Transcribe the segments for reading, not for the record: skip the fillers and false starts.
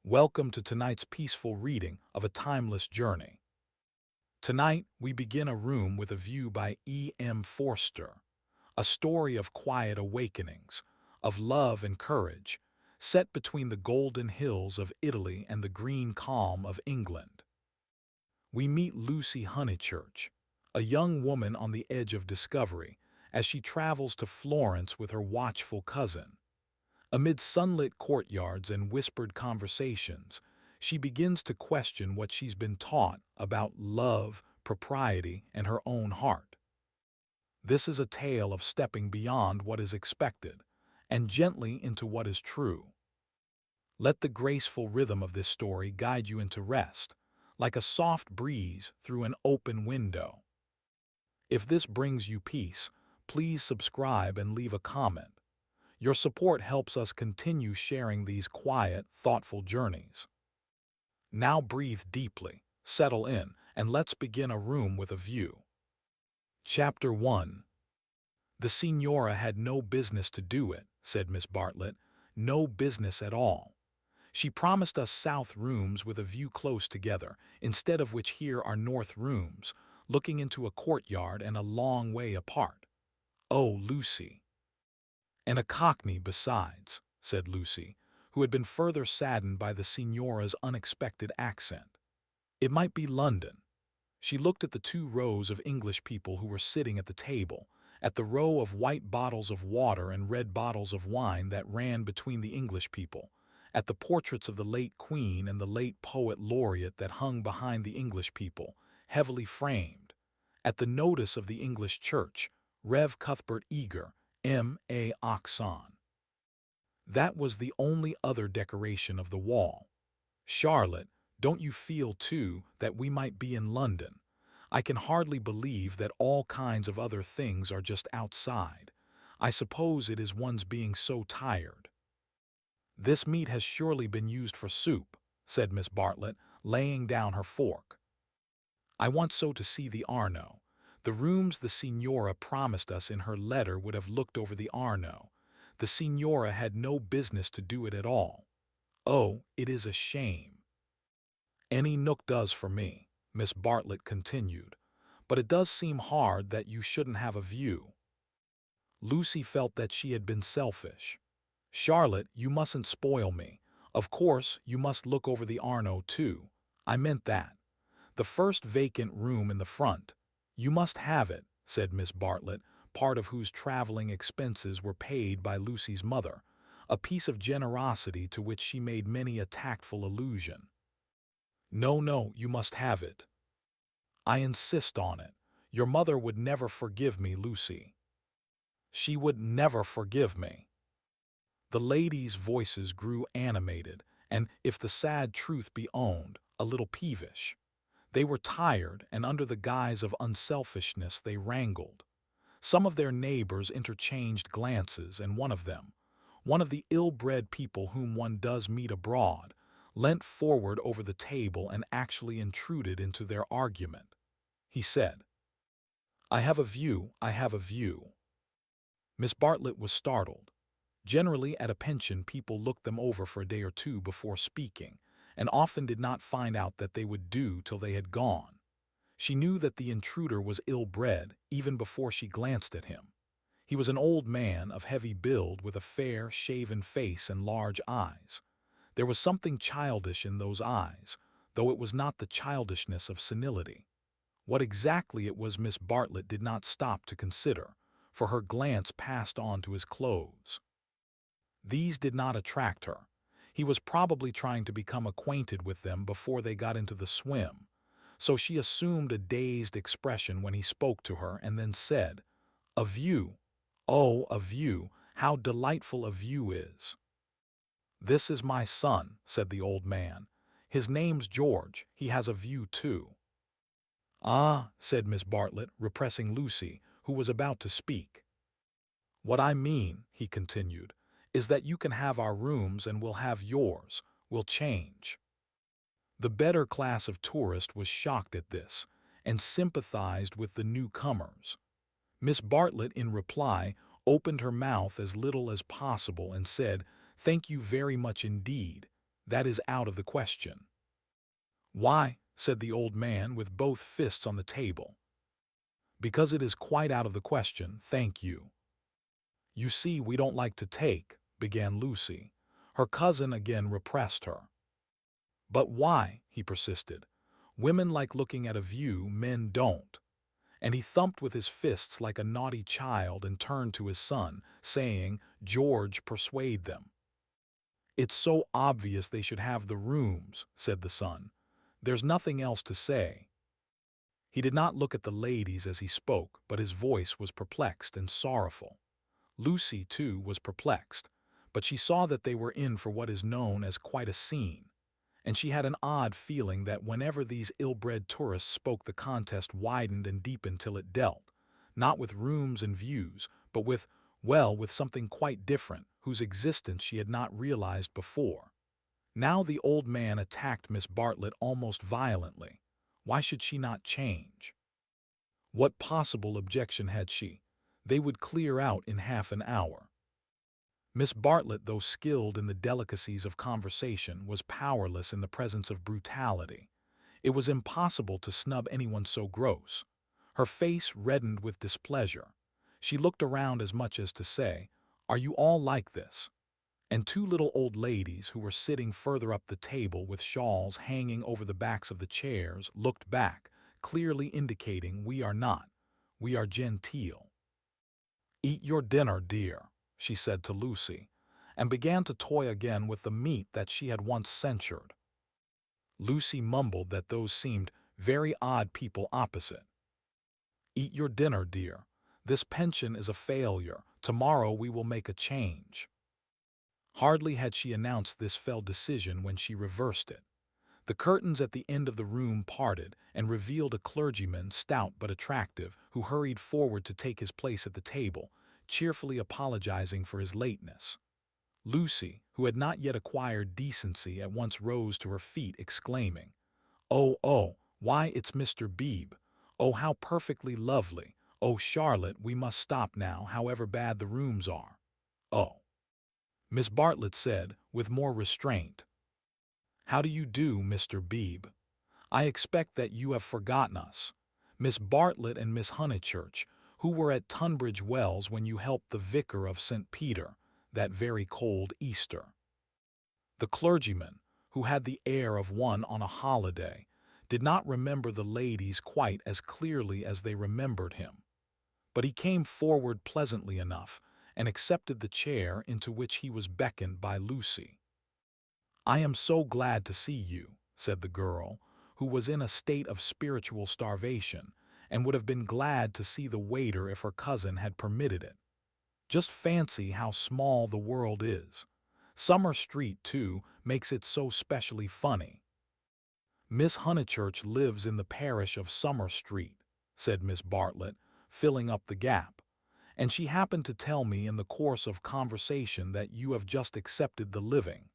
Welcome to tonight's peaceful reading of A Timeless Journey. Tonight, we begin A Room with a View by E.M. Forster, a story of quiet awakenings, of love and courage, set between the golden hills of Italy and the green calm of England. We meet Lucy Honeychurch, a young woman on the edge of discovery, as she travels to Florence with her watchful cousin. Amid sunlit courtyards and whispered conversations, she begins to question what she's been taught about love, propriety, and her own heart. This is a tale of stepping beyond what is expected and gently into what is true. Let the graceful rhythm of this story guide you into rest, like a soft breeze through an open window. If this brings you peace, please subscribe and leave a comment. Your support helps us continue sharing these quiet, thoughtful journeys. Now breathe deeply, settle in, and let's begin A Room with a View. Chapter 1. The Signora had no business to do it, said Miss Bartlett. No business at all. She promised us south rooms with a view close together, instead of which here are north rooms, looking into a courtyard and a long way apart. Oh, Lucy. And a Cockney besides, said Lucy, who had been further saddened by the Signora's unexpected accent. It might be London. She looked at the 2 rows of English people who were sitting at the table, at the row of white bottles of water and red bottles of wine that ran between the English people, at the portraits of the late Queen and the late Poet Laureate that hung behind the English people, heavily framed, at the notice of the English Church, Rev. Cuthbert Eager, M.A. Oxon. That was the only other decoration of the wall. Charlotte, don't you feel, too, that we might be in London? I can hardly believe that all kinds of other things are just outside. I suppose it is one's being so tired. This meat has surely been used for soup, said Miss Bartlett, laying down her fork. I want so to see the Arno. The rooms the Signora promised us in her letter would have looked over the Arno. The Signora had no business to do it at all. Oh, it is a shame. Any nook does for me, Miss Bartlett continued, but it does seem hard that you shouldn't have a view. Lucy felt that she had been selfish. Charlotte, you mustn't spoil me. Of course, you must look over the Arno too. I meant that. The first vacant room in the front. You must have it, said Miss Bartlett, part of whose traveling expenses were paid by Lucy's mother, a piece of generosity to which she made many a tactful allusion. No, no, you must have it. I insist on it. Your mother would never forgive me, Lucy. She would never forgive me. The ladies' voices grew animated, and, if the sad truth be owned, a little peevish. They were tired, and under the guise of unselfishness they wrangled. Some of their neighbors interchanged glances, and one of them, one of the ill-bred people whom one does meet abroad, leant forward over the table and actually intruded into their argument. He said, I have a view, I have a view. Miss Bartlett was startled. Generally, at a pension, people looked them over for a day or two before speaking, and often did not find out that they would do till they had gone. She knew that the intruder was ill-bred even before she glanced at him. He was an old man of heavy build with a fair, shaven face and large eyes. There was something childish in those eyes, though it was not the childishness of senility. What exactly it was Miss Bartlett did not stop to consider, for her glance passed on to his clothes. These did not attract her. He was probably trying to become acquainted with them before they got into the swim, so she assumed a dazed expression when he spoke to her and then said, A view. Oh, a view. How delightful a view is. This is my son, said the old man. His name's George. He has a view too. Ah, said Miss Bartlett, repressing Lucy, who was about to speak. What I mean, he continued, is that you can have our rooms and we'll have yours. We'll change. The better class of tourist was shocked at this, and sympathized with the newcomers. Miss Bartlett, in reply, opened her mouth as little as possible and said, Thank you very much indeed. That is out of the question." "Why?" said the old man with both fists on the table. "Because it is quite out of the question, thank you." "You see, we don't like to take," began Lucy. Her cousin again repressed her. "But why?" he persisted. "Women like looking at a view, men don't." And he thumped with his fists like a naughty child and turned to his son, saying, "George, persuade them." "It's so obvious they should have the rooms," said the son. "There's nothing else to say." He did not look at the ladies as he spoke, but his voice was perplexed and sorrowful. Lucy, too, was perplexed, but she saw that they were in for what is known as quite a scene, and she had an odd feeling that whenever these ill-bred tourists spoke, the contest widened and deepened till it dealt, not with rooms and views, but with, well, with something quite different, whose existence she had not realized before. Now the old man attacked Miss Bartlett almost violently. Why should she not change? What possible objection had she? They would clear out in half an hour. Miss Bartlett, though skilled in the delicacies of conversation, was powerless in the presence of brutality. It was impossible to snub anyone so gross. Her face reddened with displeasure. She looked around as much as to say, "Are you all like this?" And two little old ladies who were sitting further up the table with shawls hanging over the backs of the chairs looked back, clearly indicating, "We are not. We are genteel." "Eat your dinner, dear," she said to Lucy, and began to toy again with the meat that she had once censured. Lucy mumbled that those seemed very odd people opposite. "Eat your dinner, dear. This pension is a failure. Tomorrow we will make a change." Hardly had she announced this fell decision when she reversed it. The curtains at the end of the room parted and revealed a clergyman, stout but attractive, who hurried forward to take his place at the table, cheerfully apologizing for his lateness. Lucy, who had not yet acquired decency, at once rose to her feet, exclaiming, "Oh, why, it's Mr. Beebe. Oh, how perfectly lovely. Oh, Charlotte, we must stop now, however bad the rooms are." "Oh," Miss Bartlett said, with more restraint. "How do you do, Mr. Beebe? I expect that you have forgotten us. Miss Bartlett and Miss Honeychurch, who were at Tunbridge Wells when you helped the vicar of St. Peter, that very cold Easter." The clergyman, who had the air of one on a holiday, did not remember the ladies quite as clearly as they remembered him. But he came forward pleasantly enough and accepted the chair into which he was beckoned by Lucy. "I am so glad to see you," said the girl, who was in a state of spiritual starvation and would have been glad to see the waiter if her cousin had permitted it. "Just fancy how small the world is. Summer Street, too, makes it so specially funny." "Miss Honeychurch lives in the parish of Summer Street," said Miss Bartlett, filling up the gap, "and she happened to tell me in the course of conversation that you have just accepted the living."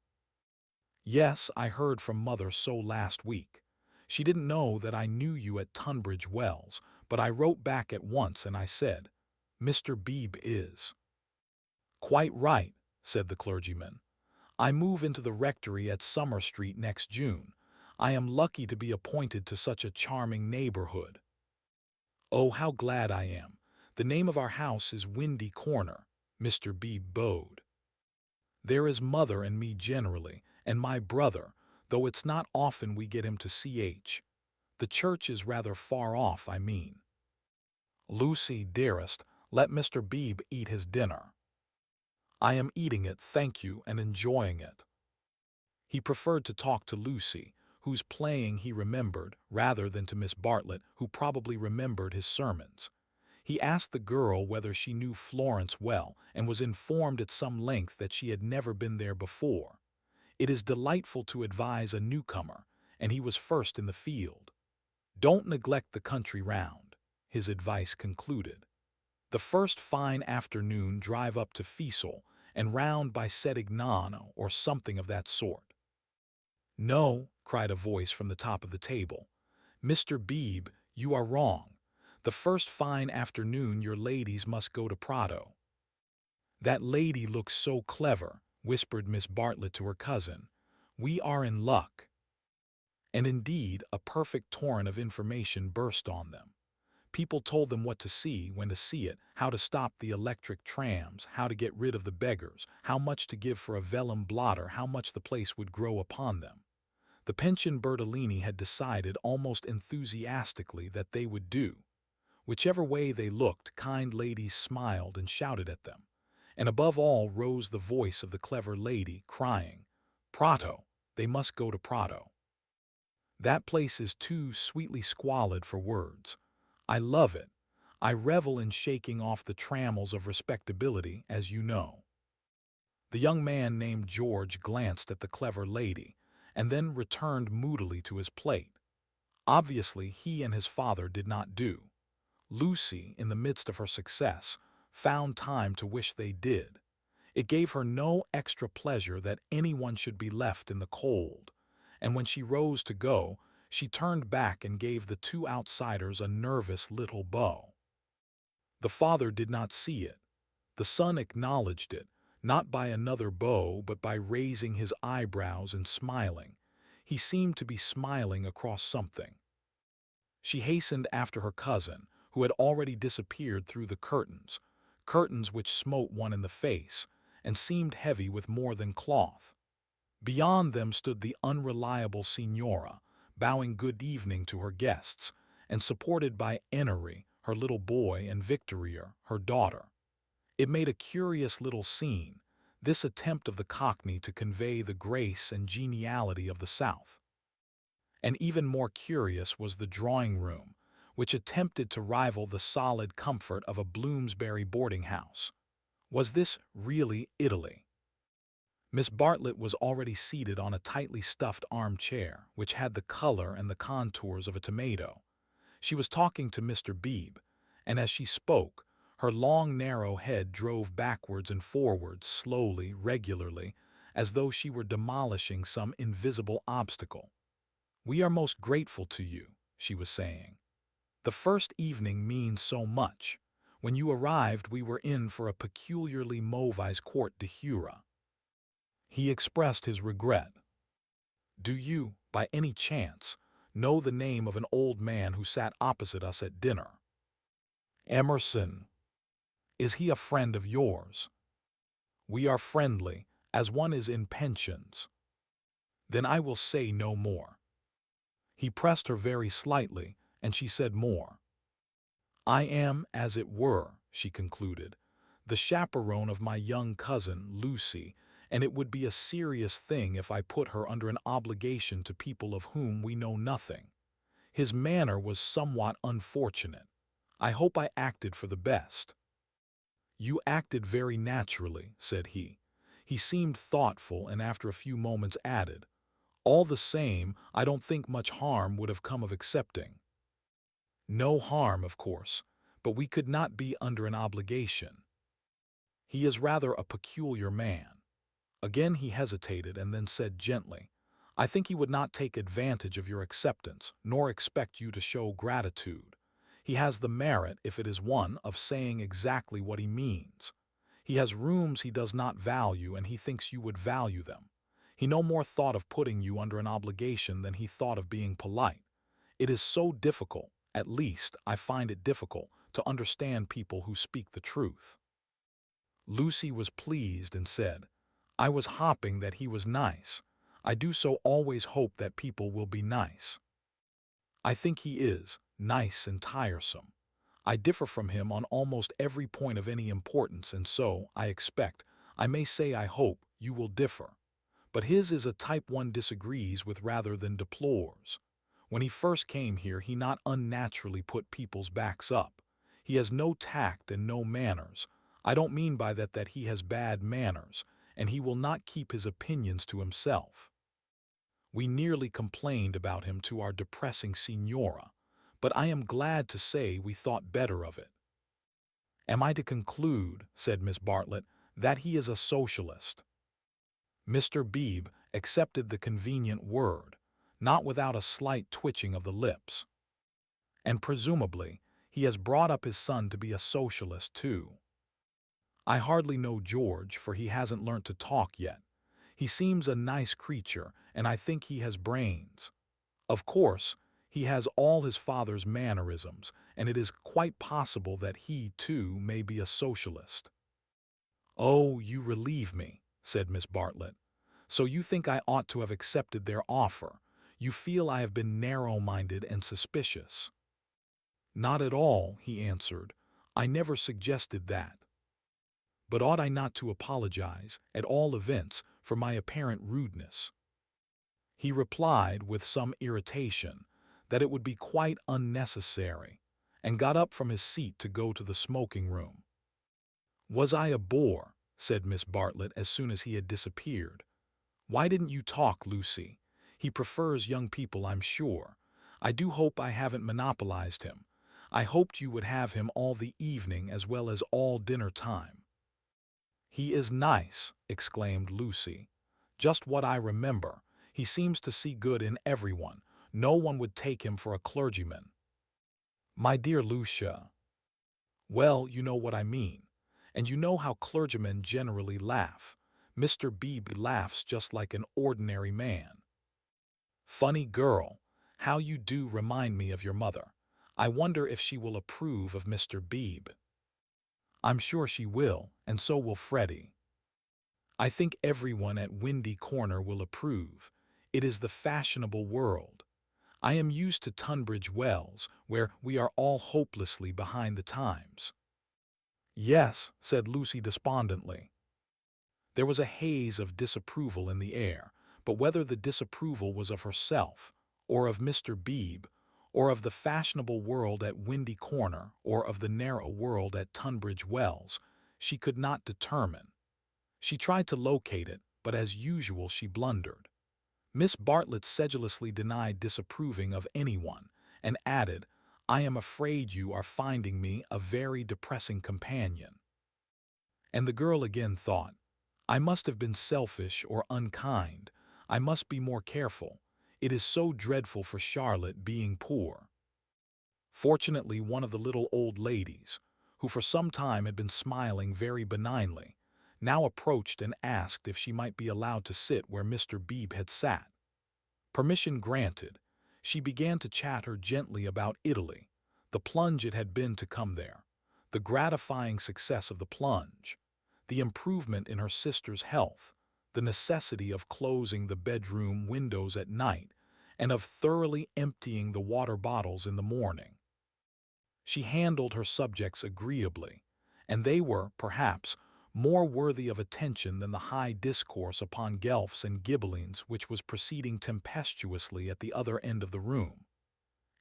"Yes, I heard from Mother so last week. She didn't know that I knew you at Tunbridge Wells, but I wrote back at once and I said, 'Mr. Beebe is.'" "Quite right," said the clergyman. "I move into the rectory at Summer Street next June. I am lucky to be appointed to such a charming neighborhood." "Oh, how glad I am. The name of our house is Windy Corner," Mr. Beebe bowed. "There is Mother and me generally, and my brother, though it's not often we get him to ch. The church is rather far off, I mean." "Lucy, dearest, let Mr. Beebe eat his dinner." "I am eating it, thank you, and enjoying it." He preferred to talk to Lucy, whose playing he remembered, rather than to Miss Bartlett, who probably remembered his sermons. He asked the girl whether she knew Florence well, and was informed at some length that she had never been there before. It is delightful to advise a newcomer, and he was first in the field. "Don't neglect the country round," his advice concluded. "The first fine afternoon drive up to Fiesole, and round by Sedignano or something of that sort." "No," cried a voice from the top of the table. "Mr. Beebe, you are wrong. The first fine afternoon your ladies must go to Prato." "That lady looks so clever," whispered Miss Bartlett to her cousin. We are in luck." And indeed, a perfect torrent of information burst on them. People told them what to see, when to see it, how to stop the electric trams, how to get rid of the beggars, how much to give for a vellum blotter, how much the place would grow upon them. The pension Bertolini had decided almost enthusiastically that they would do. Whichever way they looked, kind ladies smiled and shouted at them. And above all rose the voice of the clever lady, crying, "Prato! They must go to Prato. That place is too sweetly squalid for words. I love it. I revel in shaking off the trammels of respectability, as you know." The young man named George glanced at the clever lady, and then returned moodily to his plate. Obviously, he and his father did not do. Lucy, in the midst of her success, found time to wish they did. It gave her no extra pleasure that anyone should be left in the cold, and when she rose to go, she turned back and gave the two outsiders a nervous little bow. The father did not see it. The son acknowledged it, not by another bow, but by raising his eyebrows and smiling. He seemed to be smiling across something. She hastened after her cousin, who had already disappeared through the curtains, curtains which smote one in the face, and seemed heavy with more than cloth. Beyond them stood the unreliable Signora, bowing good evening to her guests, and supported by Enery, her little boy, and Victorier, her daughter. It made a curious little scene, this attempt of the Cockney to convey the grace and geniality of the South. And even more curious was the drawing-room, which attempted to rival the solid comfort of a Bloomsbury boarding-house. Was this really Italy? Miss Bartlett was already seated on a tightly stuffed armchair, which had the color and the contours of a tomato. She was talking to Mr. Beebe, and as she spoke, her long narrow head drove backwards and forwards slowly, regularly, as though she were demolishing some invisible obstacle. "We are most grateful to you," she was saying. "The first evening means so much. When you arrived, we were in for a peculiarly mauvaise quart d'heure." He expressed his regret. "Do you, by any chance, know the name of an old man who sat opposite us at dinner?" "Emerson. Is he a friend of yours?" "We are friendly, as one is in pensions." "Then I will say no more." He pressed her very slightly, and she said more. "I am, as it were," she concluded, "the chaperone of my young cousin, Lucy, and it would be a serious thing if I put her under an obligation to people of whom we know nothing. His manner was somewhat unfortunate. I hope I acted for the best." "You acted very naturally," said he. He seemed thoughtful, and after a few moments added, "All the same, I don't think much harm would have come of accepting." "No harm, of course, but we could not be under an obligation. He is rather a peculiar man." Again he hesitated and then said gently, "I think he would not take advantage of your acceptance, nor expect you to show gratitude. He has the merit, if it is one, of saying exactly what he means. He has rooms he does not value, and he thinks you would value them. He no more thought of putting you under an obligation than he thought of being polite. It is so difficult, at least I find it difficult, to understand people who speak the truth." Lucy was pleased and said, "I was hoping that he was nice. I do so always hope that people will be nice." "I think he is, nice and tiresome. I differ from him on almost every point of any importance, and so, I expect, I may say I hope, you will differ. But his is a type one disagrees with rather than deplores. When he first came here, he not unnaturally put people's backs up. He has no tact and no manners. I don't mean by that he has bad manners, and he will not keep his opinions to himself. We nearly complained about him to our depressing Signora, but I am glad to say we thought better of it." "Am I to conclude," said Miss Bartlett, "that he is a socialist?" Mr. Beebe accepted the convenient word, not without a slight twitching of the lips. "And presumably, he has brought up his son to be a socialist, too." "I hardly know George, for he hasn't learnt to talk yet. He seems a nice creature, and I think he has brains. Of course, he has all his father's mannerisms, and it is quite possible that he, too, may be a socialist." "Oh, you relieve me," said Miss Bartlett. "So you think I ought to have accepted their offer. You feel I have been narrow-minded and suspicious." "Not at all," he answered. "I never suggested that. But ought I not to apologize, at all events, for my apparent rudeness?" He replied, with some irritation, that it would be quite unnecessary, and got up from his seat to go to the smoking room. "Was I a bore?" said Miss Bartlett as soon as he had disappeared. "Why didn't you talk, Lucy? He prefers young people, I'm sure. I do hope I haven't monopolized him. I hoped you would have him all the evening as well as all dinner time." "He is nice," exclaimed Lucy. "Just what I remember. He seems to see good in everyone. No one would take him for a clergyman." "My dear Lucia." "Well, you know what I mean. And you know how clergymen generally laugh. Mr. Beebe laughs just like an ordinary man." "Funny girl. How you do remind me of your mother. I wonder if she will approve of Mr. Beebe." "I'm sure she will, and so will Freddie. I think everyone at Windy Corner will approve. It is the fashionable world. I am used to Tunbridge Wells, where we are all hopelessly behind the times." "Yes," said Lucy despondently. There was a haze of disapproval in the air, but whether the disapproval was of herself, or of Mr. Beebe, or of the fashionable world at Windy Corner, or of the narrow world at Tunbridge Wells, she could not determine. She tried to locate it, but as usual she blundered. Miss Bartlett sedulously denied disapproving of anyone, and added, "I am afraid you are finding me a very depressing companion." And the girl again thought, "I must have been selfish or unkind. I must be more careful. It is so dreadful for Charlotte being poor." Fortunately, one of the little old ladies, who for some time had been smiling very benignly, now approached and asked if she might be allowed to sit where Mr. Beebe had sat. Permission granted, she began to chat her gently about Italy, the plunge it had been to come there, the gratifying success of the plunge, the improvement in her sister's health, the necessity of closing the bedroom windows at night, and of thoroughly emptying the water bottles in the morning. She handled her subjects agreeably, and they were, perhaps, more worthy of attention than the high discourse upon Guelphs and Ghibellines which was proceeding tempestuously at the other end of the room.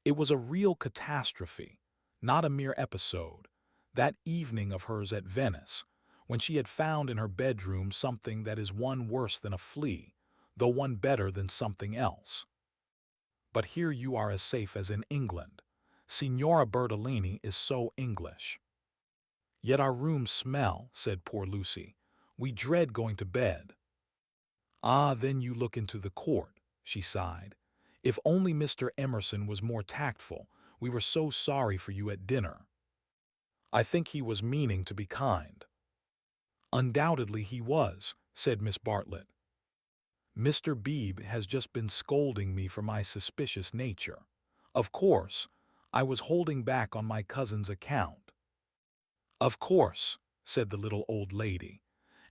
It was a real catastrophe, not a mere episode, that evening of hers at Venice, when she had found in her bedroom something that is one worse than a flea, though one better than something else. But here you are as safe as in England. Signora Bertolini is so English. "Yet our rooms smell," said poor Lucy. "We dread going to bed." "Ah, then you look into the court," she sighed. "If only Mr. Emerson was more tactful. We were so sorry for you at dinner." "I think he was meaning to be kind." "Undoubtedly he was," said Miss Bartlett. "Mr. Beebe has just been scolding me for my suspicious nature. Of course, I was holding back on my cousin's account." "Of course," said the little old lady,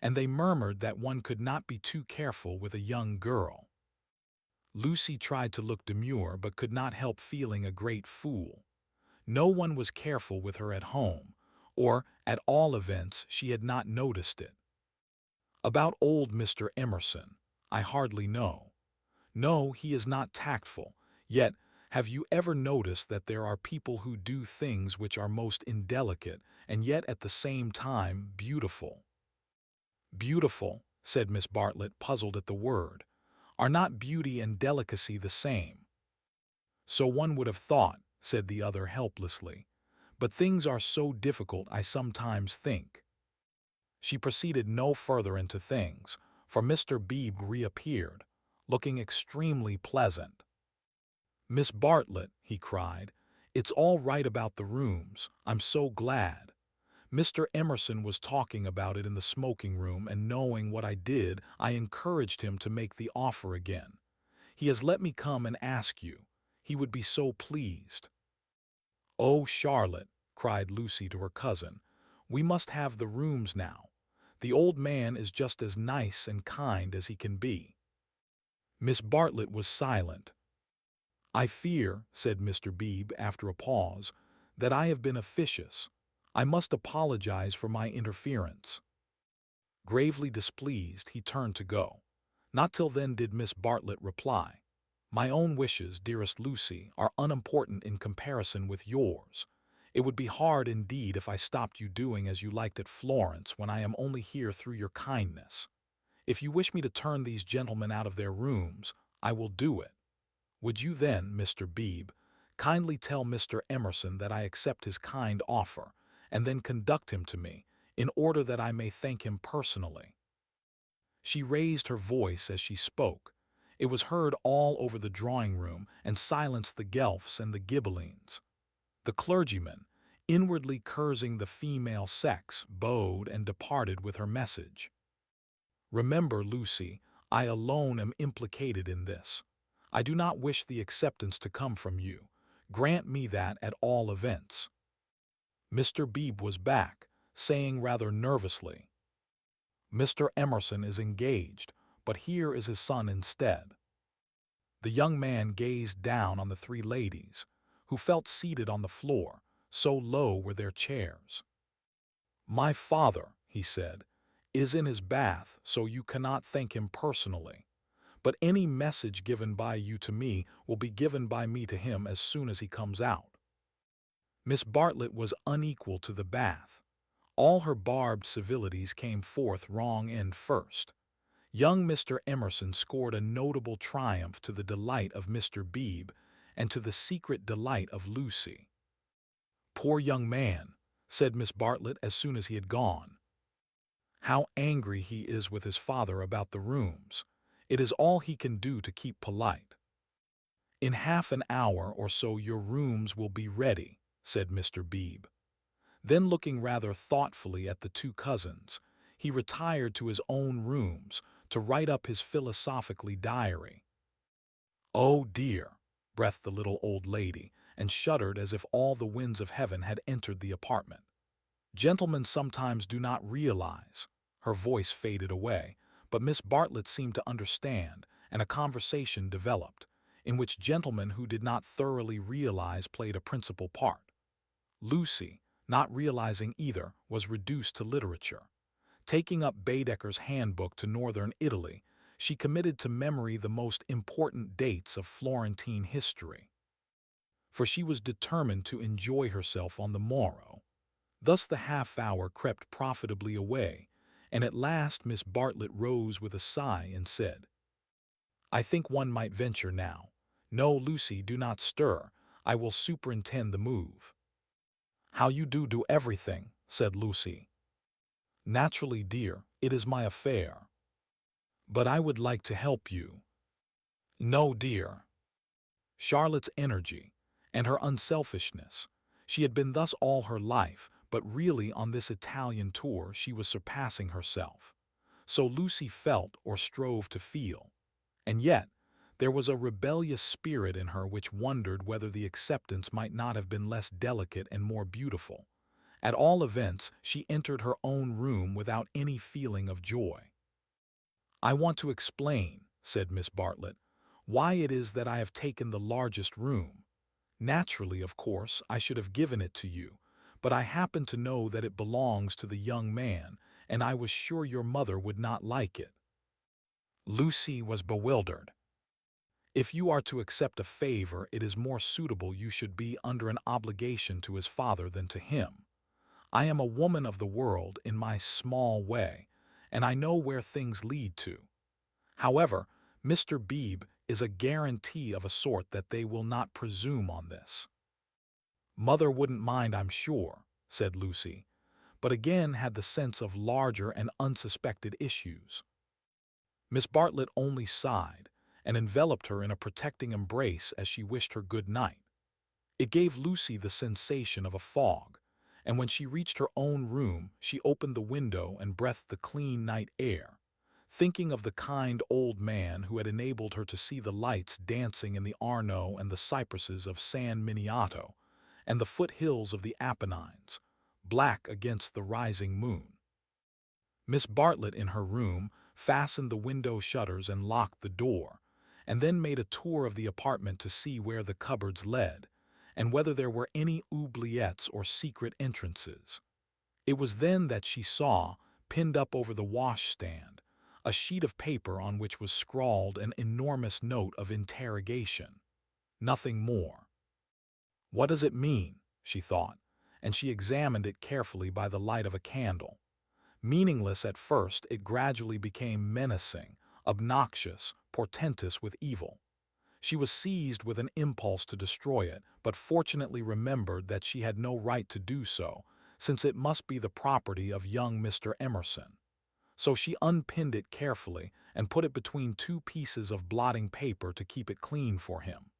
and they murmured that one could not be too careful with a young girl. Lucy tried to look demure but could not help feeling a great fool. No one was careful with her at home, or, at all events, she had not noticed it. About old Mr. Emerson, I hardly know. No, he is not tactful, yet have you ever noticed that there are people who do things which are most indelicate and yet at the same time beautiful? "Beautiful," said Miss Bartlett, puzzled at the word. "Are not beauty and delicacy the same?" "So one would have thought," said the other helplessly. "But things are so difficult, I sometimes think." She proceeded no further into things, for Mr. Beebe reappeared, looking extremely pleasant. "Miss Bartlett," he cried, "it's all right about the rooms. I'm so glad. Mr. Emerson was talking about it in the smoking room, and knowing what I did, I encouraged him to make the offer again. He has let me come and ask you. He would be so pleased." "Oh, Charlotte," cried Lucy to her cousin, "we must have the rooms now. The old man is just as nice and kind as he can be." Miss Bartlett was silent. "I fear," said Mr. Beebe after a pause, "that I have been officious. I must apologize for my interference." Gravely displeased, he turned to go. Not till then did Miss Bartlett reply, "My own wishes, dearest Lucy, are unimportant in comparison with yours. It would be hard indeed if I stopped you doing as you liked at Florence when I am only here through your kindness. If you wish me to turn these gentlemen out of their rooms, I will do it. Would you then, Mr. Beebe, kindly tell Mr. Emerson that I accept his kind offer, and then conduct him to me, in order that I may thank him personally?" She raised her voice as she spoke. It was heard all over the drawing-room and silenced the Guelphs and the Ghibellines. The clergyman, inwardly cursing the female sex, bowed and departed with her message. "Remember, Lucy, I alone am implicated in this. I do not wish the acceptance to come from you. Grant me that at all events." Mr. Beebe was back, saying rather nervously, "Mr. Emerson is engaged, but here is his son instead." The young man gazed down on the three ladies, who felt seated on the floor, so low were their chairs. "My father," he said, "is in his bath, so you cannot thank him personally. But any message given by you to me will be given by me to him as soon as he comes out." Miss Bartlett was unequal to the bath. All her barbed civilities came forth wrong end first. Young Mr. Emerson scored a notable triumph to the delight of Mr. Beebe and to the secret delight of Lucy. "Poor young man," said Miss Bartlett as soon as he had gone. "How angry he is with his father about the rooms. It is all he can do to keep polite." "In half an hour or so your rooms will be ready," said Mr. Beebe. Then, looking rather thoughtfully at the two cousins, he retired to his own rooms to write up his philosophically diary. "Oh dear," breathed the little old lady, and shuddered as if all the winds of heaven had entered the apartment. "Gentlemen sometimes do not realize—" Her voice faded away, but Miss Bartlett seemed to understand, and a conversation developed, in which gentlemen who did not thoroughly realize played a principal part. Lucy, not realizing either, was reduced to literature. Taking up Baedeker's Handbook to Northern Italy, she committed to memory the most important dates of Florentine history. For she was determined to enjoy herself on the morrow. Thus the half-hour crept profitably away, and at last Miss Bartlett rose with a sigh and said, "I think one might venture now. No, Lucy, do not stir. I will superintend the move." "How you do everything," said Lucy. "Naturally, dear, it is my affair. But I would like to help you." "No, dear." Charlotte's energy and her unselfishness. She had been thus all her life, but really on this Italian tour she was surpassing herself. So Lucy felt or strove to feel. And yet, there was a rebellious spirit in her which wondered whether the acceptance might not have been less delicate and more beautiful. At all events, she entered her own room without any feeling of joy. "I want to explain," said Miss Bartlett, "why it is that I have taken the largest room. Naturally, of course, I should have given it to you, but I happen to know that it belongs to the young man, and I was sure your mother would not like it." Lucy was bewildered. "If you are to accept a favor, it is more suitable you should be under an obligation to his father than to him. I am a woman of the world in my small way, and I know where things lead to. However, Mr. Beebe is a guarantee of a sort that they will not presume on this." "Mother wouldn't mind, I'm sure," said Lucy, but again had the sense of larger and unsuspected issues. Miss Bartlett only sighed and enveloped her in a protecting embrace as she wished her good night. It gave Lucy the sensation of a fog, and when she reached her own room, she opened the window and breathed the clean night air, thinking of the kind old man who had enabled her to see the lights dancing in the Arno and the cypresses of San Miniato, and the foothills of the Apennines, black against the rising moon. Miss Bartlett, in her room, fastened the window shutters and locked the door, and then made a tour of the apartment to see where the cupboards led, and whether there were any oubliettes or secret entrances. It was then that she saw, pinned up over the washstand, a sheet of paper on which was scrawled an enormous note of interrogation. Nothing more. What does it mean? She thought, and she examined it carefully by the light of a candle. Meaningless at first, it gradually became menacing, obnoxious, portentous with evil. She was seized with an impulse to destroy it, but fortunately remembered that she had no right to do so, since it must be the property of young Mr. Emerson. So she unpinned it carefully and put it between two pieces of blotting paper to keep it clean for him.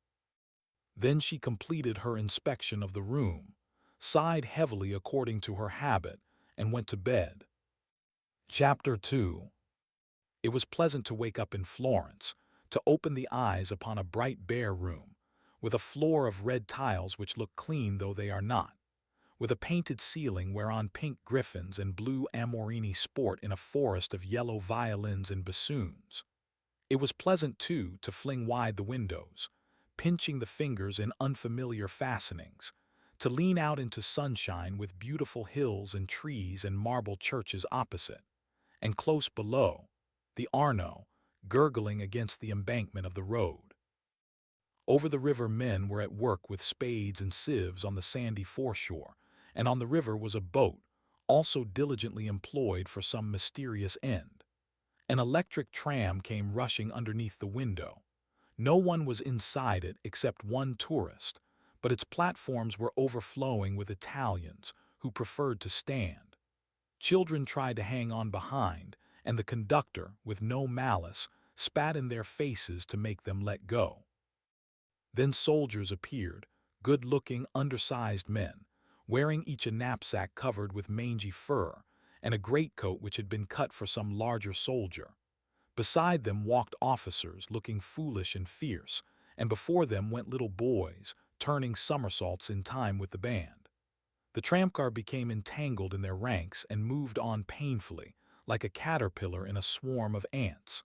Then she completed her inspection of the room, sighed heavily according to her habit, and went to bed. Chapter 2. It was pleasant to wake up in Florence, to open the eyes upon a bright bare room, with a floor of red tiles which look clean though they are not, with a painted ceiling whereon pink griffins and blue amorini sport in a forest of yellow violins and bassoons. It was pleasant, too, to fling wide the windows, pinching the fingers in unfamiliar fastenings, to lean out into sunshine with beautiful hills and trees and marble churches opposite, and close below, the Arno, gurgling against the embankment of the road. Over the river men were at work with spades and sieves on the sandy foreshore, and on the river was a boat, also diligently employed for some mysterious end. An electric tram came rushing underneath the window. No one was inside it except one tourist, but its platforms were overflowing with Italians who preferred to stand. Children tried to hang on behind, and the conductor, with no malice, spat in their faces to make them let go. Then soldiers appeared, good-looking, undersized men, wearing each a knapsack covered with mangy fur, and a greatcoat which had been cut for some larger soldier. Beside them walked officers looking foolish and fierce, and before them went little boys, turning somersaults in time with the band. The tramcar became entangled in their ranks and moved on painfully, like a caterpillar in a swarm of ants.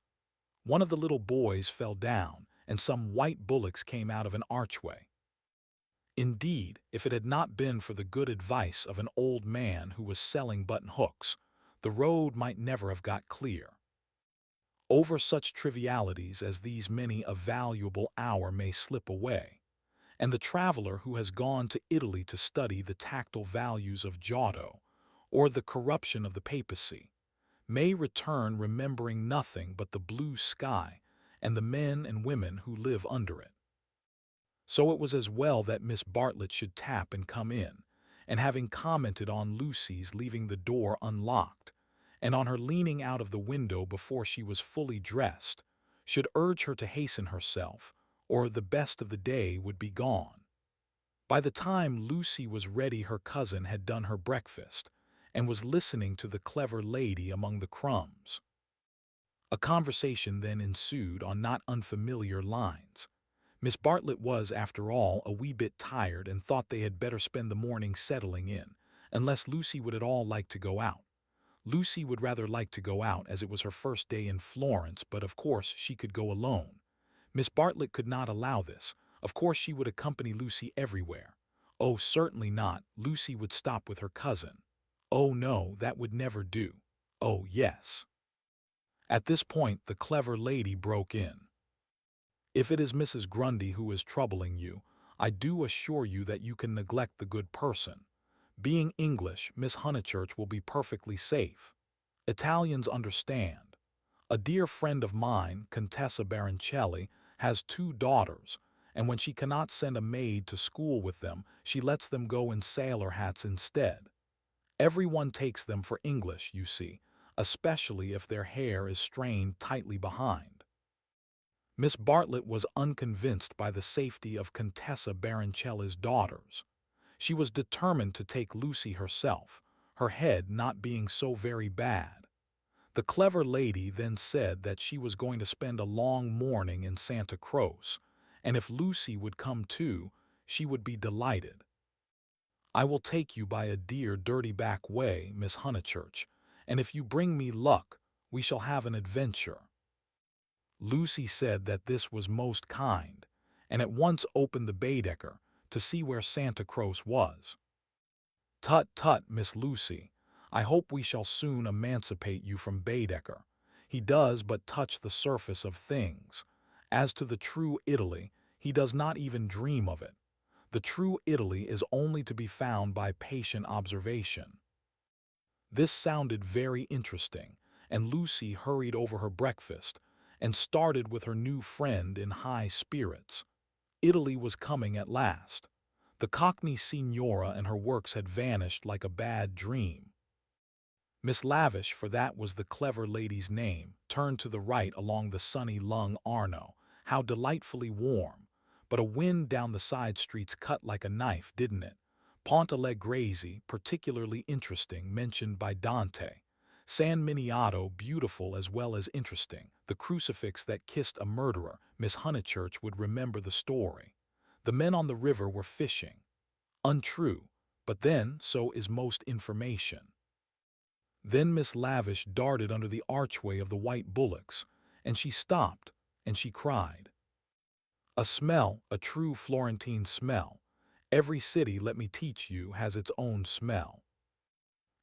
One of the little boys fell down, and some white bullocks came out of an archway. Indeed, if it had not been for the good advice of an old man who was selling button-hooks, the road might never have got clear. Over such trivialities as these many a valuable hour may slip away, and the traveler who has gone to Italy to study the tactile values of Giotto, or the corruption of the papacy, may return remembering nothing but the blue sky and the men and women who live under it. So it was as well that Miss Bartlett should tap and come in, and having commented on Lucy's leaving the door unlocked, and on her leaning out of the window before she was fully dressed, should urge her to hasten herself, or the best of the day would be gone. By the time Lucy was ready, her cousin had done her breakfast, and was listening to the clever lady among the crumbs. A conversation then ensued on not unfamiliar lines. Miss Bartlett was, after all, a wee bit tired and thought they had better spend the morning settling in, unless Lucy would at all like to go out. Lucy would rather like to go out, as it was her first day in Florence, but of course she could go alone. Miss Bartlett could not allow this. Of course she would accompany Lucy everywhere. Oh, certainly not. Lucy would stop with her cousin. Oh no, that would never do. Oh yes. At this point the clever lady broke in. If it is Mrs. Grundy who is troubling you, I do assure you that you can neglect the good person. Being English, Miss Honeychurch will be perfectly safe. Italians understand. A dear friend of mine, Contessa Baroncelli, has 2 daughters, and when she cannot send a maid to school with them, she lets them go in sailor hats instead. Everyone takes them for English, you see, especially if their hair is strained tightly behind. Miss Bartlett was unconvinced by the safety of Contessa Baroncelli's daughters. She was determined to take Lucy herself, her head not being so very bad. The clever lady then said that she was going to spend a long morning in Santa Cruz, and if Lucy would come too, she would be delighted. "I will take you by a dear dirty back way, Miss Honeychurch, and if you bring me luck, we shall have an adventure." Lucy said that this was most kind, and at once opened the Baedeker to see where Santa Cruz was. "Tut, tut, Miss Lucy, I hope we shall soon emancipate you from Baedeker. He does but touch the surface of things. As to the true Italy, he does not even dream of it. The true Italy is only to be found by patient observation." This sounded very interesting, and Lucy hurried over her breakfast and started with her new friend in high spirits. Italy was coming at last. The Cockney Signora and her works had vanished like a bad dream. Miss Lavish, for that was the clever lady's name, turned to the right along the sunny Lung Arno. How delightfully warm! But a wind down the side streets cut like a knife, didn't it? Ponte Allegrezzi, particularly interesting, mentioned by Dante. San Miniato, beautiful as well as interesting. The crucifix that kissed a murderer. Miss Honeychurch would remember the story. The men on the river were fishing. Untrue, but then so is most information. Then Miss Lavish darted under the archway of the white bullocks, and she stopped, and she cried. "A smell, a true Florentine smell. Every city, let me teach you, has its own smell."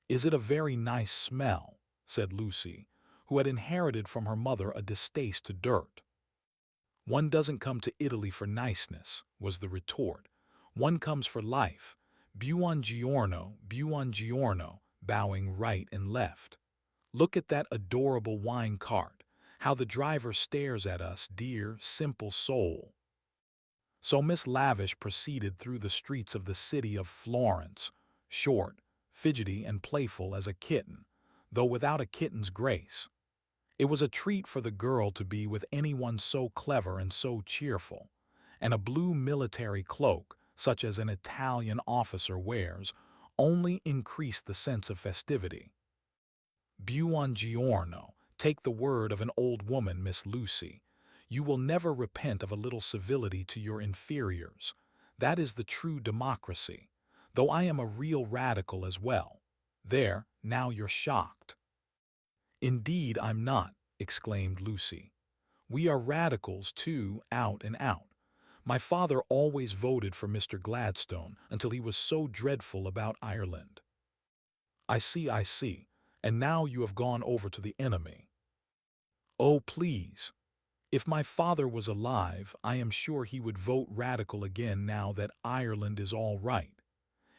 "Is it a very nice smell?" said Lucy, who had inherited from her mother a distaste to dirt. "One doesn't come to Italy for niceness," was the retort. "One comes for life. Buongiorno, buongiorno," bowing right and left. "Look at that adorable wine cart. How the driver stares at us, dear, simple soul." So Miss Lavish proceeded through the streets of the city of Florence, short, fidgety, and playful as a kitten, though without a kitten's grace. It was a treat for the girl to be with anyone so clever and so cheerful, and a blue military cloak, such as an Italian officer wears, only increased the sense of festivity. Buongiorno, take the word of an old woman, Miss Lucy. You will never repent of a little civility to your inferiors. That is the true democracy, though I am a real radical as well. There, now you're shocked. "Indeed I'm not," exclaimed Lucy. "We are radicals, too, out and out. My father always voted for Mr. Gladstone until he was so dreadful about Ireland." I see, and now you have gone over to the enemy." "Oh, please. If my father was alive, I am sure he would vote radical again now that Ireland is all right.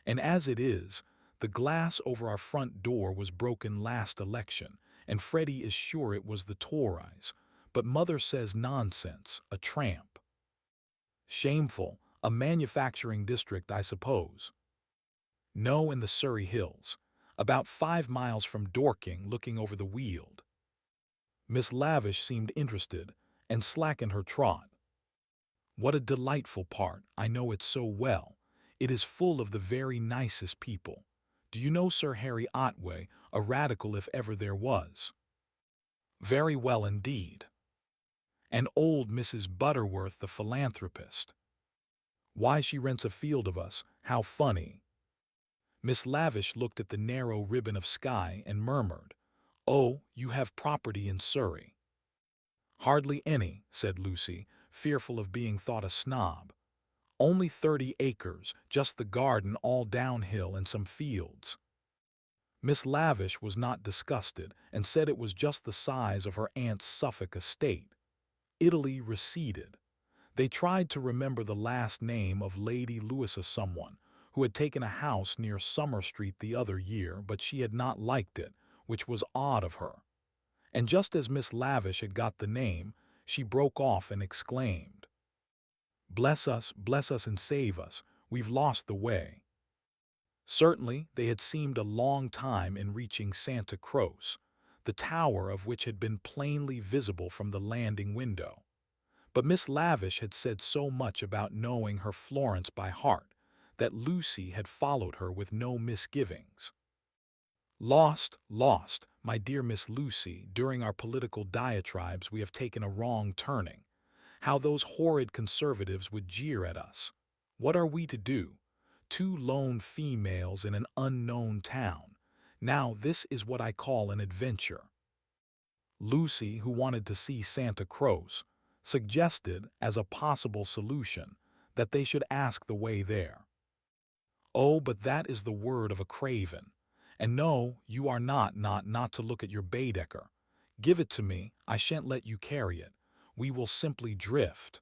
And as it is, the glass over our front door was broken last election, and Freddie is sure it was the Tories. But mother says nonsense, a tramp." "Shameful, a manufacturing district, I suppose." "No, in the Surrey Hills, about 5 miles from Dorking, looking over the Weald." Miss Lavish seemed interested, and slackened her trot. "What a delightful part, I know it so well. It is full of the very nicest people. Do you know Sir Harry Otway, a radical if ever there was?" "Very well indeed." "And old Mrs. Butterworth, the philanthropist." "Why, she rents a field of us, how funny." Miss Lavish looked at the narrow ribbon of sky and murmured, "Oh, you have property in Surrey." "Hardly any," said Lucy, fearful of being thought a snob. "Only 30 acres, just the garden all downhill and some fields." Miss Lavish was not disgusted, and said it was just the size of her aunt's Suffolk estate. Italy receded. They tried to remember the last name of Lady Louisa someone, who had taken a house near Summer Street the other year, but she had not liked it, which was odd of her. And just as Miss Lavish had got the name, she broke off and exclaimed, bless us and save us, we've lost the way." Certainly, they had seemed a long time in reaching Santa Cruz, the tower of which had been plainly visible from the landing window. But Miss Lavish had said so much about knowing her Florence by heart that Lucy had followed her with no misgivings. Lost, lost, my dear Miss Lucy, during our political diatribes we have taken a wrong turning. How those horrid conservatives would jeer at us. What are we to do? Two lone females in an unknown town. Now this is what I call an adventure. Lucy, who wanted to see Santa Claus, suggested as a possible solution that they should ask the way there. Oh, but that is the word of a craven. And no, you are not to look at your Baedeker. Give it to me, I shan't let you carry it. We will simply drift.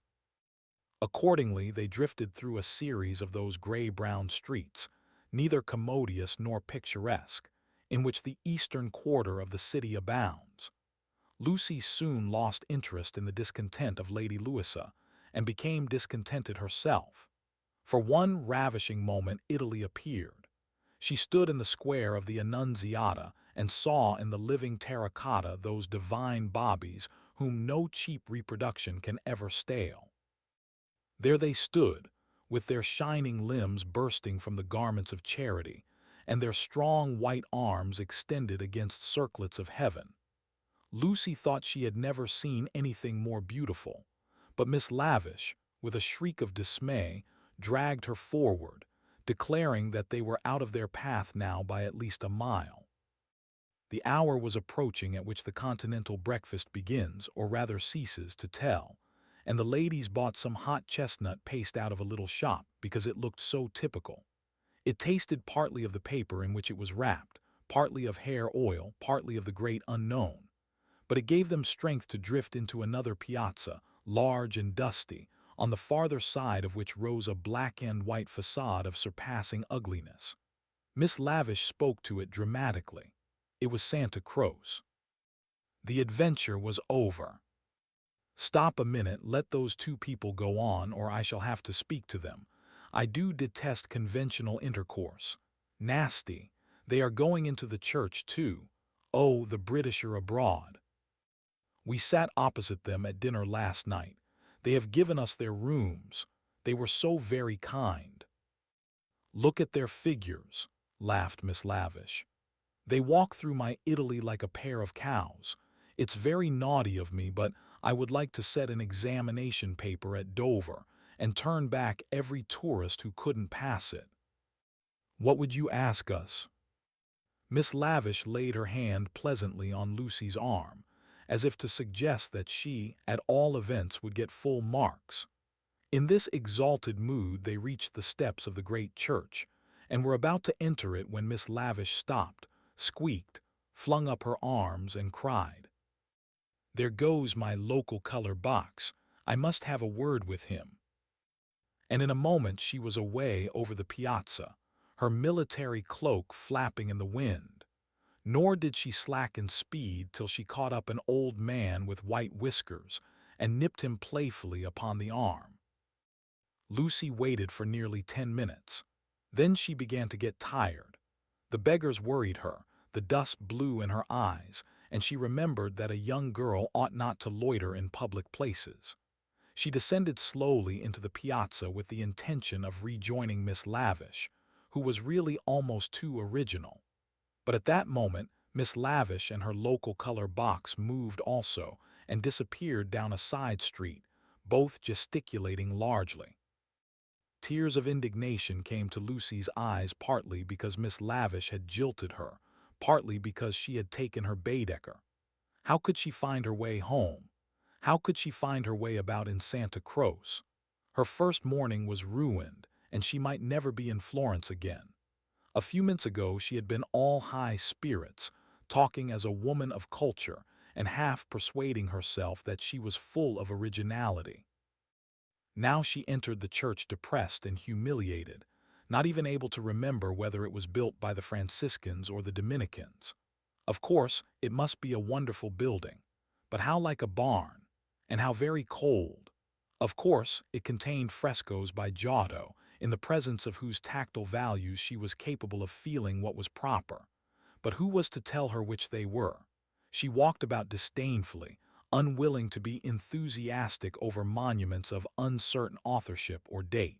Accordingly, they drifted through a series of those gray-brown streets, neither commodious nor picturesque, in which the eastern quarter of the city abounds. Lucy soon lost interest in the discontent of Lady Louisa, and became discontented herself. For one ravishing moment Italy appeared. She stood in the square of the Annunziata and saw in the living terracotta those divine bobbies whom no cheap reproduction can ever stale. There they stood, with their shining limbs bursting from the garments of charity, and their strong white arms extended against circlets of heaven. Lucy thought she had never seen anything more beautiful, but Miss Lavish, with a shriek of dismay, dragged her forward, declaring that they were out of their path now by at least a mile. The hour was approaching at which the continental breakfast begins, or rather ceases, to tell, and the ladies bought some hot chestnut paste out of a little shop because it looked so typical. It tasted partly of the paper in which it was wrapped, partly of hair oil, partly of the great unknown, but it gave them strength to drift into another piazza, large and dusty, on the farther side of which rose a black-and-white facade of surpassing ugliness. Miss Lavish spoke to it dramatically. It was Santa Claus. The adventure was over. Stop a minute, let those two people go on, or I shall have to speak to them. I do detest conventional intercourse. Nasty. They are going into the church, too. Oh, the British are abroad. We sat opposite them at dinner last night. They have given us their rooms. They were so very kind. Look at their figures, laughed Miss Lavish. They walk through my Italy like a pair of cows. It's very naughty of me, but I would like to set an examination paper at Dover and turn back every tourist who couldn't pass it. What would you ask us? Miss Lavish laid her hand pleasantly on Lucy's arm, as if to suggest that she, at all events, would get full marks. In this exalted mood they reached the steps of the great church, and were about to enter it when Miss Lavish stopped, squeaked, flung up her arms, and cried, "There goes my local color box. I must have a word with him." And in a moment she was away over the piazza, her military cloak flapping in the wind. Nor did she slacken speed till she caught up an old man with white whiskers and nipped him playfully upon the arm. Lucy waited for nearly 10 minutes. Then she began to get tired. The beggars worried her, the dust blew in her eyes, and she remembered that a young girl ought not to loiter in public places. She descended slowly into the piazza with the intention of rejoining Miss Lavish, who was really almost too original. But at that moment, Miss Lavish and her local color box moved also and disappeared down a side street, both gesticulating largely. Tears of indignation came to Lucy's eyes, partly because Miss Lavish had jilted her, partly because she had taken her Baedeker. How could she find her way home? How could she find her way about in Santa Claus? Her first morning was ruined, and she might never be in Florence again. A few minutes ago she had been all high spirits, talking as a woman of culture and half persuading herself that she was full of originality. Now she entered the church depressed and humiliated, not even able to remember whether it was built by the Franciscans or the Dominicans. Of course, it must be a wonderful building, but how like a barn, and how very cold. Of course, it contained frescoes by Giotto, in the presence of whose tactile values she was capable of feeling what was proper. But who was to tell her which they were? She walked about disdainfully, unwilling to be enthusiastic over monuments of uncertain authorship or date.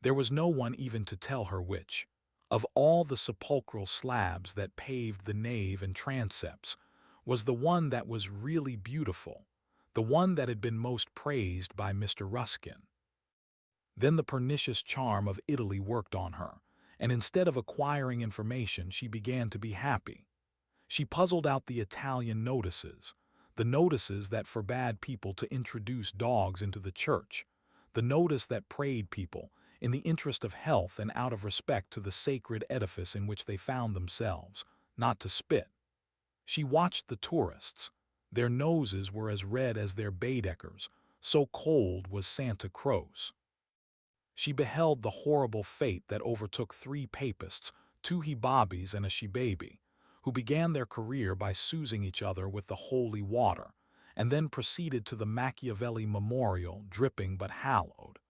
There was no one even to tell her which, of all the sepulchral slabs that paved the nave and transepts, was the one that was really beautiful, the one that had been most praised by Mr. Ruskin. Then the pernicious charm of Italy worked on her, and instead of acquiring information, she began to be happy. She puzzled out the Italian notices, the notices that forbade people to introduce dogs into the church, the notice that prayed people, in the interest of health and out of respect to the sacred edifice in which they found themselves, not to spit. She watched the tourists. Their noses were as red as their Baedekers, so cold was Santa Croce. She beheld the horrible fate that overtook 3 papists, 2 hibabis and a shibabi, who began their career by sousing each other with the holy water, and then proceeded to the Machiavelli memorial, dripping but hallowed.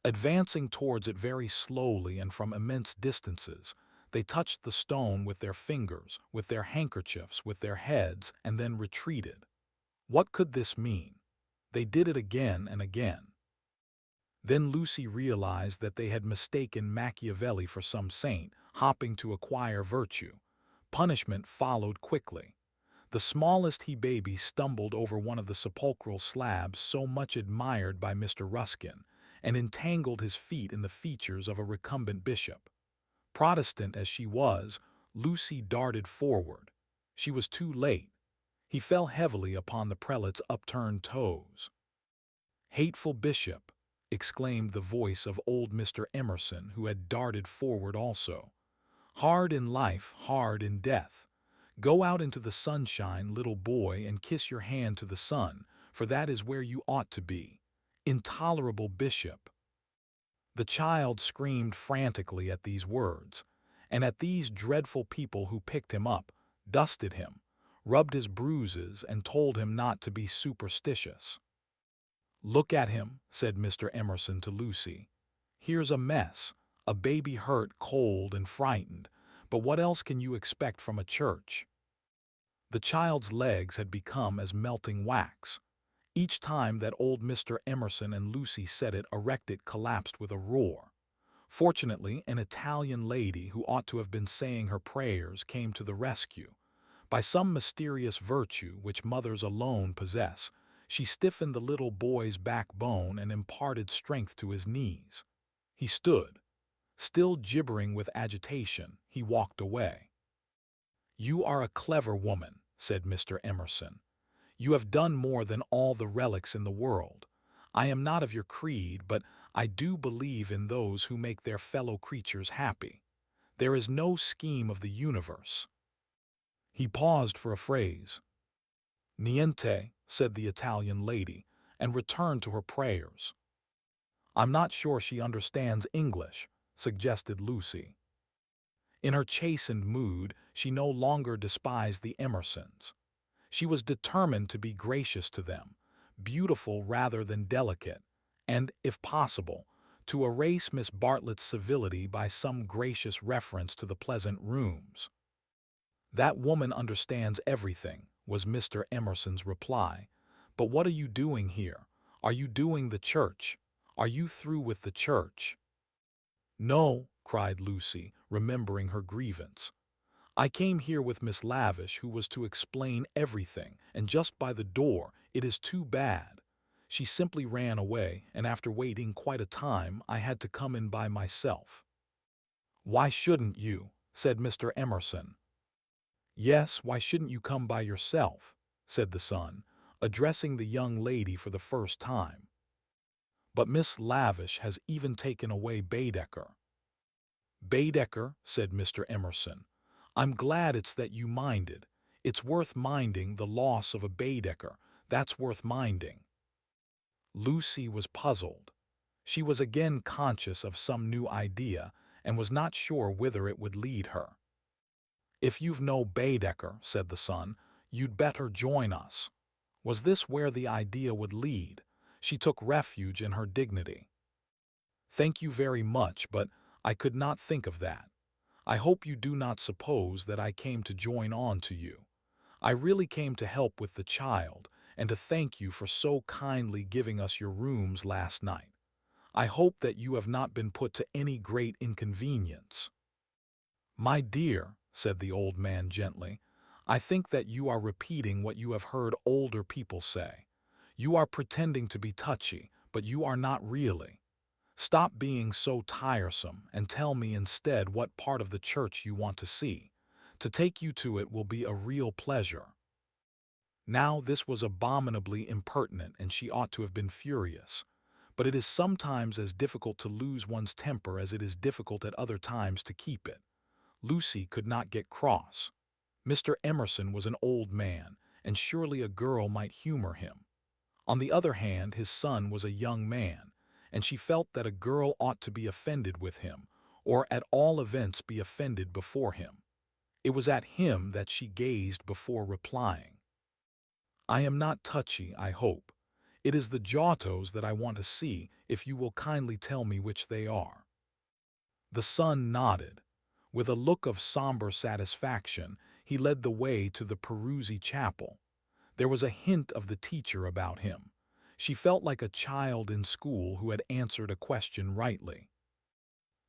Advancing towards it very slowly and from immense distances, they touched the stone with their fingers, with their handkerchiefs, with their heads, and then retreated. What could this mean? They did it again and again. Then Lucy realized that they had mistaken Machiavelli for some saint, hopping to acquire virtue. Punishment followed quickly. The smallest he-baby stumbled over one of the sepulchral slabs so much admired by Mr. Ruskin, and entangled his feet in the features of a recumbent bishop. Protestant as she was, Lucy darted forward. She was too late. He fell heavily upon the prelate's upturned toes. "Hateful bishop!" exclaimed the voice of old Mr. Emerson, who had darted forward also. "Hard in life, hard in death. Go out into the sunshine, little boy, and kiss your hand to the sun, for that is where you ought to be. Intolerable bishop!" The child screamed frantically at these words, and at these dreadful people who picked him up, dusted him, rubbed his bruises, and told him not to be superstitious. "Look at him," said Mr. Emerson to Lucy. "Here's a mess, a baby hurt, cold, and frightened, but what else can you expect from a church?" The child's legs had become as melting wax. Each time that old Mr. Emerson and Lucy said it, erect it collapsed with a roar. Fortunately, an Italian lady who ought to have been saying her prayers came to the rescue. By some mysterious virtue which mothers alone possess, she stiffened the little boy's backbone and imparted strength to his knees. He stood. Still gibbering with agitation, he walked away. "You are a clever woman," said Mr. Emerson. "You have done more than all the relics in the world. I am not of your creed, but I do believe in those who make their fellow creatures happy. There is no scheme of the universe." He paused for a phrase. "Niente," said the Italian lady, and returned to her prayers. "I'm not sure she understands English," suggested Lucy. In her chastened mood, she no longer despised the Emersons. She was determined to be gracious to them, beautiful rather than delicate, and, if possible, to erase Miss Bartlett's civility by some gracious reference to the pleasant rooms. "That woman understands everything," was Mr. Emerson's reply. "But what are you doing here? Are you doing the church? Are you through with the church?" "No," cried Lucy, remembering her grievance. "I came here with Miss Lavish, who was to explain everything, and just by the door. It is too bad. She simply ran away, and after waiting quite a time, I had to come in by myself." "Why shouldn't you?" said Mr. Emerson. "Yes, why shouldn't you come by yourself?" said the son, addressing the young lady for the first time. "But Miss Lavish has even taken away Baedeker." "Baedeker," said Mr. Emerson. "I'm glad it's that you minded. It's worth minding, the loss of a Baedeker. That's worth minding." Lucy was puzzled. She was again conscious of some new idea, and was not sure whither it would lead her. "If you've no Baedeker," said the son, "you'd better join us." Was this where the idea would lead? She took refuge in her dignity. "Thank you very much, but I could not think of that. I hope you do not suppose that I came to join on to you. I really came to help with the child, and to thank you for so kindly giving us your rooms last night. I hope that you have not been put to any great inconvenience." "My dear," said the old man gently, "I think that you are repeating what you have heard older people say. You are pretending to be touchy, but you are not really. Stop being so tiresome and tell me instead what part of the church you want to see. To take you to it will be a real pleasure." Now this was abominably impertinent, and she ought to have been furious. But it is sometimes as difficult to lose one's temper as it is difficult at other times to keep it. Lucy could not get cross. Mr. Emerson was an old man, and surely a girl might humor him. On the other hand, his son was a young man, and she felt that a girl ought to be offended with him, or at all events be offended before him. It was at him that she gazed before replying. "I am not touchy, I hope. It is the Giottos that I want to see, if you will kindly tell me which they are." The son nodded. With a look of somber satisfaction, he led the way to the Peruzzi chapel. There was a hint of the teacher about him. She felt like a child in school who had answered a question rightly.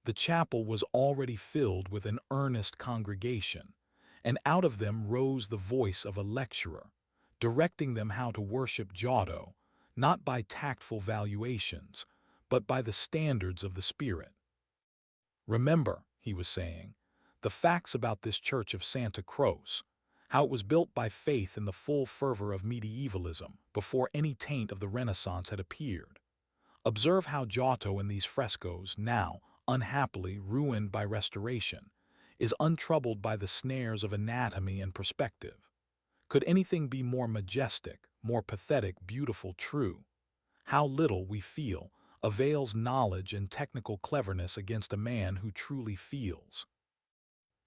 The chapel was already filled with an earnest congregation, and out of them rose the voice of a lecturer, directing them how to worship Giotto, not by tactful valuations, but by the standards of the Spirit. "Remember," he was saying, "the facts about this church of Santa Croce, how it was built by faith in the full fervor of medievalism, before any taint of the Renaissance had appeared. Observe how Giotto in these frescoes, now, unhappily, ruined by restoration, is untroubled by the snares of anatomy and perspective. Could anything be more majestic, more pathetic, beautiful, true? How little, we feel, avails knowledge and technical cleverness against a man who truly feels."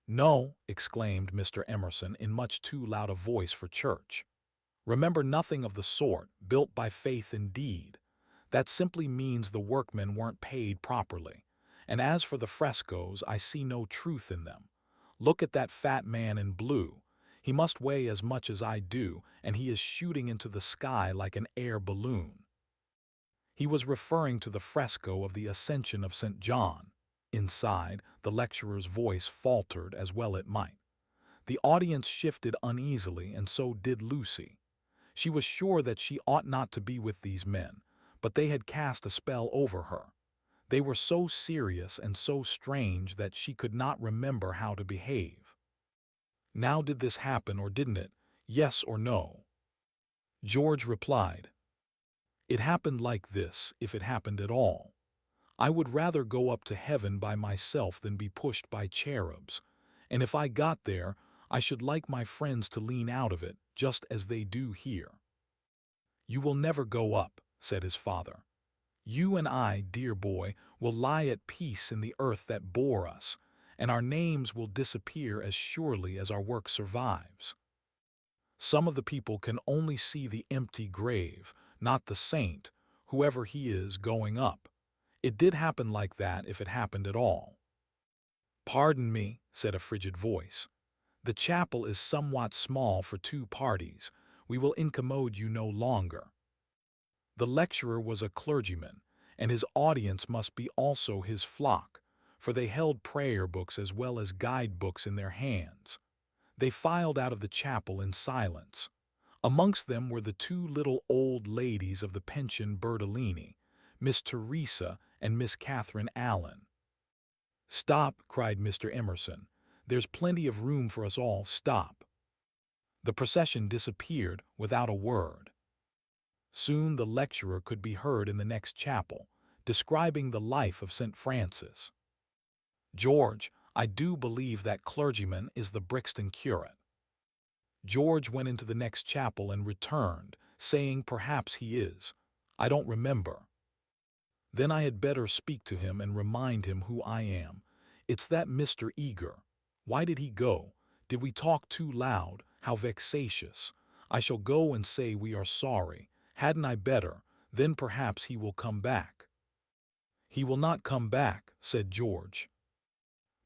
"No," exclaimed Mr. Emerson in much too loud a voice for church. "Remember nothing of the sort, built by faith indeed. That simply means the workmen weren't paid properly. And as for the frescoes, I see no truth in them. Look at that fat man in blue. He must weigh as much as I do, and he is shooting into the sky like an air balloon." He was referring to the fresco of the Ascension of St. John. Inside, the lecturer's voice faltered, as well it might. The audience shifted uneasily, and so did Lucy. She was sure that she ought not to be with these men, but they had cast a spell over her. They were so serious and so strange that she could not remember how to behave. "Now did this happen, or didn't it? Yes or no?" George replied, "It happened like this, if it happened at all. I would rather go up to heaven by myself than be pushed by cherubs, and if I got there, I should like my friends to lean out of it, just as they do here." "You will never go up," said his father. "You and I, dear boy, will lie at peace in the earth that bore us, and our names will disappear as surely as our work survives. Some of the people can only see the empty grave, not the saint, whoever he is, going up. It did happen like that, if it happened at all." "Pardon me," said a frigid voice. "The chapel is somewhat small for two parties. We will incommode you no longer." The lecturer was a clergyman, and his audience must be also his flock, for they held prayer books as well as guide books in their hands. They filed out of the chapel in silence. Amongst them were the two little old ladies of the pension Bertolini, Miss Teresa and Miss Catherine Allen. "Stop," cried Mr. Emerson. "There's plenty of room for us all. Stop." The procession disappeared without a word. Soon the lecturer could be heard in the next chapel, describing the life of St. Francis. "George, I do believe that clergyman is the Brixton curate." George went into the next chapel and returned, saying perhaps he is. "I don't remember." "Then I had better speak to him and remind him who I am. It's that Mr. Eager. Why did he go? Did we talk too loud? How vexatious. I shall go and say we are sorry. Hadn't I better? Then perhaps he will come back." "He will not come back," said George.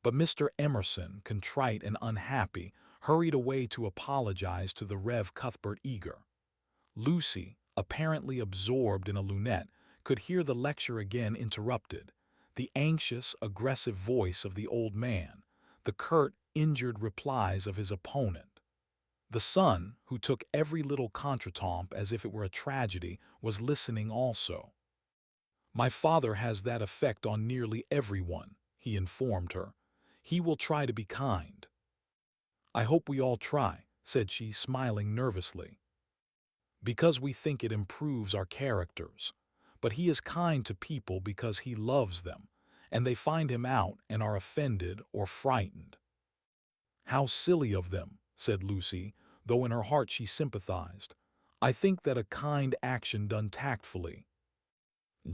But Mr. Emerson, contrite and unhappy, hurried away to apologize to the Rev. Cuthbert Eager. Lucy, apparently absorbed in a lunette, could hear the lecture again interrupted, the anxious, aggressive voice of the old man, the curt, injured replies of his opponent. The son, who took every little contretemps as if it were a tragedy, was listening also. "My father has that effect on nearly everyone," he informed her. "He will try to be kind." "I hope we all try," said she, smiling nervously, "because we think it improves our characters. But he is kind to people because he loves them, and they find him out and are offended or frightened." "How silly of them," said Lucy, though in her heart she sympathized. "I think that a kind action done tactfully—"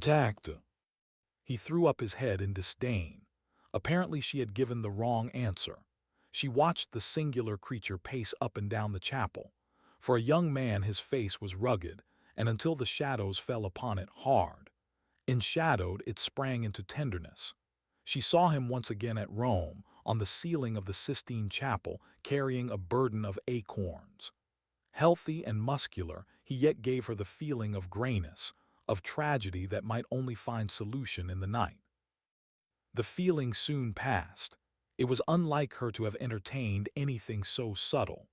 "Tact." He threw up his head in disdain. Apparently she had given the wrong answer. She watched the singular creature pace up and down the chapel. For a young man his face was rugged, and until the shadows fell upon it, hard. Enshadowed, it sprang into tenderness. She saw him once again at Rome, on the ceiling of the Sistine Chapel, carrying a burden of acorns. Healthy and muscular, he yet gave her the feeling of grayness, of tragedy that might only find solution in the night. The feeling soon passed. It was unlike her to have entertained anything so subtle.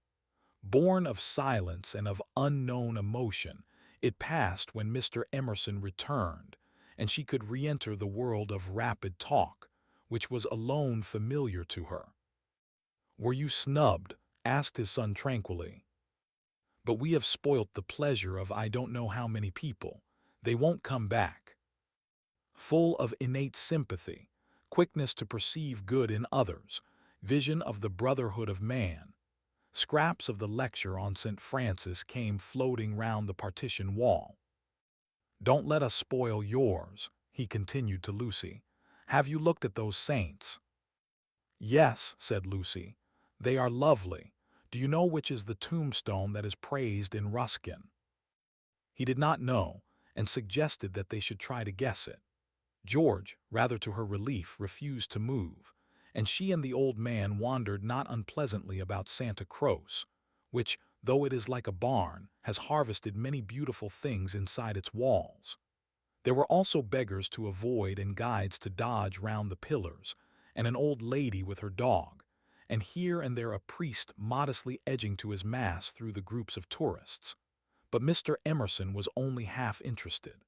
Born of silence and of unknown emotion, it passed when Mr. Emerson returned, and she could re-enter the world of rapid talk, which was alone familiar to her. "Were you snubbed?" asked his son tranquilly. "But we have spoilt the pleasure of I don't know how many people. They won't come back." Full of innate sympathy, quickness to perceive good in others, vision of the brotherhood of man, scraps of the lecture on St. Francis came floating round the partition wall. "Don't let us spoil yours," he continued to Lucy. "Have you looked at those saints?" "Yes," said Lucy. "They are lovely. Do you know which is the tombstone that is praised in Ruskin?" He did not know, and suggested that they should try to guess it. George, rather to her relief, refused to move, and she and the old man wandered not unpleasantly about Santa Croce, which, though it is like a barn, has harvested many beautiful things inside its walls. There were also beggars to avoid and guides to dodge round the pillars, and an old lady with her dog, and here and there a priest modestly edging to his mass through the groups of tourists. But Mr. Emerson was only half interested.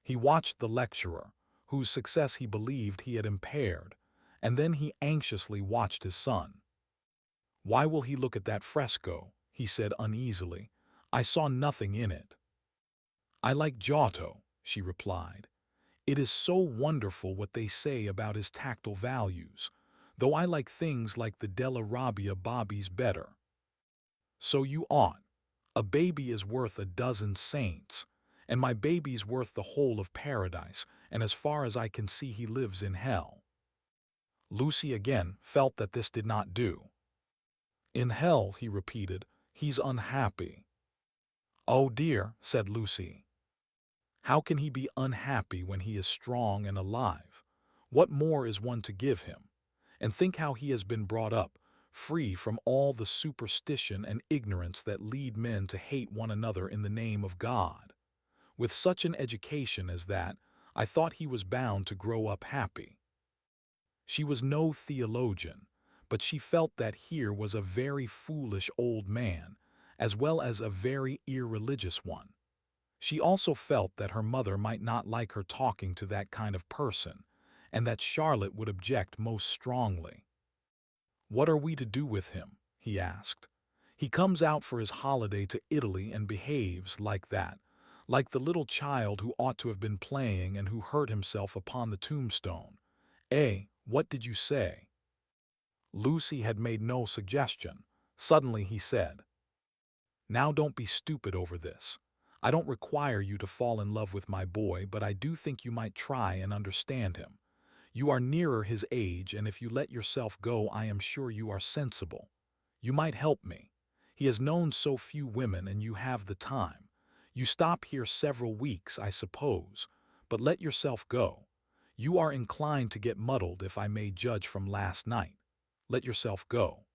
He watched the lecturer, whose success he believed he had impaired, and then he anxiously watched his son. "Why will he look at that fresco?" he said uneasily. "I saw nothing in it." "I like Giotto," she replied. "It is so wonderful what they say about his tactile values, though I like things like the Della Robbia Bobbies better." "So you ought. A baby is worth a dozen saints, and my baby's worth the whole of paradise, and as far as I can see he lives in hell." Lucy again felt that this did not do. "In hell," he repeated, "he's unhappy." "Oh dear," said Lucy. "How can he be unhappy when he is strong and alive? What more is one to give him? And think how he has been brought up, free from all the superstition and ignorance that lead men to hate one another in the name of God. With such an education as that, I thought he was bound to grow up happy." She was no theologian, but she felt that here was a very foolish old man, as well as a very irreligious one. She also felt that her mother might not like her talking to that kind of person, and that Charlotte would object most strongly. "What are we to do with him?" he asked. "He comes out for his holiday to Italy and behaves like that, like the little child who ought to have been playing and who hurt himself upon the tombstone. Eh, what did you say?" Lucy had made no suggestion. Suddenly he said, "Now don't be stupid over this. I don't require you to fall in love with my boy, but I do think you might try and understand him. You are nearer his age, and if you let yourself go, I am sure you are sensible. You might help me. He has known so few women, and you have the time. You stop here several weeks, I suppose, but let yourself go. You are inclined to get muddled, if I may judge from last night. Let yourself go.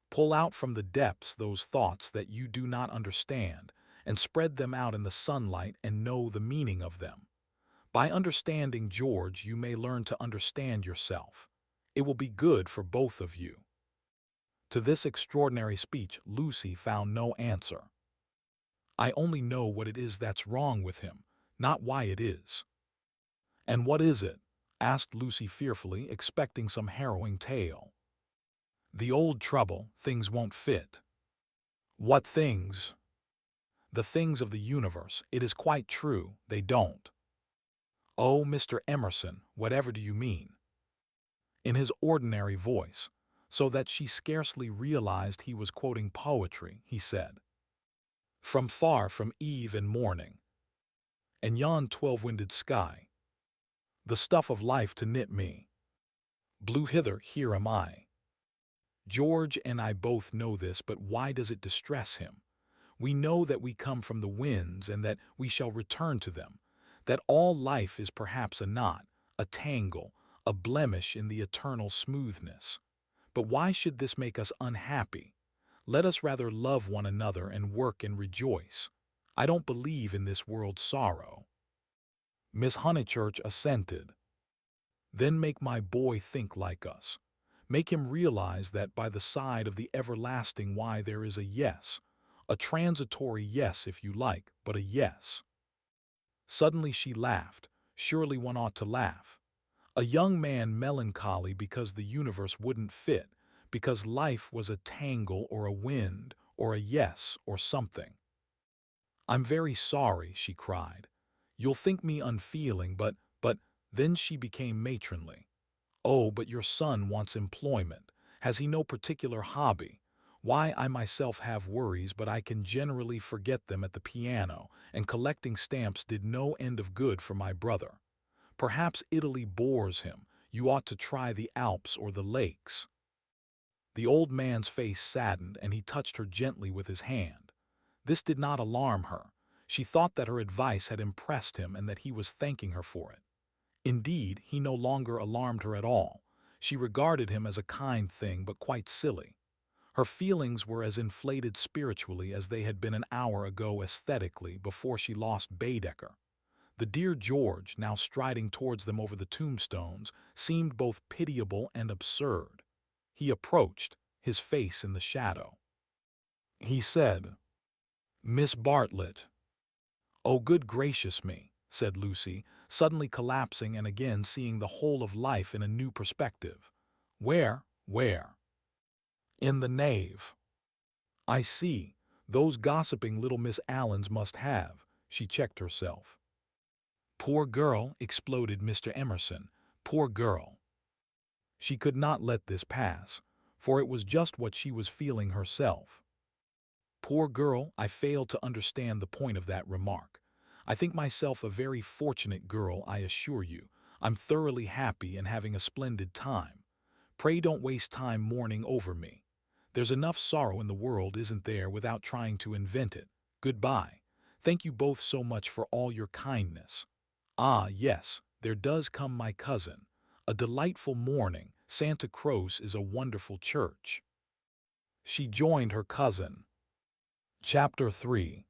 Pull out from the depths those thoughts that you do not understand, and spread them out in the sunlight and know the meaning of them. By understanding George, you may learn to understand yourself. It will be good for both of you." To this extraordinary speech, Lucy found no answer. "I only know what it is that's wrong with him, not why it is." "And what is it?" asked Lucy fearfully, expecting some harrowing tale. "The old trouble, things won't fit." "What things?" "The things of the universe. It is quite true, they don't." "Oh, Mr. Emerson, whatever do you mean?" In his ordinary voice, so that she scarcely realized he was quoting poetry, he said, "From far from eve and morning, and yon 12-winded sky, the stuff of life to knit me, blew hither, here am I." George and I both know this, but why does it distress him? We know that we come from the winds and that we shall return to them, that all life is perhaps a knot, a tangle, a blemish in the eternal smoothness. But why should this make us unhappy? Let us rather love one another and work and rejoice. I don't believe in this world's sorrow." Miss Honeychurch assented. "Then make my boy think like us. Make him realize that by the side of the everlasting why there is a yes, a transitory yes if you like, but a yes." Suddenly she laughed. Surely one ought to laugh. A young man melancholy because the universe wouldn't fit, because life was a tangle or a wind or a yes or something. "I'm very sorry," she cried. "You'll think me unfeeling, but," then she became matronly. "Oh, but your son wants employment. Has he no particular hobby? Why, I myself have worries, but I can generally forget them at the piano, and collecting stamps did no end of good for my brother. Perhaps Italy bores him. You ought to try the Alps or the lakes." The old man's face saddened, and he touched her gently with his hand. This did not alarm her. She thought that her advice had impressed him and that he was thanking her for it. Indeed, he no longer alarmed her at all. She regarded him as a kind thing, but quite silly. Her feelings were as inflated spiritually as they had been an hour ago aesthetically before she lost Baedeker. The dear George, now striding towards them over the tombstones, seemed both pitiable and absurd. He approached, his face in the shadow. He said, "Miss Bartlett." "Oh, good gracious me," said Lucy, suddenly collapsing and again seeing the whole of life in a new perspective. Where?" "In the nave." "I see. Those gossiping little Miss Allens must have." She checked herself. "Poor girl," exploded Mr. Emerson. "Poor girl." She could not let this pass, for it was just what she was feeling herself. "Poor girl," I failed to understand the point of that remark. "I think myself a very fortunate girl, I assure you. I'm thoroughly happy and having a splendid time. Pray don't waste time mourning over me. There's enough sorrow in the world, isn't there, without trying to invent it. Goodbye. Thank you both so much for all your kindness. Ah, yes, there does come my cousin. A delightful morning. Santa Cruz is a wonderful church." She joined her cousin. Chapter 3.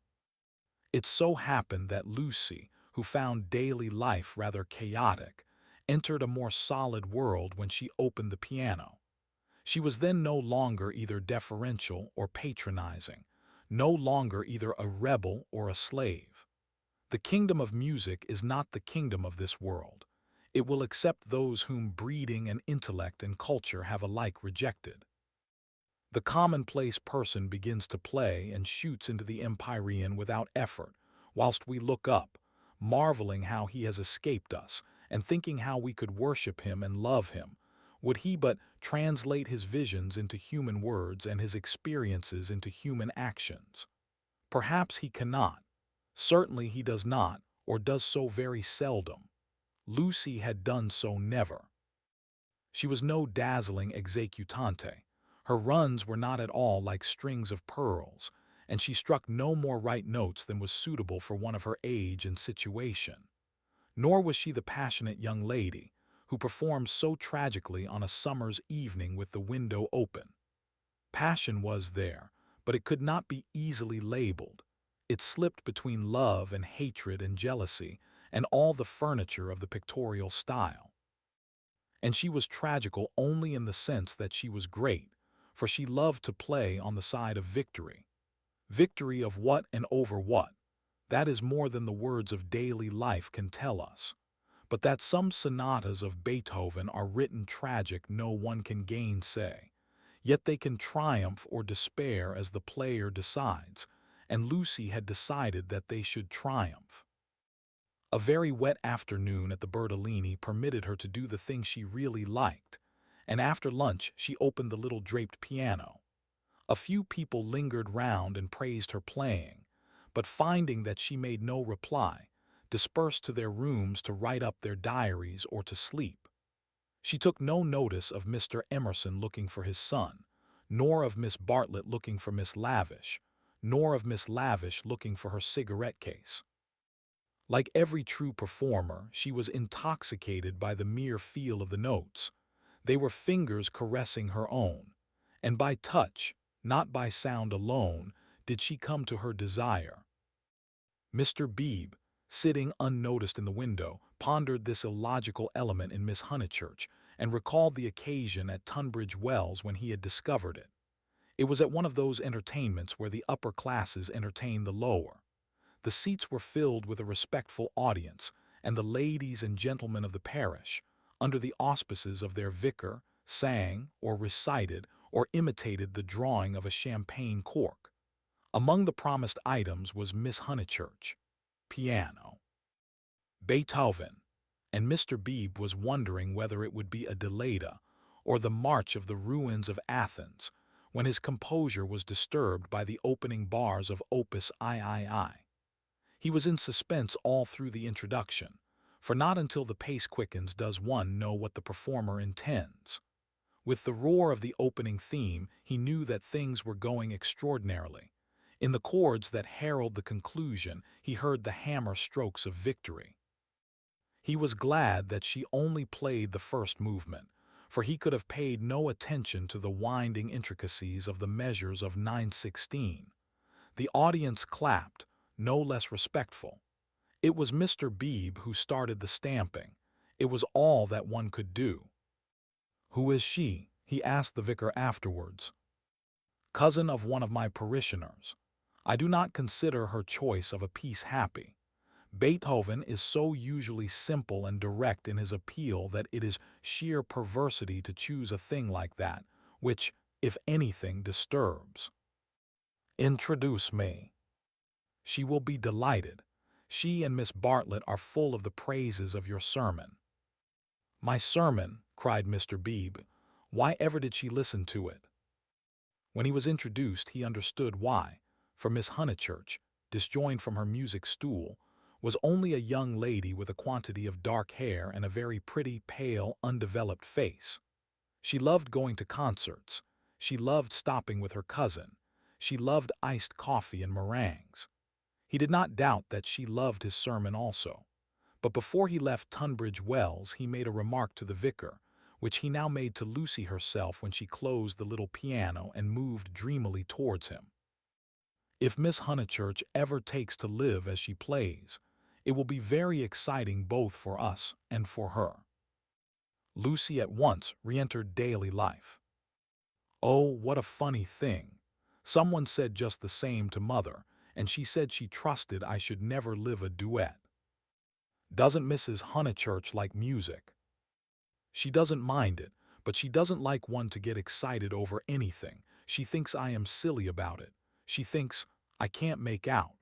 It so happened that Lucy, who found daily life rather chaotic, entered a more solid world when she opened the piano. She was then no longer either deferential or patronizing, no longer either a rebel or a slave. The kingdom of music is not the kingdom of this world. It will accept those whom breeding and intellect and culture have alike rejected. The commonplace person begins to play and shoots into the empyrean without effort, whilst we look up, marveling how he has escaped us, and thinking how we could worship him and love him, would he but translate his visions into human words and his experiences into human actions. Perhaps he cannot. Certainly he does not, or does so very seldom. Lucy had done so never. She was no dazzling executante. Her runs were not at all like strings of pearls, and she struck no more right notes than was suitable for one of her age and situation. Nor was she the passionate young lady who performs so tragically on a summer's evening with the window open. Passion was there, but it could not be easily labeled. It slipped between love and hatred and jealousy and all the furniture of the pictorial style. And she was tragical only in the sense that she was great, for she loved to play on the side of victory. Victory of what and over what? That is more than the words of daily life can tell us. But that some sonatas of Beethoven are written tragic no one can gainsay. Yet they can triumph or despair as the player decides, and Lucy had decided that they should triumph. A very wet afternoon at the Bertolini permitted her to do the thing she really liked, and after lunch she opened the little draped piano. A few people lingered round and praised her playing, but finding that she made no reply, dispersed to their rooms to write up their diaries or to sleep. She took no notice of Mr. Emerson looking for his son, nor of Miss Bartlett looking for Miss Lavish, nor of Miss Lavish looking for her cigarette case. Like every true performer, she was intoxicated by the mere feel of the notes. They were fingers caressing her own, and by touch, not by sound alone, did she come to her desire. Mr. Beebe, sitting unnoticed in the window, pondered this illogical element in Miss Honeychurch and recalled the occasion at Tunbridge Wells when he had discovered it. It was at one of those entertainments where the upper classes entertain the lower. The seats were filled with a respectful audience, and the ladies and gentlemen of the parish, under the auspices of their vicar, sang, or recited, or imitated the drawing of a champagne cork. Among the promised items was Miss Honeychurch, piano, Beethoven, and Mr. Beebe was wondering whether it would be a Delata or the March of the Ruins of Athens, when his composure was disturbed by the opening bars of Opus III. He was in suspense all through the introduction, for not until the pace quickens does one know what the performer intends. With the roar of the opening theme, he knew that things were going extraordinarily. In the chords that herald the conclusion, he heard the hammer strokes of victory. He was glad that she only played the first movement, for he could have paid no attention to the winding intricacies of the measures of 9/16. The audience clapped, no less respectful. It was Mr. Beebe who started the stamping. It was all that one could do. "Who is she?" he asked the vicar afterwards. "Cousin of one of my parishioners. I do not consider her choice of a piece happy. Beethoven is so usually simple and direct in his appeal that it is sheer perversity to choose a thing like that, which, if anything, disturbs. Introduce me. She will be delighted. She and Miss Bartlett are full of the praises of your sermon." "My sermon!" cried Mr. Beebe. "Why ever did she listen to it?" When he was introduced, he understood why, for Miss Honeychurch, disjoined from her music stool, was only a young lady with a quantity of dark hair and a very pretty, pale, undeveloped face. She loved going to concerts. She loved stopping with her cousin. She loved iced coffee and meringues. He did not doubt that she loved his sermon also. But before he left Tunbridge Wells, he made a remark to the vicar, which he now made to Lucy herself when she closed the little piano and moved dreamily towards him. "If Miss Honeychurch ever takes to live as she plays, it will be very exciting both for us and for her." Lucy at once re-entered daily life. "Oh, what a funny thing! Someone said just the same to Mother, and she said she trusted I should never live a duet. Doesn't Mrs. Honeychurch like music? She doesn't mind it, but she doesn't like one to get excited over anything. She thinks I am silly about it. She thinks I can't make out.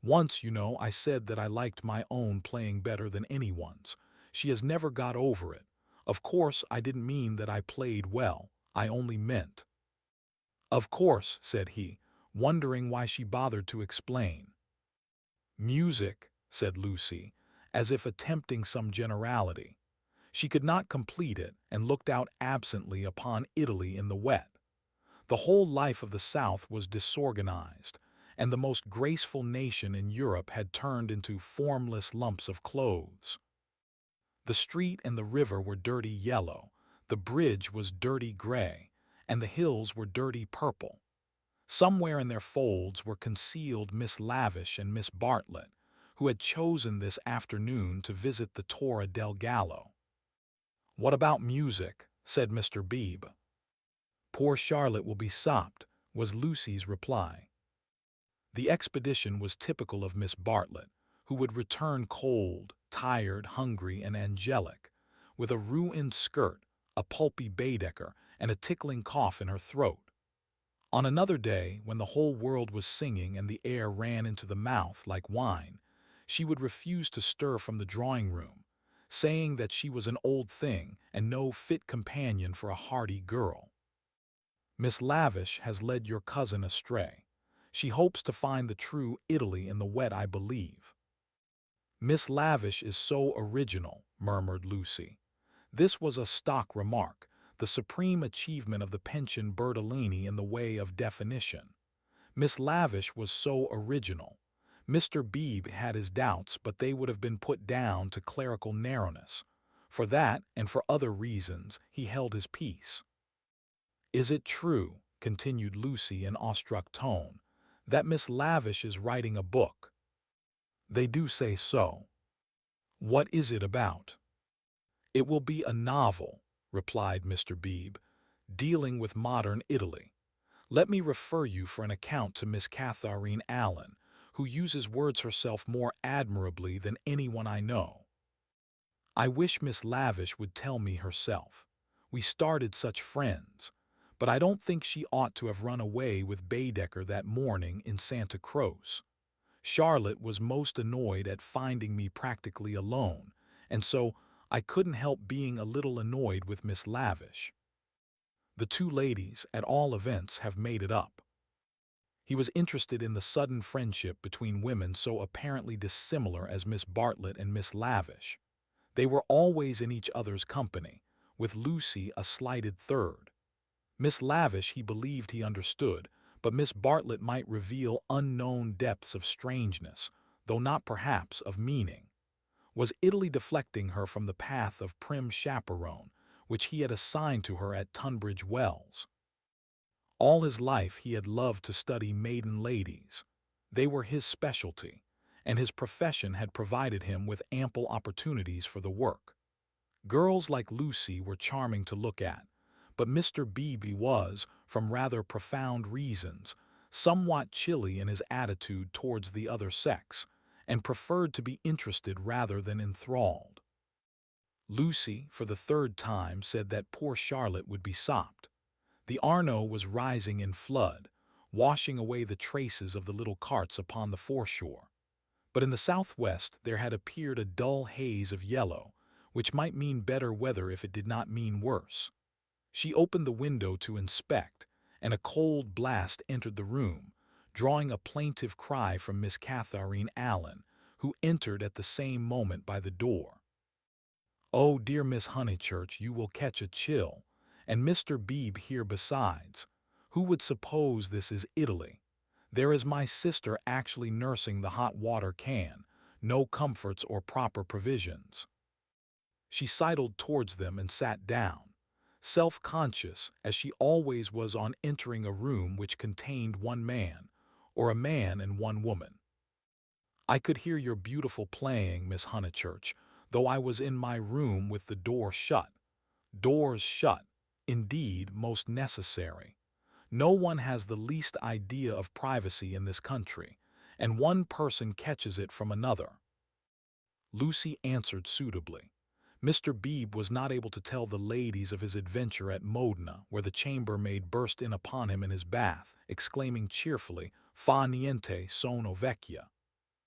Once, I said that I liked my own playing better than anyone's. She has never got over it. Of course, I didn't mean that I played well. I only meant—" "Of course," said he, wondering why she bothered to explain. "Music," said Lucy, as if attempting some generality. She could not complete it and looked out absently upon Italy in the wet. The whole life of the South was disorganized, and the most graceful nation in Europe had turned into formless lumps of clothes. The street and the river were dirty yellow, the bridge was dirty gray, and the hills were dirty purple. Somewhere in their folds were concealed Miss Lavish and Miss Bartlett, who had chosen this afternoon to visit the Torre del Gallo. "What about music?" said Mr. Beebe. "Poor Charlotte will be sopped," was Lucy's reply. The expedition was typical of Miss Bartlett, who would return cold, tired, hungry, and angelic, with a ruined skirt, a pulpy Baedeker, and a tickling cough in her throat. On another day, when the whole world was singing and the air ran into the mouth like wine, she would refuse to stir from the drawing-room, saying that she was an old thing and no fit companion for a hardy girl. "Miss Lavish has led your cousin astray. She hopes to find the true Italy in the wet, I believe." "Miss Lavish is so original," murmured Lucy. This was a stock remark, the supreme achievement of the pension Bertolini in the way of definition. Miss Lavish was so original. Mr. Beebe had his doubts, but they would have been put down to clerical narrowness. For that, and for other reasons, he held his peace. "Is it true," continued Lucy in awestruck tone, "that Miss Lavish is writing a book?" "They do say so." "What is it about?" "It will be a novel," replied Mr. Beebe, "dealing with modern Italy. Let me refer you for an account to Miss Catharine Allen, who uses words herself more admirably than anyone I know. I wish Miss Lavish would tell me herself. We started such friends. But I don't think she ought to have run away with Baedeker that morning in Santa Croce. Charlotte was most annoyed at finding me practically alone, and so I couldn't help being a little annoyed with Miss Lavish. The two ladies, at all events, have made it up." He was interested in the sudden friendship between women so apparently dissimilar as Miss Bartlett and Miss Lavish. They were always in each other's company, with Lucy a slighted third. Miss Lavish he believed he understood, but Miss Bartlett might reveal unknown depths of strangeness, though not perhaps of meaning. Was Italy deflecting her from the path of prim chaperone, which he had assigned to her at Tunbridge Wells? All his life he had loved to study maiden ladies. They were his specialty, and his profession had provided him with ample opportunities for the work. Girls like Lucy were charming to look at, but Mr. Beebe was, from rather profound reasons, somewhat chilly in his attitude towards the other sex, and preferred to be interested rather than enthralled. Lucy, for the third time, said that poor Charlotte would be sopped. The Arno was rising in flood, washing away the traces of the little carts upon the foreshore. But in the southwest there had appeared a dull haze of yellow, which might mean better weather if it did not mean worse. She opened the window to inspect, and a cold blast entered the room, drawing a plaintive cry from Miss Catharine Allen, who entered at the same moment by the door. "Oh, dear Miss Honeychurch, you will catch a chill, and Mr. Beebe here besides. Who would suppose this is Italy? There is my sister actually nursing the hot water can, no comforts or proper provisions." She sidled towards them and sat down, self-conscious as she always was on entering a room which contained one man, or a man and one woman. "I could hear your beautiful playing, Miss Honeychurch, though I was in my room with the door shut. Doors shut, indeed, most necessary. No one has the least idea of privacy in this country, and one person catches it from another." Lucy answered suitably. Mr. Beebe was not able to tell the ladies of his adventure at Modena, where the chambermaid burst in upon him in his bath, exclaiming cheerfully, "Fa niente, sono vecchia."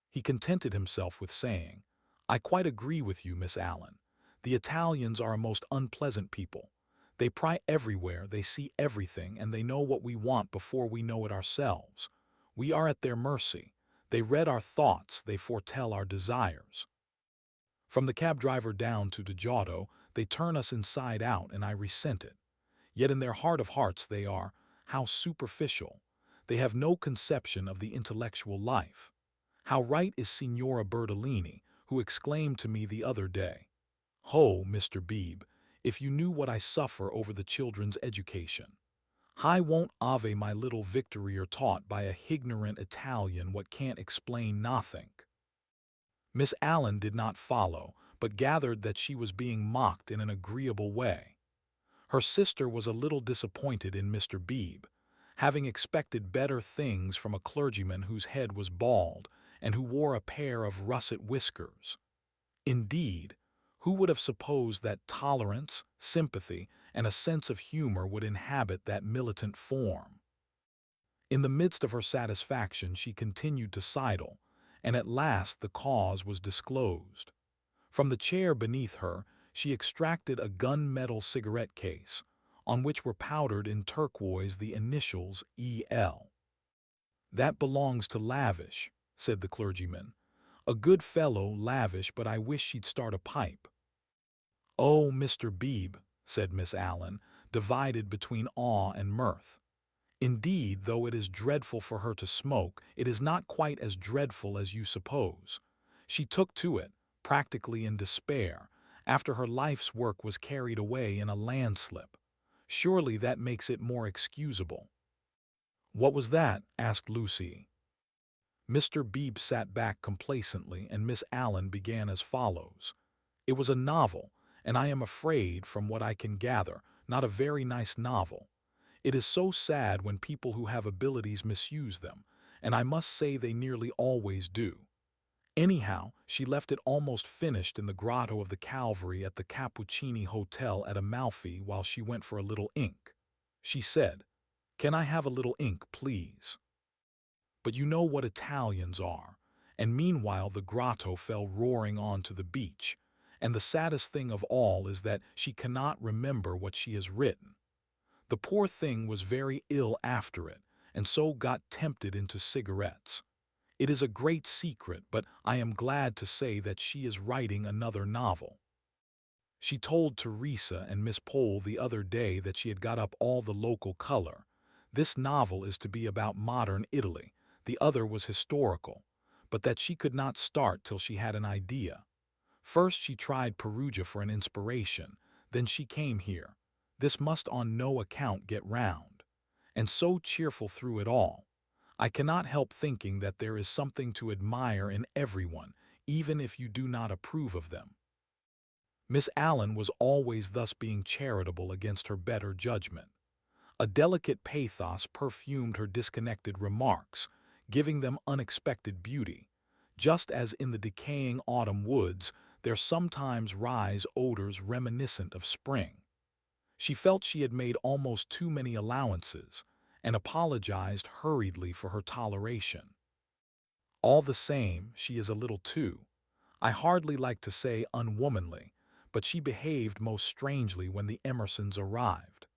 He contented himself with saying, "I quite agree with you, Miss Allen. The Italians are a most unpleasant people. They pry everywhere, they see everything, and they know what we want before we know it ourselves. We are at their mercy. They read our thoughts, they foretell our desires. From the cab driver down to the Giotto, they turn us inside out, and I resent it. Yet in their heart of hearts they are, how superficial. They have no conception of the intellectual life. How right is Signora Bertolini, who exclaimed to me the other day, 'Ho, Mr. Beebe, if you knew what I suffer over the children's education. Hi won't ave my little victory are taught by a ignorant Italian what can't explain nothing. Miss Allen did not follow, but gathered that she was being mocked in an agreeable way. Her sister was a little disappointed in Mr. Beebe, having expected better things from a clergyman whose head was bald and who wore a pair of russet whiskers. Indeed, who would have supposed that tolerance, sympathy, and a sense of humor would inhabit that militant form? In the midst of her satisfaction, she continued to sidle, and at last the cause was disclosed. From the chair beneath her, she extracted a gun-metal cigarette case, on which were powdered in turquoise the initials E.L. "That belongs to Lavish," said the clergyman. "A good fellow, Lavish, but I wish she'd start a pipe." "Oh, Mr. Beebe," said Miss Allen, divided between awe and mirth. "Indeed, though it is dreadful for her to smoke, it is not quite as dreadful as you suppose. She took to it, practically in despair, after her life's work was carried away in a landslip. Surely that makes it more excusable." "What was that?" asked Lucy. Mr. Beebe sat back complacently, and Miss Allen began as follows. "It was a novel, and I am afraid, from what I can gather, not a very nice novel. It is so sad when people who have abilities misuse them, and I must say they nearly always do. Anyhow, she left it almost finished in the grotto of the Calvary at the Cappuccini Hotel at Amalfi while she went for a little ink. She said, 'Can I have a little ink, please?' But you know what Italians are. And meanwhile the grotto fell roaring on to the beach, and the saddest thing of all is that she cannot remember what she has written. The poor thing was very ill after it, and so got tempted into cigarettes. It is a great secret, but I am glad to say that she is writing another novel. She told Teresa and Miss Pole the other day that she had got up all the local color. This novel is to be about modern Italy, the other was historical, but that she could not start till she had an idea. First she tried Perugia for an inspiration, then she came here. This must on no account get round. And so cheerful through it all. I cannot help thinking that there is something to admire in everyone, even if you do not approve of them." Miss Allen was always thus being charitable against her better judgment. A delicate pathos perfumed her disconnected remarks, giving them unexpected beauty, just as in the decaying autumn woods there sometimes rise odors reminiscent of spring. She felt she had made almost too many allowances, and apologized hurriedly for her toleration. "All the same, she is a little too, I hardly like to say unwomanly, but she behaved most strangely when the Emersons arrived."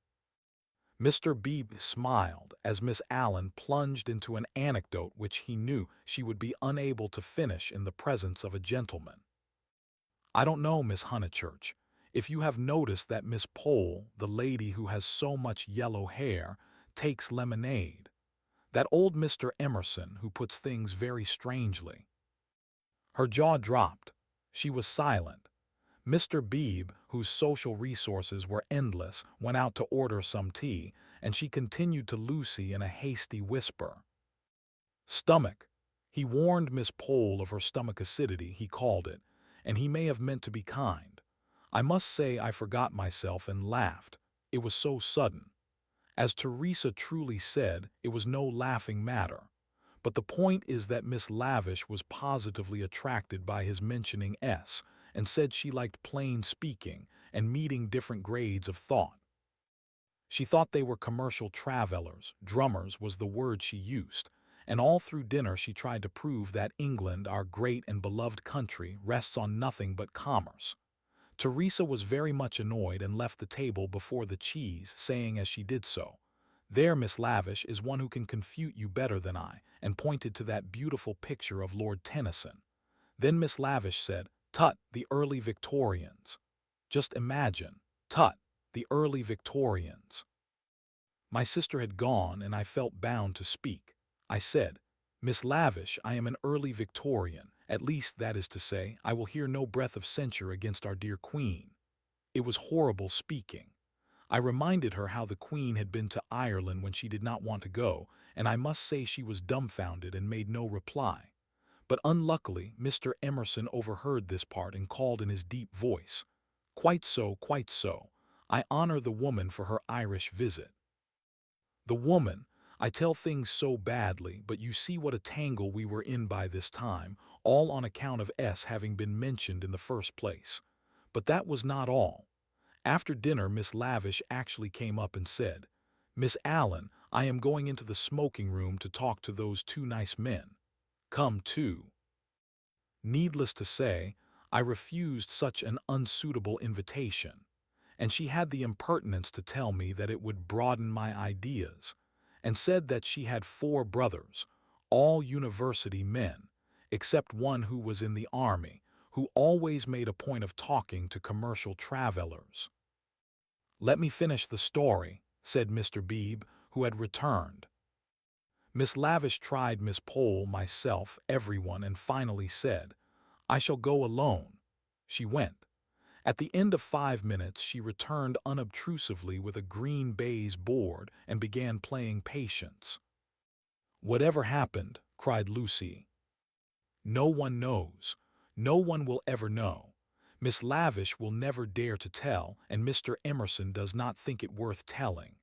Mr. Beebe smiled as Miss Allen plunged into an anecdote which he knew she would be unable to finish in the presence of a gentleman. "I don't know, Miss Honeychurch, if you have noticed that Miss Pole, the lady who has so much yellow hair, takes lemonade. That old Mr. Emerson who puts things very strangely." Her jaw dropped. She was silent. Mr. Beebe, whose social resources were endless, went out to order some tea, and she continued to Lucy in a hasty whisper. "Stomach. He warned Miss Pole of her stomach acidity, he called it, and he may have meant to be kind. I must say I forgot myself and laughed. It was so sudden. As Teresa truly said, it was no laughing matter. But the point is that Miss Lavish was positively attracted by his mentioning S, and said she liked plain speaking and meeting different grades of thought. She thought they were commercial travellers, drummers was the word she used, and all through dinner she tried to prove that England, our great and beloved country, rests on nothing but commerce. Teresa was very much annoyed and left the table before the cheese, saying as she did so, "There, Miss Lavish, is one who can confute you better than I," and pointed to that beautiful picture of Lord Tennyson. Then Miss Lavish said, "Tut, the early Victorians." Just imagine, tut, the early Victorians. My sister had gone, and I felt bound to speak. I said, "Miss Lavish, I am an early Victorian, at least that is to say, I will hear no breath of censure against our dear Queen." It was horrible speaking. I reminded her how the Queen had been to Ireland when she did not want to go, and I must say she was dumbfounded and made no reply. But unluckily, Mr. Emerson overheard this part and called in his deep voice, "Quite so, quite so. I honor the woman for her Irish visit." The woman, I tell things so badly, but you see what a tangle we were in by this time, all on account of S having been mentioned in the first place. But that was not all. After dinner, Miss Lavish actually came up and said, "Miss Allen, I am going into the smoking room to talk to those two nice men. Come too." Needless to say, I refused such an unsuitable invitation, and she had the impertinence to tell me that it would broaden my ideas, and said that she had 4 brothers, all university men, except one who was in the army, who always made a point of talking to commercial travelers. "Let me finish the story," said Mr. Beebe, who had returned. Miss Lavish tried Miss Pole, myself, everyone, and finally said, "I shall go alone." She went. At the end of 5 minutes she returned unobtrusively with a green baize board and began playing Patience. "Whatever happened?" cried Lucy. "No one knows. No one will ever know. Miss Lavish will never dare to tell, and Mr. Emerson does not think it worth telling."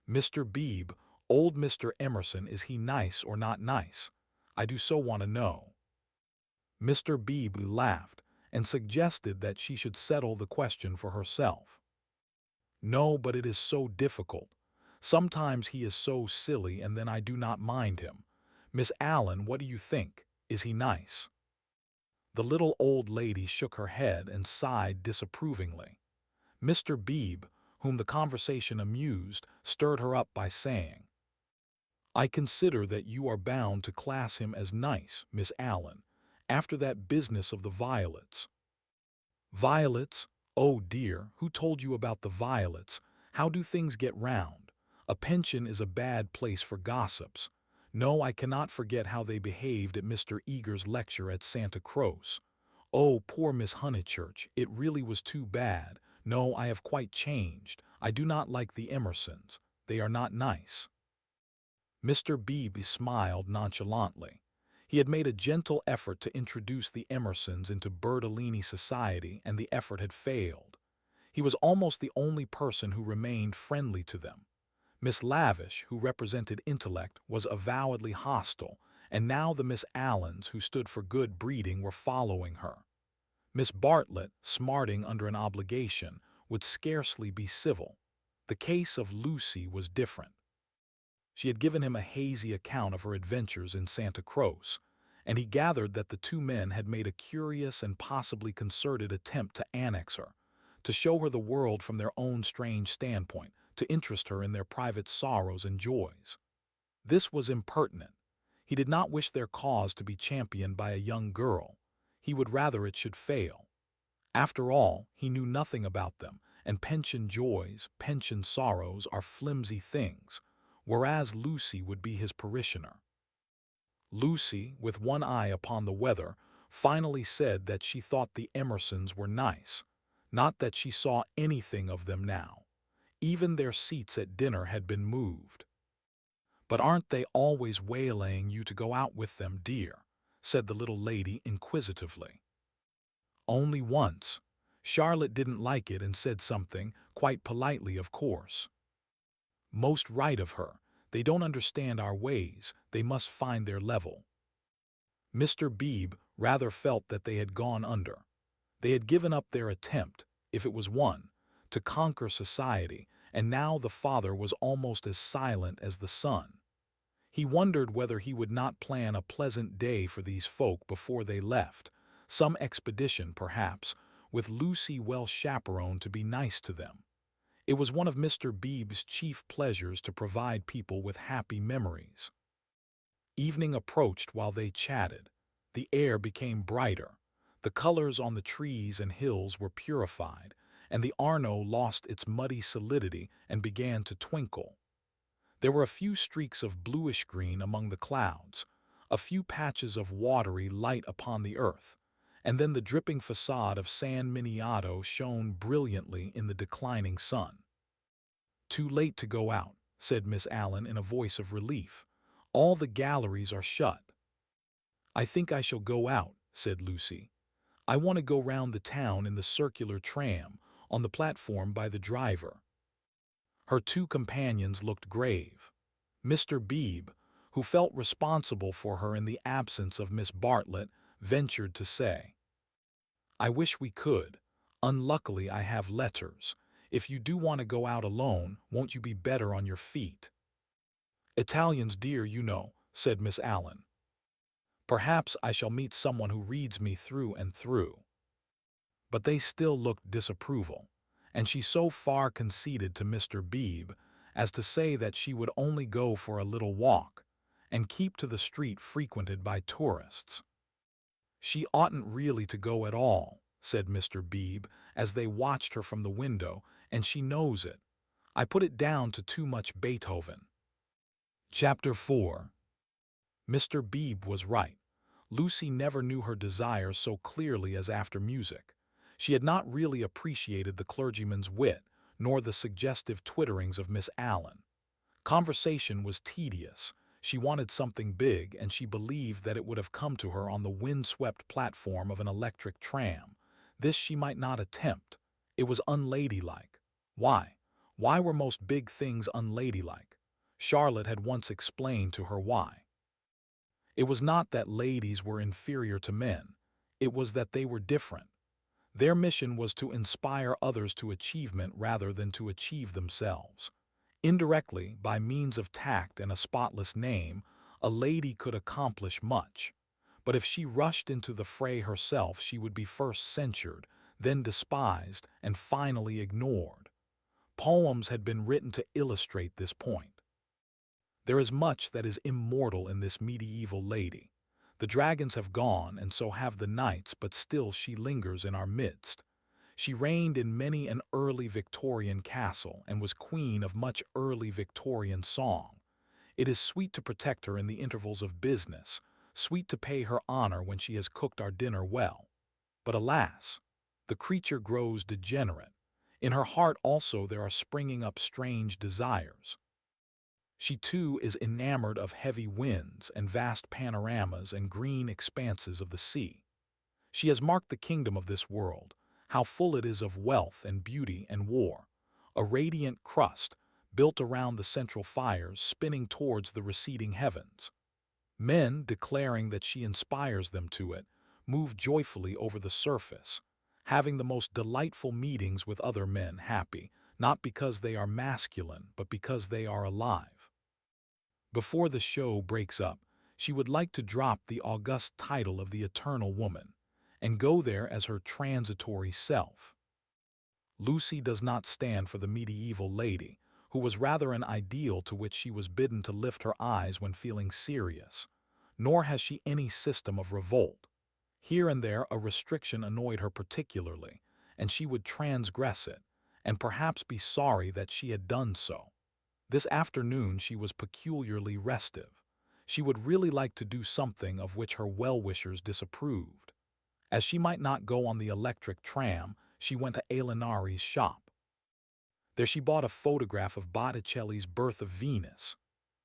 "Mr. Beebe, old Mr. Emerson, is he nice or not nice? I do so want to know." Mr. Beebe laughed and suggested that she should settle the question for herself. "No, but it is so difficult. Sometimes he is so silly, and then I do not mind him. Miss Allen, what do you think? Is he nice?" The little old lady shook her head and sighed disapprovingly. Mr. Beebe, whom the conversation amused, stirred her up by saying, "I consider that you are bound to class him as nice, Miss Allen, after that business of the violets." "Violets? Oh dear, who told you about the violets? How do things get round? A pension is a bad place for gossips. No, I cannot forget how they behaved at Mr. Eager's lecture at Santa Croce. Oh, poor Miss Honeychurch, it really was too bad. No, I have quite changed. I do not like the Emersons. They are not nice." Mr. Beebe smiled nonchalantly. He had made a gentle effort to introduce the Emersons into Bertolini society, and the effort had failed. He was almost the only person who remained friendly to them. Miss Lavish, who represented intellect, was avowedly hostile, and now the Miss Allens, who stood for good breeding, were following her. Miss Bartlett, smarting under an obligation, would scarcely be civil. The case of Lucy was different. She had given him a hazy account of her adventures in Santa Croce, and he gathered that the two men had made a curious and possibly concerted attempt to annex her, to show her the world from their own strange standpoint, to interest her in their private sorrows and joys. This was impertinent. He did not wish their cause to be championed by a young girl. He would rather it should fail. After all, he knew nothing about them, and pension joys, pension sorrows are flimsy things, whereas Lucy would be his parishioner. Lucy, with one eye upon the weather, finally said that she thought the Emersons were nice, not that she saw anything of them now. Even their seats at dinner had been moved. "But aren't they always waylaying you to go out with them, dear?" said the little lady inquisitively. "Only once. Charlotte didn't like it and said something, quite politely of course." "Most right of her. They don't understand our ways. They must find their level." Mr. Beebe rather felt that they had gone under. They had given up their attempt, if it was one, to conquer society, and now the father was almost as silent as the son. He wondered whether he would not plan a pleasant day for these folk before they left, some expedition perhaps, with Lucy well chaperoned to be nice to them. It was one of Mr. Beebe's chief pleasures to provide people with happy memories. Evening approached while they chatted. The air became brighter. The colors on the trees and hills were purified, and the Arno lost its muddy solidity and began to twinkle. There were a few streaks of bluish-green among the clouds, a few patches of watery light upon the earth, and then the dripping facade of San Miniato shone brilliantly in the declining sun. "Too late to go out," said Miss Allen in a voice of relief. "All the galleries are shut." "I think I shall go out," said Lucy. "I want to go round the town in the circular tram, on the platform by the driver." Her two companions looked grave. Mr. Beebe, who felt responsible for her in the absence of Miss Bartlett, ventured to say, "I wish we could. Unluckily, I have letters. If you do want to go out alone, won't you be better on your feet?" "Italians dear, you know," said Miss Allen. "Perhaps I shall meet someone who reads me through and through." But they still looked disapproval, and she so far conceded to Mr. Beebe as to say that she would only go for a little walk, and keep to the street frequented by tourists. "She oughtn't really to go at all," said Mr. Beebe, as they watched her from the window, "and she knows it. I put it down to too much Beethoven." Chapter 4. Mr. Beebe was right. Lucy never knew her desires so clearly as after music. She had not really appreciated the clergyman's wit, nor the suggestive twitterings of Miss Allen. Conversation was tedious. She wanted something big, and she believed that it would have come to her on the wind-swept platform of an electric tram. This she might not attempt. It was unladylike. Why? Why were most big things unladylike? Charlotte had once explained to her why. It was not that ladies were inferior to men. It was that they were different. Their mission was to inspire others to achievement rather than to achieve themselves. Indirectly, by means of tact and a spotless name, a lady could accomplish much. But if she rushed into the fray herself, she would be first censured, then despised, and finally ignored. Poems had been written to illustrate this point. There is much that is immortal in this medieval lady. The dragons have gone, and so have the knights, but still she lingers in our midst. She reigned in many an early Victorian castle, and was queen of much early Victorian song. It is sweet to protect her in the intervals of business, sweet to pay her honor when she has cooked our dinner well. But alas, the creature grows degenerate. In her heart also there are springing up strange desires. She too is enamored of heavy winds and vast panoramas and green expanses of the sea. She has marked the kingdom of this world, how full it is of wealth and beauty and war, a radiant crust built around the central fires spinning towards the receding heavens. Men, declaring that she inspires them to it, move joyfully over the surface, having the most delightful meetings with other men, happy, not because they are masculine, but because they are alive. Before the show breaks up, she would like to drop the august title of the Eternal Woman, and go there as her transitory self. Lucy does not stand for the medieval lady, who was rather an ideal to which she was bidden to lift her eyes when feeling serious, nor has she any system of revolt. Here and there a restriction annoyed her particularly, and she would transgress it, and perhaps be sorry that she had done so. This afternoon she was peculiarly restive. She would really like to do something of which her well-wishers disapproved. As she might not go on the electric tram, she went to Alinari's shop. There she bought a photograph of Botticelli's Birth of Venus.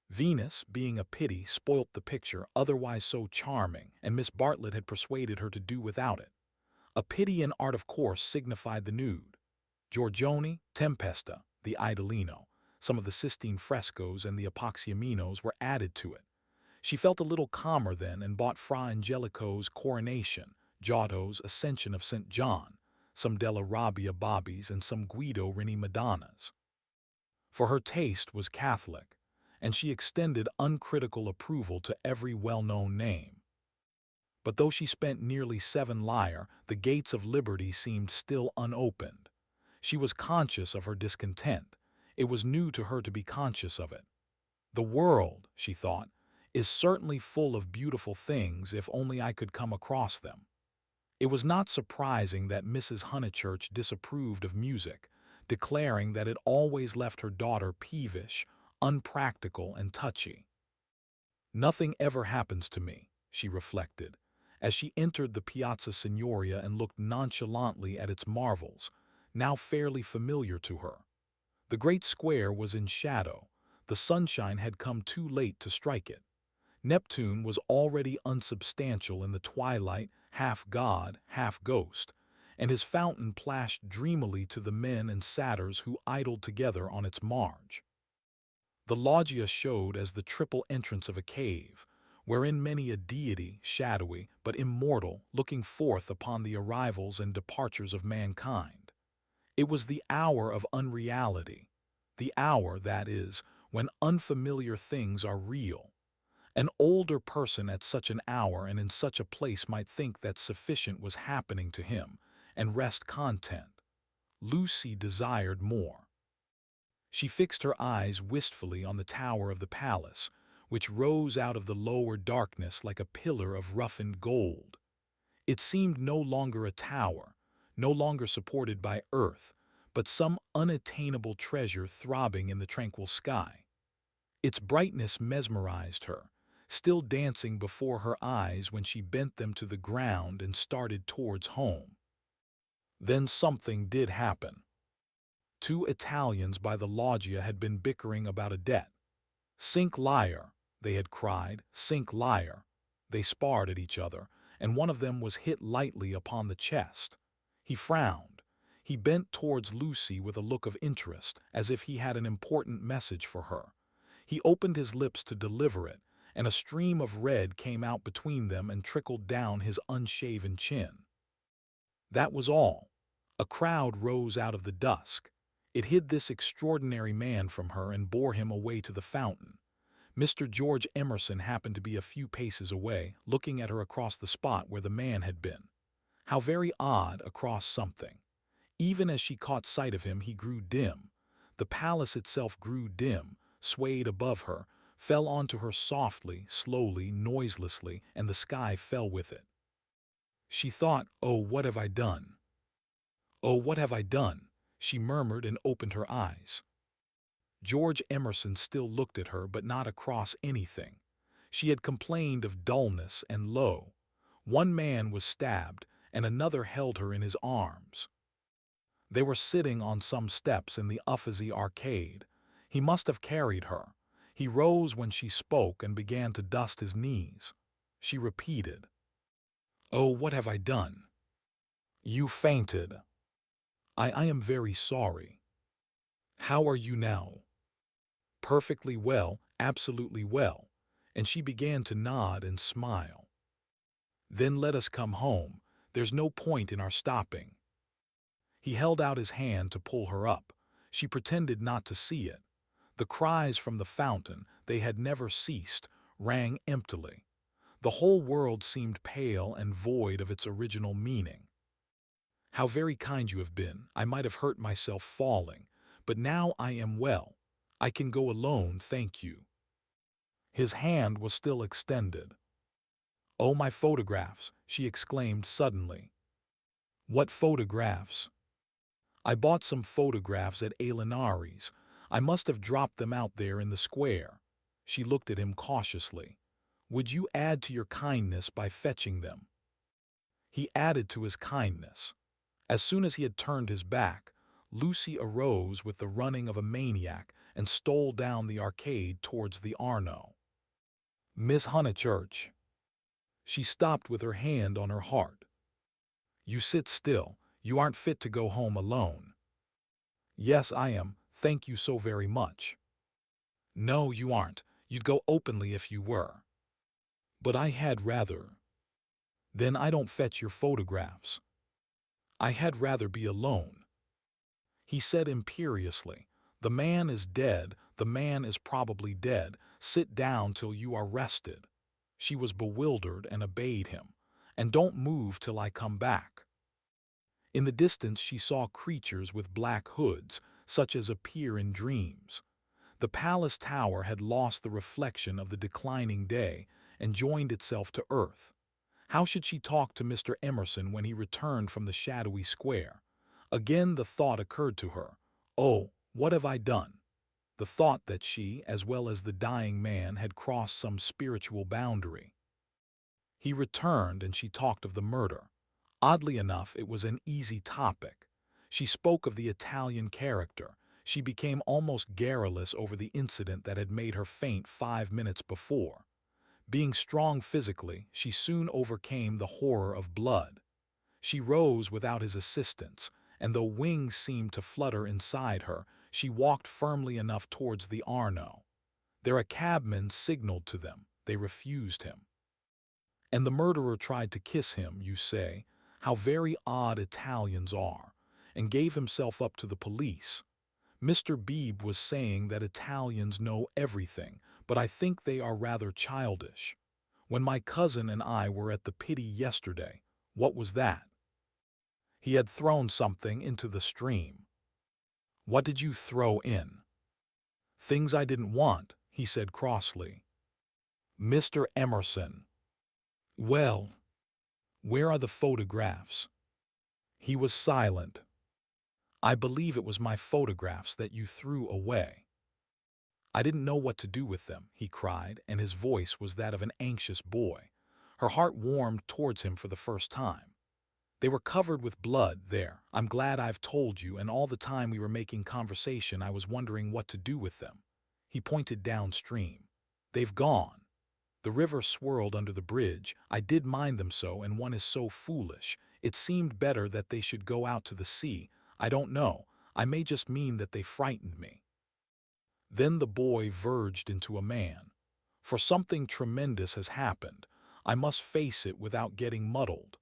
Venus, being a pity, spoilt the picture, otherwise so charming, and Miss Bartlett had persuaded her to do without it. A pity in art of course signified the nude. Giorgione, Tempesta, the Idolino, some of the Sistine frescoes and the Apoxyaminos were added to it. She felt a little calmer then and bought Fra Angelico's Coronation, Giotto's Ascension of St. John, some Della Robbia Bobbies, and some Guido Reni Madonnas. For her taste was Catholic, and she extended uncritical approval to every well-known name. But though she spent nearly 7 lire, the gates of liberty seemed still unopened. She was conscious of her discontent. It was new to her to be conscious of it. The world, she thought, is certainly full of beautiful things if only I could come across them. It was not surprising that Mrs. Honeychurch disapproved of music, declaring that it always left her daughter peevish, unpractical, and touchy. "Nothing ever happens to me," she reflected, as she entered the Piazza Signoria and looked nonchalantly at its marvels, now fairly familiar to her. The great square was in shadow. The sunshine had come too late to strike it. Neptune was already unsubstantial in the twilight, half god, half ghost, and his fountain plashed dreamily to the men and satyrs who idled together on its marge. The loggia showed as the triple entrance of a cave, wherein many a deity, shadowy but immortal, looking forth upon the arrivals and departures of mankind. It was the hour of unreality, the hour, that is, when unfamiliar things are real. An older person at such an hour and in such a place might think that sufficient was happening to him, and rest content. Lucy desired more. She fixed her eyes wistfully on the tower of the palace, which rose out of the lower darkness like a pillar of roughened gold. It seemed no longer a tower, no longer supported by earth, but some unattainable treasure throbbing in the tranquil sky. Its brightness mesmerized her, still dancing before her eyes when she bent them to the ground and started towards home. Then something did happen. Two Italians by the loggia had been bickering about a debt. "Sink liar," they had cried, "sink liar." They sparred at each other, and one of them was hit lightly upon the chest. He frowned. He bent towards Lucy with a look of interest, as if he had an important message for her. He opened his lips to deliver it, and a stream of red came out between them and trickled down his unshaven chin. That was all. A crowd rose out of the dusk. It hid this extraordinary man from her and bore him away to the fountain. Mr. George Emerson happened to be a few paces away, looking at her across the spot where the man had been. How very odd, across something. Even as she caught sight of him, he grew dim. The palace itself grew dim, swayed above her, fell onto her softly, slowly, noiselessly, and the sky fell with it. She thought, "Oh, what have I done? Oh, what have I done?" she murmured and opened her eyes. George Emerson still looked at her, but not across anything. She had complained of dullness, and lo! One man was stabbed, and another held her in his arms. They were sitting on some steps in the Uffizi arcade. He must have carried her. He rose when she spoke and began to dust his knees. She repeated, "Oh, what have I done?" "You fainted." I am very sorry." "How are you now?" "Perfectly well, absolutely well." And she began to nod and smile. "Then let us come home. There's no point in our stopping." He held out his hand to pull her up. She pretended not to see it. The cries from the fountain, they had never ceased, rang emptily. The whole world seemed pale and void of its original meaning. "How very kind you have been. I might have hurt myself falling, but now I am well. I can go alone, thank you." His hand was still extended. "Oh, my photographs!" she exclaimed suddenly. "What photographs?" "I bought some photographs at Alinari's. I must have dropped them out there in the square." She looked at him cautiously. "Would you add to your kindness by fetching them?" He added to his kindness. As soon as he had turned his back, Lucy arose with the running of a maniac and stole down the arcade towards the Arno. "Miss Honeychurch." She stopped with her hand on her heart. "You sit still. You aren't fit to go home alone." "Yes, I am. Thank you so very much." "No, you aren't. You'd go openly if you were." "But I had rather." "Then I don't fetch your photographs." "I had rather be alone." He said imperiously, "The man is dead. The man is probably dead. Sit down till you are rested." She was bewildered and obeyed him. "And don't move till I come back." In the distance she saw creatures with black hoods, such as appear in dreams. The palace tower had lost the reflection of the declining day and joined itself to earth. How should she talk to Mr. Emerson when he returned from the shadowy square? Again the thought occurred to her, "Oh, what have I done?" The thought that she, as well as the dying man, had crossed some spiritual boundary. He returned and she talked of the murder. Oddly enough, it was an easy topic. She spoke of the Italian character. She became almost garrulous over the incident that had made her faint 5 minutes before. Being strong physically, she soon overcame the horror of blood. She rose without his assistance, and though wings seemed to flutter inside her, she walked firmly enough towards the Arno. There a cabman signaled to them. They refused him. And the murderer tried to kiss him, you say, how very odd Italians are, and gave himself up to the police. Mr. Beebe was saying that Italians know everything, but I think they are rather childish. When my cousin and I were at the pity yesterday, what was that? He had thrown something into the stream. What did you throw in? Things I didn't want, he said crossly. Mr. Emerson. Well, where are the photographs? He was silent. I believe it was my photographs that you threw away. I didn't know what to do with them, he cried, and his voice was that of an anxious boy. Her heart warmed towards him for the first time. They were covered with blood there. I'm glad I've told you, and all the time we were making conversation I was wondering what to do with them. He pointed downstream. They've gone. The river swirled under the bridge. I did mind them so, and one is so foolish. It seemed better that they should go out to the sea. I don't know. I may just mean that they frightened me. Then the boy verged into a man. For something tremendous has happened. I must face it without getting muddled.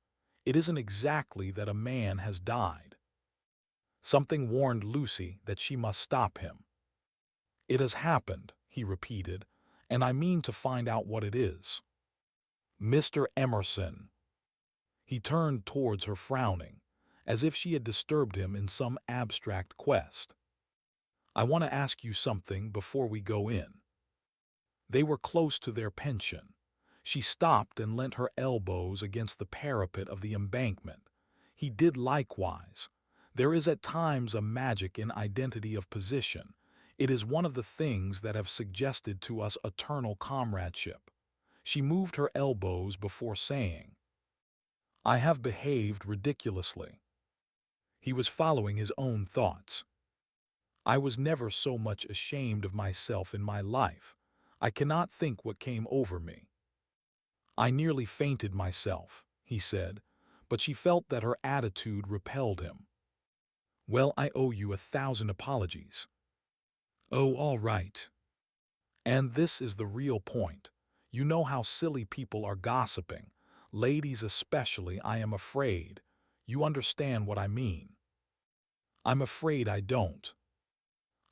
It isn't exactly that a man has died. Something warned Lucy that she must stop him. It has happened, he repeated, and I mean to find out what it is. Mr. Emerson. He turned towards her frowning, as if she had disturbed him in some abstract quest. I want to ask you something before we go in. They were close to their pension. She stopped and leant her elbows against the parapet of the embankment. He did likewise. There is at times a magic in identity of position. It is one of the things that have suggested to us eternal comradeship. She moved her elbows before saying, I have behaved ridiculously. He was following his own thoughts. I was never so much ashamed of myself in my life. I cannot think what came over me. I nearly fainted myself, he said, but she felt that her attitude repelled him. Well, I owe you 1,000 apologies. Oh, all right. And this is the real point. You know how silly people are gossiping, ladies especially, I am afraid. You understand what I mean. I'm afraid I don't.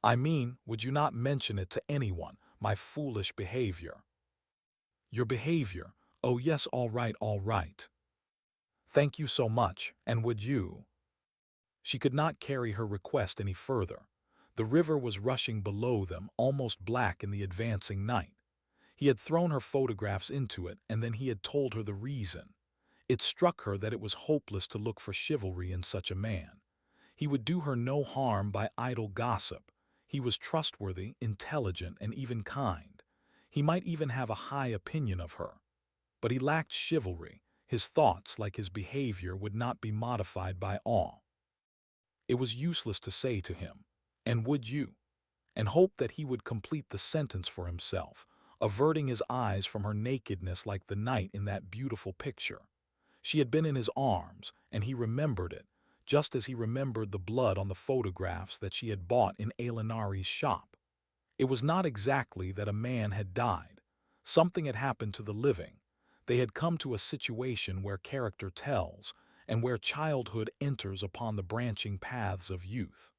I mean, would you not mention it to anyone, my foolish behavior? Your behavior? Oh yes, all right, all right. Thank you so much, and would you? She could not carry her request any further. The river was rushing below them, almost black in the advancing night. He had thrown her photographs into it, and then he had told her the reason. It struck her that it was hopeless to look for chivalry in such a man. He would do her no harm by idle gossip. He was trustworthy, intelligent, and even kind. He might even have a high opinion of her. But he lacked chivalry. His thoughts, like his behavior, would not be modified by awe. It was useless to say to him, and would you? And hope that he would complete the sentence for himself, averting his eyes from her nakedness like the night in that beautiful picture. She had been in his arms, and he remembered it, just as he remembered the blood on the photographs that she had bought in Alinari's shop. It was not exactly that a man had died. Something had happened to the living. They had come to a situation where character tells, and where childhood enters upon the branching paths of youth.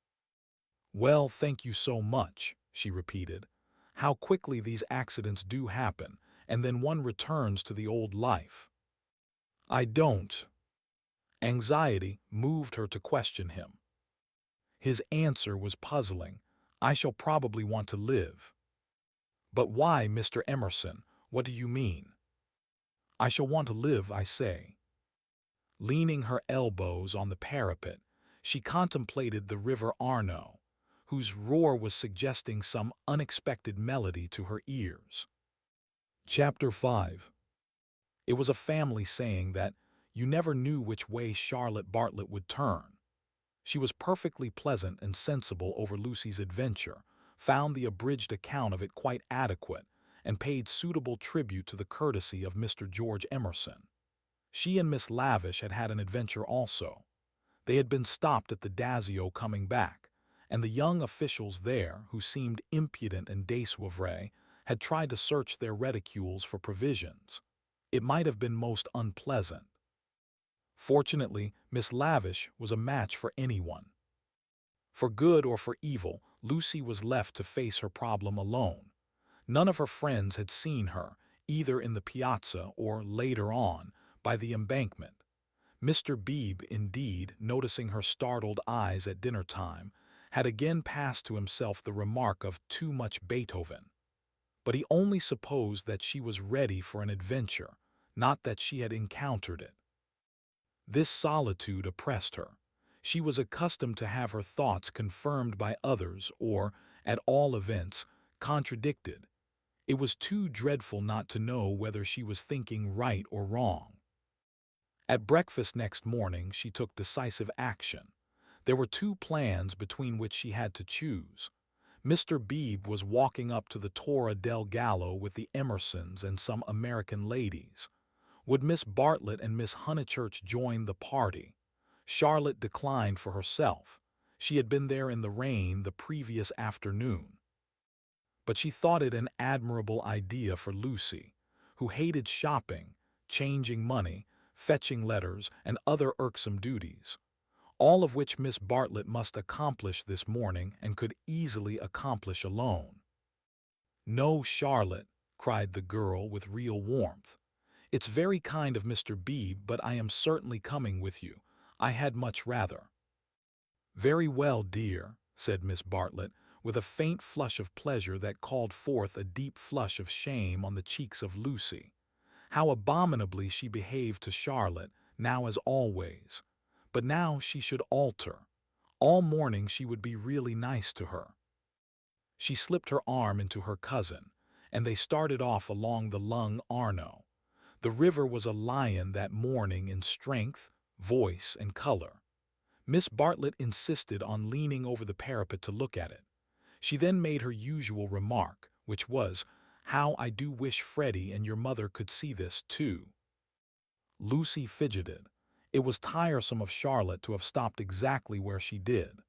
Well, thank you so much, she repeated. How quickly these accidents do happen, and then one returns to the old life. I don't. Anxiety moved her to question him. His answer was puzzling. I shall probably want to live. But why, Mr. Emerson? What do you mean? I shall want to live, I say. Leaning her elbows on the parapet, she contemplated the river Arno, whose roar was suggesting some unexpected melody to her ears. Chapter 5. It was a family saying that you never knew which way Charlotte Bartlett would turn. She was perfectly pleasant and sensible over Lucy's adventure, found the abridged account of it quite adequate, and paid suitable tribute to the courtesy of Mr. George Emerson. She and Miss Lavish had had an adventure also. They had been stopped at the Dazio coming back, and the young officials there, who seemed impudent and désuévré, had tried to search their reticules for provisions. It might have been most unpleasant. Fortunately, Miss Lavish was a match for anyone. For good or for evil, Lucy was left to face her problem alone. None of her friends had seen her, either in the piazza or, later on, by the embankment. Mr. Beebe, indeed, noticing her startled eyes at dinner time, had again passed to himself the remark of too much Beethoven. But he only supposed that she was ready for an adventure, not that she had encountered it. This solitude oppressed her. She was accustomed to have her thoughts confirmed by others or, at all events, contradicted. It was too dreadful not to know whether she was thinking right or wrong. At breakfast next morning she took decisive action. There were two plans between which she had to choose. Mr. Beebe was walking up to the Torre del Gallo with the Emersons and some American ladies. Would Miss Bartlett and Miss Honeychurch join the party? Charlotte declined for herself. She had been there in the rain the previous afternoon. But she thought it an admirable idea for Lucy, who hated shopping, changing money, fetching letters, and other irksome duties, all of which Miss Bartlett must accomplish this morning and could easily accomplish alone. "No, Charlotte," cried the girl with real warmth. "It's very kind of Mr. Beebe, but I am certainly coming with you. I had much rather." "Very well, dear," said Miss Bartlett, with a faint flush of pleasure that called forth a deep flush of shame on the cheeks of Lucy. How abominably she behaved to Charlotte, now as always. But now she should alter. All morning she would be really nice to her. She slipped her arm into her cousin, and they started off along the Lung Arno. The river was a lion that morning in strength, voice, and color. Miss Bartlett insisted on leaning over the parapet to look at it. She then made her usual remark, which was, "How I do wish Freddie and your mother could see this, too." Lucy fidgeted. It was tiresome of Charlotte to have stopped exactly where she did.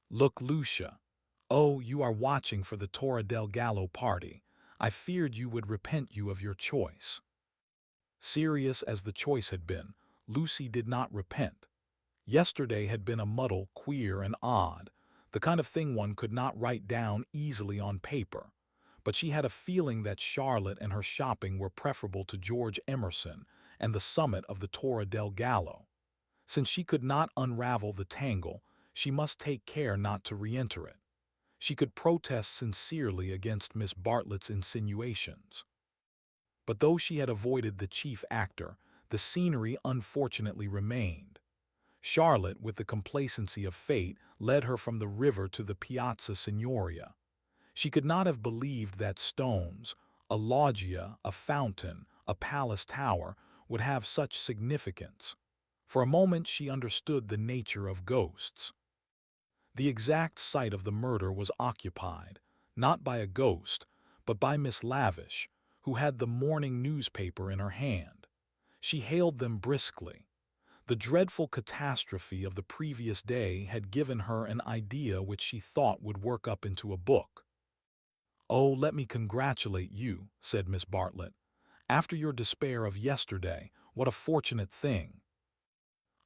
"Look, Lucia. Oh, you are watching for the Torre del Gallo party. I feared you would repent you of your choice." Serious as the choice had been, Lucy did not repent. Yesterday had been a muddle, queer and odd, the kind of thing one could not write down easily on paper. But she had a feeling that Charlotte and her shopping were preferable to George Emerson and the summit of the Torre del Gallo. Since she could not unravel the tangle, she must take care not to re-enter it. She could protest sincerely against Miss Bartlett's insinuations. But though she had avoided the chief actor, the scenery unfortunately remained. Charlotte, with the complacency of fate, led her from the river to the Piazza Signoria. She could not have believed that stones, a loggia, a fountain, a palace tower, would have such significance. For a moment she understood the nature of ghosts. The exact site of the murder was occupied, not by a ghost, but by Miss Lavish, who had the morning newspaper in her hand. She hailed them briskly. The dreadful catastrophe of the previous day had given her an idea which she thought would work up into a book. "Oh, let me congratulate you," said Miss Bartlett. "After your despair of yesterday, what a fortunate thing."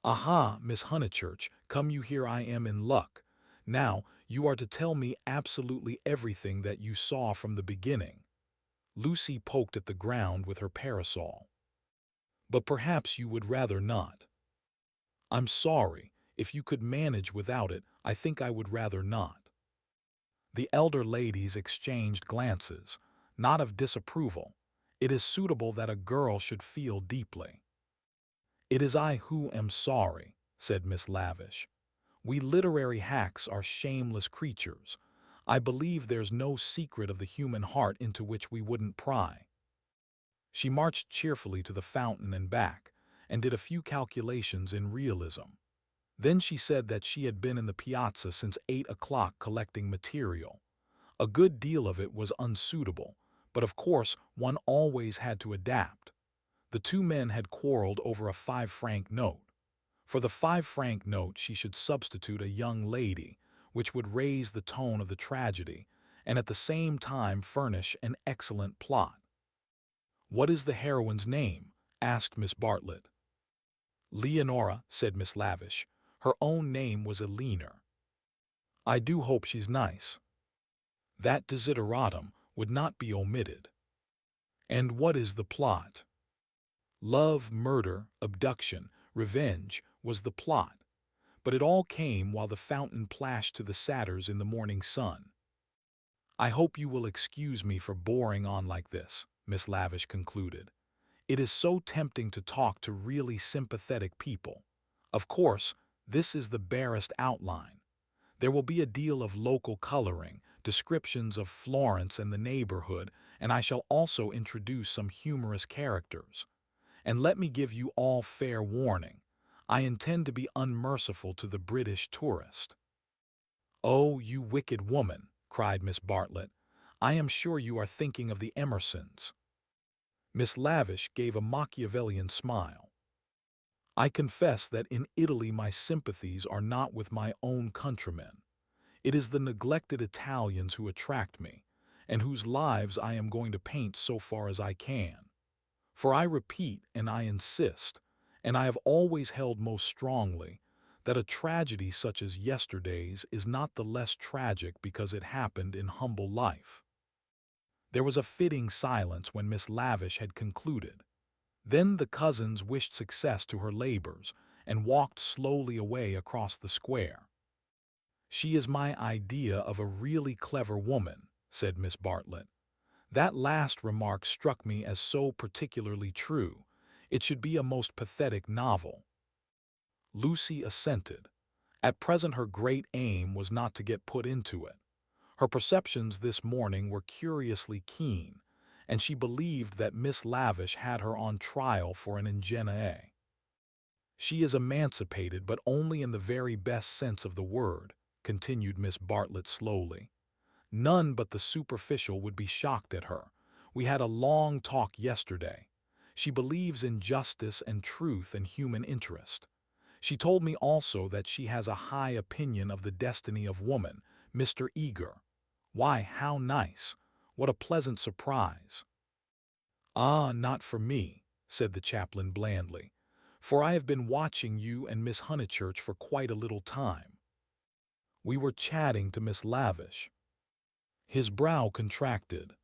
"Aha, Miss Honeychurch, come you here, I am in luck. Now, you are to tell me absolutely everything that you saw from the beginning." Lucy poked at the ground with her parasol. "But perhaps you would rather not." "I'm sorry. If you could manage without it, I think I would rather not." The elder ladies exchanged glances, not of disapproval. It is suitable that a girl should feel deeply. "It is I who am sorry," said Miss Lavish. "We literary hacks are shameless creatures. I believe there's no secret of the human heart into which we wouldn't pry." She marched cheerfully to the fountain and back, and did a few calculations in realism. Then she said that she had been in the piazza since 8 o'clock collecting material. A good deal of it was unsuitable, but of course one always had to adapt. The two men had quarreled over a 5 franc note. For the 5 franc note she should substitute a young lady, which would raise the tone of the tragedy, and at the same time furnish an excellent plot. "What is the heroine's name?" asked Miss Bartlett. "Leonora," said Miss Lavish. "Her own name was Eleanor." "I do hope she's nice." That desideratum would not be omitted. "And what is the plot?" Love, murder, abduction, revenge was the plot, but it all came while the fountain plashed to the satyrs in the morning sun. "I hope you will excuse me for boring on like this," Miss Lavish concluded. "It is so tempting to talk to really sympathetic people. Of course, this is the barest outline. There will be a deal of local coloring, descriptions of Florence and the neighborhood, and I shall also introduce some humorous characters. And let me give you all fair warning. I intend to be unmerciful to the British tourist." "Oh, you wicked woman," cried Miss Bartlett. "I am sure you are thinking of the Emersons." Miss Lavish gave a Machiavellian smile. "I confess that in Italy my sympathies are not with my own countrymen. It is the neglected Italians who attract me, and whose lives I am going to paint so far as I can. For I repeat and I insist, and I have always held most strongly, that a tragedy such as yesterday's is not the less tragic because it happened in humble life." There was a fitting silence when Miss Lavish had concluded. Then the cousins wished success to her labors and walked slowly away across the square. "She is my idea of a really clever woman," said Miss Bartlett. "That last remark struck me as so particularly true. It should be a most pathetic novel." Lucy assented. At present her great aim was not to get put into it. Her perceptions this morning were curiously keen, and she believed that Miss Lavish had her on trial for an ingénue. "She is emancipated, but only in the very best sense of the word," continued Miss Bartlett slowly. "None but the superficial would be shocked at her. We had a long talk yesterday. She believes in justice and truth and human interest. She told me also that she has a high opinion of the destiny of woman, Mr. Eager. Why, how nice! What a pleasant surprise!" "Ah, not for me," said the chaplain blandly, "for I have been watching you and Miss Honeychurch for quite a little time." "We were chatting to Miss Lavish." His brow contracted.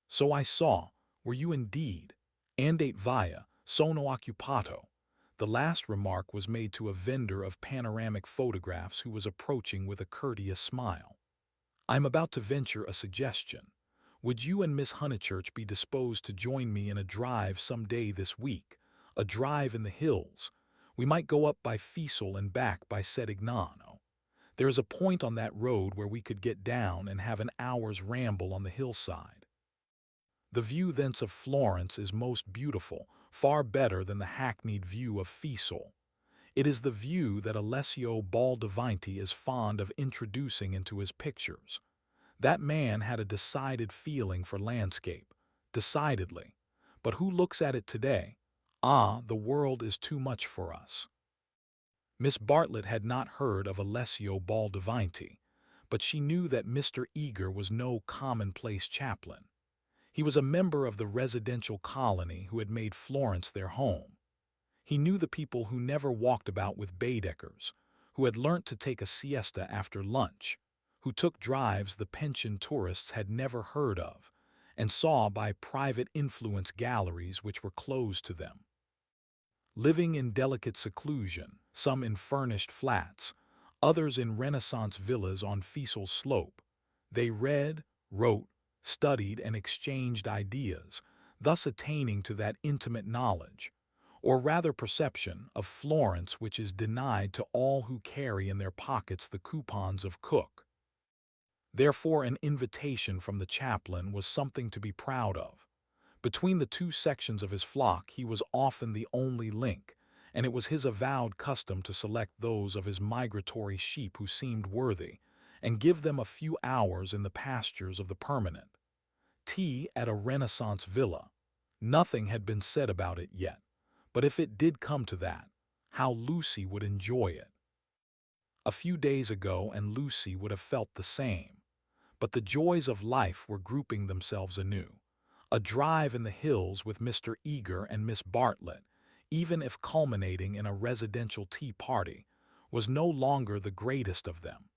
"So I saw. Were you indeed? Andate via, sono occupato." The last remark was made to a vendor of panoramic photographs who was approaching with a courteous smile. "I am about to venture a suggestion. Would you and Miss Honeychurch be disposed to join me in a drive some day this week? A drive in the hills. We might go up by Fiesole and back by Sedignano. There is a point on that road where we could get down and have an hour's ramble on the hillside. The view thence of Florence is most beautiful, far better than the hackneyed view of Fiesole. It is the view that Alessio Baldavinti is fond of introducing into his pictures. That man had a decided feeling for landscape, decidedly. But who looks at it today? Ah, the world is too much for us." Miss Bartlett had not heard of Alessio Baldavinti, but she knew that Mr. Eager was no commonplace chaplain. He was a member of the residential colony who had made Florence their home. He knew the people who never walked about with Baedekers, who had learnt to take a siesta after lunch, who took drives the pension tourists had never heard of, and saw by private influence galleries which were closed to them. Living in delicate seclusion, some in furnished flats, others in Renaissance villas on Fiesole's slope, they read, wrote, studied, and exchanged ideas, thus attaining to that intimate knowledge, or rather perception, of Florence which is denied to all who carry in their pockets the coupons of Cook. Therefore an invitation from the chaplain was something to be proud of. Between the two sections of his flock he was often the only link, and it was his avowed custom to select those of his migratory sheep who seemed worthy, and give them a few hours in the pastures of the permanent. Tea at a Renaissance villa. Nothing had been said about it yet, but if it did come to that, how Lucy would enjoy it. A few days ago and Lucy would have felt the same, but the joys of life were grouping themselves anew. A drive in the hills with Mr. Eager and Miss Bartlett, even if culminating in a residential tea party, was no longer the greatest of them.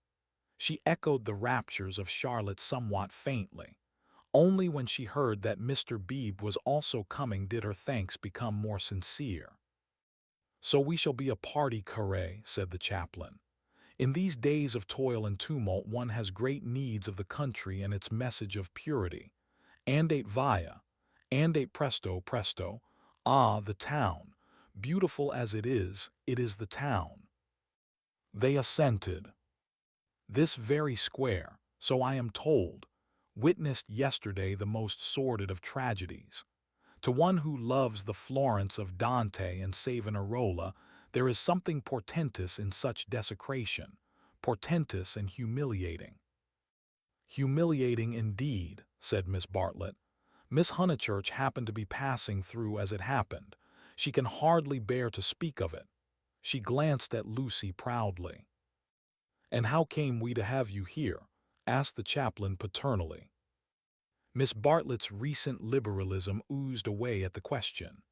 She echoed the raptures of Charlotte somewhat faintly. Only when she heard that Mr. Beebe was also coming did her thanks become more sincere. "So we shall be a party, Carré," said the chaplain. "In these days of toil and tumult one has great needs of the country and its message of purity. Andate via, andate presto, presto. Ah, the town! Beautiful as it is the town." They assented. This very square, so I am told, witnessed yesterday the most sordid of tragedies. To one who loves the Florence of Dante and Savonarola, there is something portentous in such desecration, portentous and humiliating. "Humiliating indeed," said Miss Bartlett. "Miss Honeychurch happened to be passing through as it happened. She can hardly bear to speak of it." She glanced at Lucy proudly. "And how came we to have you here?" asked the chaplain paternally. Miss Bartlett's recent liberalism oozed away at the question.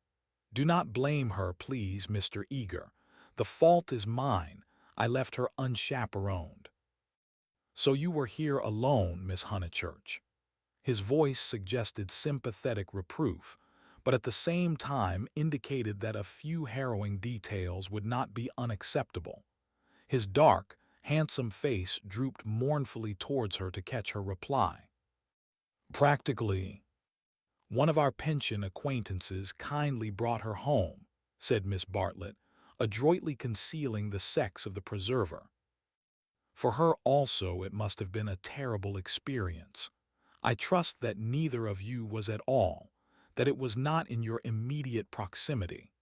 "Do not blame her, please, Mr. Eager. The fault is mine. I left her unchaperoned." "So you were here alone, Miss Honeychurch?" His voice suggested sympathetic reproof, but at the same time indicated that a few harrowing details would not be unacceptable. His dark, handsome face drooped mournfully towards her to catch her reply. "Practically. One of our pension acquaintances kindly brought her home," said Miss Bartlett, adroitly concealing the sex of the preserver. "For her also it must have been a terrible experience. I trust that neither of you was at all, that it was not in your immediate proximity."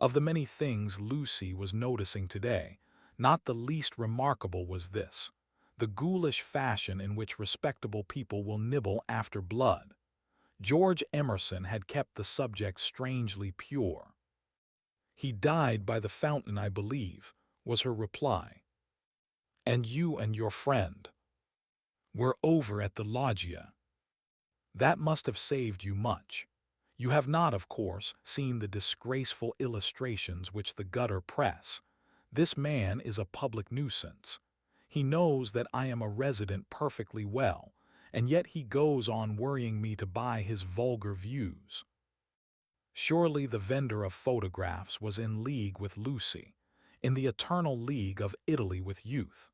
Of the many things Lucy was noticing today, not the least remarkable was this: the ghoulish fashion in which respectable people will nibble after blood. George Emerson had kept the subject strangely pure. "He died by the fountain, I believe," was her reply. "And you and your friend were over at the loggia. That must have saved you much. You have not, of course, seen the disgraceful illustrations which the gutter press. This man is a public nuisance. He knows that I am a resident perfectly well, and yet he goes on worrying me to buy his vulgar views." Surely the vendor of photographs was in league with Lucy, in the eternal league of Italy with youth.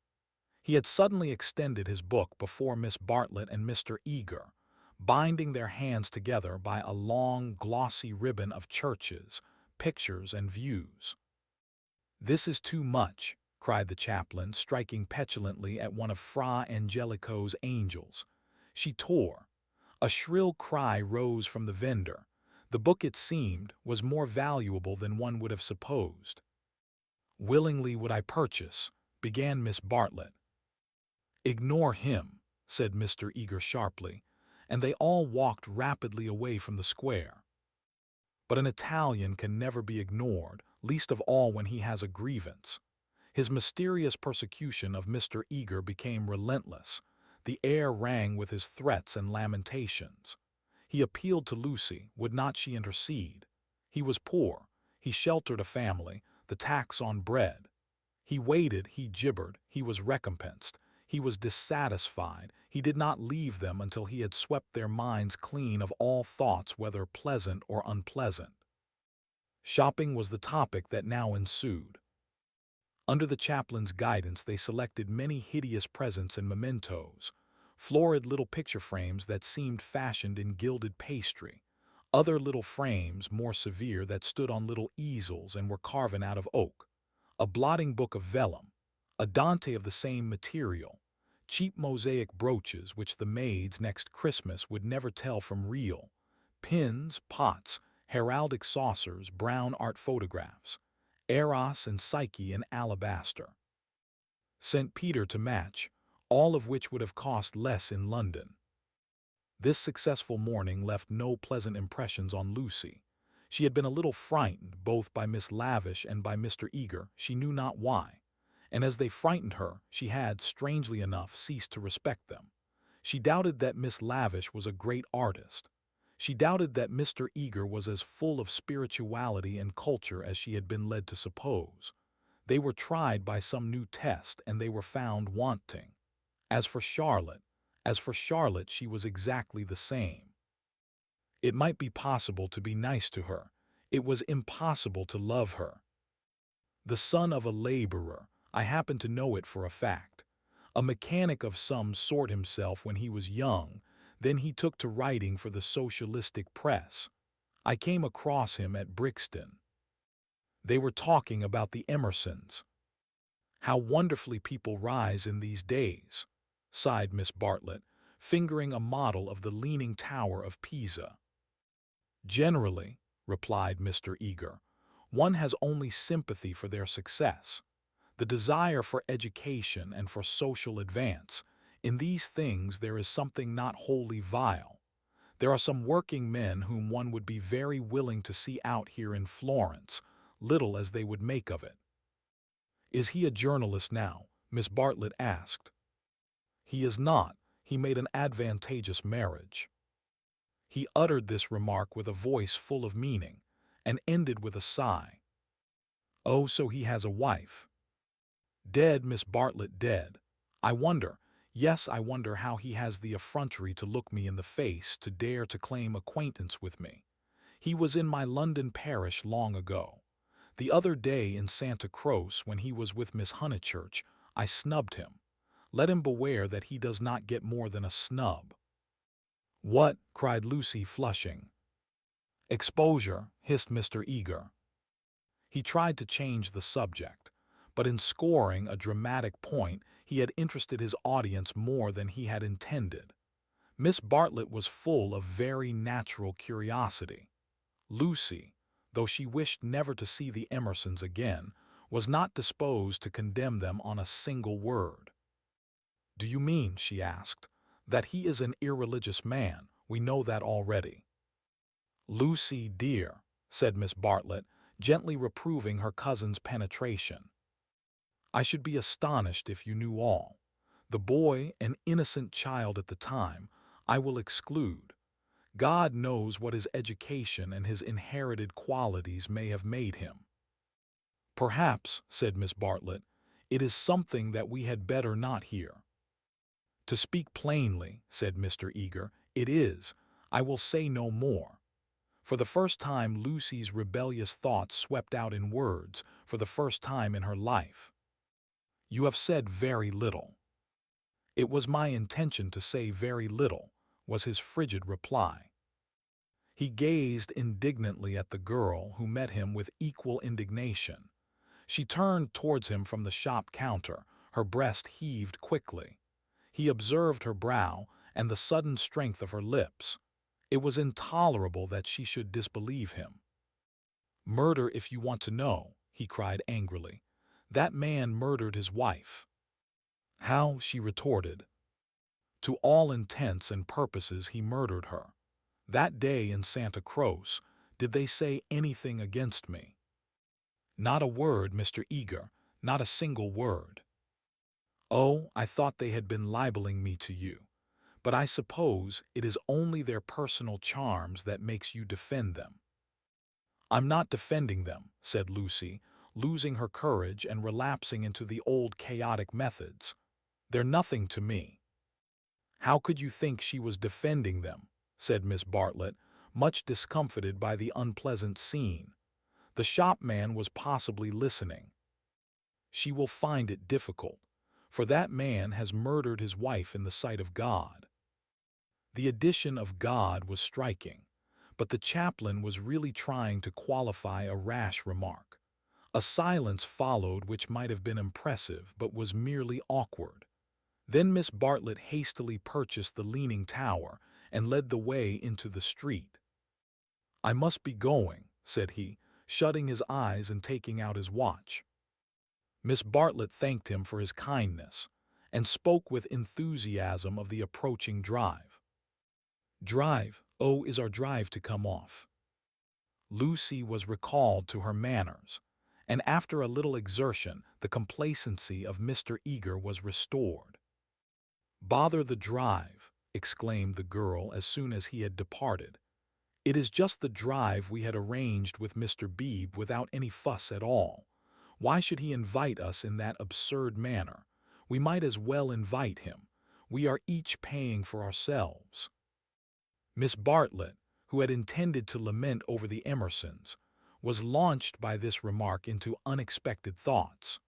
He had suddenly extended his book before Miss Bartlett and Mr. Eager, binding their hands together by a long, glossy ribbon of churches, pictures, and views. "This is too much," cried the chaplain, striking petulantly at one of Fra Angelico's angels. She tore. A shrill cry rose from the vendor. The book, it seemed, was more valuable than one would have supposed. "Willingly would I purchase," began Miss Bartlett. "Ignore him," said Mr. Eager sharply, and they all walked rapidly away from the square. But an Italian can never be ignored, least of all when he has a grievance. His mysterious persecution of Mr. Eager became relentless. The air rang with his threats and lamentations. He appealed to Lucy, would not she intercede? He was poor, he sheltered a family, the tax on bread. He waited, he gibbered, he was recompensed. He was dissatisfied, he did not leave them until he had swept their minds clean of all thoughts whether pleasant or unpleasant. Shopping was the topic that now ensued. Under the chaplain's guidance they selected many hideous presents and mementos, florid little picture frames that seemed fashioned in gilded pastry, other little frames more severe that stood on little easels and were carven out of oak, a blotting book of vellum, a Dante of the same material, cheap mosaic brooches which the maids next Christmas would never tell from real, pins, pots, heraldic saucers, brown art photographs, Eros and Psyche in alabaster. St. Peter to match, all of which would have cost less in London. This successful morning left no pleasant impressions on Lucy. She had been a little frightened both by Miss Lavish and by Mr. Eager, she knew not why, and as they frightened her, she had, strangely enough, ceased to respect them. She doubted that Miss Lavish was a great artist. She doubted that Mr. Eager was as full of spirituality and culture as she had been led to suppose. They were tried by some new test, and they were found wanting. As for Charlotte, she was exactly the same. It might be possible to be nice to her. It was impossible to love her. The son of a laborer, I happen to know it for a fact. A mechanic of some sort himself when he was young, then he took to writing for the socialistic press. I came across him at Brixton. They were talking about the Emersons. How wonderfully people rise in these days, sighed Miss Bartlett, fingering a model of the Leaning Tower of Pisa. Generally, replied Mr. Eager, one has only sympathy for their success, the desire for education and for social advance. In these things there is something not wholly vile. There are some working men whom one would be very willing to see out here in Florence, little as they would make of it. Is he a journalist now? Miss Bartlett asked. He is not. He made an advantageous marriage. He uttered this remark with a voice full of meaning, and ended with a sigh. Oh, so he has a wife. Dead, Miss Bartlett, dead. I wonder, yes, I wonder how he has the effrontery to look me in the face, to dare to claim acquaintance with me. He was in my London parish long ago. The other day in Santa Croce, when he was with Miss Honeychurch, I snubbed him. Let him beware that he does not get more than a snub. What? Cried Lucy, flushing. Exposure, hissed Mr. Eager. He tried to change the subject, but in scoring a dramatic point he had interested his audience more than he had intended. Miss Bartlett was full of very natural curiosity. Lucy, though she wished never to see the Emersons again, was not disposed to condemn them on a single word. Do you mean, she asked, that he is an irreligious man? We know that already. Lucy, dear, said Miss Bartlett, gently reproving her cousin's penetration. I should be astonished if you knew all. The boy, an innocent child at the time, I will exclude. God knows what his education and his inherited qualities may have made him. Perhaps, said Miss Bartlett, it is something that we had better not hear. To speak plainly, said Mr. Eager, it is. I will say no more. For the first time Lucy's rebellious thoughts swept out in words, for the first time in her life. You have said very little. It was my intention to say very little, was his frigid reply. He gazed indignantly at the girl, who met him with equal indignation. She turned towards him from the shop counter, her breast heaved quickly. He observed her brow and the sudden strength of her lips. It was intolerable that she should disbelieve him. Murder if you want to know, he cried angrily. That man murdered his wife. How? She retorted. To all intents and purposes he murdered her. That day in Santa Croce, did they say anything against me? Not a word, Mr. Eager, not a single word. Oh, I thought they had been libeling me to you. But I suppose it is only their personal charms that makes you defend them. I'm not defending them, said Lucy, losing her courage and relapsing into the old chaotic methods. They're nothing to me. How could you think she was defending them? Said Miss Bartlett, much discomfited by the unpleasant scene. The shopman was possibly listening. She will find it difficult, for that man has murdered his wife in the sight of God. The addition of God was striking, but the chaplain was really trying to qualify a rash remark. A silence followed which might have been impressive but was merely awkward. Then Miss Bartlett hastily purchased the Leaning Tower and led the way into the street. "I must be going," said he, shutting his eyes and taking out his watch. Miss Bartlett thanked him for his kindness and spoke with enthusiasm of the approaching drive. "Drive, oh, is our drive to come off?" Lucy was recalled to her manners, and after a little exertion the complacency of Mr. Eager was restored. "Bother the drive," exclaimed the girl as soon as he had departed. "It is just the drive we had arranged with Mr. Beebe without any fuss at all. Why should he invite us in that absurd manner? We might as well invite him. We are each paying for ourselves." Miss Bartlett, who had intended to lament over the Emersons, was launched by this remark into unexpected thoughts.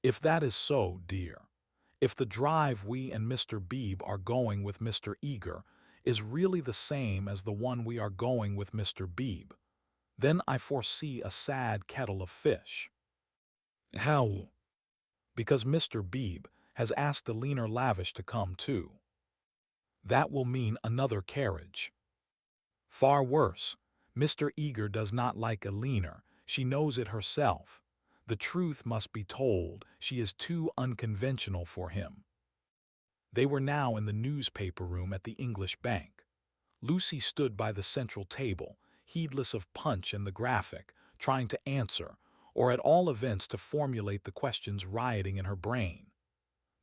"If that is so, dear, if the drive we and Mr. Beebe are going with Mr. Eager is really the same as the one we are going with Mr. Beebe, then I foresee a sad kettle of fish." "How?" "Because Mr. Beebe has asked Alina Lavish to come too. That will mean another carriage. Far worse, Mr. Eager does not like Alina. She knows it herself. The truth must be told, she is too unconventional for him." They were now in the newspaper room at the English Bank. Lucy stood by the central table, heedless of Punch and the Graphic, trying to answer, or at all events to formulate the questions rioting in her brain.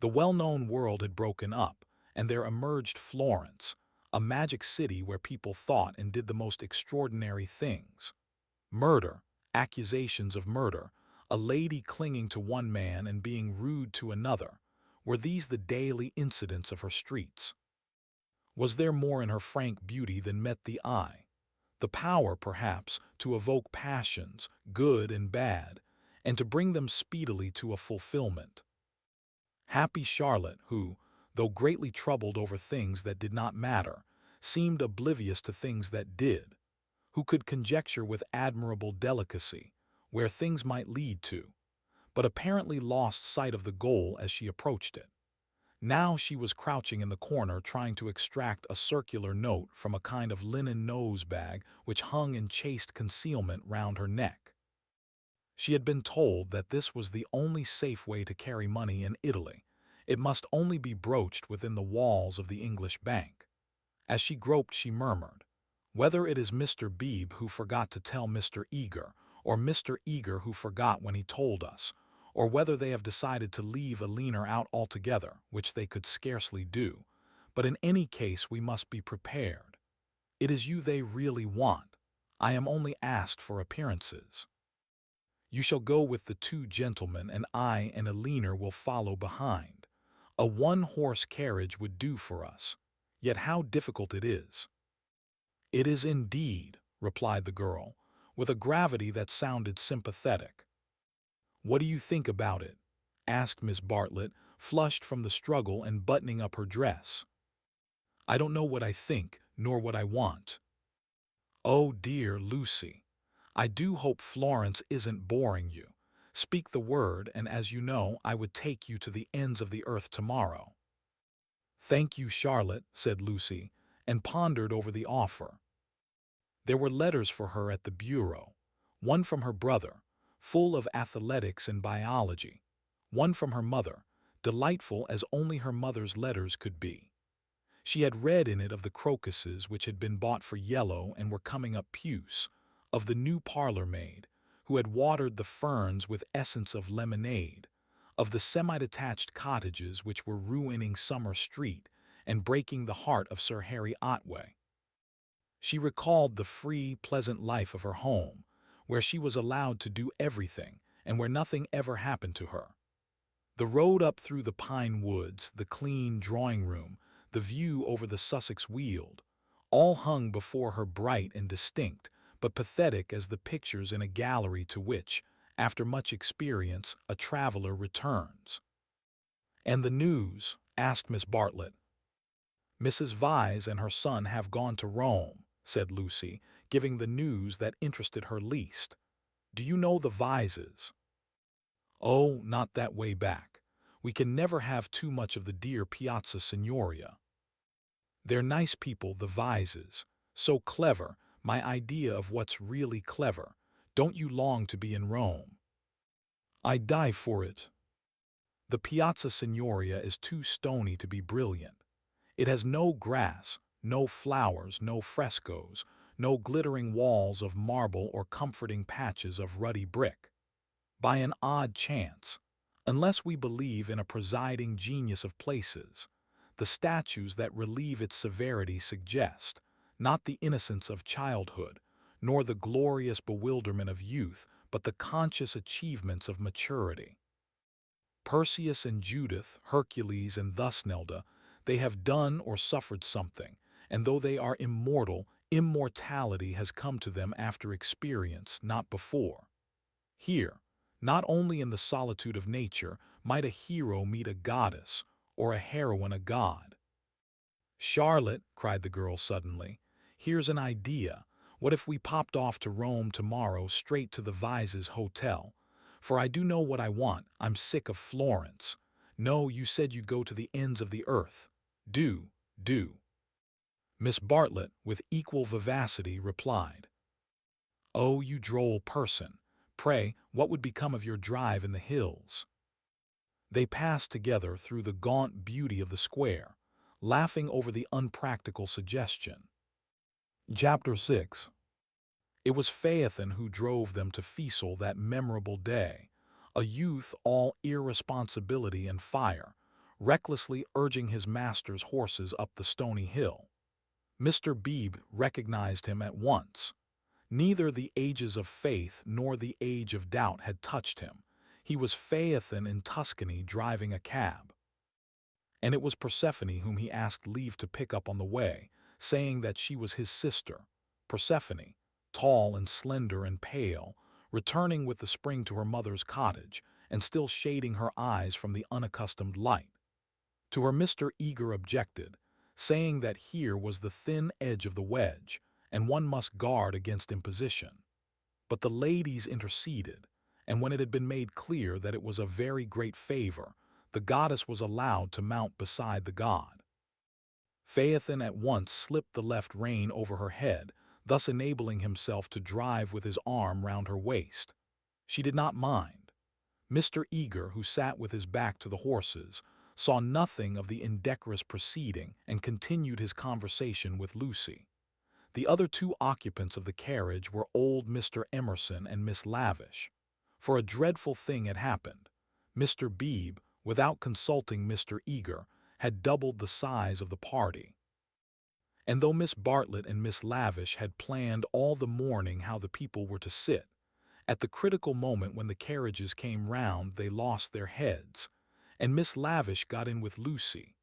The well-known world had broken up, and there emerged Florence, a magic city where people thought and did the most extraordinary things. Murder, accusations of murder, a lady clinging to one man and being rude to another, were these the daily incidents of her streets? Was there more in her frank beauty than met the eye? The power, perhaps, to evoke passions, good and bad, and to bring them speedily to a fulfillment. Happy Charlotte, who, though greatly troubled over things that did not matter, seemed oblivious to things that did, who could conjecture with admirable delicacy where things might lead to, but apparently lost sight of the goal as she approached it. Now she was crouching in the corner trying to extract a circular note from a kind of linen nose-bag which hung in chaste concealment round her neck. She had been told that this was the only safe way to carry money in Italy. It must only be broached within the walls of the English Bank. As she groped, she murmured, "Whether it is Mr. Beebe who forgot to tell Mr. Eager, or Mr. Eager who forgot when he told us, or whether they have decided to leave Alina out altogether, which they could scarcely do, but in any case we must be prepared. It is you they really want. I am only asked for appearances. You shall go with the two gentlemen, and I and Alina will follow behind. A one-horse carriage would do for us. Yet how difficult it is." "It is indeed," replied the girl, with a gravity that sounded sympathetic. "What do you think about it?" asked Miss Bartlett, flushed from the struggle and buttoning up her dress. "I don't know what I think, nor what I want." "Oh, dear Lucy, I do hope Florence isn't boring you. Speak the word, and as you know, I would take you to the ends of the earth tomorrow." "Thank you, Charlotte," said Lucy, and pondered over the offer. There were letters for her at the bureau, one from her brother, full of athletics and biology, one from her mother, delightful as only her mother's letters could be. She had read in it of the crocuses which had been bought for yellow and were coming up puce, of the new parlor maid, who had watered the ferns with essence of lemonade, of the semi-detached cottages which were ruining Summer Street and breaking the heart of Sir Harry Otway. She recalled the free, pleasant life of her home, where she was allowed to do everything and where nothing ever happened to her. The road up through the pine woods, the clean drawing-room, the view over the Sussex Weald, all hung before her bright and distinct, but pathetic as the pictures in a gallery to which, after much experience, a traveler returns. "And the news?" asked Miss Bartlett. "Mrs. Vyse and her son have gone to Rome," said Lucy, giving the news that interested her least. "Do you know the Vyses?" "Oh, not that way back. We can never have too much of the dear Piazza Signoria. They're nice people, the Vyses, so clever, my idea of what's really clever. Don't you long to be in Rome? I'd die for it. The Piazza Signoria is too stony to be brilliant. It has no grass, no flowers, no frescoes, no glittering walls of marble or comforting patches of ruddy brick. By an odd chance, unless we believe in a presiding genius of places, the statues that relieve its severity suggest not the innocence of childhood, nor the glorious bewilderment of youth, but the conscious achievements of maturity. Perseus and Judith, Hercules and Thusnelda, they have done or suffered something, and though they are immortal, immortality has come to them after experience, not before. Here, not only in the solitude of nature, might a hero meet a goddess, or a heroine a god. Charlotte, cried the girl suddenly, here's an idea. What if we popped off to Rome tomorrow straight to the Vise's hotel? For I do know what I want. I'm sick of Florence. No, you said you'd go to the ends of the earth. Do. Miss Bartlett, with equal vivacity, replied. Oh, you droll person. Pray, what would become of your drive in the hills? They passed together through the gaunt beauty of the square, laughing over the unpractical suggestion. Chapter 6. It was Phaethon who drove them to Feasel that memorable day, a youth all irresponsibility and fire, recklessly urging his master's horses up the stony hill. Mr. Beebe recognized him at once. Neither the ages of faith nor the age of doubt had touched him. He was Phaethon in Tuscany driving a cab. And it was Persephone whom he asked leave to pick up on the way, saying that she was his sister. Persephone, tall and slender and pale, returning with the spring to her mother's cottage, and still shading her eyes from the unaccustomed light. To her Mr. Eager objected, saying that here was the thin edge of the wedge, and one must guard against imposition. But the ladies interceded, and when it had been made clear that it was a very great favor, the goddess was allowed to mount beside the god. Phaethon at once slipped the left rein over her head, thus enabling himself to drive with his arm round her waist. She did not mind. Mr. Eager, who sat with his back to the horses, saw nothing of the indecorous proceeding and continued his conversation with Lucy. The other two occupants of the carriage were old Mr. Emerson and Miss Lavish. For a dreadful thing had happened. Mr. Beebe, without consulting Mr. Eager, had doubled the size of the party. And though Miss Bartlett and Miss Lavish had planned all the morning how the people were to sit, at the critical moment when the carriages came round they lost their heads, and Miss Lavish got in with Lucy,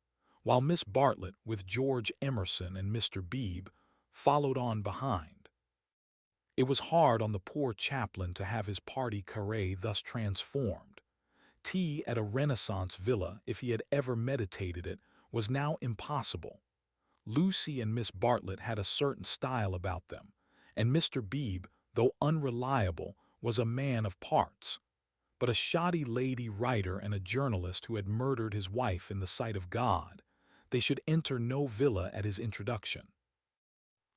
while Miss Bartlett, with George Emerson and Mr. Beebe, followed on behind. It was hard on the poor chaplain to have his party carré thus transformed. Tea at a Renaissance villa, if he had ever meditated it, was now impossible. Lucy and Miss Bartlett had a certain style about them, and Mr. Beebe, though unreliable, was a man of parts. But a shoddy lady writer and a journalist who had murdered his wife in the sight of God, they should enter no villa at his introduction.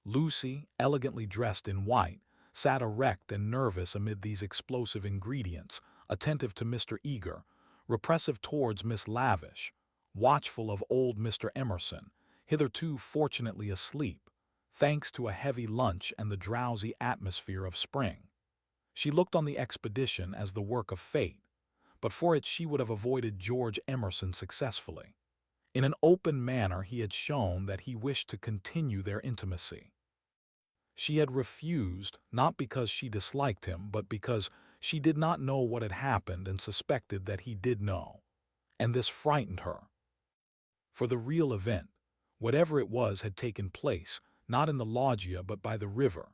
Lucy, elegantly dressed in white, sat erect and nervous amid these explosive ingredients, attentive to Mr. Eager, repressive towards Miss Lavish, watchful of old Mr. Emerson, hitherto fortunately asleep, thanks to a heavy lunch and the drowsy atmosphere of spring. She looked on the expedition as the work of fate, but for it she would have avoided George Emerson successfully. In an open manner he had shown that he wished to continue their intimacy. She had refused, not because she disliked him, but because she did not know what had happened and suspected that he did know, and this frightened her. For the real event, whatever it was, had taken place, not in the loggia but by the river.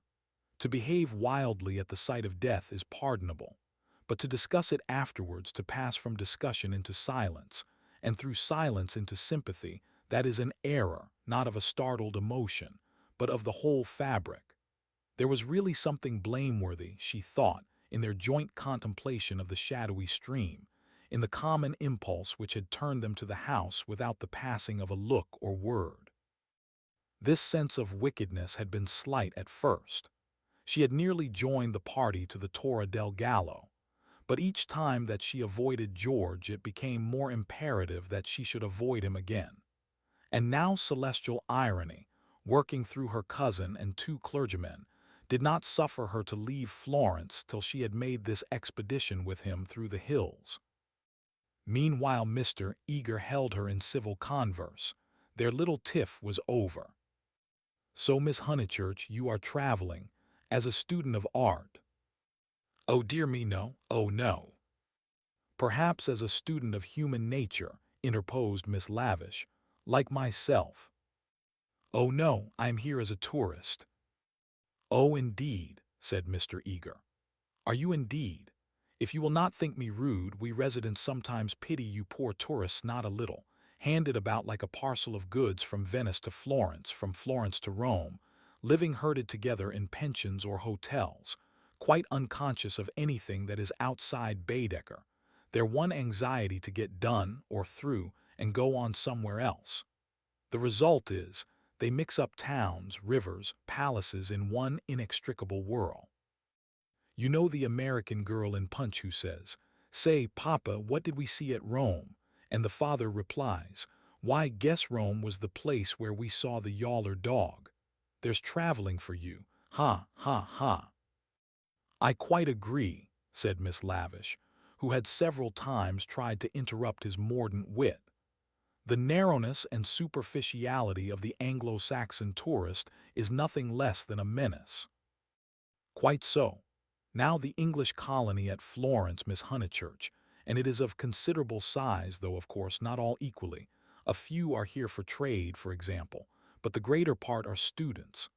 To behave wildly at the sight of death is pardonable, but to discuss it afterwards, to pass from discussion into silence, and through silence into sympathy, that is an error, not of a startled emotion, but of the whole fabric. There was really something blameworthy, she thought, in their joint contemplation of the shadowy stream, in the common impulse which had turned them to the house without the passing of a look or word. This sense of wickedness had been slight at first. She had nearly joined the party to the Torre del Gallo, but each time that she avoided George it became more imperative that she should avoid him again. And now celestial irony, working through her cousin and two clergymen, did not suffer her to leave Florence till she had made this expedition with him through the hills. Meanwhile Mr. Eager held her in civil converse. Their little tiff was over. "So, Miss Honeychurch, you are traveling, as a student of art." "Oh dear me, no, oh no." "Perhaps as a student of human nature," interposed Miss Lavish, "like myself." "Oh no, I am here as a tourist." "Oh indeed," said Mr. Eager. "Are you indeed? If you will not think me rude, we residents sometimes pity you poor tourists not a little, handed about like a parcel of goods from Venice to Florence, from Florence to Rome, living herded together in pensions or hotels, quite unconscious of anything that is outside Baedeker, their one anxiety to get done or through and go on somewhere else. The result is, they mix up towns, rivers, palaces in one inextricable whirl. You know the American girl in Punch who says, 'Say, Papa, what did we see at Rome?' And the father replies, 'Why, guess Rome was the place where we saw the yaller dog.' There's traveling for you. Ha, ha, ha." "I quite agree," said Miss Lavish, who had several times tried to interrupt his mordant wit. "The narrowness and superficiality of the Anglo-Saxon tourist is nothing less than a menace." "Quite so. Now the English colony at Florence, Miss Honeychurch, and it is of considerable size, though of course not all equally. A few are here for trade, for example, but the greater part are students.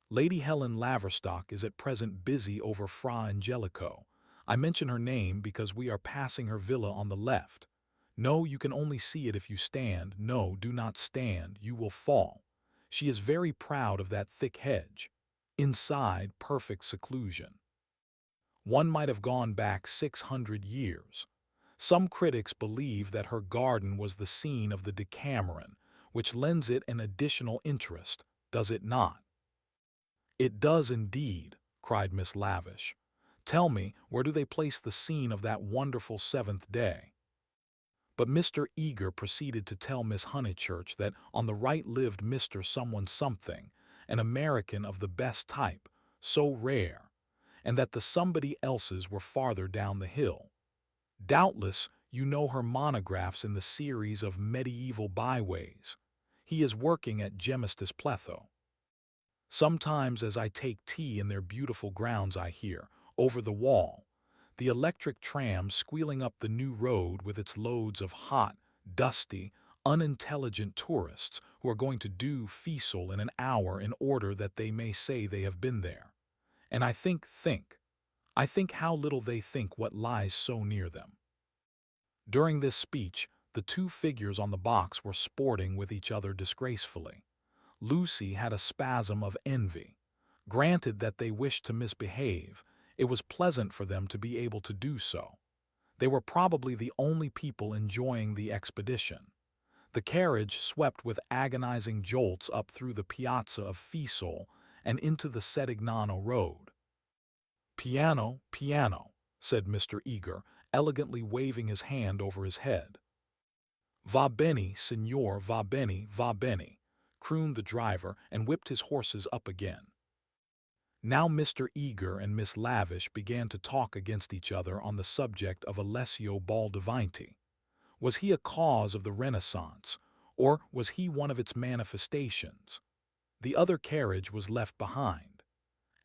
Lady Helen Laverstock is at present busy over Fra Angelico. I mention her name because we are passing her villa on the left. No, you can only see it if you stand. No, do not stand, you will fall. She is very proud of that thick hedge. Inside, perfect seclusion. One might have gone back 600 years. Some critics believe that her garden was the scene of the Decameron, which lends it an additional interest, does it not?" "It does indeed," cried Miss Lavish. "Tell me, where do they place the scene of that wonderful seventh day?" But Mr. Eager proceeded to tell Miss Honeychurch that on the right lived Mr. Someone Something, an American of the best type, so rare, and that the somebody else's were farther down the hill. Doubtless you know her monographs in the series of medieval byways. He is working at Gemistus Pletho. Sometimes as I take tea in their beautiful grounds I hear, over the wall, the electric tram squealing up the new road with its loads of hot, dusty, unintelligent tourists who are going to do Fiesole in an hour in order that they may say they have been there. And I think how little they think what lies so near them. During this speech, the two figures on the box were sporting with each other disgracefully. Lucy had a spasm of envy. Granted that they wished to misbehave, it was pleasant for them to be able to do so. They were probably the only people enjoying the expedition. The carriage swept with agonizing jolts up through the piazza of Fiesole and into the Sedignano road. "Piano, piano," said Mr. Eager, elegantly waving his hand over his head. "Va bene, signor, va bene, va bene," crooned the driver and whipped his horses up again. Now Mr. Eager and Miss Lavish began to talk against each other on the subject of Alessio Baldavinti. Was he a cause of the Renaissance, or was he one of its manifestations? The other carriage was left behind.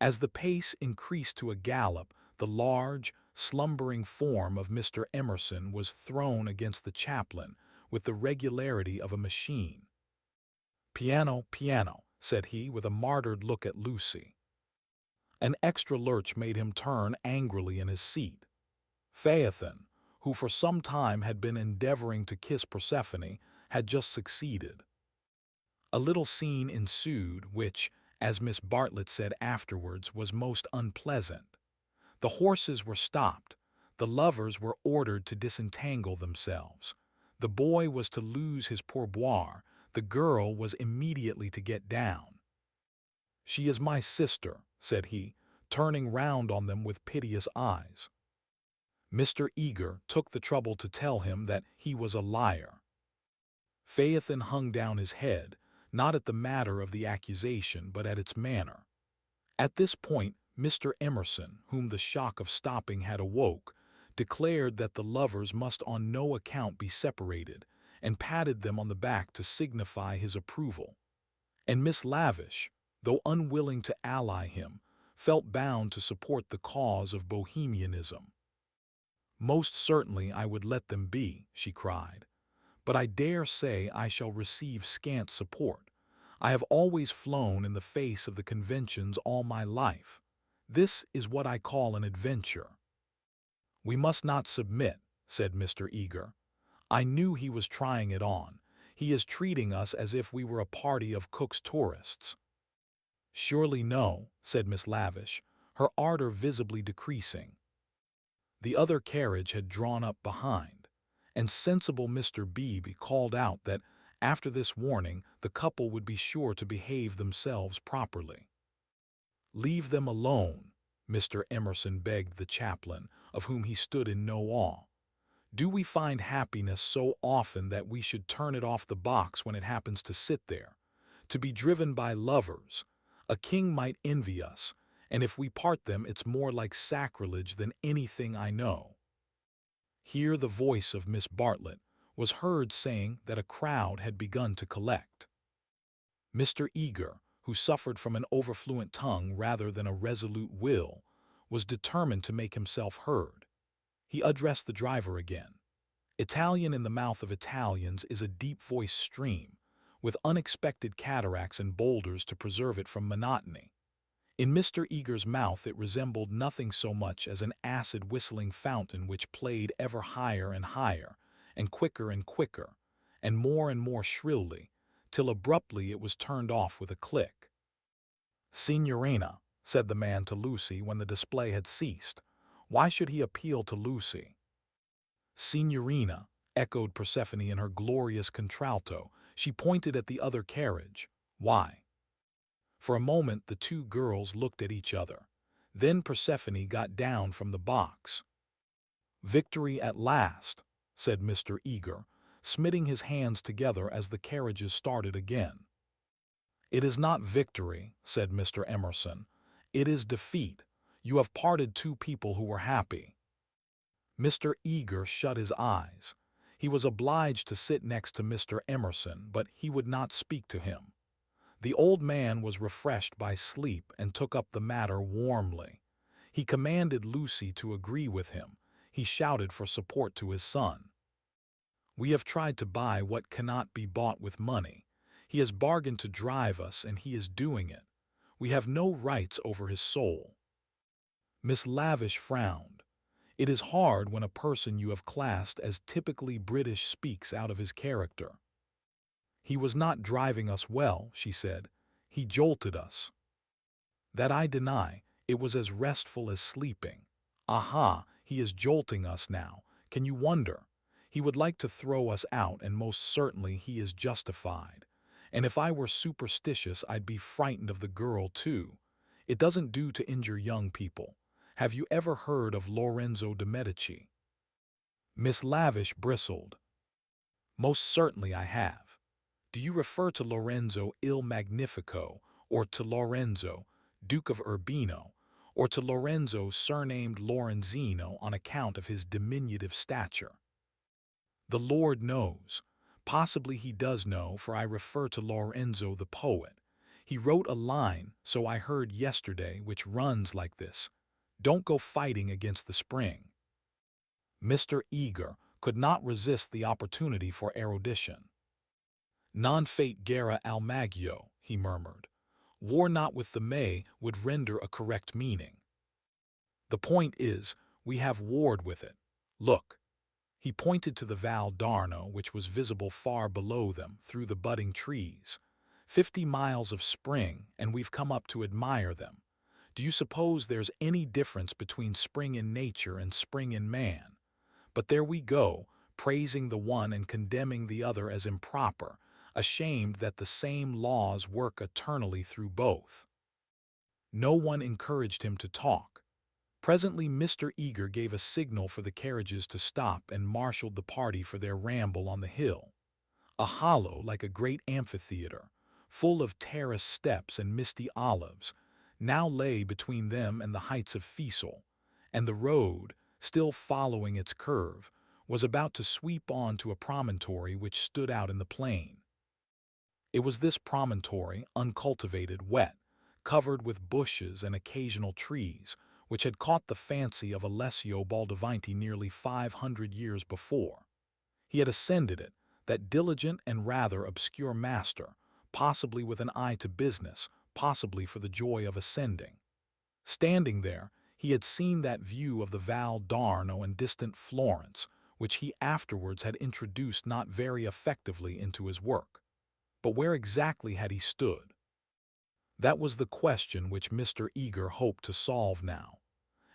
As the pace increased to a gallop, the large, slumbering form of Mr. Emerson was thrown against the chaplain with the regularity of a machine. "Piano, piano," said he with a martyred look at Lucy. An extra lurch made him turn angrily in his seat. Phaethon, who for some time had been endeavoring to kiss Persephone, had just succeeded. A little scene ensued which, as Miss Bartlett said afterwards, was most unpleasant. The horses were stopped. The lovers were ordered to disentangle themselves. The boy was to lose his pourboire. The girl was immediately to get down. "She is my sister," said he, turning round on them with piteous eyes. Mr. Eager took the trouble to tell him that he was a liar. Phaethon hung down his head, not at the matter of the accusation but at its manner. At this point, Mr. Emerson, whom the shock of stopping had awoke, declared that the lovers must on no account be separated, and patted them on the back to signify his approval. And Miss Lavish, though unwilling to ally him, felt bound to support the cause of bohemianism. "Most certainly I would let them be," she cried. "But I dare say I shall receive scant support. I have always flown in the face of the conventions all my life. This is what I call an adventure." "We must not submit," said Mr. Eager. "I knew he was trying it on. He is treating us as if we were a party of Cook's tourists." "Surely no," said Miss Lavish, her ardor visibly decreasing. The other carriage had drawn up behind, and sensible Mr. Beebe called out that after this warning the couple would be sure to behave themselves properly. "Leave them alone," Mr. Emerson begged the chaplain, of whom he stood in no awe. "Do we find happiness so often that we should turn it off the box when it happens to sit there? To be driven by lovers, a king might envy us, and if we part them it's more like sacrilege than anything I know." Here the voice of Miss Bartlett was heard saying that a crowd had begun to collect. Mr. Eager, who suffered from an overfluent tongue rather than a resolute will, was determined to make himself heard. He addressed the driver again. Italian in the mouth of Italians is a deep-voiced stream, with unexpected cataracts and boulders to preserve it from monotony. In Mr. Eager's mouth it resembled nothing so much as an acid-whistling fountain which played ever higher and higher, and quicker and more shrilly, till abruptly it was turned off with a click. "Signorina," said the man to Lucy when the display had ceased. Why should he appeal to Lucy? "Signorina," echoed Persephone in her glorious contralto. She pointed at the other carriage. "Why?" For a moment the two girls looked at each other. Then Persephone got down from the box. "Victory at last," said Mr. Eager, smiting his hands together as the carriages started again. "It is not victory," said Mr. Emerson. "It is defeat. You have parted two people who were happy." Mr. Eager shut his eyes. He was obliged to sit next to Mr. Emerson, but he would not speak to him. The old man was refreshed by sleep and took up the matter warmly. He commanded Lucy to agree with him. He shouted for support to his son. "We have tried to buy what cannot be bought with money. He has bargained to drive us, and he is doing it. We have no rights over his soul." Miss Lavish frowned. It is hard when a person you have classed as typically British speaks out of his character. "He was not driving us well," she said. "He jolted us." "That I deny. It was as restful as sleeping." "Aha, he is jolting us now. Can you wonder? He would like to throw us out, and most certainly he is justified. And if I were superstitious I'd be frightened of the girl too. It doesn't do to injure young people. Have you ever heard of Lorenzo de Medici?" Miss Lavish bristled. "Most certainly I have. Do you refer to Lorenzo il Magnifico, or to Lorenzo, Duke of Urbino, or to Lorenzo surnamed Lorenzino on account of his diminutive stature?" "The Lord knows. Possibly he does know, for I refer to Lorenzo the poet. He wrote a line, so I heard yesterday, which runs like this: 'Don't go fighting against the spring.'" Mr. Eager could not resist the opportunity for erudition. "Non fate guerra al maggio," he murmured. "War not with the May would render a correct meaning. The point is, we have warred with it. Look." He pointed to the Val d'Arno, which was visible far below them through the budding trees. 50 miles of spring, and we've come up to admire them. Do you suppose there's any difference between spring in nature and spring in man? But there we go, praising the one and condemning the other as improper, ashamed that the same laws work eternally through both." No one encouraged him to talk. Presently Mr. Eager gave a signal for the carriages to stop and marshaled the party for their ramble on the hill. A hollow like a great amphitheater, full of terraced steps and misty olives, now lay between them and the heights of Feasel, and the road, still following its curve, was about to sweep on to a promontory which stood out in the plain. It was this promontory, uncultivated, wet, covered with bushes and occasional trees, which had caught the fancy of Alessio Baldavanti nearly 500 years before. He had ascended it, that diligent and rather obscure master, possibly with an eye to business, possibly for the joy of ascending. Standing there, he had seen that view of the Val d'Arno and distant Florence, which he afterwards had introduced not very effectively into his work. But where exactly had he stood? That was the question which Mr. Eager hoped to solve now.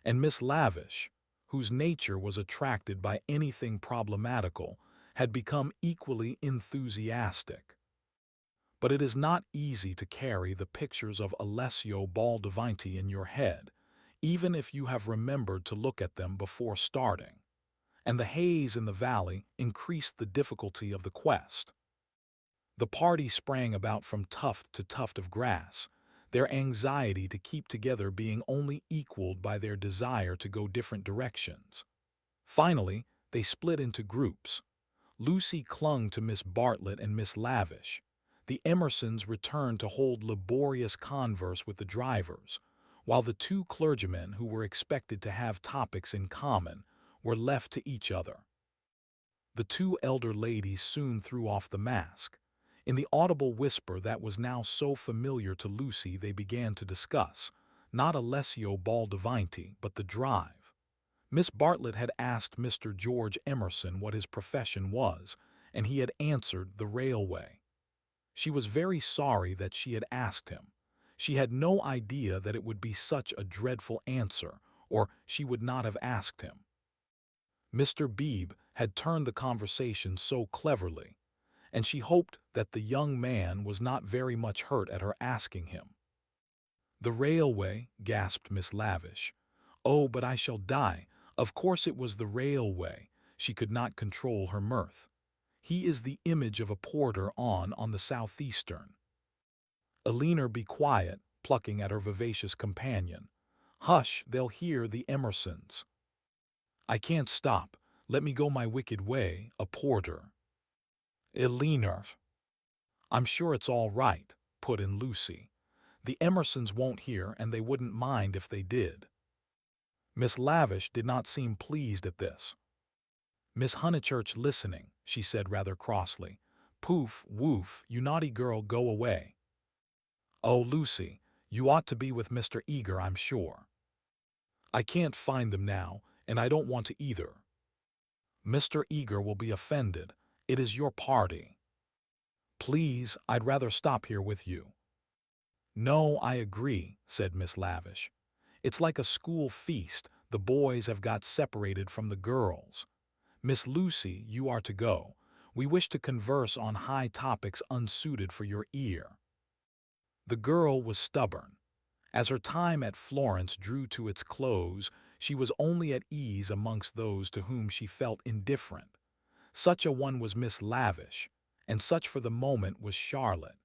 And Miss Lavish, whose nature was attracted by anything problematical, had become equally enthusiastic. But it is not easy to carry the pictures of Alessio Baldavanti in your head, even if you have remembered to look at them before starting. And the haze in the valley increased the difficulty of the quest. The party sprang about from tuft to tuft of grass, their anxiety to keep together being only equaled by their desire to go different directions. Finally, they split into groups. Lucy clung to Miss Bartlett and Miss Lavish. The Emersons returned to hold laborious converse with the drivers, while the two clergymen who were expected to have topics in common were left to each other. The two elder ladies soon threw off the mask. In the audible whisper that was now so familiar to Lucy they began to discuss, not Alessio Baldavanti, but the drive. Miss Bartlett had asked Mr. George Emerson what his profession was, and he had answered the railway. She was very sorry that she had asked him. She had no idea that it would be such a dreadful answer, or she would not have asked him. Mr. Beebe had turned the conversation so cleverly, and she hoped that the young man was not very much hurt at her asking him. "The railway," gasped Miss Lavish. "Oh, but I shall die. Of course it was the railway." She could not control her mirth. "He is the image of a porter on the Southeastern." Eleanor, be quiet, plucking at her vivacious companion. "Hush, they'll hear the Emersons." "I can't stop. Let me go my wicked way, a porter." "Eleanor." "I'm sure it's all right," put in Lucy. "The Emersons won't hear, and they wouldn't mind if they did." Miss Lavish did not seem pleased at this. "Miss Honeychurch listening," she said rather crossly. "Poof, woof, you naughty girl, go away." "Oh, Lucy, you ought to be with Mr. Eager, I'm sure." "I can't find them now, and I don't want to either." "Mr. Eager will be offended. It is your party." "Please, I'd rather stop here with you." "No, I agree," said Miss Lavish. "It's like a school feast. The boys have got separated from the girls. Miss Lucy, you are to go. We wish to converse on high topics unsuited for your ear." The girl was stubborn. As her time at Florence drew to its close, she was only at ease amongst those to whom she felt indifferent. Such a one was Miss Lavish, and such for the moment was Charlotte.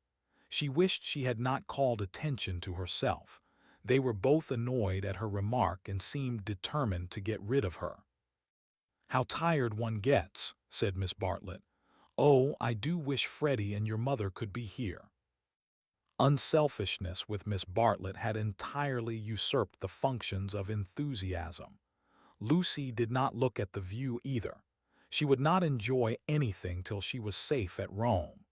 She wished she had not called attention to herself. They were both annoyed at her remark and seemed determined to get rid of her. "How tired one gets," said Miss Bartlett. "Oh, I do wish Freddie and your mother could be here." Unselfishness with Miss Bartlett had entirely usurped the functions of enthusiasm. Lucy did not look at the view either. She would not enjoy anything till she was safe at Rome.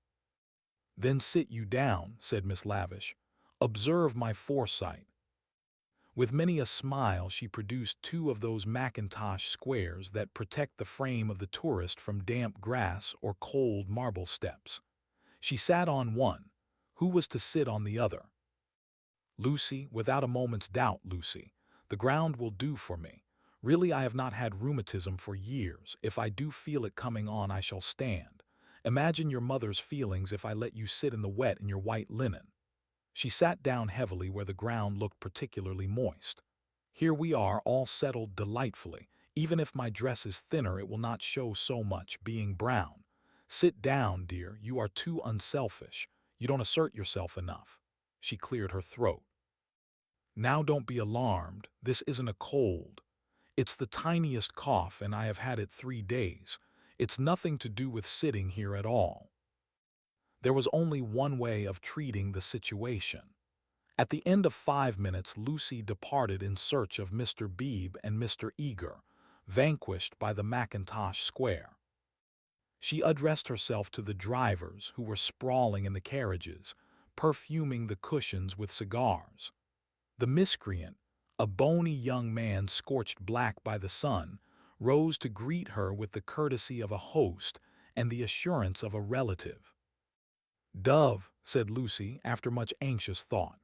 "Then sit you down," said Miss Lavish. "Observe my foresight." With many a smile she produced two of those mackintosh squares that protect the frame of the tourist from damp grass or cold marble steps. She sat on one. Who was to sit on the other? "Lucy, without a moment's doubt, Lucy. The ground will do for me. Really, I have not had rheumatism for years. If I do feel it coming on, I shall stand. Imagine your mother's feelings if I let you sit in the wet in your white linen." She sat down heavily where the ground looked particularly moist. Here we are, all settled delightfully. Even if my dress is thinner, it will not show so much, being brown. Sit down, dear. You are too unselfish. You don't assert yourself enough. She cleared her throat. Now don't be alarmed. This isn't a cold. It's the tiniest cough, and I have had it 3 days. It's nothing to do with sitting here at all. There was only one way of treating the situation. At the end of 5 minutes, Lucy departed in search of Mr. Beebe and Mr. Eager, vanquished by the Mackintosh Square. She addressed herself to the drivers who were sprawling in the carriages, perfuming the cushions with cigars. The miscreant, a bony young man scorched black by the sun, rose to greet her with the courtesy of a host and the assurance of a relative. "Dove," said Lucy after much anxious thought.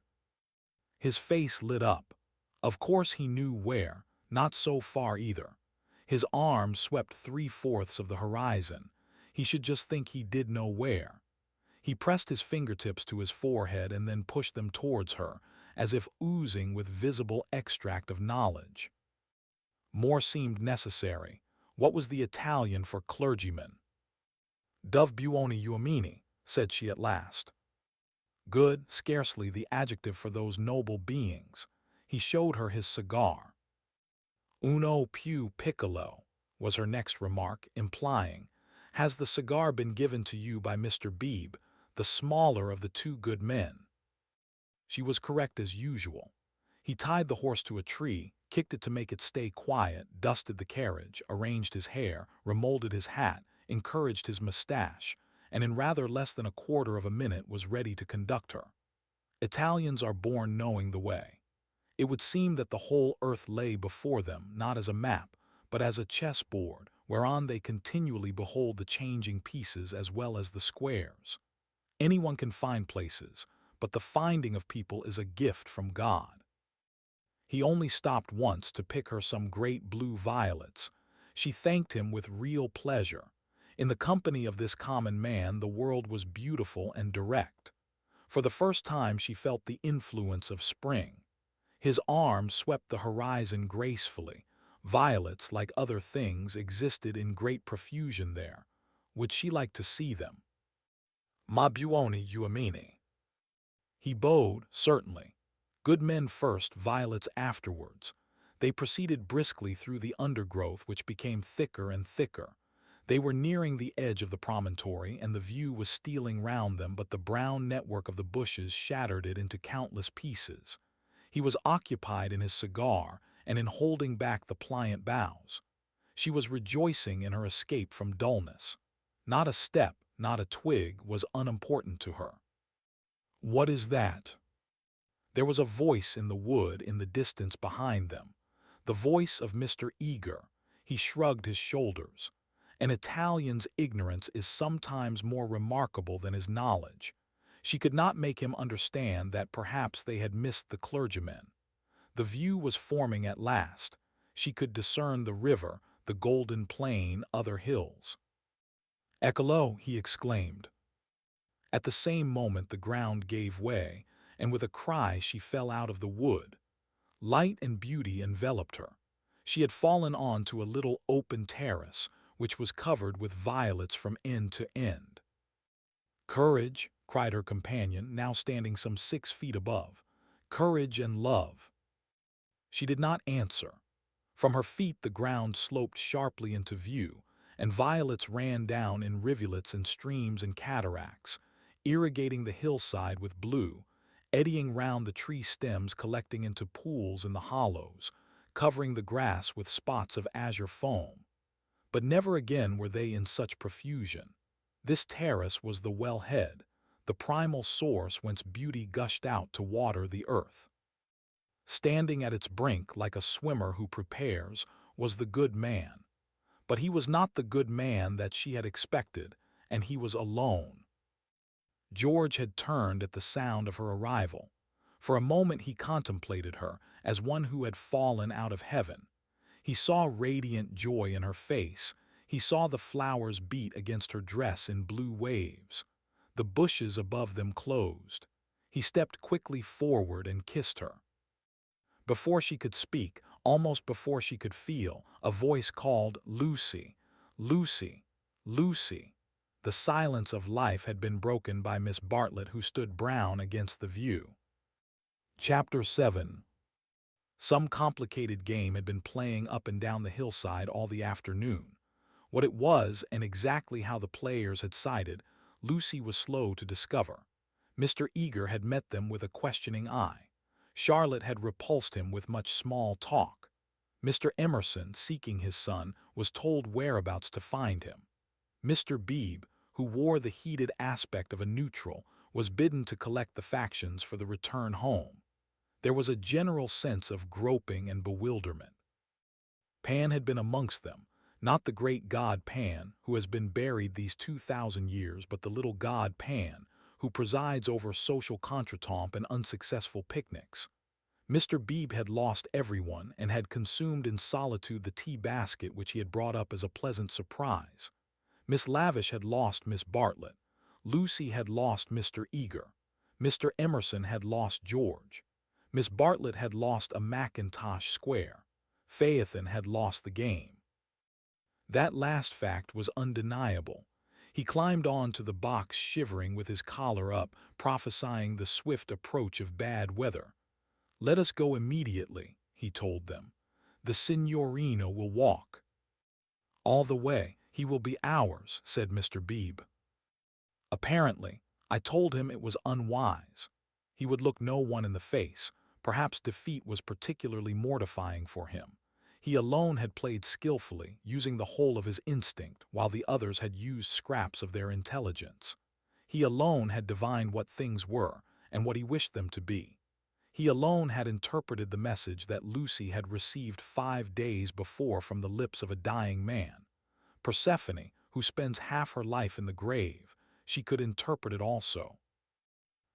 His face lit up. Of course he knew where, not so far either. His arm swept 3/4 of the horizon. He should just think he did know where. He pressed his fingertips to his forehead and then pushed them towards her, as if oozing with visible extract of knowledge. More seemed necessary. What was the Italian for clergyman? "Dove buoni uomini," said she at last. Good, scarcely the adjective for those noble beings. He showed her his cigar. "Uno più piccolo," was her next remark, implying, "Has the cigar been given to you by Mr. Beebe, the smaller of the two good men?" She was correct as usual. He tied the horse to a tree, kicked it to make it stay quiet, dusted the carriage, arranged his hair, remolded his hat, encouraged his mustache, and in rather less than a quarter of a minute was ready to conduct her. Italians are born knowing the way. It would seem that the whole earth lay before them, not as a map, but as a chessboard, whereon they continually behold the changing pieces as well as the squares. Anyone can find places, but the finding of people is a gift from God. He only stopped once to pick her some great blue violets. She thanked him with real pleasure. In the company of this common man, the world was beautiful and direct. For the first time she felt the influence of spring. His arm swept the horizon gracefully. Violets, like other things, existed in great profusion there. Would she like to see them? "Ma buoni uomini." He bowed, certainly. Good men first, violets afterwards. They proceeded briskly through the undergrowth, which became thicker and thicker. They were nearing the edge of the promontory, and the view was stealing round them, but the brown network of the bushes shattered it into countless pieces. He was occupied in his cigar and in holding back the pliant boughs. She was rejoicing in her escape from dullness. Not a step, not a twig was unimportant to her. "What is that?" There was a voice in the wood in the distance behind them. The voice of Mr. Eager. He shrugged his shoulders. An Italian's ignorance is sometimes more remarkable than his knowledge. She could not make him understand that perhaps they had missed the clergyman. The view was forming at last. She could discern the river, the golden plain, other hills. "Eccolo!" he exclaimed. At the same moment the ground gave way, and with a cry she fell out of the wood. Light and beauty enveloped her. She had fallen on to a little open terrace, which was covered with violets from end to end. "Courage!" cried her companion, now standing some 6 feet above. "Courage and love!" She did not answer. From her feet the ground sloped sharply into view, and violets ran down in rivulets and streams and cataracts, irrigating the hillside with blue, eddying round the tree stems, collecting into pools in the hollows, covering the grass with spots of azure foam. But never again were they in such profusion. This terrace was the wellhead, the primal source whence beauty gushed out to water the earth. Standing at its brink like a swimmer who prepares was the good man. But he was not the good man that she had expected, and he was alone. George had turned at the sound of her arrival. For a moment he contemplated her as one who had fallen out of heaven. He saw radiant joy in her face. He saw the flowers beat against her dress in blue waves. The bushes above them closed. He He stepped quickly forward and kissed her. Before she could speak, almost before she could feel, a voice called, "Lucy, Lucy, Lucy." The silence of life had been broken by Miss Bartlett, who stood brown against the view. Chapter 7. Some complicated game had been playing up and down the hillside all the afternoon. What it was, and exactly how the players had sided, Lucy was slow to discover. Mr. Eager had met them with a questioning eye. Charlotte had repulsed him with much small talk. Mr. Emerson, seeking his son, was told whereabouts to find him. Mr. Beebe, who wore the heated aspect of a neutral, was bidden to collect the factions for the return home. There was a general sense of groping and bewilderment. Pan had been amongst them, not the great god Pan, who has been buried these 2,000 years, but the little god Pan, who presides over social contretemps and unsuccessful picnics. Mr. Beebe had lost everyone and had consumed in solitude the tea basket which he had brought up as a pleasant surprise. Miss Lavish had lost Miss Bartlett. Lucy had lost Mr. Eager. Mr. Emerson had lost George. Miss Bartlett had lost a Mackintosh square. Phaethon had lost the game. That last fact was undeniable. He climbed on to the box shivering with his collar up, prophesying the swift approach of bad weather. "Let us go immediately," he told them. "The signorino will walk." "All the way, he will be ours," said Mr. Beebe. Apparently, I told him it was unwise. He would look no one in the face. Perhaps defeat was particularly mortifying for him. He alone had played skillfully, using the whole of his instinct, while the others had used scraps of their intelligence. He alone had divined what things were, and what he wished them to be. He alone had interpreted the message that Lucy had received 5 days before from the lips of a dying man. Persephone, who spends half her life in the grave, she could interpret it also.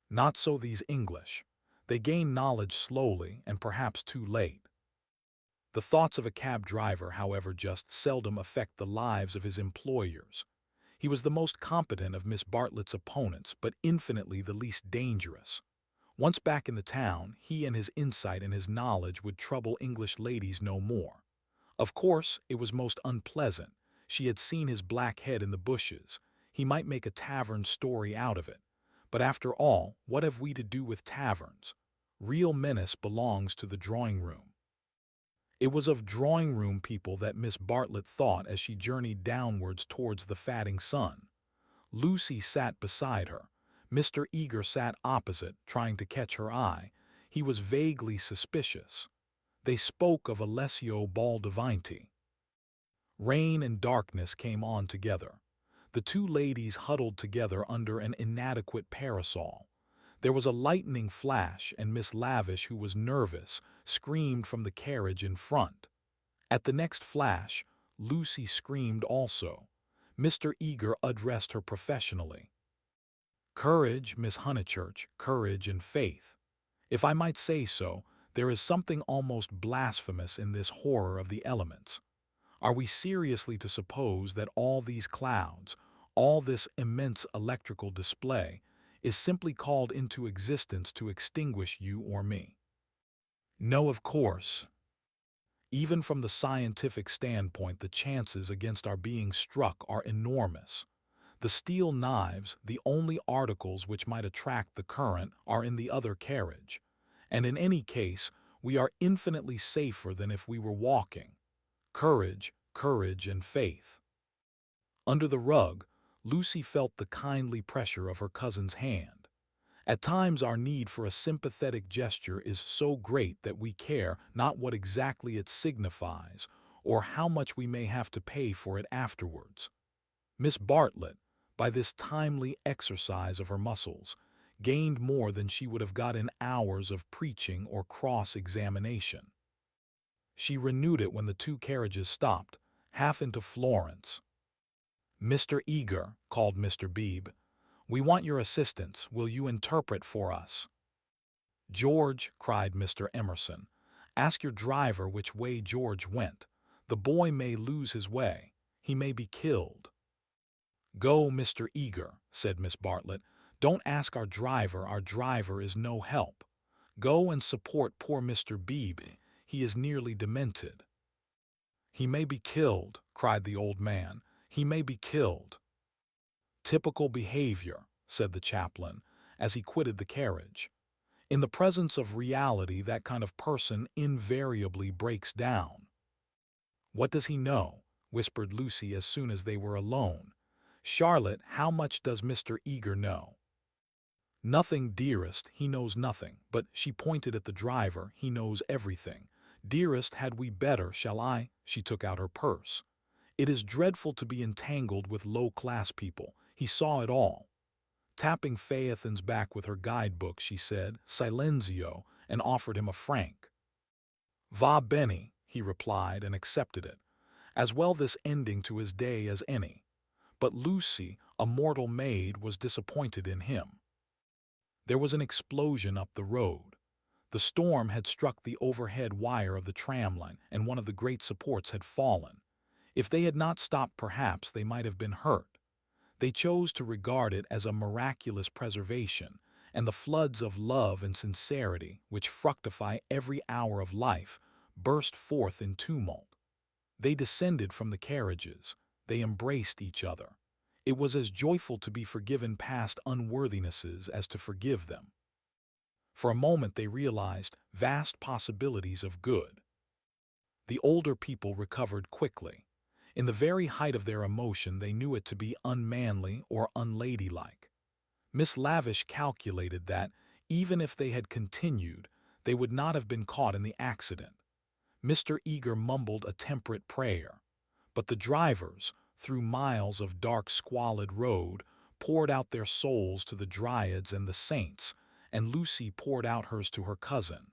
Not so these English. They gain knowledge slowly and perhaps too late. The thoughts of a cab driver, however, just seldom affect the lives of his employers. He was the most competent of Miss Bartlett's opponents, but infinitely the least dangerous. Once back in the town, he and his insight and his knowledge would trouble English ladies no more. Of course, it was most unpleasant. She had seen his black head in the bushes. He might make a tavern story out of it. But after all, what have we to do with taverns? Real menace belongs to the drawing-room. It was of drawing-room people that Miss Bartlett thought as she journeyed downwards towards the fatting sun. Lucy sat beside her. Mr. Eager sat opposite, trying to catch her eye. He was vaguely suspicious. They spoke of Alessio Baldavinti. Rain and darkness came on together. The two ladies huddled together under an inadequate parasol. There was a lightning flash, and Miss Lavish, who was nervous, screamed from the carriage in front. At the next flash, Lucy screamed also. Mr. Eager addressed her professionally. "Courage, Miss Honeychurch, courage and faith. If I might say so, there is something almost blasphemous in this horror of the elements. Are we seriously to suppose that all these clouds, all this immense electrical display, is simply called into existence to extinguish you or me? No, of course. Even from the scientific standpoint, the chances against our being struck are enormous. The steel knives, the only articles which might attract the current, are in the other carriage, and in any case, we are infinitely safer than if we were walking. Courage, courage, and faith." Under the rug, Lucy felt the kindly pressure of her cousin's hand. At times our need for a sympathetic gesture is so great that we care not what exactly it signifies or how much we may have to pay for it afterwards. Miss Bartlett, by this timely exercise of her muscles, gained more than she would have got in hours of preaching or cross-examination. She renewed it when the two carriages stopped, half into Florence. "Mr. Eager," called Mr. Beebe, "we want your assistance. Will you interpret for us?" "George," cried Mr. Emerson, "ask your driver which way George went. The boy may lose his way. He may be killed." "Go, Mr. Eager," said Miss Bartlett. Don't ask our driver is no help. Go and support poor Mr. Beebe, he is nearly demented." "He may be killed," cried the old man. "He may be killed." "Typical behavior," said the chaplain, as he quitted the carriage. "In the presence of reality, that kind of person invariably breaks down." "What does he know?" whispered Lucy as soon as they were alone. "Charlotte, how much does Mr. Eager know?" "Nothing, dearest, he knows nothing, but," she pointed at the driver, "he knows everything. Dearest, had we better, shall I?" She took out her purse. "It is dreadful to be entangled with low-class people. He saw it all." Tapping Phaethon's back with her guidebook, she said, "Silenzio," and offered him a franc. "Va bene," he replied, and accepted it. As well this ending to his day as any. But Lucy, a mortal maid, was disappointed in him. There was an explosion up the road. The storm had struck the overhead wire of the tram line, and one of the great supports had fallen. If they had not stopped, perhaps they might have been hurt. They chose to regard it as a miraculous preservation, and the floods of love and sincerity, which fructify every hour of life, burst forth in tumult. They descended from the carriages. They embraced each other. It was as joyful to be forgiven past unworthinesses as to forgive them. For a moment they realized vast possibilities of good. The older people recovered quickly. In the very height of their emotion, they knew it to be unmanly or unladylike. Miss Lavish calculated that, even if they had continued, they would not have been caught in the accident. Mr. Eager mumbled a temperate prayer. But the drivers, through miles of dark, squalid road, poured out their souls to the dryads and the saints, and Lucy poured out hers to her cousin.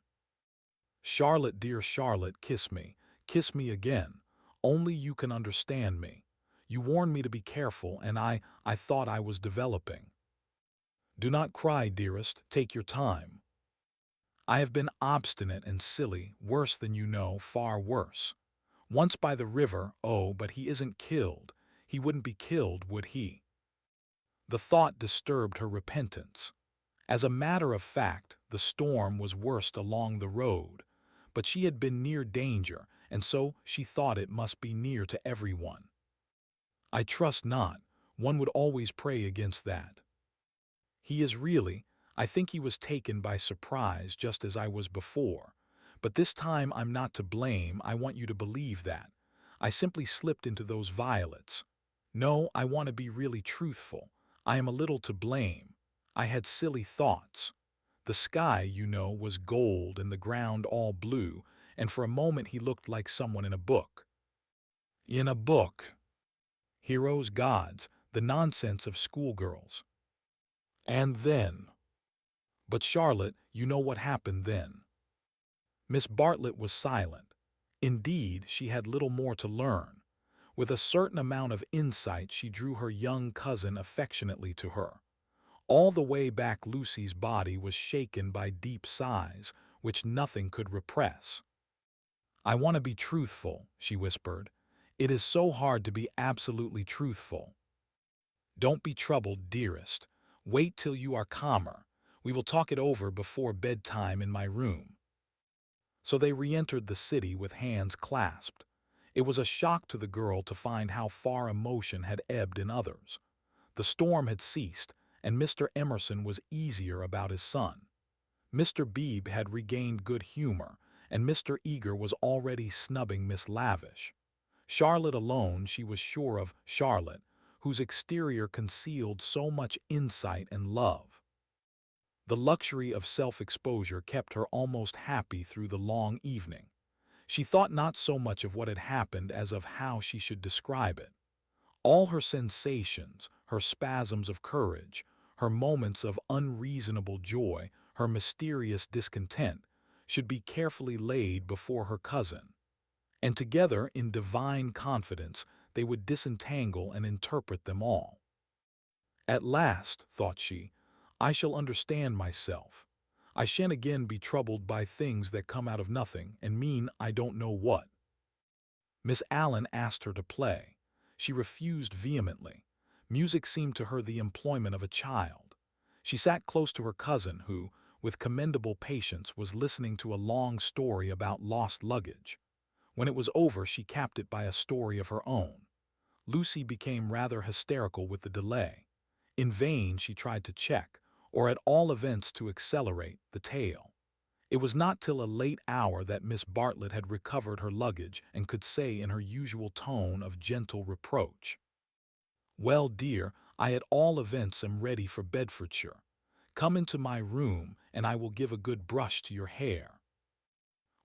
"Charlotte, dear Charlotte, kiss me again. Only you can understand me. You warned me to be careful, and I thought I was developing. Do not cry, dearest, take your time. I have been obstinate and silly, worse than you know, far worse. Once by the river, oh, but he isn't killed. He wouldn't be killed, would he?" The thought disturbed her repentance. As a matter of fact, the storm was worst along the road, but she had been near danger, and so she thought it must be near to everyone. "I trust not. One would always pray against that. He is really, I think he was taken by surprise just as I was before. But this time I'm not to blame, I want you to believe that. I simply slipped into those violets. No, I want to be really truthful. I am a little to blame. I had silly thoughts. The sky, you know, was gold and the ground all blue, and for a moment he looked like someone in a book. In a book. Heroes, gods, the nonsense of schoolgirls. And then. But Charlotte, you know what happened then." Miss Bartlett was silent. Indeed, she had little more to learn. With a certain amount of insight, she drew her young cousin affectionately to her. All the way back Lucy's body was shaken by deep sighs, which nothing could repress. "I want to be truthful," she whispered. "It is so hard to be absolutely truthful." "Don't be troubled, dearest. Wait till you are calmer. We will talk it over before bedtime in my room." So they re-entered the city with hands clasped. It was a shock to the girl to find how far emotion had ebbed in others. The storm had ceased, and Mr. Emerson was easier about his son. Mr. Beebe had regained good humor, and Mr. Eager was already snubbing Miss Lavish. Charlotte alone, she was sure of Charlotte, whose exterior concealed so much insight and love. The luxury of self-exposure kept her almost happy through the long evening. She thought not so much of what had happened as of how she should describe it. All her sensations, her spasms of courage, her moments of unreasonable joy, her mysterious discontent, should be carefully laid before her cousin. And together, in divine confidence, they would disentangle and interpret them all. "At last," thought she, "I shall understand myself. I shan't again be troubled by things that come out of nothing and mean I don't know what." Miss Allen asked her to play. She refused vehemently. Music seemed to her the employment of a child. She sat close to her cousin who, with commendable patience, was listening to a long story about lost luggage. When it was over, she capped it by a story of her own. Lucy became rather hysterical with the delay. In vain she tried to check, or at all events to accelerate, the tale. It was not till a late hour that Miss Bartlett had recovered her luggage and could say in her usual tone of gentle reproach, "Well, dear, I at all events am ready for Bedfordshire. Come into my room, and I will give a good brush to your hair."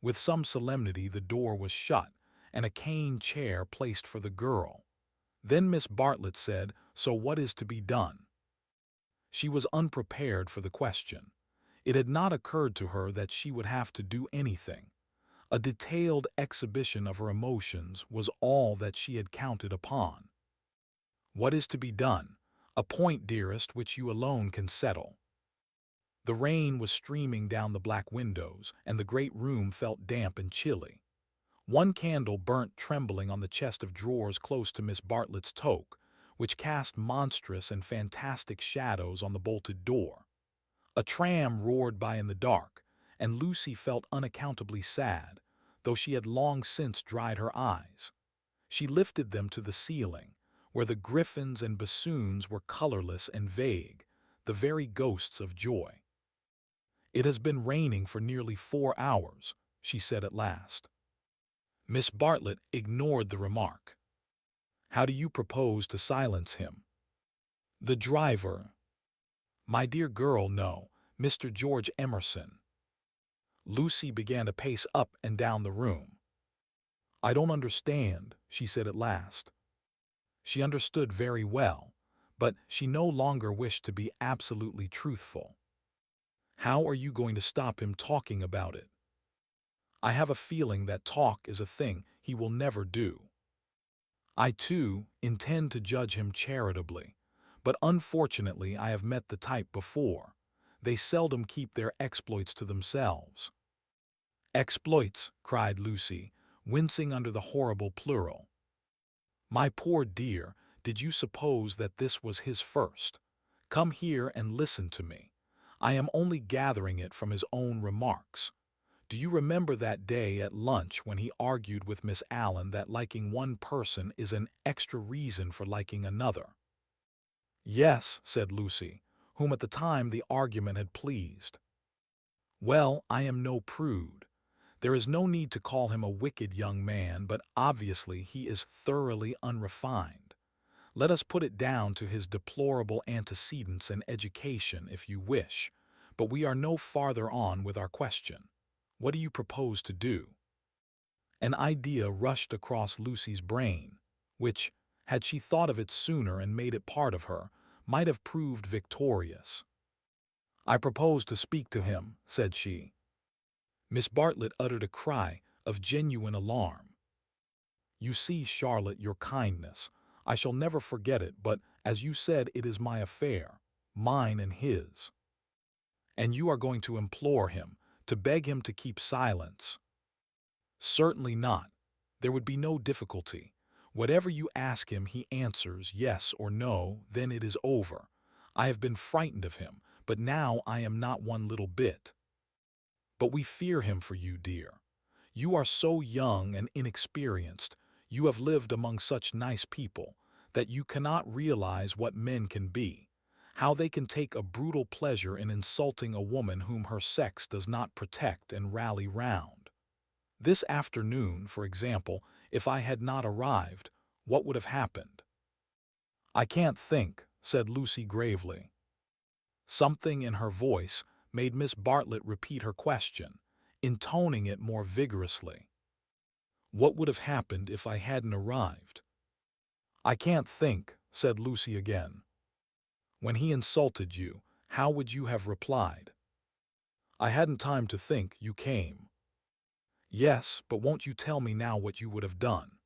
With some solemnity the door was shut, and a cane chair placed for the girl. Then Miss Bartlett said, "So what is to be done?" She was unprepared for the question. It had not occurred to her that she would have to do anything. A detailed exhibition of her emotions was all that she had counted upon. "What is to be done? A point, dearest, which you alone can settle." The rain was streaming down the black windows, and the great room felt damp and chilly. One candle burnt trembling on the chest of drawers close to Miss Bartlett's toque, which cast monstrous and fantastic shadows on the bolted door. A tram roared by in the dark, and Lucy felt unaccountably sad, though she had long since dried her eyes. She lifted them to the ceiling, where the griffins and bassoons were colorless and vague, the very ghosts of joy. "It has been raining for nearly 4 hours," she said at last. Miss Bartlett ignored the remark. "How do you propose to silence him?" "The driver." "My dear girl, no, Mr. George Emerson." Lucy began to pace up and down the room. "I don't understand," she said at last. She understood very well, but she no longer wished to be absolutely truthful. "How are you going to stop him talking about it?" "I have a feeling that talk is a thing he will never do. I, too, intend to judge him charitably, but unfortunately I have met the type before. They seldom keep their exploits to themselves." "Exploits!" cried Lucy, wincing under the horrible plural. "My poor dear, did you suppose that this was his first? Come here and listen to me. I am only gathering it from his own remarks. Do you remember that day at lunch when he argued with Miss Allen that liking one person is an extra reason for liking another?" "Yes," said Lucy, whom at the time the argument had pleased. "Well, I am no prude. There is no need to call him a wicked young man, but obviously he is thoroughly unrefined. Let us put it down to his deplorable antecedents and education if you wish, but we are no farther on with our question. What do you propose to do?" An idea rushed across Lucy's brain, which, had she thought of it sooner and made it part of her, might have proved victorious. "I propose to speak to him," said she. Miss Bartlett uttered a cry of genuine alarm. "You see, Charlotte, your kindness. I shall never forget it, but, as you said, it is my affair, mine and his." "And you are going to implore him, to beg him to keep silence?" "Certainly not. There would be no difficulty. Whatever you ask him he answers yes or no, then it is over. I have been frightened of him, but now I am not one little bit. But we fear him for you, dear. You are so young and inexperienced, you have lived among such nice people, that you cannot realize what men can be, how they can take a brutal pleasure in insulting a woman whom her sex does not protect and rally round. This afternoon, for example, if I had not arrived, what would have happened?" "I can't think," said Lucy gravely. Something in her voice made Miss Bartlett repeat her question, intoning it more vigorously. "What would have happened if I hadn't arrived?" "I can't think," said Lucy again. "When he insulted you, how would you have replied?" "I hadn't time to think, you came." "Yes, but won't you tell me now what you would have done?"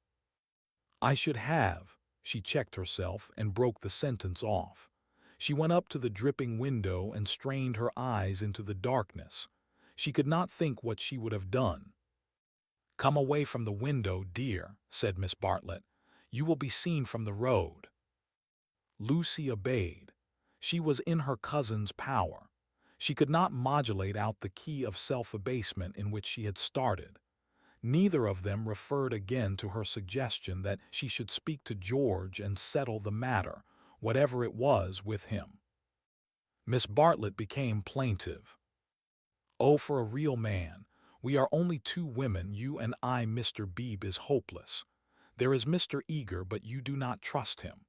"I should have—" She checked herself and broke the sentence off. She went up to the dripping window and strained her eyes into the darkness. She could not think what she would have done. "Come away from the window, dear," said Miss Bartlett. "You will be seen from the road." Lucy obeyed. She was in her cousin's power. She could not modulate out the key of self-abasement in which she had started. Neither of them referred again to her suggestion that she should speak to George and settle the matter, whatever it was, with him. Miss Bartlett became plaintive. "Oh, for a real man. We are only two women, you and I. Mr. Beebe is hopeless. There is Mr. Eager, but you do not trust him.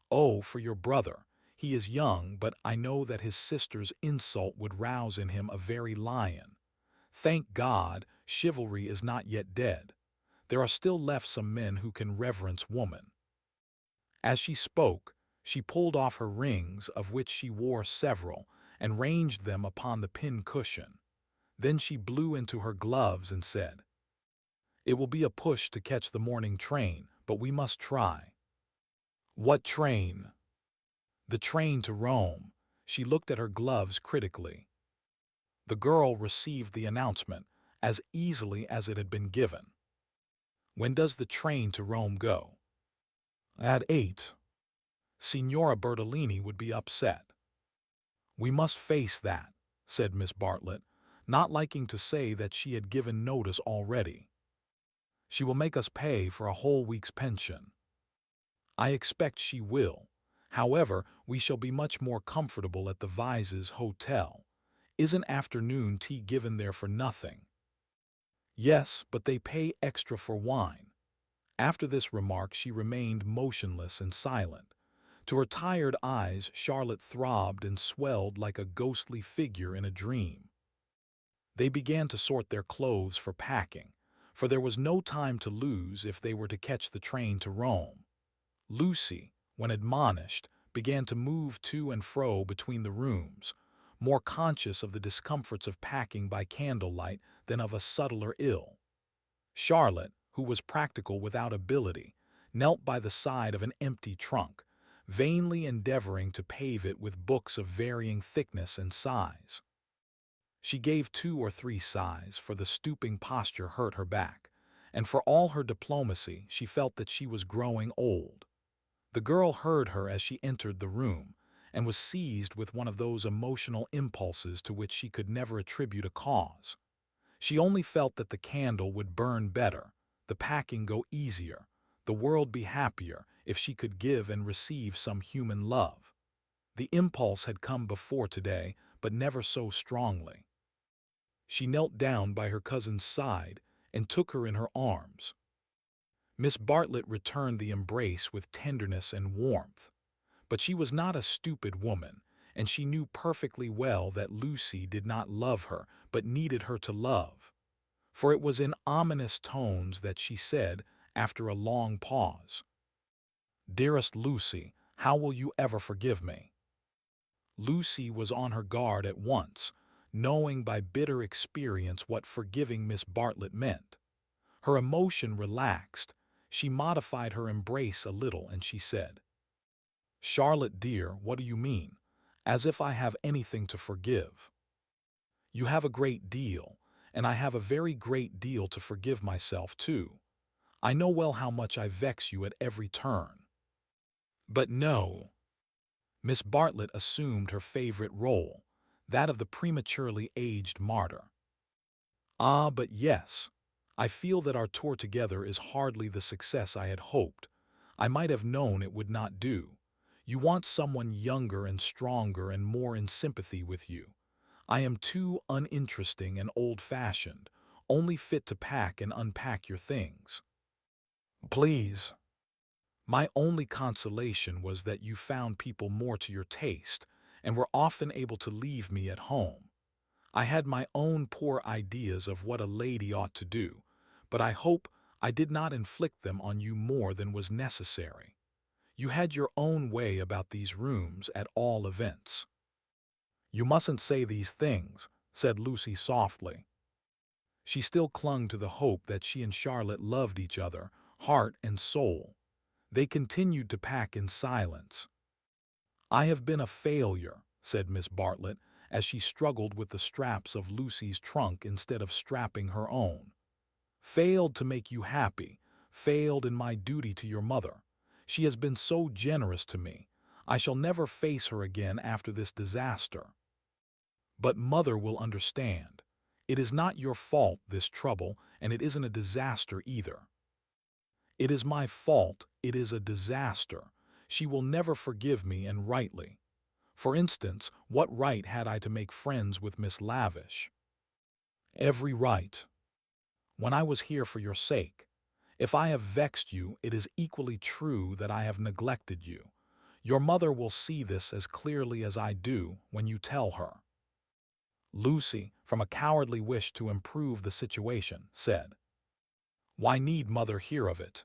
Oh, for your brother. He is young, but I know that his sister's insult would rouse in him a very lion. Thank God, chivalry is not yet dead. There are still left some men who can reverence woman." As she spoke, she pulled off her rings, of which she wore several, and ranged them upon the pin-cushion. Then she blew into her gloves and said, "It will be a push to catch the morning train, but we must try." "What train?" "The train to Rome." She looked at her gloves critically. The girl received the announcement as easily as it had been given. "When does the train to Rome go?" "At 8. Signora Bertolini would be upset." "We must face that," said Miss Bartlett, not liking to say that she had given notice already. "She will make us pay for a whole week's pension." "I expect she will. However, we shall be much more comfortable at the Vise's Hotel. Isn't afternoon tea given there for nothing?" "Yes, but they pay extra for wine." After this remark she remained motionless and silent. To her tired eyes Charlotte throbbed and swelled like a ghostly figure in a dream. They began to sort their clothes for packing, for there was no time to lose if they were to catch the train to Rome. Lucy, when admonished, began to move to and fro between the rooms, more conscious of the discomforts of packing by candlelight than of a subtler ill. Charlotte, who was practical without ability, knelt by the side of an empty trunk, vainly endeavoring to pave it with books of varying thickness and size. She gave 2 or 3 sighs, for the stooping posture hurt her back, and for all her diplomacy she felt that she was growing old. The girl heard her as she entered the room, and was seized with one of those emotional impulses to which she could never attribute a cause. She only felt that the candle would burn better, the packing go easier, the world be happier, if she could give and receive some human love. The impulse had come before today, but never so strongly. She knelt down by her cousin's side and took her in her arms. Miss Bartlett returned the embrace with tenderness and warmth. But she was not a stupid woman, and she knew perfectly well that Lucy did not love her, but needed her to love. For it was in ominous tones that she said, after a long pause, "Dearest Lucy, how will you ever forgive me?" Lucy was on her guard at once, knowing by bitter experience what forgiving Miss Bartlett meant. Her emotion relaxed. She modified her embrace a little, and she said, "Charlotte dear, what do you mean? As if I have anything to forgive." "You have a great deal, and I have a very great deal to forgive myself too. I know well how much I vex you at every turn." "But no." Miss Bartlett assumed her favorite role, that of the prematurely aged martyr. "Ah, but yes. I feel that our tour together is hardly the success I had hoped. I might have known it would not do. You want someone younger and stronger and more in sympathy with you. I am too uninteresting and old-fashioned, only fit to pack and unpack your things." "Please." "My only consolation was that you found people more to your taste, and were often able to leave me at home. I had my own poor ideas of what a lady ought to do, but I hope I did not inflict them on you more than was necessary. You had your own way about these rooms at all events." "You mustn't say these things," said Lucy softly. She still clung to the hope that she and Charlotte loved each other, heart and soul. They continued to pack in silence. "I have been a failure," said Miss Bartlett, as she struggled with the straps of Lucy's trunk instead of strapping her own. "Failed to make you happy, failed in my duty to your mother. She has been so generous to me. I shall never face her again after this disaster. But Mother will understand. It is not your fault, this trouble, and it isn't a disaster either. It is my fault, it is a disaster. She will never forgive me, and rightly. For instance, what right had I to make friends with Miss Lavish? Every right. When I was here for your sake. If I have vexed you, it is equally true that I have neglected you. Your mother will see this as clearly as I do when you tell her. Lucy, from a cowardly wish to improve the situation, said, "Why need Mother hear of it?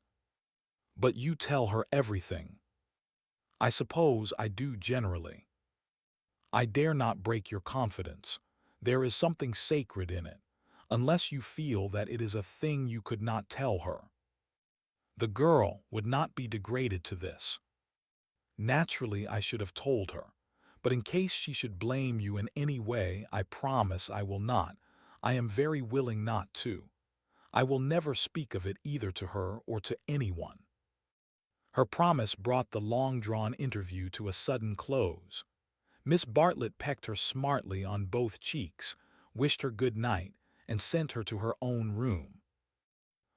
But you tell her everything." "I suppose I do generally. I dare not break your confidence. There is something sacred in it, unless you feel that it is a thing you could not tell her. The girl would not be degraded to this. Naturally, I should have told her, but in case she should blame you in any way, I promise I will not. I am very willing not to. I will never speak of it either to her or to anyone." Her promise brought the long-drawn interview to a sudden close. Miss Bartlett pecked her smartly on both cheeks, wished her good night, and sent her to her own room.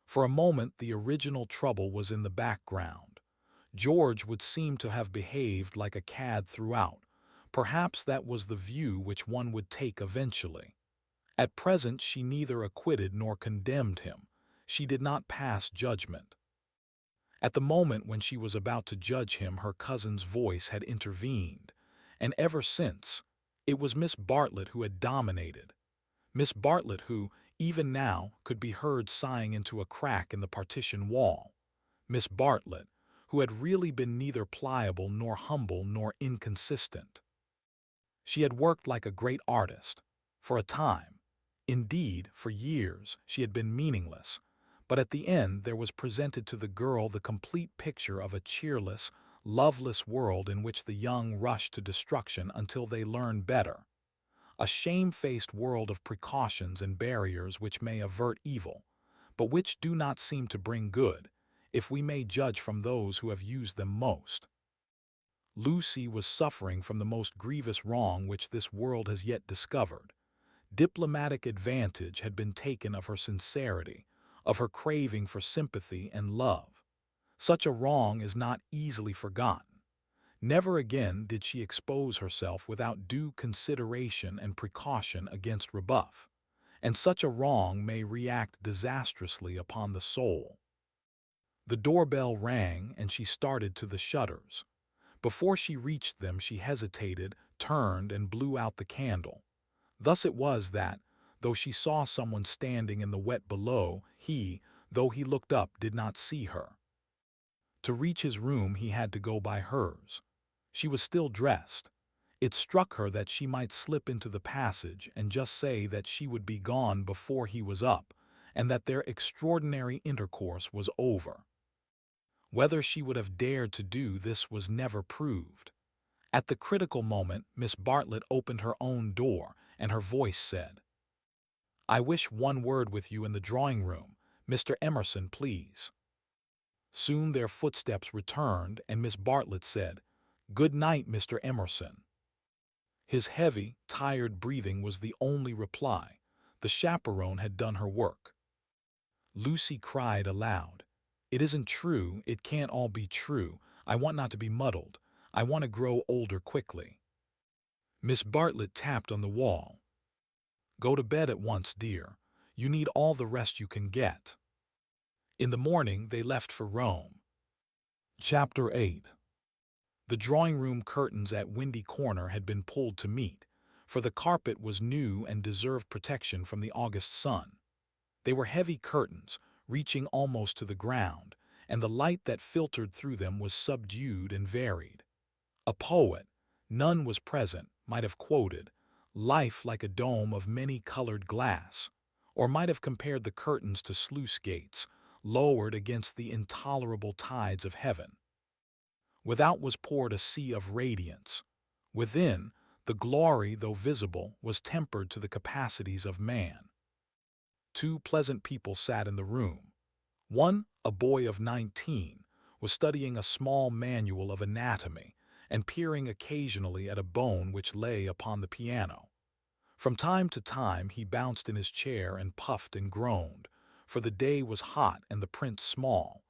For a moment the original trouble was in the background. George would seem to have behaved like a cad throughout. Perhaps that was the view which one would take eventually. At present she neither acquitted nor condemned him. She did not pass judgment. At the moment when she was about to judge him, her cousin's voice had intervened, and ever since, it was Miss Bartlett who had dominated. Miss Bartlett who, even now, could be heard sighing into a crack in the partition wall. Miss Bartlett, who had really been neither pliable nor humble nor inconsistent. She had worked like a great artist. For a time, indeed, for years, she had been meaningless, but at the end there was presented to the girl the complete picture of a cheerless, loveless world in which the young rush to destruction until they learn better. A shamefaced world of precautions and barriers which may avert evil, but which do not seem to bring good, if we may judge from those who have used them most. Lucy was suffering from the most grievous wrong which this world has yet discovered. Diplomatic advantage had been taken of her sincerity, of her craving for sympathy and love. Such a wrong is not easily forgotten. Never again did she expose herself without due consideration and precaution against rebuff, and such a wrong may react disastrously upon the soul. The doorbell rang and she started to the shutters. Before she reached them she hesitated, turned, and blew out the candle. Thus it was that, though she saw someone standing in the wet below, he, though he looked up, did not see her. To reach his room he had to go by hers. She was still dressed. It struck her that she might slip into the passage and just say that she would be gone before he was up, and that their extraordinary intercourse was over. Whether she would have dared to do this was never proved. At the critical moment, Miss Bartlett opened her own door, and her voice said, "I wish one word with you in the drawing-room. Mr. Emerson, please." Soon their footsteps returned, and Miss Bartlett said, "Good night, Mr. Emerson." His heavy, tired breathing was the only reply. The chaperone had done her work. Lucy cried aloud, "It isn't true, it can't all be true. I want not to be muddled. I want to grow older quickly." Miss Bartlett tapped on the wall. "Go to bed at once, dear. You need all the rest you can get." In the morning they left for Rome. Chapter 8. The drawing-room curtains at Windy Corner had been pulled to meet, for the carpet was new and deserved protection from the August sun. They were heavy curtains, reaching almost to the ground, and the light that filtered through them was subdued and varied. A poet, none was present, might have quoted, "Life like a dome of many-colored glass," or might have compared the curtains to sluice gates, lowered against the intolerable tides of heaven. Without was poured a sea of radiance. Within, the glory, though visible, was tempered to the capacities of man. Two pleasant people sat in the room. One, a boy of 19, was studying a small manual of anatomy, and peering occasionally at a bone which lay upon the piano. From time to time he bounced in his chair and puffed and groaned, for the day was hot and the print small,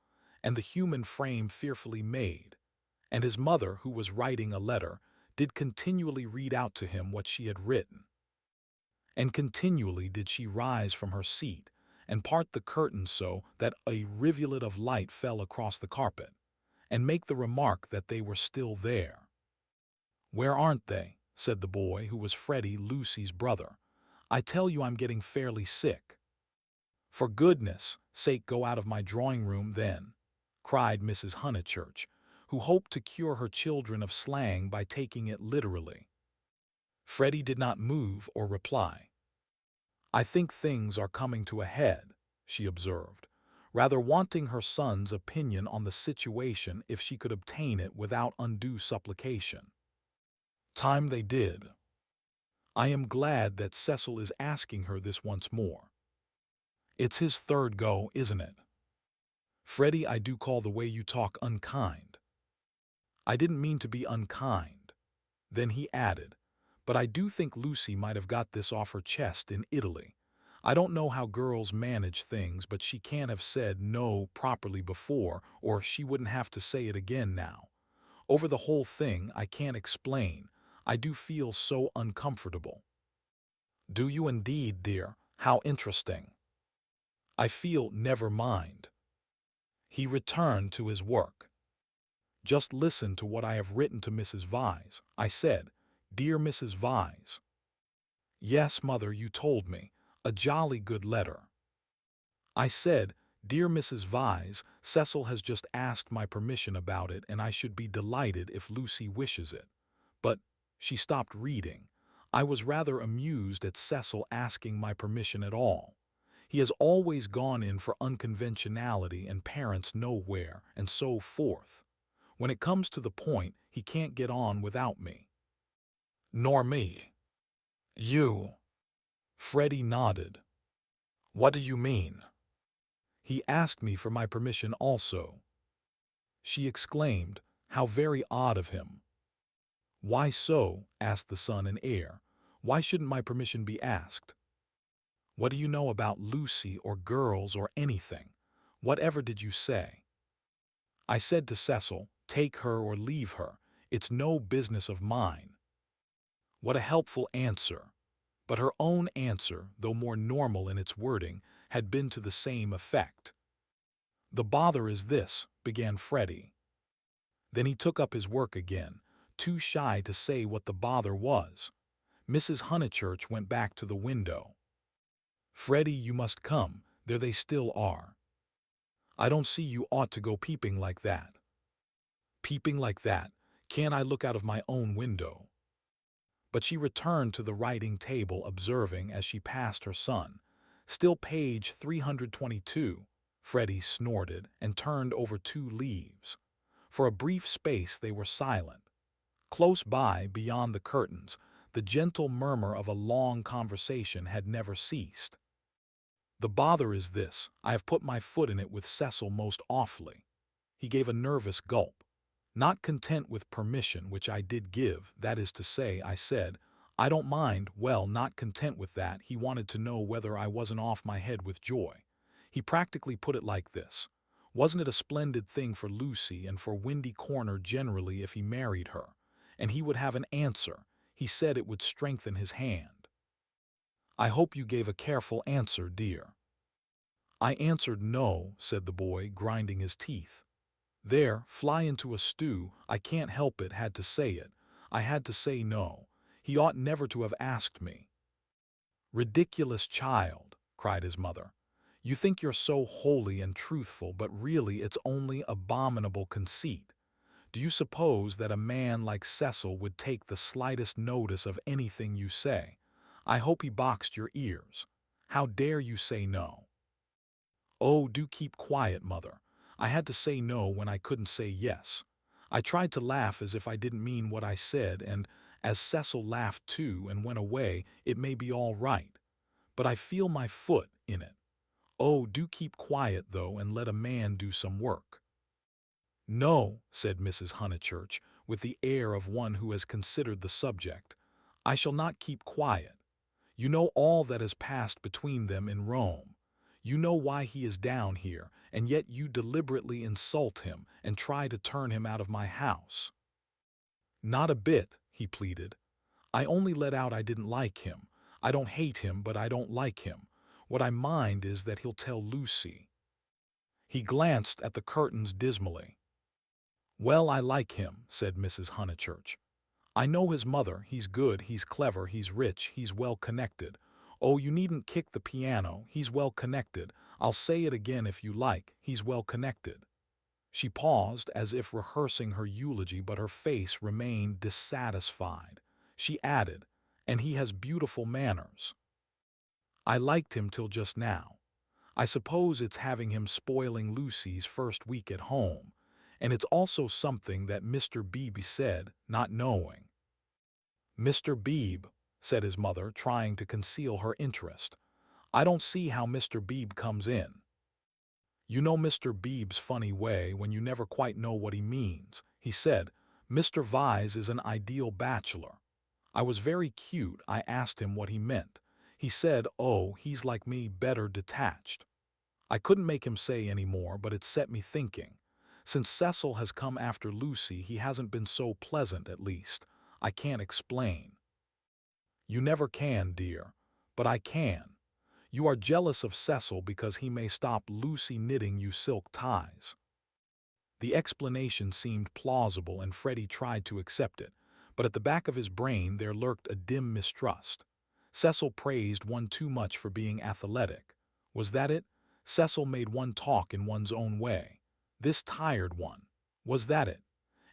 and the human frame fearfully made, and his mother, who was writing a letter, did continually read out to him what she had written. And continually did she rise from her seat and part the curtains so that a rivulet of light fell across the carpet, and make the remark that they were still there. "Where aren't they?" said the boy, who was Freddie, Lucy's brother. "I tell you I'm getting fairly sick." "For goodness' sake go out of my drawing-room then," cried Mrs. Honeychurch, who hoped to cure her children of slang by taking it literally. Freddie did not move or reply. "I think things are coming to a head," she observed, rather wanting her son's opinion on the situation if she could obtain it without undue supplication. Time they did. I am glad that Cecil is asking her this once more. It's his third go, isn't it? Freddie, I do call the way you talk unkind. I didn't mean to be unkind. Then he added, but I do think Lucy might have got this off her chest in Italy. I don't know how girls manage things, but she can't have said no properly before, or she wouldn't have to say it again now. Over the whole thing, I can't explain. I do feel so uncomfortable. Do you indeed, dear? How interesting. I feel, never mind. He returned to his work. Just listen to what I have written to Mrs. Vyse, I said. Dear Mrs. Vyse. Yes, mother, you told me. A jolly good letter. I said, Dear Mrs. Vyse, Cecil has just asked my permission about it, and I should be delighted if Lucy wishes it. But she stopped reading. I was rather amused at Cecil asking my permission at all. He has always gone in for unconventionality and parents nowhere, and so forth. When it comes to the point, he can't get on without me. Nor me. You. Freddie nodded. What do you mean? He asked me for my permission also. She exclaimed, how very odd of him. Why so? Asked the son and heir. Why shouldn't my permission be asked? What do you know about Lucy or girls or anything? Whatever did you say? I said to Cecil, take her or leave her. It's no business of mine. What a helpful answer. But her own answer, though more normal in its wording, had been to the same effect. The bother is this, began Freddie. Then he took up his work again, too shy to say what the bother was. Mrs. Honeychurch went back to the window. Freddie, you must come, there they still are. I don't see you ought to go peeping like that. Peeping like that? Can't I look out of my own window? But she returned to the writing table, observing as she passed her son, still page 322. Freddie snorted and turned over 2 leaves. For a brief space they were silent. Close by, beyond the curtains, the gentle murmur of a long conversation had never ceased. The bother is this, I have put my foot in it with Cecil most awfully. He gave a nervous gulp. Not content with permission, which I did give, that is to say, I said, I don't mind. Well, not content with that, he wanted to know whether I wasn't off my head with joy. He practically put it like this. Wasn't it a splendid thing for Lucy and for Windy Corner generally if he married her? And he would have an answer. He said it would strengthen his hand. I hope you gave a careful answer, dear. I answered no, said the boy, grinding his teeth. There, fly into a stew, I can't help it, had to say it. I had to say no. He ought never to have asked me. Ridiculous child, cried his mother. You think you're so holy and truthful, but really it's only abominable conceit. Do you suppose that a man like Cecil would take the slightest notice of anything you say? I hope he boxed your ears. How dare you say no? Oh, do keep quiet, mother. I had to say no when I couldn't say yes. I tried to laugh as if I didn't mean what I said, and as Cecil laughed too and went away, it may be all right. But I feel my foot in it. Oh, do keep quiet, though, and let a man do some work. No, said Mrs. Honeychurch, with the air of one who has considered the subject. "I shall not keep quiet. You know all that has passed between them in Rome. You know why he is down here, and yet you deliberately insult him and try to turn him out of my house." "Not a bit," he pleaded. "I only let out I didn't like him. I don't hate him, but I don't like him. What I mind is that he'll tell Lucy." He glanced at the curtains dismally. "Well, I like him," said Mrs. Honeychurch. "I know his mother. He's good, he's clever, he's rich, he's well-connected. Oh, you needn't kick the piano. He's well-connected. I'll say it again if you like. He's well-connected." She paused as if rehearsing her eulogy, but her face remained dissatisfied. She added, "And he has beautiful manners. I liked him till just now. I suppose it's having him spoiling Lucy's first week at home, and it's also something that Mr. Beebe said, not knowing." "Mr. Beebe," said his mother, trying to conceal her interest. "I don't see how Mr. Beebe comes in." "You know Mr. Beebe's funny way when you never quite know what he means," he said. "Mr. Vyse is an ideal bachelor. I was very cute. I asked him what he meant. He said, 'Oh, he's like me, better detached.' I couldn't make him say any more, but it set me thinking. Since Cecil has come after Lucy, he hasn't been so pleasant, at least. I can't explain." "You never can, dear. But I can. You are jealous of Cecil because he may stop Lucy knitting you silk ties." The explanation seemed plausible, and Freddie tried to accept it, but at the back of his brain there lurked a dim mistrust. Cecil praised one too much for being athletic. Was that it? Cecil made one talk in one's own way. This tired one. Was that it?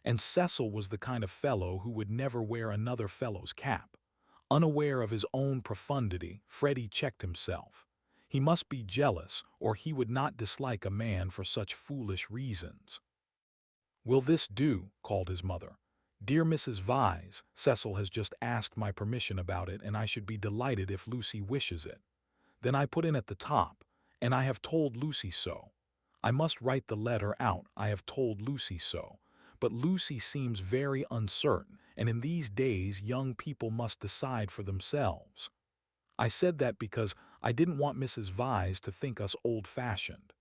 And Cecil was the kind of fellow who would never wear another fellow's cap. Unaware of his own profundity, Freddie checked himself. He must be jealous, or he would not dislike a man for such foolish reasons. "Will this do?" called his mother. "Dear Mrs. Vyse, Cecil has just asked my permission about it, and I should be delighted if Lucy wishes it." Then I put in at the top, "And I have told Lucy so." I must write the letter out, "I have told Lucy so." But Lucy seems very uncertain, and in these days young people must decide for themselves. I said that because I didn't want Mrs. Vyse to think us old-fashioned.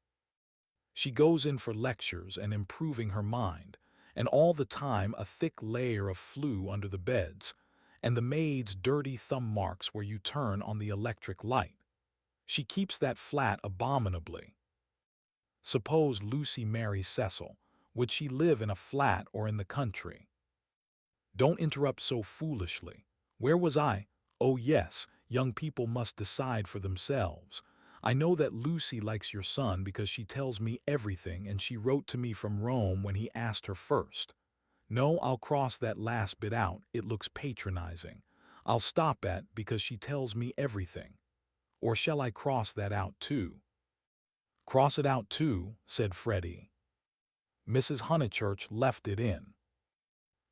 She goes in for lectures and improving her mind, and all the time a thick layer of flue under the beds, and the maid's dirty thumb marks where you turn on the electric light. She keeps that flat abominably. Suppose Lucy marries Cecil. Would she live in a flat or in the country? Don't interrupt so foolishly. Where was I? Oh yes, young people must decide for themselves. I know that Lucy likes your son because she tells me everything, and she wrote to me from Rome when he asked her first. No, I'll cross that last bit out, it looks patronizing. I'll stop at because she tells me everything. Or shall I cross that out too? "Cross it out too," said Freddie. Mrs. Honeychurch left it in.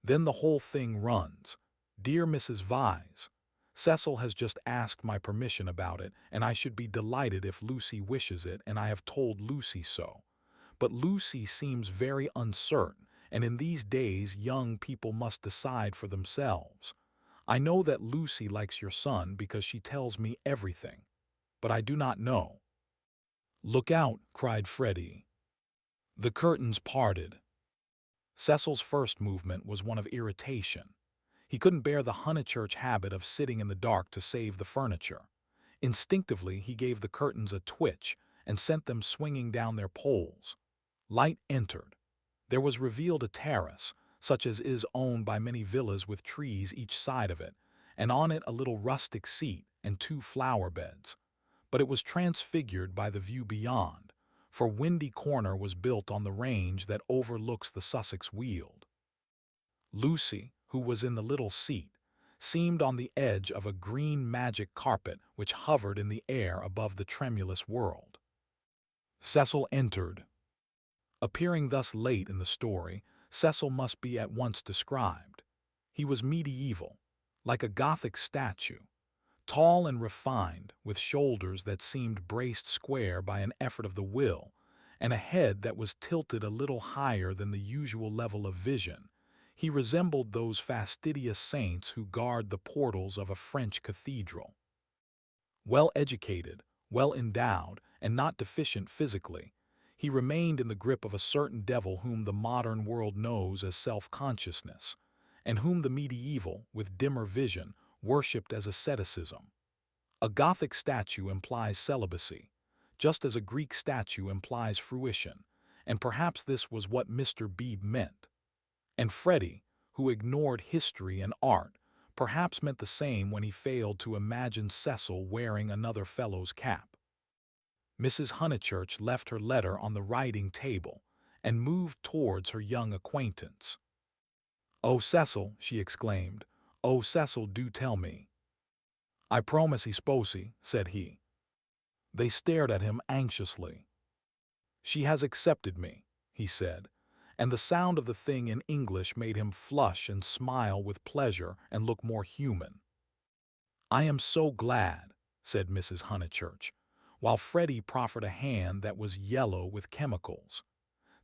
Then the whole thing runs. "Dear Mrs. Vyse, Cecil has just asked my permission about it, and I should be delighted if Lucy wishes it, and I have told Lucy so. But Lucy seems very uncertain, and in these days young people must decide for themselves. I know that Lucy likes your son because she tells me everything, but I do not know." "Look out!" cried Freddie. The curtains parted. Cecil's first movement was one of irritation. He couldn't bear the Honeychurch habit of sitting in the dark to save the furniture. Instinctively, he gave the curtains a twitch and sent them swinging down their poles. Light entered. There was revealed a terrace, such as is owned by many villas with trees each side of it, and on it a little rustic seat and 2 flower beds. But it was transfigured by the view beyond, for Windy Corner was built on the range that overlooks the Sussex Weald. Lucy, who was in the little seat, seemed on the edge of a green magic carpet which hovered in the air above the tremulous world. Cecil entered. Appearing thus late in the story, Cecil must be at once described. He was medieval, like a Gothic statue, tall and refined, with shoulders that seemed braced square by an effort of the will, and a head that was tilted a little higher than the usual level of vision. He resembled those fastidious saints who guard the portals of a French cathedral. Well educated, well endowed, and not deficient physically, he remained in the grip of a certain devil whom the modern world knows as self-consciousness, and whom the medieval, with dimmer vision, worshipped as asceticism. A Gothic statue implies celibacy, just as a Greek statue implies fruition, and perhaps this was what Mr. Beebe meant. And Freddie, who ignored history and art, perhaps meant the same when he failed to imagine Cecil wearing another fellow's cap. Mrs. Honeychurch left her letter on the writing table and moved towards her young acquaintance. "Oh, Cecil," she exclaimed, "oh, Cecil, do tell me." "I promise, Sposi," said he. They stared at him anxiously. "She has accepted me," he said, and the sound of the thing in English made him flush and smile with pleasure and look more human. "I am so glad," said Mrs. Honeychurch, while Freddie proffered a hand that was yellow with chemicals.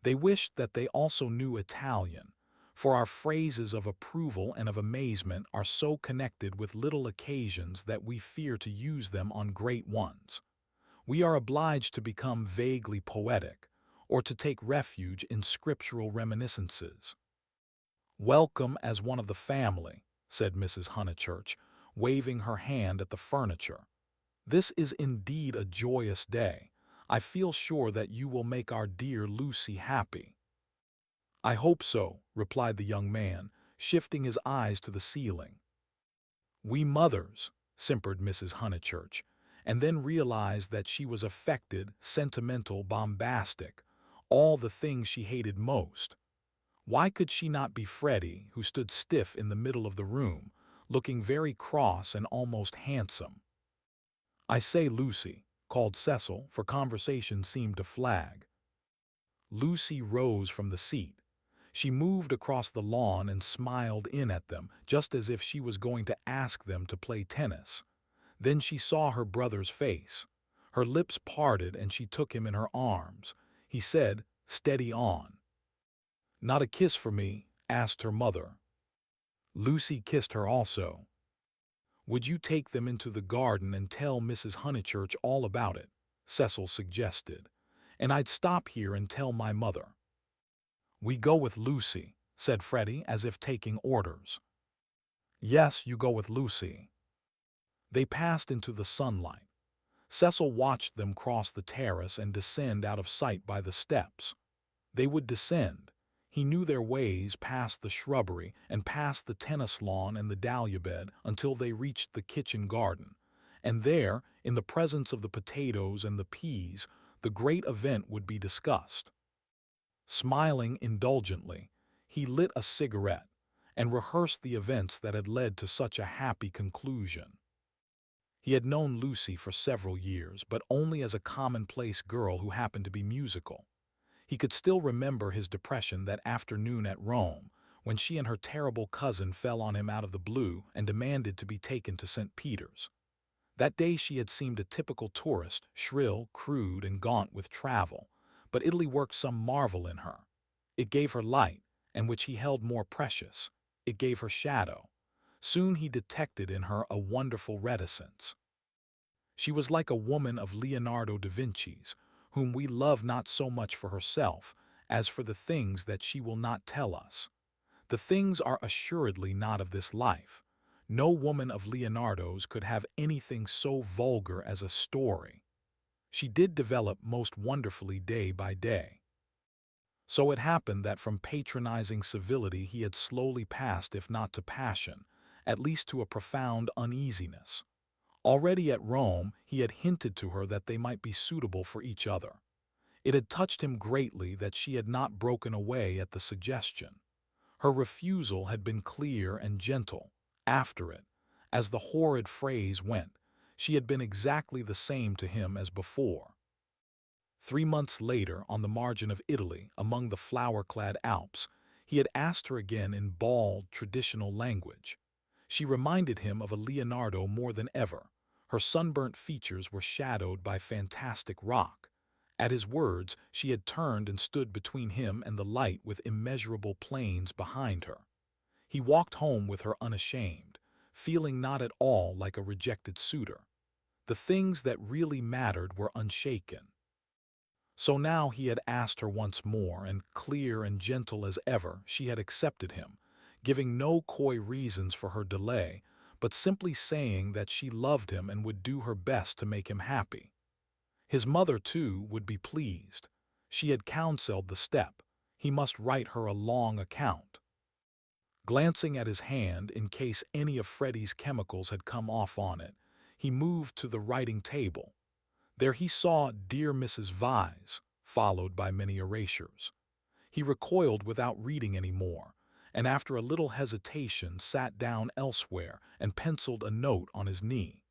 They wished that they also knew Italian, for our phrases of approval and of amazement are so connected with little occasions that we fear to use them on great ones. We are obliged to become vaguely poetic, or to take refuge in scriptural reminiscences. "Welcome as one of the family," said Mrs. Honeychurch, waving her hand at the furniture. "This is indeed a joyous day. I feel sure that you will make our dear Lucy happy." "I hope so," replied the young man, shifting his eyes to the ceiling. "We mothers," simpered Mrs. Honeychurch, and then realized that she was affected, sentimental, bombastic, all the things she hated most. Why could she not be Freddie, who stood stiff in the middle of the room, looking very cross and almost handsome? "I say, Lucy," called Cecil, for conversation seemed to flag. Lucy rose from the seat. She moved across the lawn and smiled in at them, just as if she was going to ask them to play tennis. Then she saw her brother's face. Her lips parted and she took him in her arms. He said, "Steady on." "Not a kiss for me?" asked her mother. Lucy kissed her also. "Would you take them into the garden and tell Mrs. Honeychurch all about it?" Cecil suggested. "And I'd stop here and tell my mother." "We go with Lucy," said Freddie, as if taking orders. "Yes, you go with Lucy." They passed into the sunlight. Cecil watched them cross the terrace and descend out of sight by the steps. They would descend. He knew their ways past the shrubbery and past the tennis lawn and the dahlia bed until they reached the kitchen garden. And there, in the presence of the potatoes and the peas, the great event would be discussed. Smiling indulgently, he lit a cigarette and rehearsed the events that had led to such a happy conclusion. He had known Lucy for several years, but only as a commonplace girl who happened to be musical. He could still remember his depression that afternoon at Rome, when she and her terrible cousin fell on him out of the blue and demanded to be taken to St. Peter's. That day she had seemed a typical tourist, shrill, crude, and gaunt with travel, but Italy worked some marvel in her. It gave her light, and which he held more precious. It gave her shadow. Soon he detected in her a wonderful reticence. She was like a woman of Leonardo da Vinci's, whom we love not so much for herself as for the things that she will not tell us. The things are assuredly not of this life. No woman of Leonardo's could have anything so vulgar as a story. She did develop most wonderfully day by day. So it happened that from patronizing civility he had slowly passed, if not to passion, at least to a profound uneasiness. Already at Rome he had hinted to her that they might be suitable for each other. It had touched him greatly that she had not broken away at the suggestion. Her refusal had been clear and gentle. After it, as the horrid phrase went, she had been exactly the same to him as before. 3 months later, on the margin of Italy, among the flower-clad Alps, he had asked her again in bald, traditional language. She reminded him of a Leonardo more than ever. Her sunburnt features were shadowed by fantastic rock. At his words, she had turned and stood between him and the light with immeasurable plains behind her. He walked home with her unashamed, feeling not at all like a rejected suitor. The things that really mattered were unshaken. So now he had asked her once more, and clear and gentle as ever, she had accepted him, giving no coy reasons for her delay, but simply saying that she loved him and would do her best to make him happy. His mother, too, would be pleased. She had counseled the step. He must write her a long account. Glancing at his hand in case any of Freddie's chemicals had come off on it, he moved to the writing table. There he saw "Dear Mrs. Vyse," followed by many erasures. He recoiled without reading any more, and after a little hesitation sat down elsewhere and penciled a note on his knee.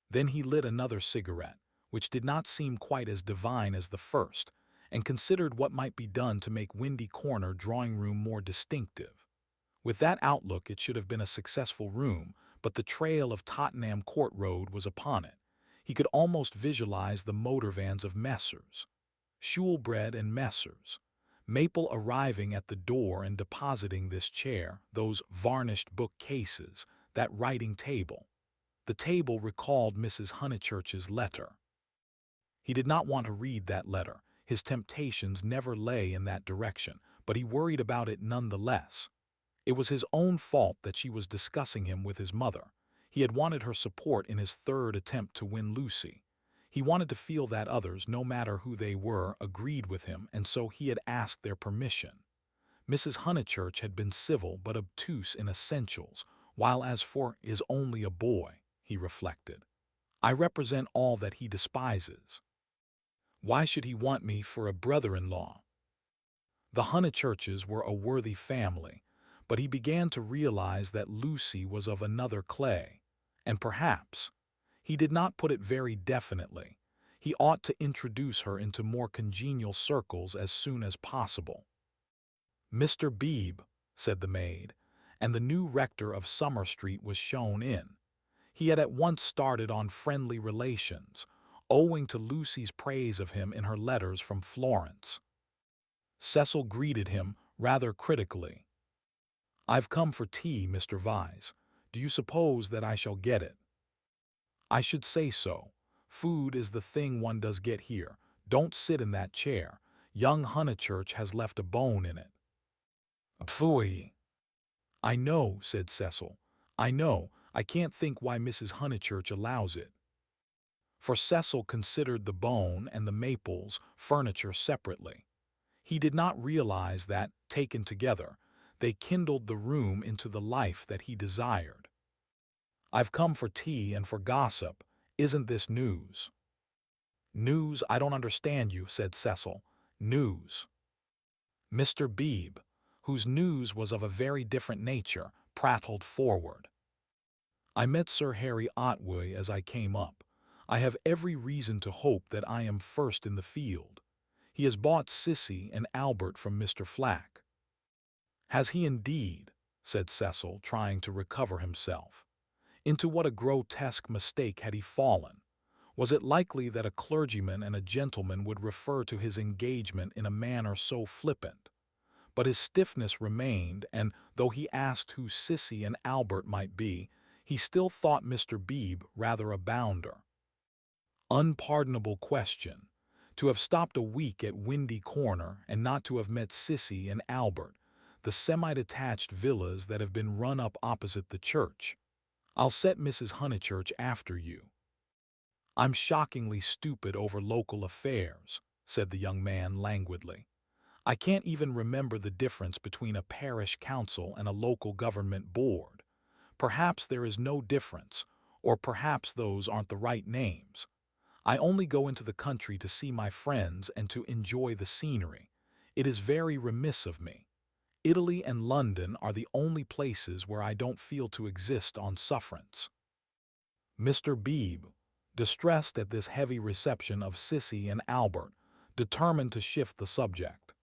Then he lit another cigarette, which did not seem quite as divine as the first, and considered what might be done to make Windy Corner drawing room more distinctive. With that outlook it should have been a successful room, but the trail of Tottenham Court Road was upon it. He could almost visualize the motor vans of Messrs. Shoolbred and Messrs. Maple arriving at the door and depositing this chair, those varnished bookcases, that writing table. The table recalled Mrs. Honeychurch's letter. He did not want to read that letter. His temptations never lay in that direction, but he worried about it nonetheless. It was his own fault that she was discussing him with his mother. He had wanted her support in his third attempt to win Lucy. He wanted to feel that others, no matter who they were, agreed with him, and so he had asked their permission. Mrs. Honeychurch had been civil but obtuse in essentials, while as for "is only a boy," he reflected, "I represent all that he despises. Why should he want me for a brother-in-law?" The Honeychurches were a worthy family, but he began to realize that Lucy was of another clay, and perhaps, he did not put it very definitely, he ought to introduce her into more congenial circles as soon as possible. "Mr. Beebe," said the maid, and the new rector of Summer Street was shown in. He had at once started on friendly relations, owing to Lucy's praise of him in her letters from Florence. Cecil greeted him rather critically. "I've come for tea, Mr. Vyse. Do you suppose that I shall get it?" "I should say so. Food is the thing one does get here. Don't sit in that chair. Young Honeychurch has left a bone in it." "Phooey." "I know," said Cecil. "I know. I can't think why Mrs. Honeychurch allows it." For Cecil considered the bone and the Maples furniture separately. He did not realize that, taken together, they kindled the room into the life that he desired. "I've come for tea and for gossip. Isn't this news?" "News? I don't understand you," said Cecil. "News." Mr. Beebe, whose news was of a very different nature, prattled forward. "I met Sir Harry Otway as I came up. I have every reason to hope that I am first in the field. He has bought Sissy and Albert from Mr. Flack." "Has he indeed?" said Cecil, trying to recover himself. Into what a grotesque mistake had he fallen? Was it likely that a clergyman and a gentleman would refer to his engagement in a manner so flippant? But his stiffness remained, and though he asked who Sissy and Albert might be, he still thought Mr. Beebe rather a bounder. Unpardonable question. To have stopped a week at Windy Corner and not to have met Sissy and Albert, the semi-detached villas that have been run up opposite the church. "I'll set Mrs. Honeychurch after you." "I'm shockingly stupid over local affairs," said the young man languidly. "I can't even remember the difference between a parish council and a local government board. Perhaps there is no difference, or perhaps those aren't the right names. I only go into the country to see my friends and to enjoy the scenery. It is very remiss of me. Italy and London are the only places where I don't feel to exist on sufferance." Mr. Beebe, distressed at this heavy reception of Sissy and Albert, determined to shift the subject.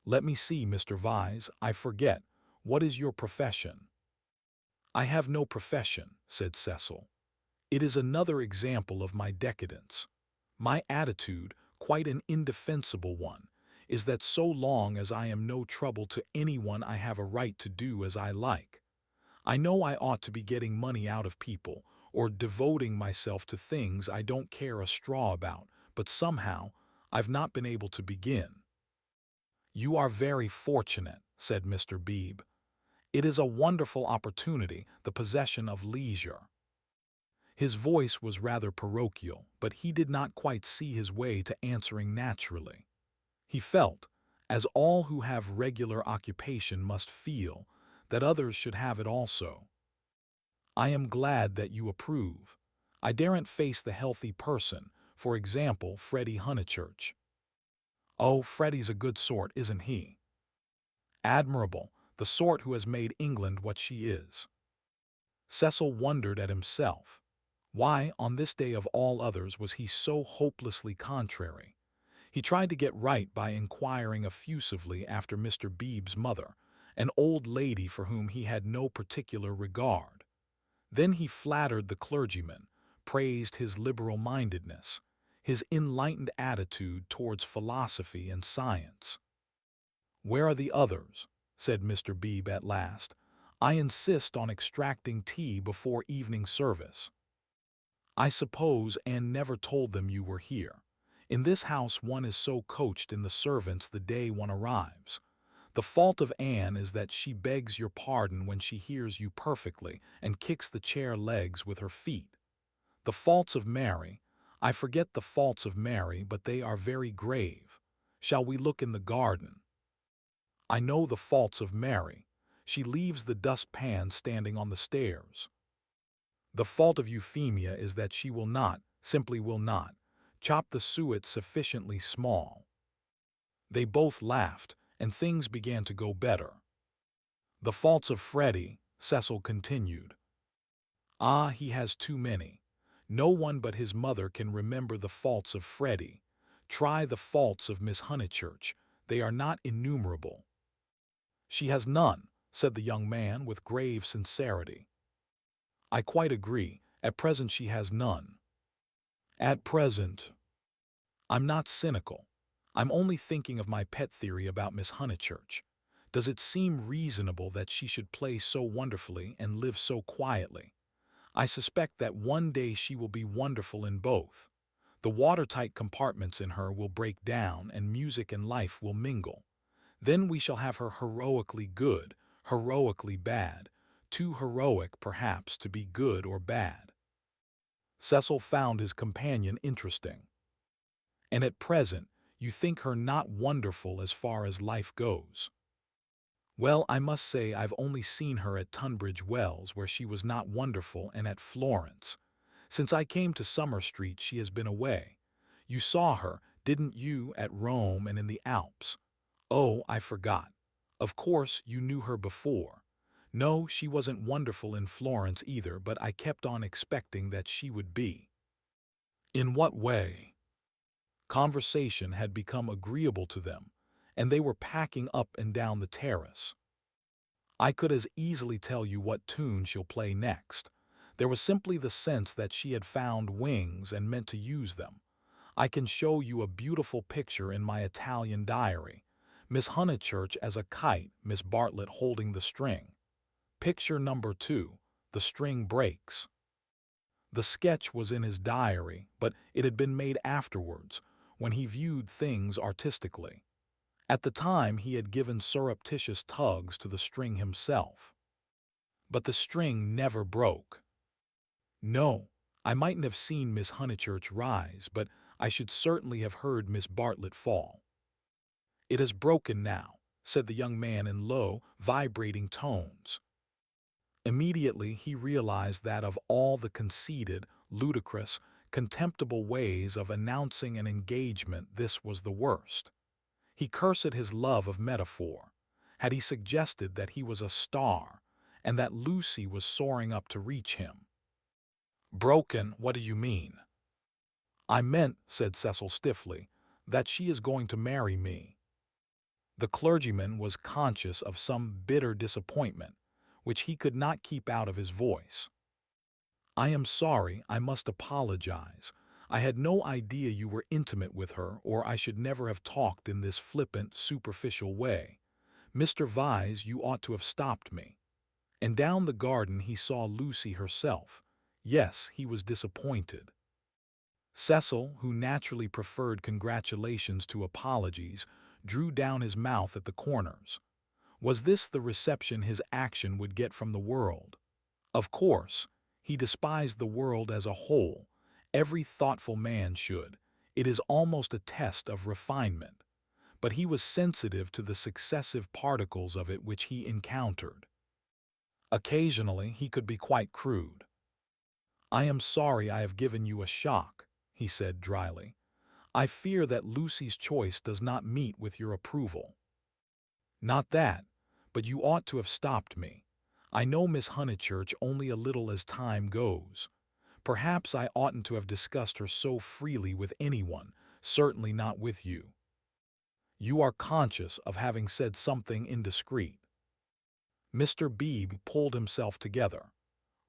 "Let me see, Mr. Vyse, I forget. What is your profession?" "I have no profession," said Cecil. "It is another example of my decadence. My attitude, quite an indefensible one, is that so long as I am no trouble to anyone, I have a right to do as I like. I know I ought to be getting money out of people or devoting myself to things I don't care a straw about, but somehow I've not been able to begin." "You are very fortunate," said Mr. Beebe. "It is a wonderful opportunity, the possession of leisure." His voice was rather parochial, but he did not quite see his way to answering naturally. He felt, as all who have regular occupation must feel, that others should have it also. "I am glad that you approve. I daren't face the healthy person, for example, Freddie Honeychurch." "Oh, Freddie's a good sort, isn't he?" "Admirable, the sort who has made England what she is." Cecil wondered at himself. Why, on this day of all others, was he so hopelessly contrary? He tried to get right by inquiring effusively after Mr. Beebe's mother, an old lady for whom he had no particular regard. Then he flattered the clergyman, praised his liberal-mindedness, his enlightened attitude towards philosophy and science. "Where are the others?" said Mr. Beebe at last. "I insist on extracting tea before evening service." "I suppose Anne never told them you were here. In this house one is so coached in the servants the day one arrives. The fault of Anne is that she begs your pardon when she hears you perfectly and kicks the chair legs with her feet. The faults of Mary, I forget the faults of Mary, but they are very grave. Shall we look in the garden?" "I know the faults of Mary. She leaves the dustpan standing on the stairs." "The fault of Euphemia is that she will not, simply will not, chop the suet sufficiently small." They both laughed, and things began to go better. "The faults of Freddie," Cecil continued. "Ah, he has too many. No one but his mother can remember the faults of Freddie. Try the faults of Miss Honeychurch. They are not innumerable." "She has none," said the young man with grave sincerity. "I quite agree. At present she has none." "At present." "I'm not cynical. I'm only thinking of my pet theory about Miss Honeychurch. Does it seem reasonable that she should play so wonderfully and live so quietly? I suspect that one day she will be wonderful in both. The watertight compartments in her will break down and music and life will mingle. Then we shall have her heroically good, heroically bad, too heroic perhaps to be good or bad." Cecil found his companion interesting. "And at present you think her not wonderful as far as life goes?" "Well, I must say I've only seen her at Tunbridge Wells, where she was not wonderful, and at Florence. Since I came to Summer Street she has been away. You saw her, didn't you, at Rome and in the Alps? Oh, I forgot. Of course, you knew her before. No, she wasn't wonderful in Florence either, but I kept on expecting that she would be." "In what way?" Conversation had become agreeable to them, and they were packing up and down the terrace. "I could as easily tell you what tune she'll play next. There was simply the sense that she had found wings and meant to use them. I can show you a beautiful picture in my Italian diary. Miss Honeychurch as a kite, Miss Bartlett holding the string. Picture number 2, the string breaks." The sketch was in his diary, but it had been made afterwards, when he viewed things artistically. At the time he had given surreptitious tugs to the string himself. But the string never broke. "No, I mightn't have seen Miss Honeychurch rise, but I should certainly have heard Miss Bartlett fall." "It has broken now," said the young man in low, vibrating tones. Immediately he realized that of all the conceited, ludicrous, contemptible ways of announcing an engagement this was the worst. He cursed his love of metaphor. Had he suggested that he was a star, and that Lucy was soaring up to reach him? "Broken, what do you mean?" "I meant," said Cecil stiffly, "that she is going to marry me." The clergyman was conscious of some bitter disappointment, which he could not keep out of his voice. "I am sorry, I must apologize. I had no idea you were intimate with her, or I should never have talked in this flippant, superficial way. Mr. Vyse, you ought to have stopped me." And down the garden he saw Lucy herself. Yes, he was disappointed. Cecil, who naturally preferred congratulations to apologies, drew down his mouth at the corners. Was this the reception his action would get from the world? Of course, he despised the world as a whole. Every thoughtful man should. It is almost a test of refinement. But he was sensitive to the successive particles of it which he encountered. Occasionally, he could be quite crude. "I am sorry I have given you a shock," he said dryly. "I fear that Lucy's choice does not meet with your approval." "Not that, but you ought to have stopped me. I know Miss Honeychurch only a little as time goes. Perhaps I oughtn't to have discussed her so freely with anyone, certainly not with you. You are conscious of having said something indiscreet." Mr. Beebe pulled himself together.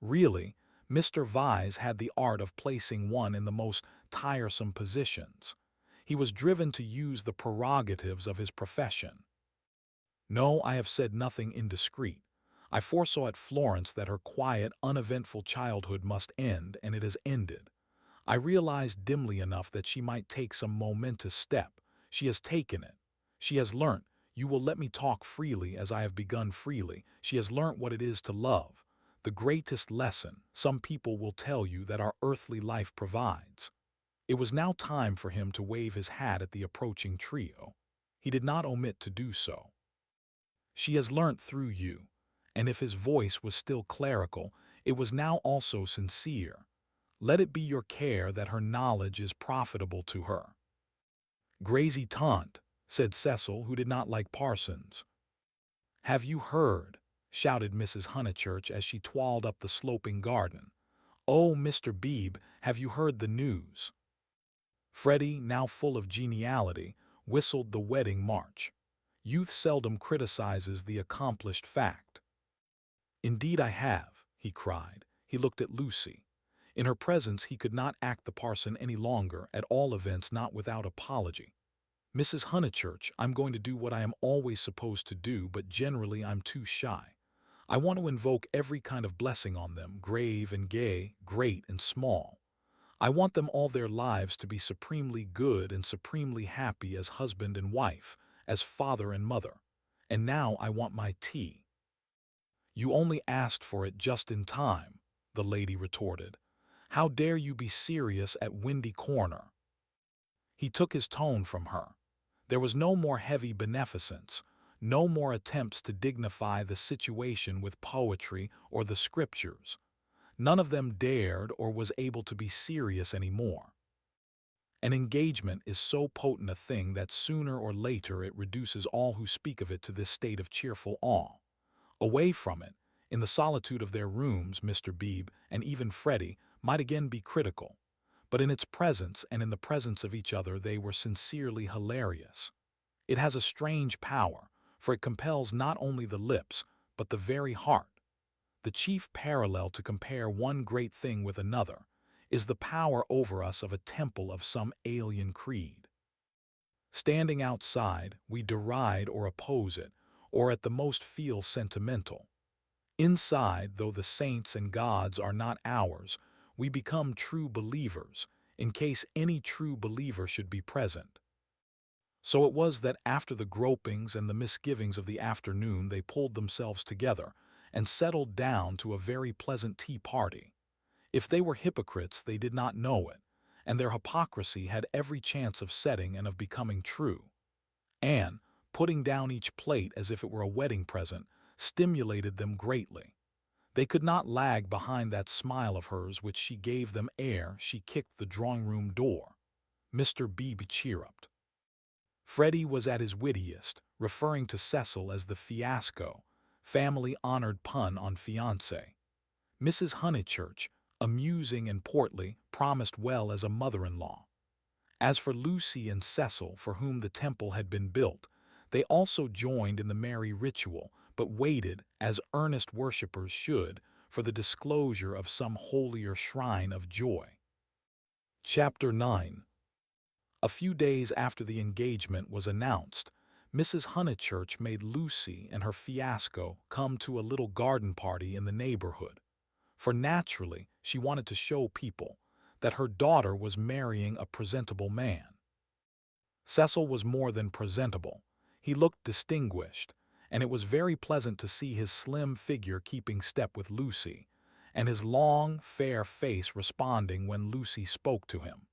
Really, Mr. Vyse had the art of placing one in the most tiresome positions. He was driven to use the prerogatives of his profession. "No, I have said nothing indiscreet. I foresaw at Florence that her quiet, uneventful childhood must end, and it has ended. I realized dimly enough that she might take some momentous step. She has taken it. She has learnt, you will let me talk freely as I have begun freely, she has learnt what it is to love. The greatest lesson, some people will tell you, that our earthly life provides." It was now time for him to wave his hat at the approaching trio. He did not omit to do so. "She has learnt through you," and if his voice was still clerical, it was now also sincere. "Let it be your care that her knowledge is profitable to her." "Grazy taunt," said Cecil, who did not like parsons. "Have you heard?" shouted Mrs. Honeychurch as she toiled up the sloping garden. "Oh, Mr. Beebe, have you heard the news?" Freddie, now full of geniality, whistled the wedding march. Youth seldom criticizes the accomplished fact. "Indeed I have," he cried. He looked at Lucy. In her presence he could not act the parson any longer, at all events not without apology. "Mrs. Honeychurch, I'm going to do what I am always supposed to do, but generally I'm too shy. I want to invoke every kind of blessing on them, grave and gay, great and small. I want them all their lives to be supremely good and supremely happy as husband and wife, as father and mother. And now I want my tea." "You only asked for it just in time," the lady retorted. "How dare you be serious at Windy Corner?" He took his tone from her. There was no more heavy beneficence, no more attempts to dignify the situation with poetry or the scriptures. None of them dared or was able to be serious any more. An engagement is so potent a thing that sooner or later it reduces all who speak of it to this state of cheerful awe. Away from it, in the solitude of their rooms, Mr. Beebe and even Freddie might again be critical, but in its presence and in the presence of each other they were sincerely hilarious. It has a strange power, for it compels not only the lips, but the very heart. The chief parallel to compare one great thing with another is the power over us of a temple of some alien creed. Standing outside, we deride or oppose it, or at the most feel sentimental. Inside, though the saints and gods are not ours, we become true believers, in case any true believer should be present. So it was that after the gropings and the misgivings of the afternoon they pulled themselves together and settled down to a very pleasant tea party. If they were hypocrites, they did not know it, and their hypocrisy had every chance of setting and of becoming true. Anne, putting down each plate as if it were a wedding present, stimulated them greatly. They could not lag behind that smile of hers which she gave them ere she kicked the drawing-room door. Mr. Beebe chirruped. Freddie was at his wittiest, referring to Cecil as the fiasco, family-honored pun on fiancé. Mrs. Honeychurch, amusing and portly, promised well as a mother-in-law. As for Lucy and Cecil, for whom the temple had been built, they also joined in the merry ritual, but waited, as earnest worshippers should, for the disclosure of some holier shrine of joy. Chapter 9. A few days after the engagement was announced, Mrs. Honeychurch made Lucy and her fiasco come to a little garden party in the neighborhood, for naturally she wanted to show people that her daughter was marrying a presentable man. Cecil was more than presentable. He looked distinguished, and it was very pleasant to see his slim figure keeping step with Lucy, and his long, fair face responding when Lucy spoke to him.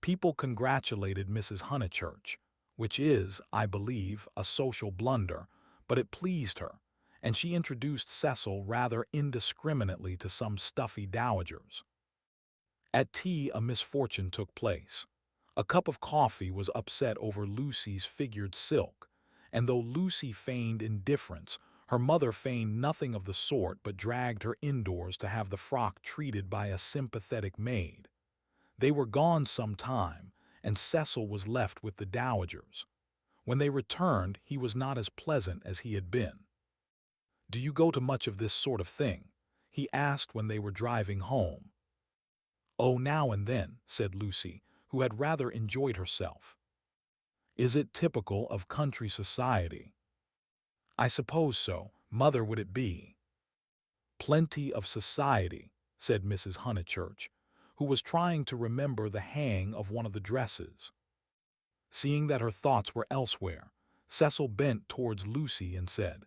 People congratulated Mrs. Honeychurch, which is, I believe, a social blunder, but it pleased her, and she introduced Cecil rather indiscriminately to some stuffy dowagers. At tea a misfortune took place. A cup of coffee was upset over Lucy's figured silk, and though Lucy feigned indifference, her mother feigned nothing of the sort but dragged her indoors to have the frock treated by a sympathetic maid. They were gone some time, and Cecil was left with the dowagers. When they returned, he was not as pleasant as he had been. "Do you go to much of this sort of thing?" he asked when they were driving home. "Oh, now and then," said Lucy, who had rather enjoyed herself. "Is it typical of country society?" "I suppose so. Mother, would it be?" "Plenty of society," said Mrs. Honeychurch, who was trying to remember the hang of one of the dresses. Seeing that her thoughts were elsewhere, Cecil bent towards Lucy and said,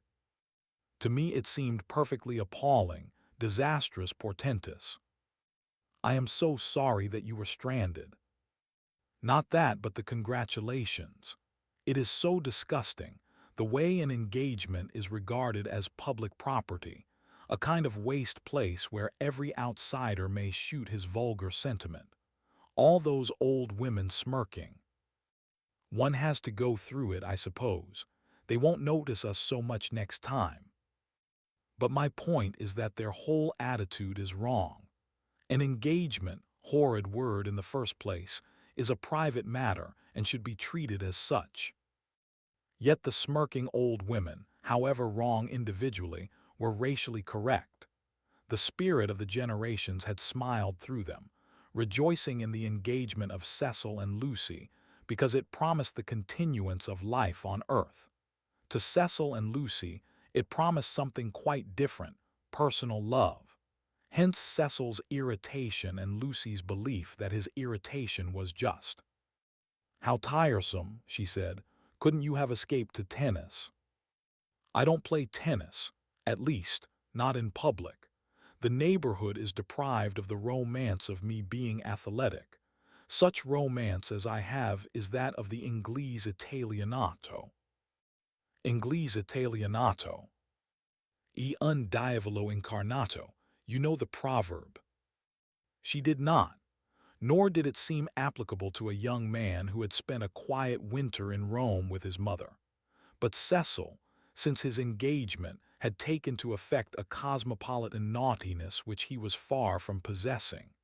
"To me it seemed perfectly appalling, disastrous, portentous. I am so sorry that you were stranded. Not that, but the congratulations. It is so disgusting, the way an engagement is regarded as public property, a kind of waste place where every outsider may shoot his vulgar sentiment. All those old women smirking. One has to go through it, I suppose. They won't notice us so much next time. But my point is that their whole attitude is wrong. An engagement, horrid word in the first place, is a private matter and should be treated as such. Yet the smirking old women, however wrong individually, were racially correct. The spirit of the generations had smiled through them, rejoicing in the engagement of Cecil and Lucy because it promised the continuance of life on earth. To Cecil and Lucy, it promised something quite different, personal love. Hence Cecil's irritation and Lucy's belief that his irritation was just. "How tiresome," she said. "Couldn't you have escaped to tennis?" "I don't play tennis, at least, not in public. The neighborhood is deprived of the romance of me being athletic. Such romance as I have is that of the Inglese Italianato." Inglese Italianato. E un diavolo incarnato. You know the proverb. She did not, nor did it seem applicable to a young man who had spent a quiet winter in Rome with his mother. But Cecil, since his engagement, had taken to effect a cosmopolitan naughtiness which he was far from possessing.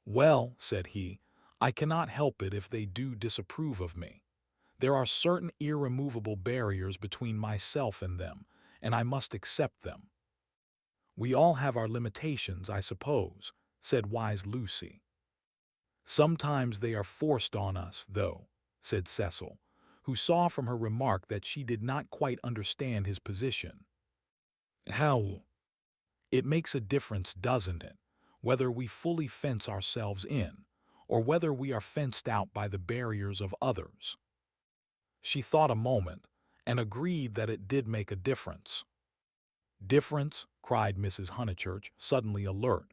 "Well," said he, "I cannot help it if they do disapprove of me. There are certain irremovable barriers between myself and them, and I must accept them." "We all have our limitations, I suppose," said wise Lucy. "Sometimes they are forced on us, though," said Cecil, who saw from her remark that she did not quite understand his position. "How?" "It makes a difference, doesn't it, whether we fully fence ourselves in, or whether we are fenced out by the barriers of others?" She thought a moment, and agreed that it did make a difference. "Difference?" cried Mrs. Honeychurch, suddenly alert.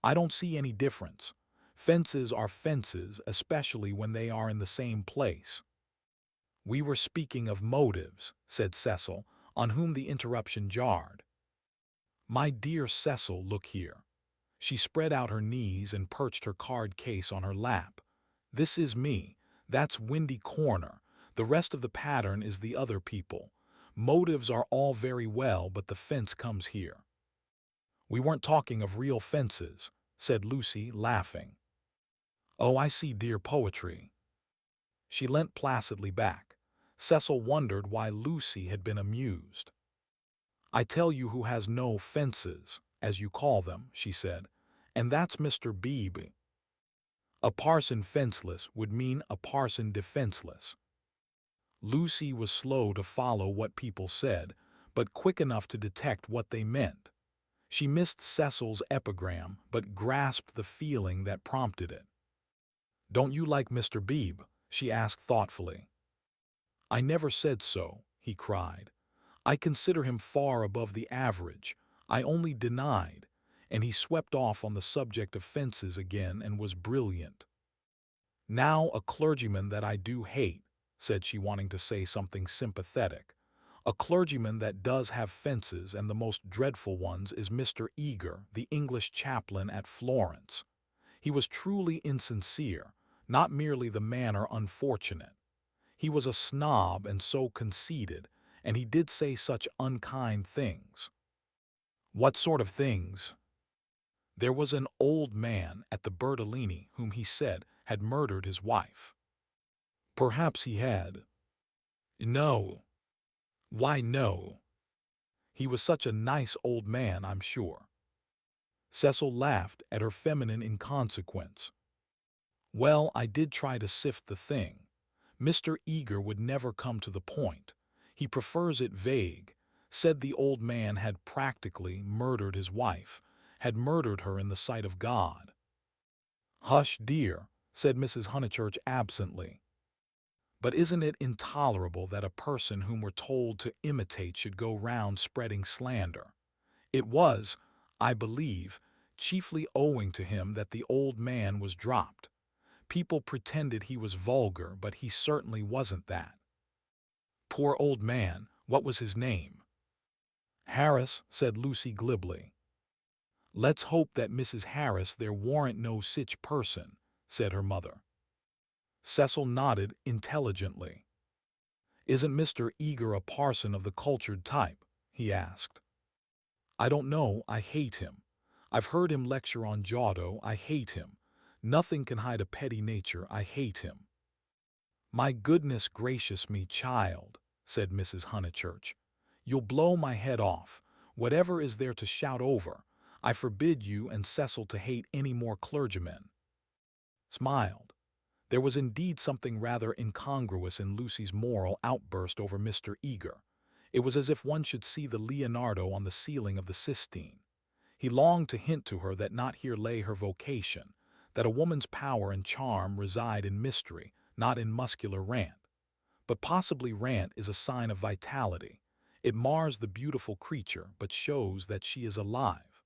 "I don't see any difference. Fences are fences, especially when they are in the same place." "We were speaking of motives," said Cecil, on whom the interruption jarred. "My dear Cecil, look here." She spread out her knees and perched her card case on her lap. "This is me. That's Windy Corner. The rest of the pattern is the other people. Motives are all very well, but the fence comes here." "We weren't talking of real fences," said Lucy, laughing. "Oh, I see dear poetry." She leant placidly back. Cecil wondered why Lucy had been amused. "I tell you who has no fences, as you call them," she said, "and that's Mr. Beebe." A parson fenceless would mean a parson defenseless. Lucy was slow to follow what people said, but quick enough to detect what they meant. She missed Cecil's epigram, but grasped the feeling that prompted it. "Don't you like Mr. Beebe?" she asked thoughtfully. "I never said so," he cried. "I consider him far above the average. I only denied," and he swept off on the subject of fences again and was brilliant. "Now a clergyman that I do hate," said she, wanting to say something sympathetic. "A clergyman that does have fences, and the most dreadful ones, is Mr. Eager, the English chaplain at Florence. He was truly insincere, not merely the manner unfortunate. He was a snob and so conceited, and he did say such unkind things." "What sort of things?" "There was an old man at the Bertolini whom he said had murdered his wife." "Perhaps he had." "No." "Why no? He was such a nice old man, I'm sure." Cecil laughed at her feminine inconsequence. "Well, I did try to sift the thing. Mr. Eager would never come to the point. He prefers it vague. Said the old man had practically murdered his wife, had murdered her in the sight of God." "Hush, dear," said Mrs. Honeychurch absently. "But isn't it intolerable that a person whom we're told to imitate should go round spreading slander? It was, I believe, chiefly owing to him that the old man was dropped. People pretended he was vulgar, but he certainly wasn't that." "Poor old man, what was his name?" "Harris," said Lucy glibly. "Let's hope that Mrs. Harris there warn't no sich person," said her mother. Cecil nodded intelligently. "Isn't Mr. Eager a parson of the cultured type?" he asked. "I don't know, I hate him. I've heard him lecture on Giotto, I hate him. Nothing can hide a petty nature, I hate him." "My goodness gracious me, child," said Mrs. Honeychurch. "You'll blow my head off. Whatever is there to shout over? I forbid you and Cecil to hate any more clergymen." Smiled. There was indeed something rather incongruous in Lucy's moral outburst over Mr. Eager. It was as if one should see the Leonardo on the ceiling of the Sistine. He longed to hint to her that not here lay her vocation, that a woman's power and charm reside in mystery, not in muscular rant. But possibly rant is a sign of vitality. It mars the beautiful creature, but shows that she is alive.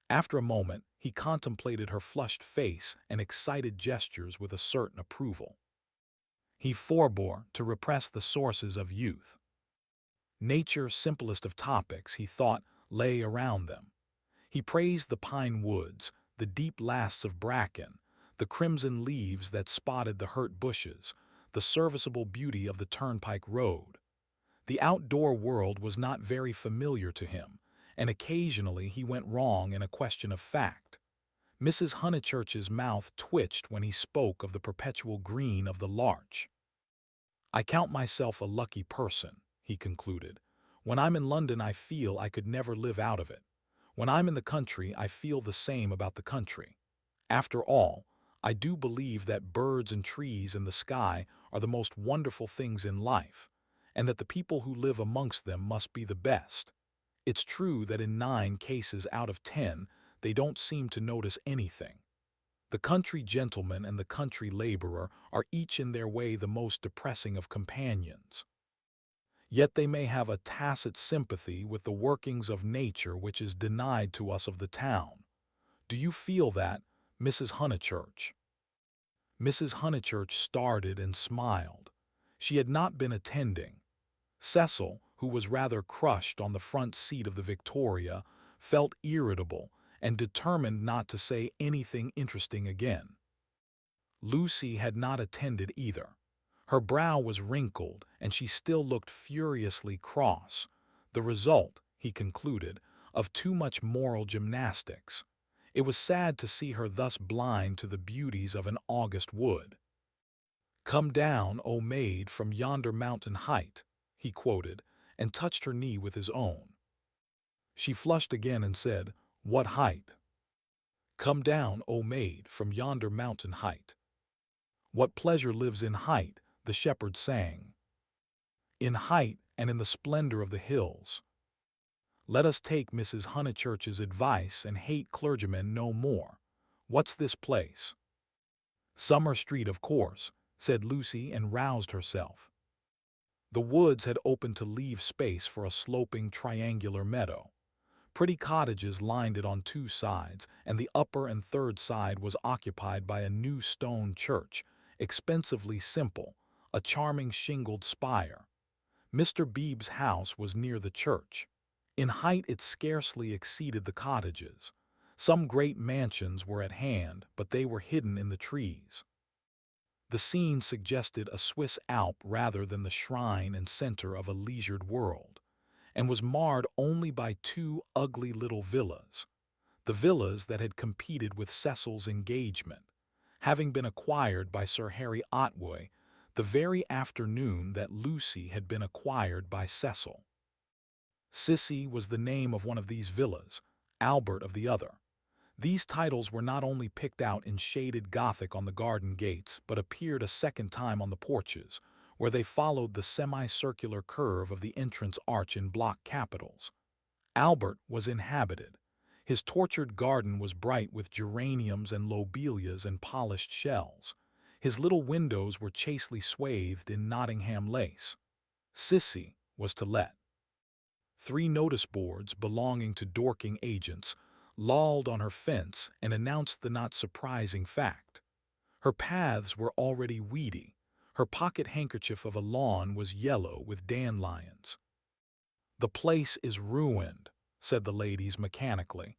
After a moment, he contemplated her flushed face and excited gestures with a certain approval. He forbore to repress the sources of youth. Nature, simplest of topics, he thought, lay around them. He praised the pine woods, the deep lasts of bracken, the crimson leaves that spotted the hurt bushes, the serviceable beauty of the turnpike road. The outdoor world was not very familiar to him, and occasionally he went wrong in a question of fact. Mrs. Honeychurch's mouth twitched when he spoke of the perpetual green of the larch. "I count myself a lucky person," he concluded. "When I'm in London I feel I could never live out of it. When I'm in the country I feel the same about the country. After all, I do believe that birds and trees and the sky are the most wonderful things in life, and that the people who live amongst them must be the best. It's true that in 9 cases out of 10 they don't seem to notice anything. The country gentleman and the country laborer are each in their way the most depressing of companions. Yet they may have a tacit sympathy with the workings of nature which is denied to us of the town. Do you feel that, Mrs. Honeychurch?" Mrs. Honeychurch started and smiled. She had not been attending. Cecil, who was rather crushed on the front seat of the Victoria, felt irritable and determined not to say anything interesting again. Lucy had not attended either. Her brow was wrinkled, and she still looked furiously cross, the result, he concluded, of too much moral gymnastics. It was sad to see her thus blind to the beauties of an August wood. "Come down, O maid, from yonder mountain height," he quoted, and touched her knee with his own. She flushed again and said, "What height?" "Come down, O maid, from yonder mountain height." What pleasure lives in height, the shepherd sang. In height and in the splendor of the hills. Let us take Mrs. Honeychurch's advice and hate clergymen no more. What's this place? Summer Street, of course, said Lucy and roused herself. The woods had opened to leave space for a sloping triangular meadow. Pretty cottages lined it on two sides, and the upper and third side was occupied by a new stone church, expensively simple, a charming shingled spire. Mr. Beebe's house was near the church. In height it scarcely exceeded the cottages. Some great mansions were at hand, but they were hidden in the trees. The scene suggested a Swiss Alp rather than the shrine and center of a leisured world, and was marred only by two ugly little villas, the villas that had competed with Cecil's engagement, having been acquired by Sir Harry Otway the very afternoon that Lucy had been acquired by Cecil. Sissy was the name of one of these villas, Albert of the other. These titles were not only picked out in shaded Gothic on the garden gates, but appeared a second time on the porches, where they followed the semicircular curve of the entrance arch in block capitals. Albert was inhabited. His tortured garden was bright with geraniums and lobelias and polished shells. His little windows were chastely swathed in Nottingham lace. Sissy was to let. 3 notice boards belonging to Dorking agents lolled on her fence and announced the not surprising fact. Her paths were already weedy. Her pocket handkerchief of a lawn was yellow with dandelions. "The place is ruined," said the ladies mechanically.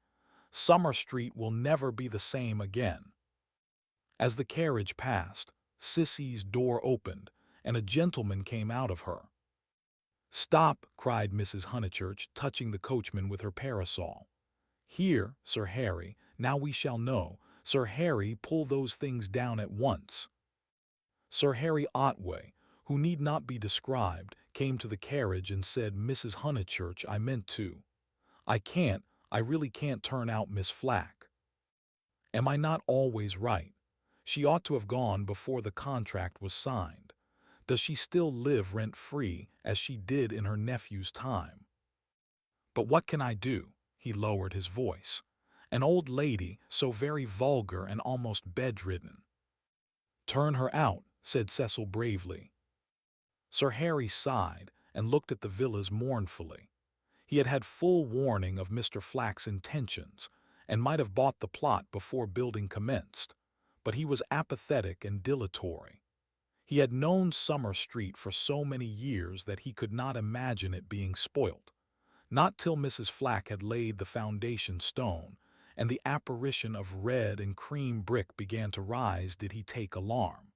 "Summer Street will never be the same again." As the carriage passed, Sissy's door opened, and a gentleman came out of her. "Stop!" cried Mrs. Honeychurch, touching the coachman with her parasol. "Here, Sir Harry, now we shall know. Sir Harry, pull those things down at once." Sir Harry Otway, who need not be described, came to the carriage and said, "Mrs. Honeychurch, I meant to. I really can't turn out Miss Flack. Am I not always right? She ought to have gone before the contract was signed. Does she still live rent-free, as she did in her nephew's time? But what can I do?" He lowered his voice. "An old lady, so very vulgar and almost bedridden." "Turn her out," said Cecil bravely. Sir Harry sighed and looked at the villas mournfully. He had had full warning of Mr. Flack's intentions, and might have bought the plot before building commenced, but he was apathetic and dilatory. He had known Summer Street for so many years that he could not imagine it being spoilt. Not till Mrs. Flack had laid the foundation stone, and the apparition of red and cream brick began to rise, did he take alarm.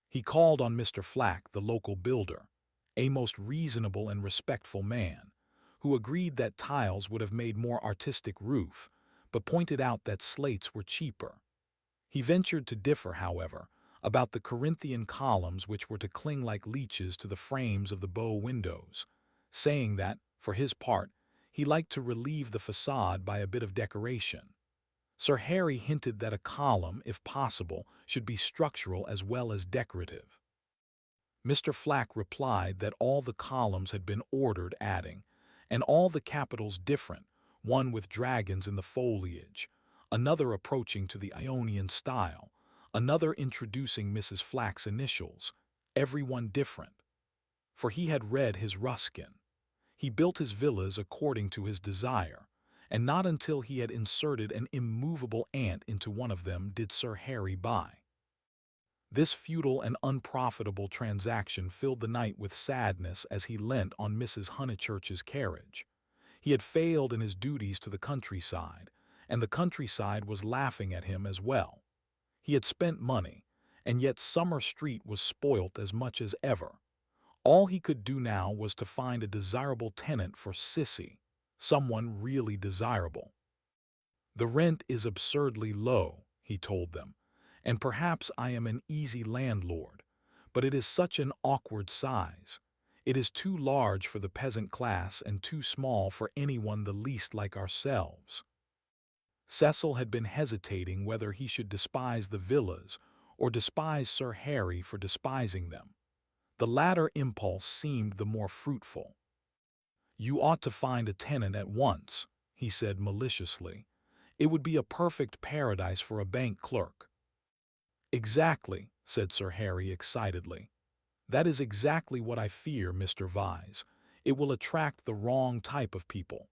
He called on Mr. Flack, the local builder, a most reasonable and respectful man, who agreed that tiles would have made more artistic roof, but pointed out that slates were cheaper. He ventured to differ, however, about the Corinthian columns which were to cling like leeches to the frames of the bow windows, saying that, for his part, he liked to relieve the facade by a bit of decoration. Sir Harry hinted that a column, if possible, should be structural as well as decorative. Mr. Flack replied that all the columns had been ordered, adding, "and all the capitals different, one with dragons in the foliage, another approaching to the Ionian style, another introducing Mrs. Flack's initials, every one different." For he had read his Ruskin. He built his villas according to his desire, and not until he had inserted an immovable ant into one of them did Sir Harry buy. This futile and unprofitable transaction filled the knight with sadness as he leant on Mrs. Honeychurch's carriage. He had failed in his duties to the countryside, and the countryside was laughing at him as well. He had spent money, and yet Summer Street was spoilt as much as ever. All he could do now was to find a desirable tenant for Sissy, someone really desirable. "The rent is absurdly low," he told them, "and perhaps I am an easy landlord, but it is such an awkward size. It is too large for the peasant class and too small for anyone the least like ourselves." Cecil had been hesitating whether he should despise the villas or despise Sir Harry for despising them. The latter impulse seemed the more fruitful. "You ought to find a tenant at once," he said maliciously. "It would be a perfect paradise for a bank clerk." "Exactly," said Sir Harry excitedly. "That is exactly what I fear, Mr. Vyse. It will attract the wrong type of people.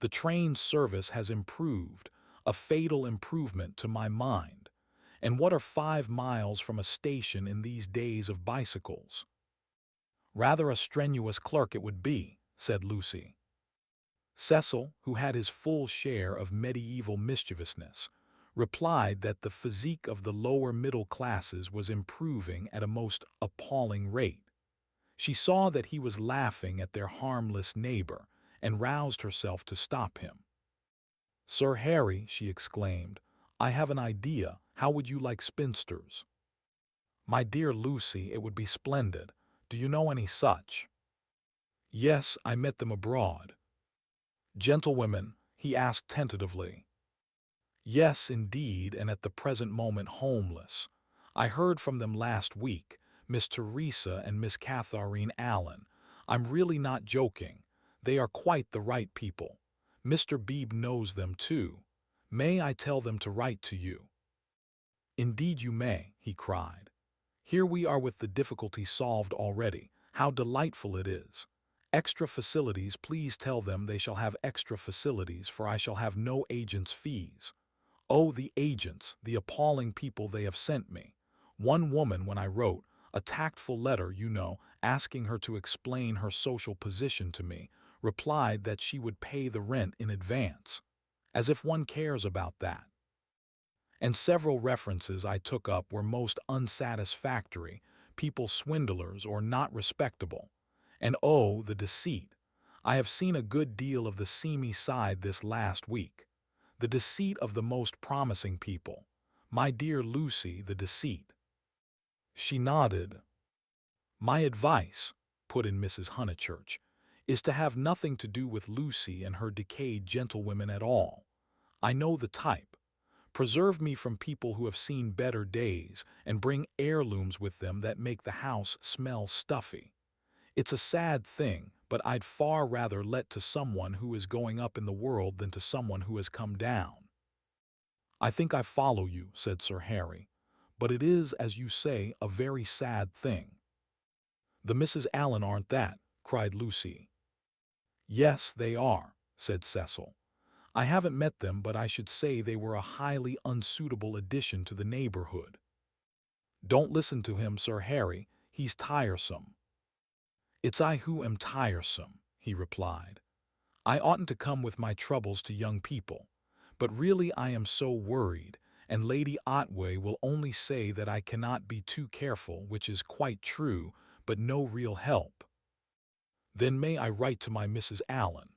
The train service has improved, a fatal improvement to my mind. And what are 5 miles from a station in these days of bicycles?" "Rather a strenuous clerk it would be," said Lucy. Cecil, who had his full share of medieval mischievousness, replied that the physique of the lower middle classes was improving at a most appalling rate. She saw that he was laughing at their harmless neighbor and roused herself to stop him. "Sir Harry," she exclaimed, "I have an idea. How would you like spinsters?" "My dear Lucy, it would be splendid. Do you know any such?" "Yes, I met them abroad." "Gentlewomen?" he asked tentatively. "Yes, indeed, and at the present moment homeless. I heard from them last week, Miss Teresa and Miss Catharine Allen. I'm really not joking. They are quite the right people. Mr. Beebe knows them too. May I tell them to write to you?" "Indeed you may," he cried. "Here we are with the difficulty solved already. How delightful it is! Extra facilities, please tell them they shall have extra facilities, for I shall have no agent's fees. Oh, the agents, the appalling people they have sent me. One woman, when I wrote a tactful letter, you know, asking her to explain her social position to me, replied that she would pay the rent in advance. As if one cares about that. And several references I took up were most unsatisfactory, people swindlers or not respectable. And oh, the deceit! I have seen a good deal of the seamy side this last week. The deceit of the most promising people. My dear Lucy, the deceit." She nodded. "My advice," put in Mrs. Honeychurch, "is to have nothing to do with Lucy and her decayed gentlewomen at all. I know the type. Preserve me from people who have seen better days, and bring heirlooms with them that make the house smell stuffy. It's a sad thing, but I'd far rather let to someone who is going up in the world than to someone who has come down." "I think I follow you," said Sir Harry. "But it is, as you say, a very sad thing." "The Misses Allen aren't that," cried Lucy. "Yes, they are," said Cecil. "I haven't met them, but I should say they were a highly unsuitable addition to the neighborhood." "Don't listen to him, Sir Harry. He's tiresome." "It's I who am tiresome," he replied. "I oughtn't to come with my troubles to young people. But really I am so worried, and Lady Otway will only say that I cannot be too careful, which is quite true, but no real help." "Then may I write to my Mrs. Allen?"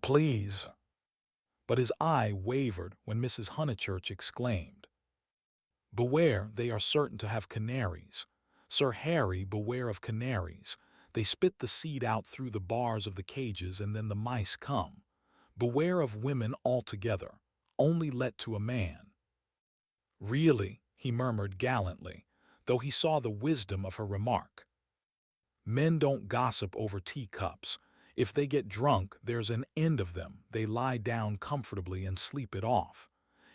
"Please." But his eye wavered when Mrs. Honeychurch exclaimed, "Beware, they are certain to have canaries. Sir Harry, beware of canaries. They spit the seed out through the bars of the cages, and then the mice come. Beware of women altogether. Only let to a man." "Really," he murmured gallantly, though he saw the wisdom of her remark. "Men don't gossip over teacups. If they get drunk, there's an end of them. They lie down comfortably and sleep it off.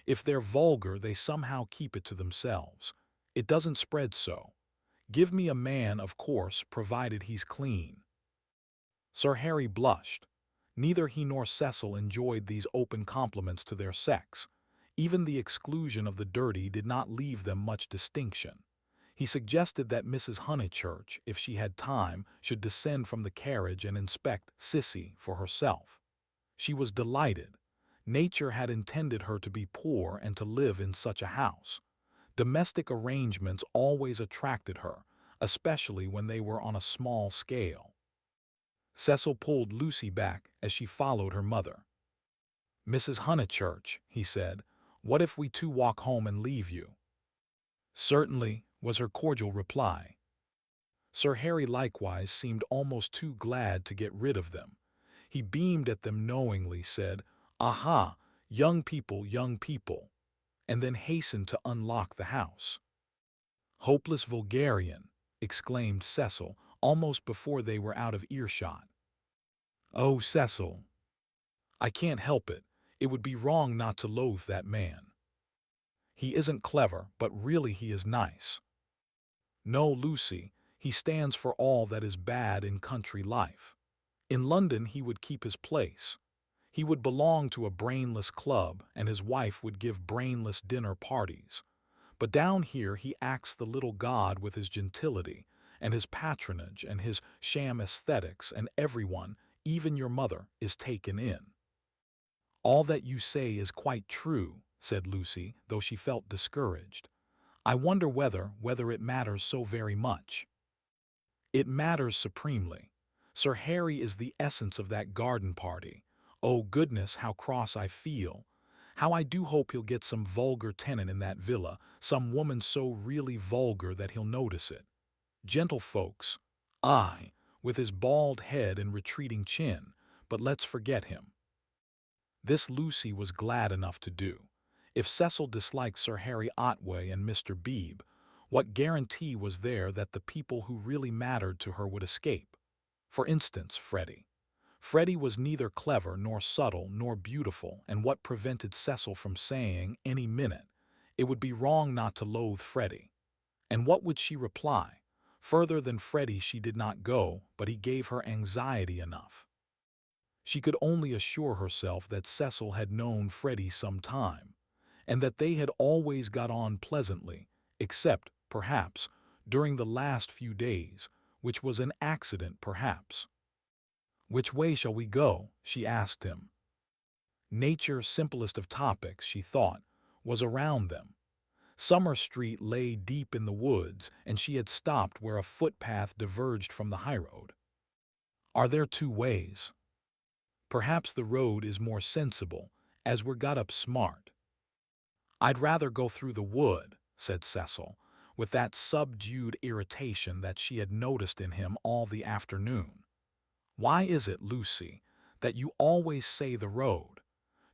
If they're vulgar, they somehow keep it to themselves. It doesn't spread so. Give me a man, of course, provided he's clean." Sir Harry blushed. Neither he nor Cecil enjoyed these open compliments to their sex. Even the exclusion of the dirty did not leave them much distinction. He suggested that Mrs. Honeychurch, if she had time, should descend from the carriage and inspect Sissy for herself. She was delighted. Nature had intended her to be poor and to live in such a house. Domestic arrangements always attracted her, especially when they were on a small scale. Cecil pulled Lucy back as she followed her mother. "Mrs. Honeychurch," he said, "what if we two walk home and leave you?" "Certainly," was her cordial reply. Sir Harry likewise seemed almost too glad to get rid of them. He beamed at them knowingly, said, "Aha, young people," and then hastened to unlock the house. Hopeless vulgarian, exclaimed Cecil, almost before they were out of earshot. Oh, Cecil, I can't help it. It would be wrong not to loathe that man. He isn't clever, but really he is nice. No, Lucy, he stands for all that is bad in country life. In London he would keep his place. He would belong to a brainless club, and his wife would give brainless dinner parties. But down here he acts the little god with his gentility, and his patronage, and his sham aesthetics, and everyone, even your mother, is taken in. All that you say is quite true, said Lucy, though she felt discouraged. I wonder whether it matters so very much. It matters supremely. Sir Harry is the essence of that garden party. Oh goodness, how cross I feel. How I do hope he'll get some vulgar tenant in that villa, some woman so really vulgar that he'll notice it. Gentlefolks. Aye, with his bald head and retreating chin, but let's forget him. This Lucy was glad enough to do. If Cecil disliked Sir Harry Otway and Mr. Beebe, what guarantee was there that the people who really mattered to her would escape? For instance, Freddie. Freddie was neither clever nor subtle nor beautiful, and what prevented Cecil from saying, any minute, it would be wrong not to loathe Freddie? And what would she reply? Further than Freddie she did not go, but he gave her anxiety enough. She could only assure herself that Cecil had known Freddie some time, and that they had always got on pleasantly, except, perhaps, during the last few days, which was an accident perhaps. Which way shall we go? She asked him. Nature, simplest of topics, she thought, was around them. Summer Street lay deep in the woods, and she had stopped where a footpath diverged from the highroad. Are there two ways? Perhaps the road is more sensible, as we're got up smart. I'd rather go through the wood, said Cecil, with that subdued irritation that she had noticed in him all the afternoon. Why is it, Lucy, that you always say the road?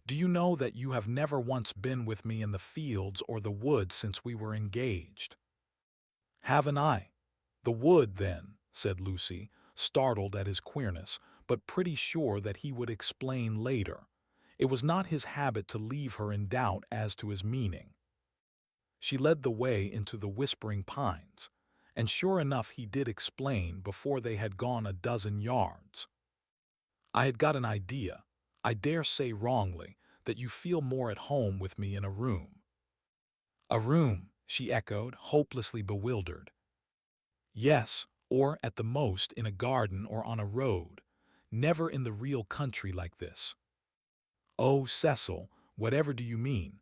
Do you know that you have never once been with me in the fields or the wood since we were engaged? Haven't I? The wood, then, said Lucy, startled at his queerness, but pretty sure that he would explain later. It was not his habit to leave her in doubt as to his meaning. She led the way into the whispering pines, and sure enough he did explain before they had gone a dozen yards. I had got an idea, I dare say wrongly, that you feel more at home with me in a room. A room, she echoed, hopelessly bewildered. Yes, or at the most in a garden or on a road, never in the real country like this. Oh, Cecil, whatever do you mean?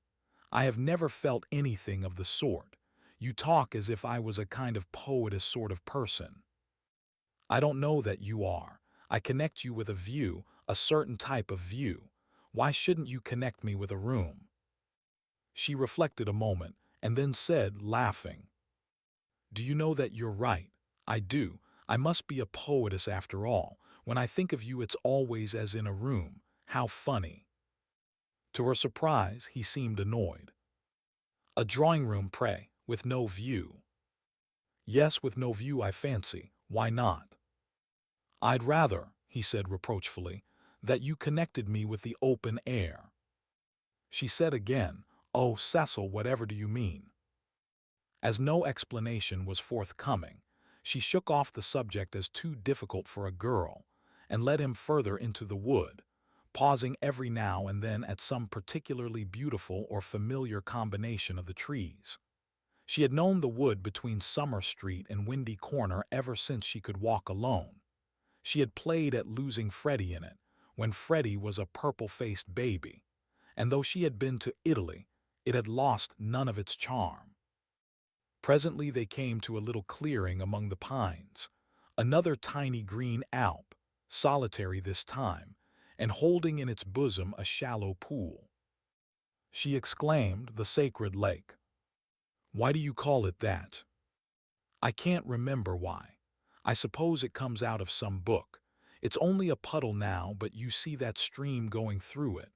I have never felt anything of the sort. You talk as if I was a kind of poetess sort of person. I don't know that you are. I connect you with a view, a certain type of view. Why shouldn't you connect me with a room? She reflected a moment, and then said, laughing, do you know that you're right? I do. I must be a poetess after all. When I think of you it's always as in a room. How funny. To her surprise, he seemed annoyed. A drawing-room, pray, with no view. Yes, with no view, I fancy. Why not? I'd rather, he said reproachfully, that you connected me with the open air. She said again, oh, Cecil, whatever do you mean? As no explanation was forthcoming, she shook off the subject as too difficult for a girl, and led him further into the wood, pausing every now and then at some particularly beautiful or familiar combination of the trees. She had known the wood between Summer Street and Windy Corner ever since she could walk alone. She had played at losing Freddie in it, when Freddie was a purple-faced baby, and though she had been to Italy, it had lost none of its charm. Presently they came to a little clearing among the pines, another tiny green alp, solitary this time, and holding in its bosom a shallow pool. She exclaimed, the sacred lake. Why do you call it that? I can't remember why. I suppose it comes out of some book. It's only a puddle now, but you see that stream going through it.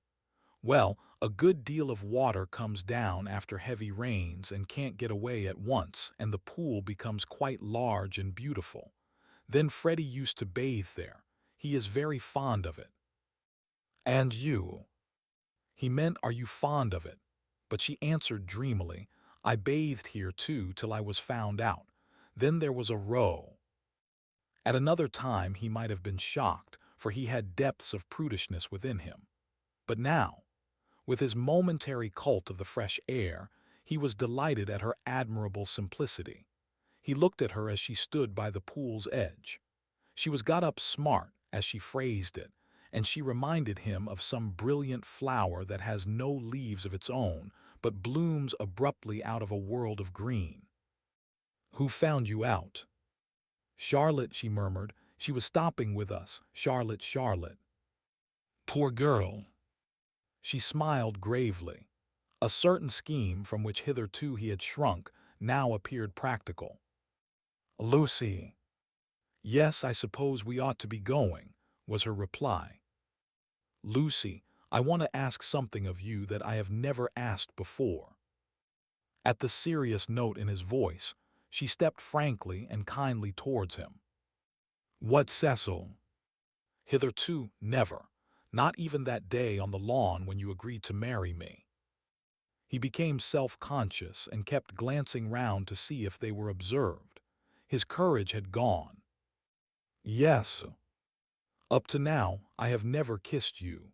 Well, a good deal of water comes down after heavy rains and can't get away at once, and the pool becomes quite large and beautiful. Then Freddie used to bathe there. He is very fond of it. And you? He meant, are you fond of it? But she answered dreamily, I bathed here too till I was found out. Then there was a row. At another time he might have been shocked, for he had depths of prudishness within him. But now, with his momentary cult of the fresh air, he was delighted at her admirable simplicity. He looked at her as she stood by the pool's edge. She was got up smart, as she phrased it, and she reminded him of some brilliant flower that has no leaves of its own, but blooms abruptly out of a world of green. Who found you out? Charlotte, she murmured. She was stopping with us. Charlotte, Charlotte. Poor girl. She smiled gravely. A certain scheme from which hitherto he had shrunk now appeared practical. Lucy. Yes, I suppose we ought to be going, was her reply. Lucy, I want to ask something of you that I have never asked before. At the serious note in his voice, she stepped frankly and kindly towards him. What, Cecil? Hitherto, never. Not even that day on the lawn when you agreed to marry me. He became self-conscious and kept glancing round to see if they were observed. His courage had gone. Yes. Up to now, I have never kissed you.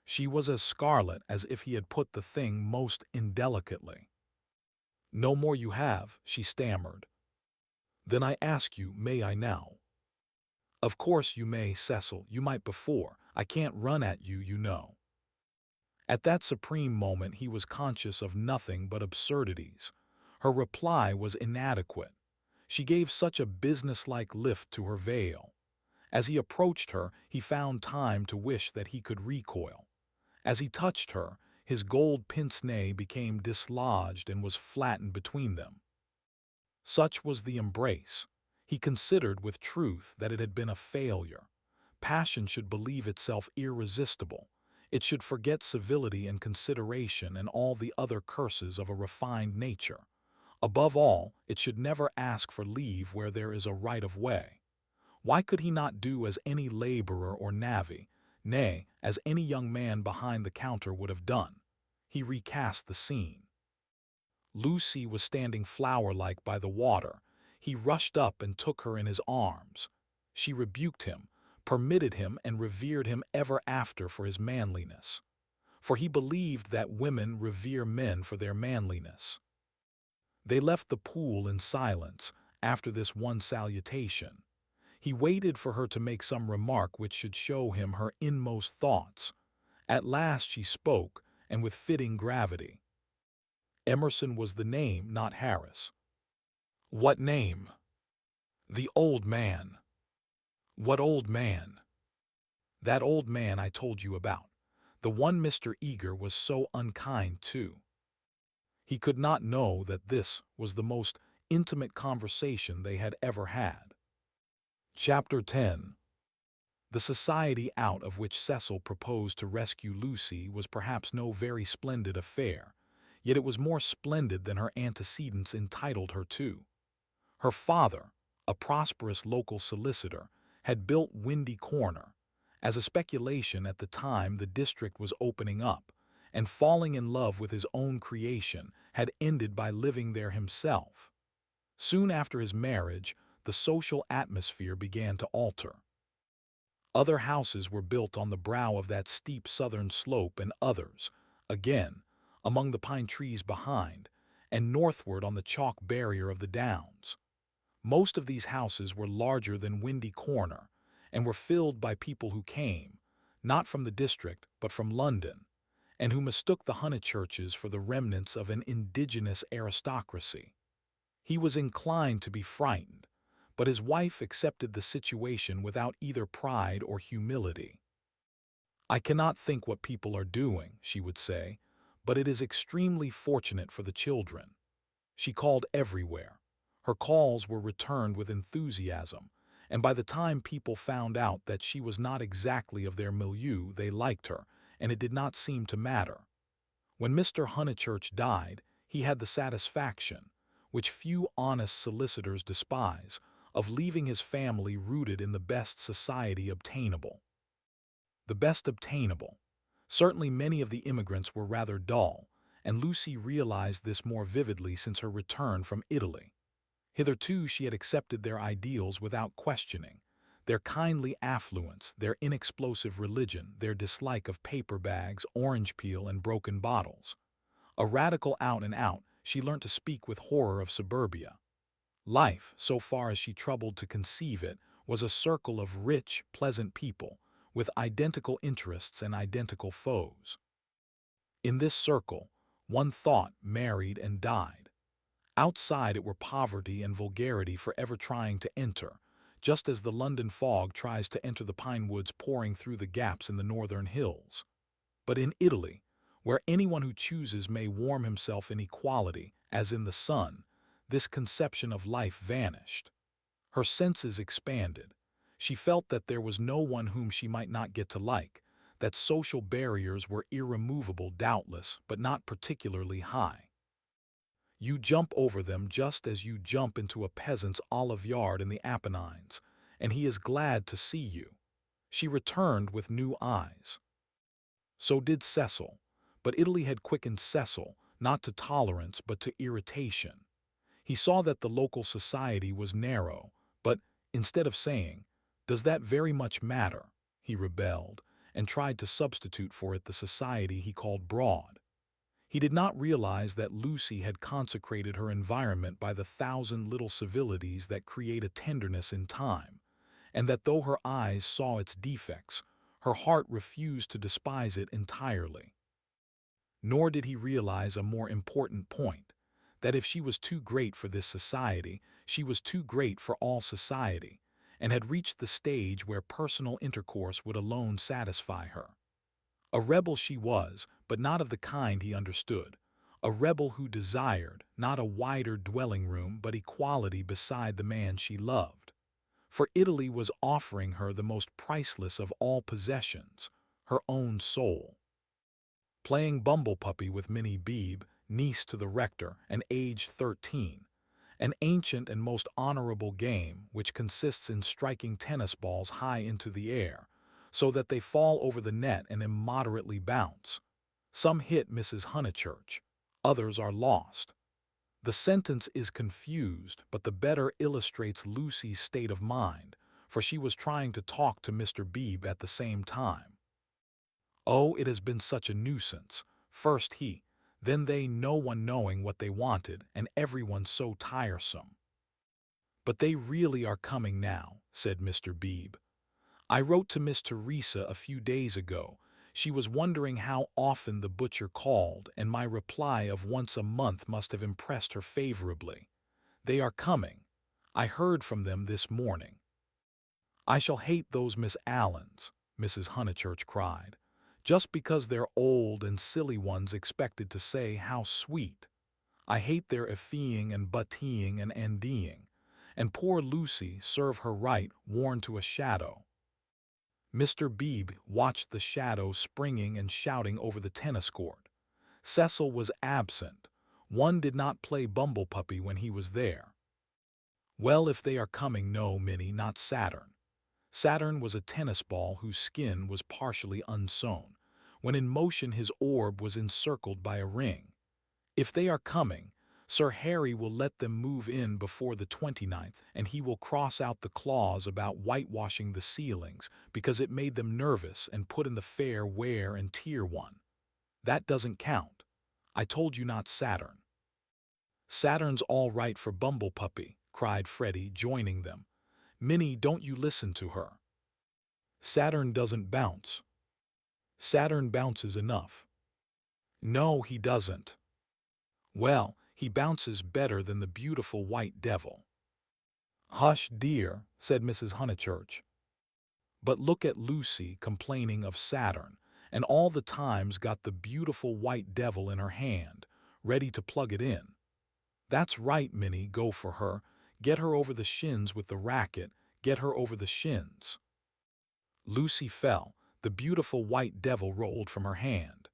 She was as scarlet as if he had put the thing most indelicately. No more you have, she stammered. Then I ask you, may I now? Of course you may, Cecil, you might before. I can't run at you, you know. At that supreme moment he was conscious of nothing but absurdities. Her reply was inadequate. She gave such a businesslike lift to her veil. As he approached her, he found time to wish that he could recoil. As he touched her, his gold pince-nez became dislodged and was flattened between them. Such was the embrace. He considered with truth that it had been a failure. Passion should believe itself irresistible. It should forget civility and consideration and all the other curses of a refined nature. Above all, it should never ask for leave where there is a right of way. Why could he not do as any laborer or navvy, nay, as any young man behind the counter would have done? He recast the scene. Lucy was standing flower-like by the water. He rushed up and took her in his arms. She rebuked him, permitted him, and revered him ever after for his manliness. For he believed that women revere men for their manliness. They left the pool in silence after this one salutation. He waited for her to make some remark which should show him her inmost thoughts. At last she spoke, and with fitting gravity. Emerson was the name, not Harris. What name? The old man. What old man? That old man I told you about. The one Mr. Eager was so unkind to. He could not know that this was the most intimate conversation they had ever had. Chapter 10. The society out of which Cecil proposed to rescue Lucy was perhaps no very splendid affair, yet it was more splendid than her antecedents entitled her to. Her father, a prosperous local solicitor, had built Windy Corner. As a speculation at the time the district was opening up, and falling in love with his own creation, had ended by living there himself. Soon after his marriage, the social atmosphere began to alter. Other houses were built on the brow of that steep southern slope, and others, again, among the pine trees behind, and northward on the chalk barrier of the downs. Most of these houses were larger than Windy Corner, and were filled by people who came, not from the district, but from London, and who mistook the Honeychurches for the remnants of an indigenous aristocracy. He was inclined to be frightened, but his wife accepted the situation without either pride or humility. I cannot think what people are doing, she would say, but it is extremely fortunate for the children. She called everywhere. Her calls were returned with enthusiasm, and by the time people found out that she was not exactly of their milieu, they liked her, and it did not seem to matter. When Mr. Honeychurch died, he had the satisfaction, which few honest solicitors despise, of leaving his family rooted in the best society obtainable. The best obtainable. Certainly many of the immigrants were rather dull, and Lucy realized this more vividly since her return from Italy. Hitherto she had accepted their ideals without questioning, their kindly affluence, their inexplosive religion, their dislike of paper bags, orange peel, and broken bottles. A radical out and out, she learnt to speak with horror of suburbia. Life, so far as she troubled to conceive it, was a circle of rich, pleasant people, with identical interests and identical foes. In this circle, one thought, married, and died. Outside it were poverty and vulgarity forever trying to enter, just as the London fog tries to enter the pine woods pouring through the gaps in the northern hills. But in Italy, where anyone who chooses may warm himself in equality, as in the sun, this conception of life vanished. Her senses expanded. She felt that there was no one whom she might not get to like, that social barriers were irremovable doubtless, but not particularly high. You jump over them just as you jump into a peasant's olive yard in the Apennines, and he is glad to see you. She returned with new eyes. So did Cecil, but Italy had quickened Cecil, not to tolerance but to irritation. He saw that the local society was narrow, but instead of saying, "Does that very much matter?" he rebelled, and tried to substitute for it the society he called broad. He did not realize that Lucy had consecrated her environment by the thousand little civilities that create a tenderness in time, and that though her eyes saw its defects, her heart refused to despise it entirely. Nor did he realize a more important point, that if she was too great for this society, she was too great for all society, and had reached the stage where personal intercourse would alone satisfy her. A rebel she was, but not of the kind he understood. A rebel who desired, not a wider dwelling room, but equality beside the man she loved. For Italy was offering her the most priceless of all possessions, her own soul. Playing bumble puppy with Minnie Beebe, niece to the rector, and aged 13, an ancient and most honorable game which consists in striking tennis balls high into the air, so that they fall over the net and immoderately bounce. Some hit Mrs. Honeychurch, others are lost. The sentence is confused, but the better illustrates Lucy's state of mind, for she was trying to talk to Mr. Beebe at the same time. Oh, it has been such a nuisance. First he, then they, no one knowing what they wanted, and everyone so tiresome. But they really are coming now, said Mr. Beebe. I wrote to Miss Teresa a few days ago. She was wondering how often the butcher called, and my reply of once a month must have impressed her favorably. They are coming. I heard from them this morning. I shall hate those Miss Allens, Mrs. Honeychurch cried, just because they're old and silly ones expected to say how sweet. I hate their effing and buttying and andying, and poor Lucy, serve her right, worn to a shadow. Mr. Beebe watched the shadow springing and shouting over the tennis court. Cecil was absent. One did not play bumble puppy when he was there. Well, if they are coming, no, Minnie, not Saturn. Saturn was a tennis ball whose skin was partially unsewn. When in motion his orb was encircled by a ring. If they are coming, Sir Harry will let them move in before the 29th, and he will cross out the clause about whitewashing the ceilings because it made them nervous and put in the fair wear and tier one. That doesn't count. I told you not Saturn. Saturn's all right for bumble puppy, cried Freddie, joining them. Minnie, don't you listen to her. Saturn doesn't bounce. Saturn bounces enough. No, he doesn't. Well, he bounces better than the beautiful white devil. Hush, dear, said Mrs. Honeychurch. But look at Lucy complaining of Saturn, and all the time's got the beautiful white devil in her hand, ready to plug it in. That's right, Minnie, go for her. Get her over the shins with the racket, get her over the shins. Lucy fell. The beautiful white devil rolled from her hand.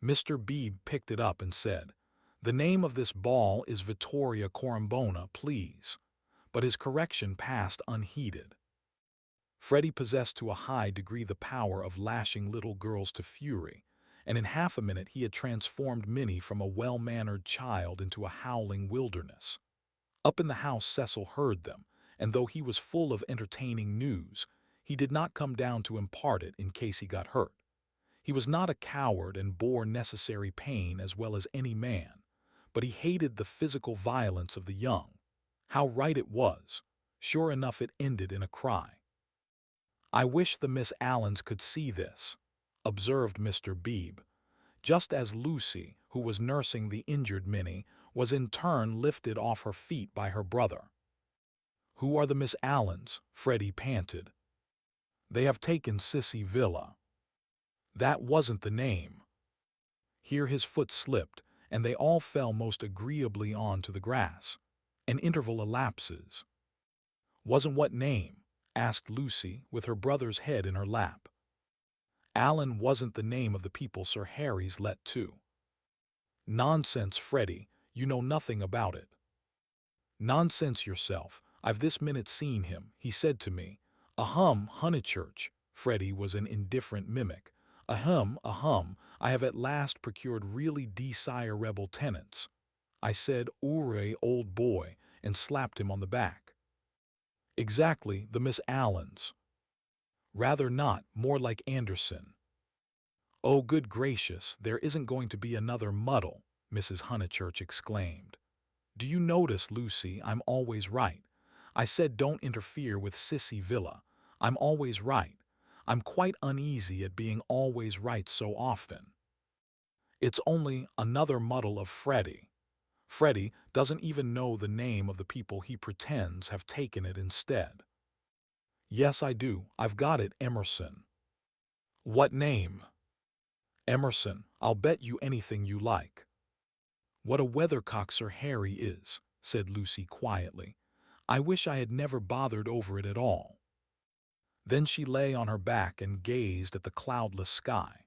Mr. Beebe picked it up and said, "The name of this ball is Vittoria Corombona, please." But his correction passed unheeded. Freddie possessed to a high degree the power of lashing little girls to fury, and in half a minute he had transformed Minnie from a well-mannered child into a howling wilderness. Up in the house Cecil heard them, and though he was full of entertaining news, he did not come down to impart it in case he got hurt. He was not a coward and bore necessary pain as well as any man, but he hated the physical violence of the young. How right it was! Sure enough, it ended in a cry. "I wish the Miss Allens could see this," observed Mr. Beebe, just as Lucy, who was nursing the injured Minnie, was in turn lifted off her feet by her brother. "Who are the Miss Allens?" Freddie panted. "They have taken Sissy Villa." "That wasn't the name." Here his foot slipped, and they all fell most agreeably on to the grass. An interval elapses. "Wasn't what name?" asked Lucy, with her brother's head in her lap. "Allen wasn't the name of the people Sir Harry's let to." "Nonsense, Freddie, you know nothing about it." "Nonsense yourself, I've this minute seen him, he said to me. Honeychurch." Freddie was an indifferent mimic. Ahem, I have at last procured really desirable tenants." I said, "Ourray, old boy," and slapped him on the back. "Exactly, the Miss Allens." "Rather not, more like Anderson." "Oh, good gracious, there isn't going to be another muddle," Mrs. Honeychurch exclaimed. "Do you notice, Lucy, I'm always right? I said don't interfere with Sissy Villa. I'm always right. I'm quite uneasy at being always right so often." "It's only another muddle of Freddie. Freddie doesn't even know the name of the people he pretends have taken it instead." "Yes, I do. I've got it, Emerson." "What name?" "Emerson. I'll bet you anything you like." "What a weathercock Sir Harry is," said Lucy quietly. "I wish I had never bothered over it at all." Then she lay on her back and gazed at the cloudless sky.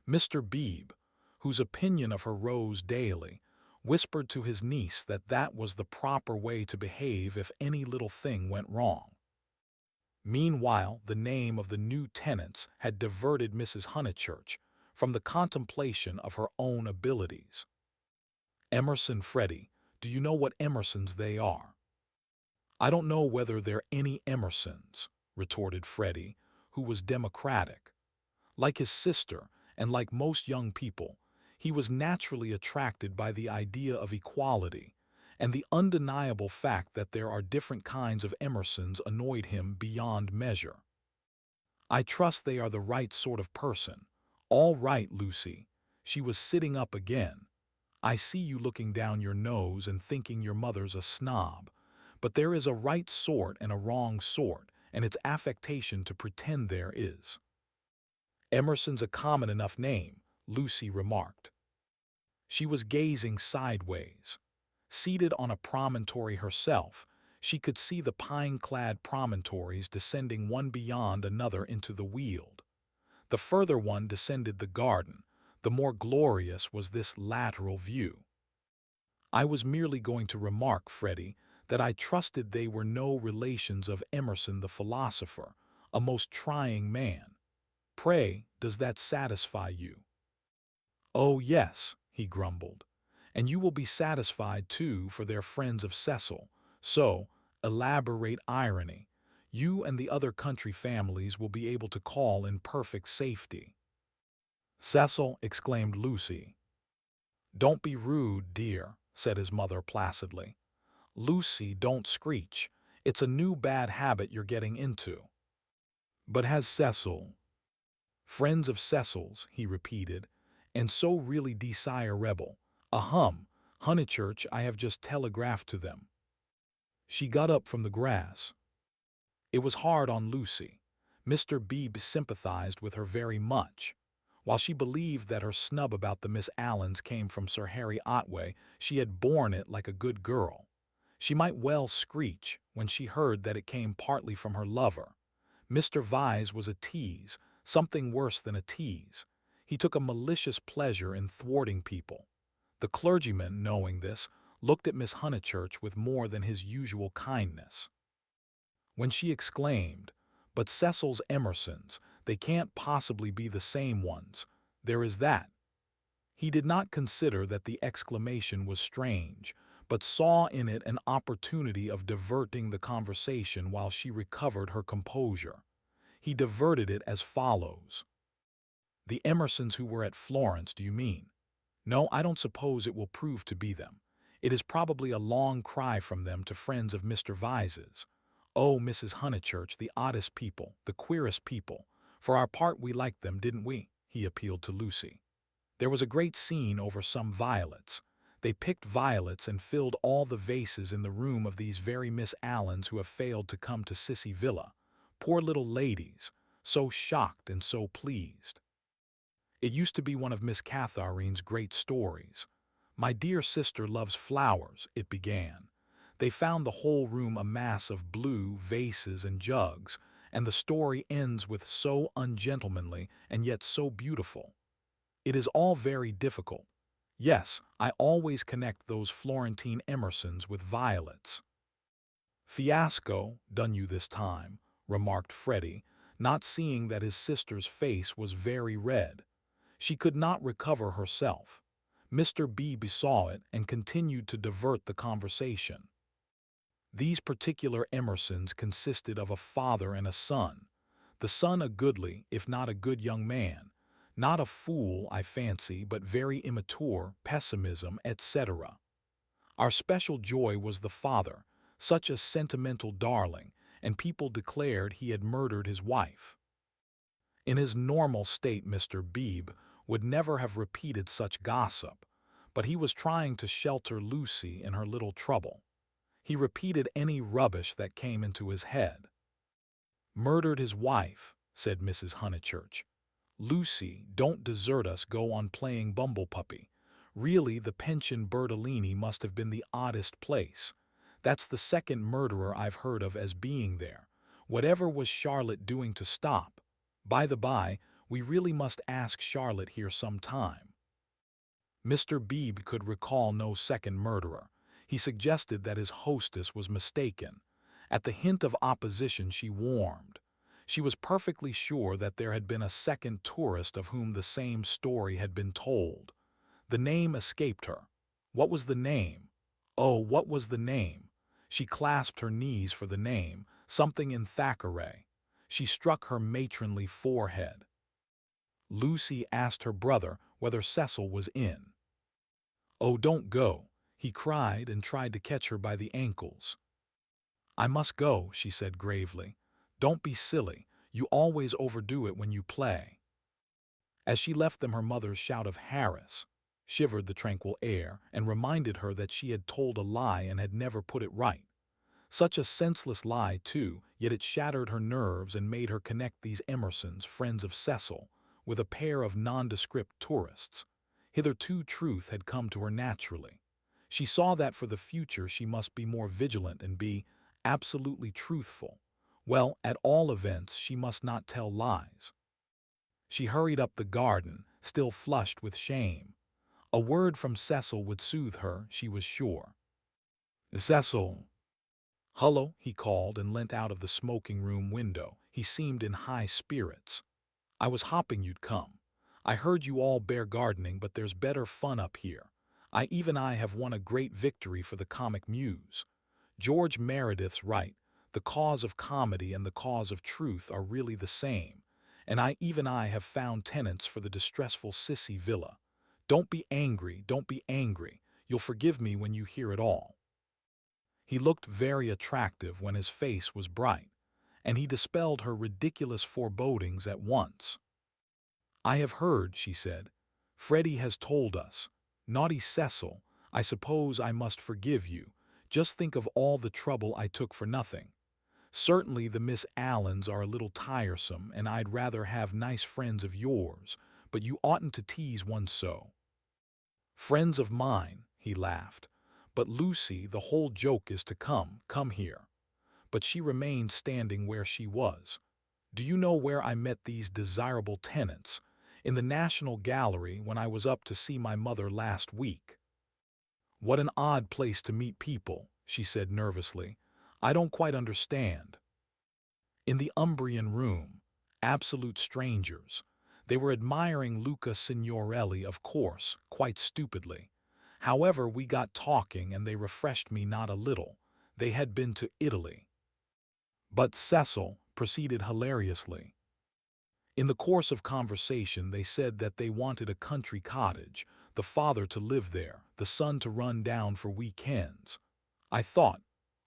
Mr. Beebe, whose opinion of her rose daily, whispered to his niece that that was the proper way to behave if any little thing went wrong. Meanwhile, the name of the new tenants had diverted Mrs. Honeychurch from the contemplation of her own abilities. "Emerson, Freddie, do you know what Emersons they are?" "I don't know whether they're any Emersons," retorted Freddie, who was democratic. Like his sister, and like most young people, he was naturally attracted by the idea of equality, and the undeniable fact that there are different kinds of Emersons annoyed him beyond measure. "I trust they are the right sort of person." "All right, Lucy." She was sitting up again. "I see you looking down your nose and thinking your mother's a snob, but there is a right sort and a wrong sort, and it's affectation to pretend there is." "Emerson's a common enough name," Lucy remarked. She was gazing sideways. Seated on a promontory herself, she could see the pine-clad promontories descending one beyond another into the Weald. The further one descended the garden, the more glorious was this lateral view. "I was merely going to remark, Freddie, that I trusted they were no relations of Emerson the philosopher, a most trying man. Pray, does that satisfy you?" "Oh, yes," he grumbled. "And you will be satisfied, too, for they're friends of Cecil. So, elaborate irony. You and the other country families will be able to call in perfect safety." "Cecil," exclaimed Lucy. "Don't be rude, dear," said his mother placidly. "Lucy, don't screech. It's a new bad habit you're getting into." "But has Cecil—" "Friends of Cecil's," he repeated, "and so really desirable. Honeychurch, I have just telegraphed to them." She got up from the grass. It was hard on Lucy. Mr. Beebe sympathized with her very much. While she believed that her snub about the Miss Allens came from Sir Harry Otway, she had borne it like a good girl. She might well screech when she heard that it came partly from her lover. Mr. Vyse was a tease, something worse than a tease. He took a malicious pleasure in thwarting people. The clergyman, knowing this, looked at Miss Honeychurch with more than his usual kindness. When she exclaimed, "But Cecil's Emersons, they can't possibly be the same ones. There is that." He did not consider that the exclamation was strange, but saw in it an opportunity of diverting the conversation while she recovered her composure. He diverted it as follows. "The Emersons who were at Florence, do you mean? No, I don't suppose it will prove to be them. It is probably a long cry from them to friends of Mr. Vyse's. Oh, Mrs. Honeychurch, the oddest people, the queerest people. For our part we liked them, didn't we?" he appealed to Lucy. "There was a great scene over some violets. They picked violets and filled all the vases in the room of these very Miss Allens who have failed to come to Sissy Villa. Poor little ladies, so shocked and so pleased. It used to be one of Miss Catharine's great stories. 'My dear sister loves flowers,' it began. They found the whole room a mass of blue vases and jugs, and the story ends with 'so ungentlemanly and yet so beautiful.' It is all very difficult. Yes, I always connect those Florentine Emersons with violets." "Fiasco done you this time," remarked Freddie, not seeing that his sister's face was very red. She could not recover herself. Mr. Beebe saw it and continued to divert the conversation. These particular Emersons consisted of a father and a son. The son a goodly, if not a good young man. Not a fool, I fancy, but very immature, pessimism, etc. Our special joy was the father, such a sentimental darling, and people declared he had murdered his wife. In his normal state Mr. Beebe would never have repeated such gossip, but he was trying to shelter Lucy in her little trouble. He repeated any rubbish that came into his head. "Murdered his wife," said Mrs. Honeychurch. "Lucy, don't desert us, go on playing bumble-puppy. Really, the Pension Bertolini must have been the oddest place. That's the second murderer I've heard of as being there. Whatever was Charlotte doing to stop? By the by, we really must ask Charlotte here some time." Mr. Beebe could recall no second murderer. He suggested that his hostess was mistaken. At the hint of opposition she warmed. She was perfectly sure that there had been a second tourist of whom the same story had been told. The name escaped her. What was the name? Oh, what was the name? She clasped her knees for the name, something in Thackeray. She struck her matronly forehead. Lucy asked her brother whether Cecil was in. "Oh, don't go," he cried and tried to catch her by the ankles. "I must go," she said gravely. "Don't be silly. You always overdo it when you play." As she left them her mother's shout of "Harris" shivered the tranquil air and reminded her that she had told a lie and had never put it right. Such a senseless lie, too, yet it shattered her nerves and made her connect these Emersons, friends of Cecil, with a pair of nondescript tourists. Hitherto truth had come to her naturally. She saw that for the future she must be more vigilant and be absolutely truthful. Well, at all events, she must not tell lies. She hurried up the garden, still flushed with shame. A word from Cecil would soothe her, she was sure. "Cecil." "Hullo," he called and leant out of the smoking-room window. He seemed in high spirits. "I was hopping you'd come. I heard you all bear gardening, but there's better fun up here. I have won a great victory for the comic muse. George Meredith's right. The cause of comedy and the cause of truth are really the same. And I have found tenants for the distressful Sissy Villa. Don't be angry, don't be angry. You'll forgive me when you hear it all." He looked very attractive when his face was bright, and he dispelled her ridiculous forebodings at once. "I have heard," she said. "Freddie has told us. Naughty Cecil, I suppose I must forgive you. Just think of all the trouble I took for nothing. Certainly the Miss Allens are a little tiresome, and I'd rather have nice friends of yours, but you oughtn't to tease one so." "Friends of mine," he laughed. "But Lucy, the whole joke is to come here." But she remained standing where she was. Do you know where I met these desirable tenants? In the National Gallery when I was up to see my mother last week. What an odd place to meet people, she said nervously. I don't quite understand. In the Umbrian room, absolute strangers. They were admiring Luca Signorelli, of course, quite stupidly. However, we got talking and they refreshed me not a little. They had been to Italy. But Cecil proceeded hilariously. In the course of conversation, they said that they wanted a country cottage, the father to live there, the son to run down for weekends. I thought,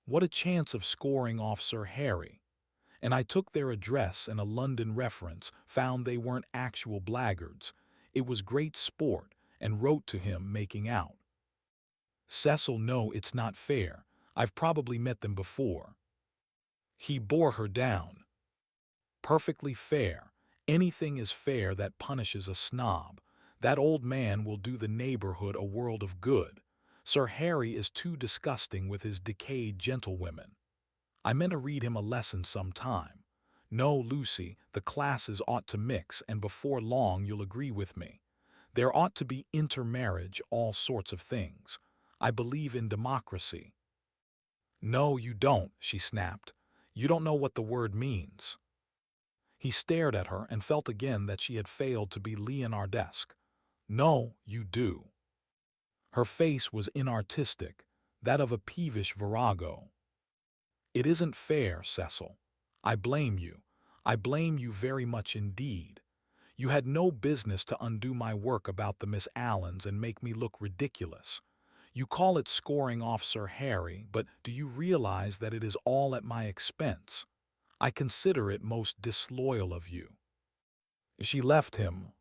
what a chance of scoring off Sir Harry. And I took their address and a London reference, found they weren't actual blackguards. It was great sport, and wrote to him making out. Cecil, no, it's not fair. I've probably met them before. He bore her down. Perfectly fair. Anything is fair that punishes a snob. That old man will do the neighborhood a world of good. Sir Harry is too disgusting with his decayed gentlewomen. I meant to read him a lesson some time. No, Lucy, the classes ought to mix, and before long you'll agree with me. There ought to be intermarriage, all sorts of things. I believe in democracy. No, you don't, she snapped. You don't know what the word means. He stared at her and felt again that she had failed to be Leonardesque. No, you do. Her face was inartistic, that of a peevish virago. It isn't fair, Cecil. I blame you. I blame you very much indeed. You had no business to undo my work about the Miss Allens and make me look ridiculous. You call it scoring off Sir Harry, but do you realize that it is all at my expense? I consider it most disloyal of you. She left him.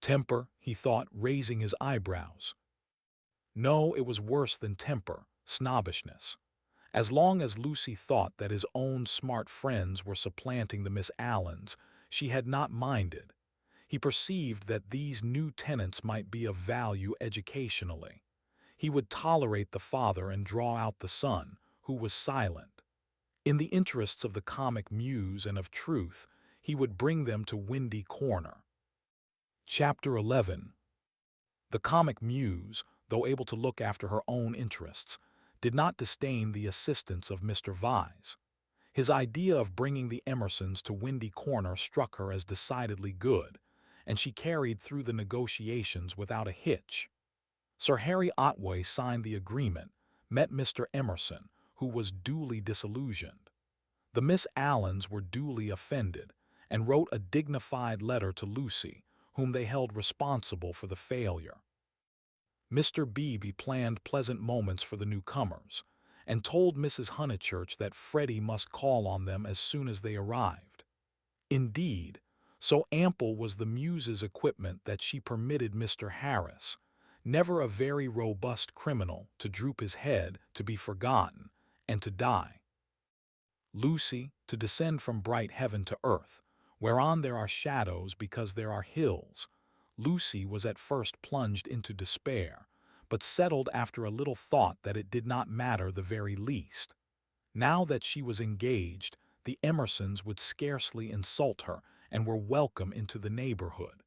Temper, he thought, raising his eyebrows. No, it was worse than temper, snobbishness. As long as Lucy thought that his own smart friends were supplanting the Miss Allens, she had not minded. He perceived that these new tenants might be of value educationally. He would tolerate the father and draw out the son, who was silent. In the interests of the comic muse and of truth, he would bring them to Windy Corner. Chapter 11. The comic muse, though able to look after her own interests, did not disdain the assistance of Mr. Vyse. His idea of bringing the Emersons to Windy Corner struck her as decidedly good, and she carried through the negotiations without a hitch. Sir Harry Otway signed the agreement, met Mr. Emerson, who was duly disillusioned. The Miss Allens were duly offended, and wrote a dignified letter to Lucy, whom they held responsible for the failure. Mr. Beebe planned pleasant moments for the newcomers, and told Mrs. Honeychurch that Freddie must call on them as soon as they arrived. Indeed, so ample was the muse's equipment that she permitted Mr. Harris, never a very robust criminal, to droop his head, to be forgotten, and to die. Lucy, to descend from bright heaven to earth, whereon there are shadows because there are hills. Lucy was at first plunged into despair, but settled after a little thought that it did not matter the very least. Now that she was engaged, the Emersons would scarcely insult her and were welcome into the neighborhood.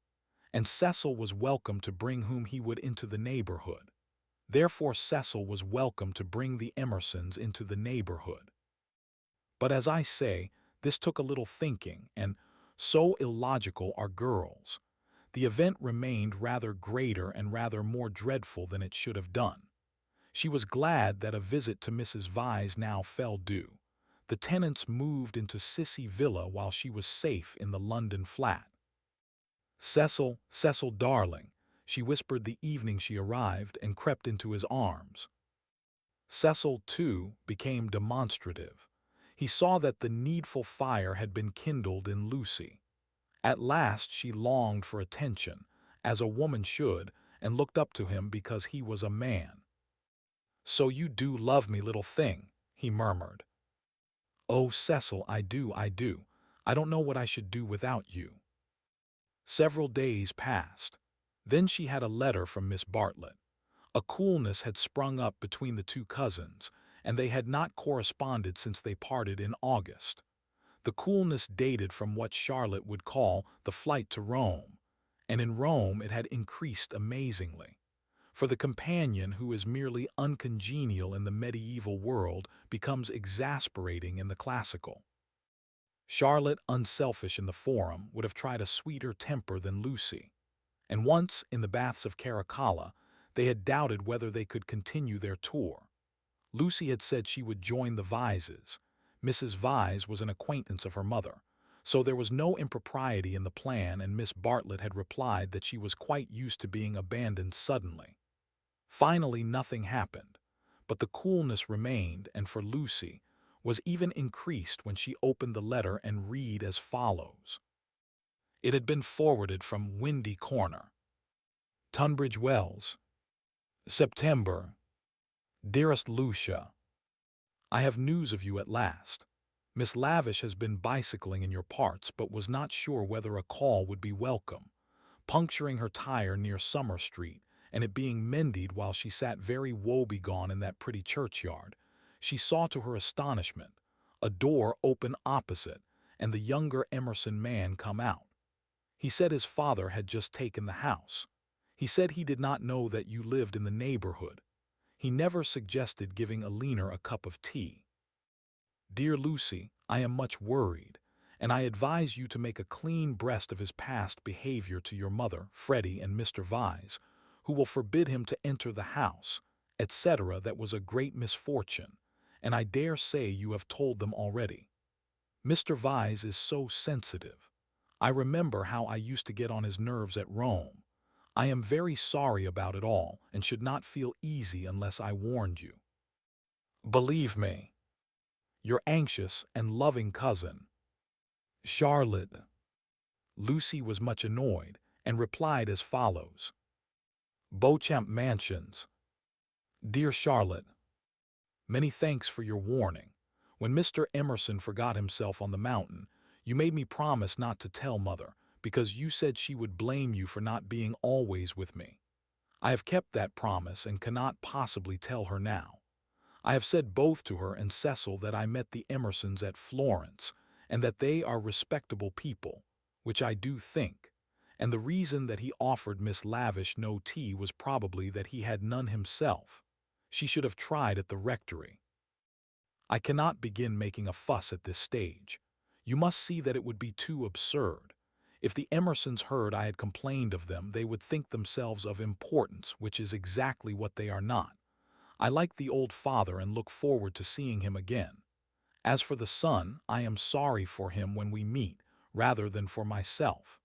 And Cecil was welcome to bring whom he would into the neighborhood. Therefore Cecil was welcome to bring the Emersons into the neighborhood. But as I say, this took a little thinking, and so illogical are girls. The event remained rather greater and rather more dreadful than it should have done. She was glad that a visit to Mrs. Vyse now fell due. The tenants moved into Sissy Villa while she was safe in the London flat. Cecil, Cecil, darling, she whispered the evening she arrived and crept into his arms. Cecil, too, became demonstrative. He saw that the needful fire had been kindled in Lucy. At last she longed for attention, as a woman should, and looked up to him because he was a man. "So you do love me, little thing," he murmured. "Oh, Cecil, I do, I do. I don't know what I should do without you." Several days passed. Then she had a letter from Miss Bartlett. A coolness had sprung up between the two cousins, and they had not corresponded since they parted in August. The coolness dated from what Charlotte would call the flight to Rome, and in Rome it had increased amazingly. For the companion who is merely uncongenial in the medieval world becomes exasperating in the classical. Charlotte, unselfish in the forum, would have tried a sweeter temper than Lucy, and once, in the baths of Caracalla, they had doubted whether they could continue their tour. Lucy had said she would join the Vises. Mrs. Vise was an acquaintance of her mother, so there was no impropriety in the plan, and Miss Bartlett had replied that she was quite used to being abandoned suddenly. Finally, nothing happened, but the coolness remained, and for Lucy, was even increased when she opened the letter and read as follows. It had been forwarded from Windy Corner, Tunbridge Wells, September. Dearest Lucia, I have news of you at last. Miss Lavish has been bicycling in your parts, but was not sure whether a call would be welcome, puncturing her tire near Summer Street, and it being mended while she sat very woebegone in that pretty churchyard. She saw to her astonishment a door open opposite, and the younger Emerson man come out. He said his father had just taken the house. He said he did not know that you lived in the neighborhood. He never suggested giving Alina a cup of tea. Dear Lucy, I am much worried, and I advise you to make a clean breast of his past behavior to your mother, Freddie, and Mr. Vyse, who will forbid him to enter the house, etc. That was a great misfortune, and I dare say you have told them already. Mr. Vyse is so sensitive. I remember how I used to get on his nerves at Rome. I am very sorry about it all and should not feel easy unless I warned you. Believe me, your anxious and loving cousin, Charlotte. Lucy was much annoyed and replied as follows. Beauchamp Mansions. Dear Charlotte, many thanks for your warning. When Mr. Emerson forgot himself on the mountain, you made me promise not to tell Mother, because you said she would blame you for not being always with me. I have kept that promise and cannot possibly tell her now. I have said both to her and Cecil that I met the Emersons at Florence, and that they are respectable people, which I do think, and the reason that he offered Miss Lavish no tea was probably that he had none himself. She should have tried at the rectory. I cannot begin making a fuss at this stage. You must see that it would be too absurd. If the Emersons heard I had complained of them, they would think themselves of importance, which is exactly what they are not. I like the old father and look forward to seeing him again. As for the son, I am sorry for him when we meet, rather than for myself.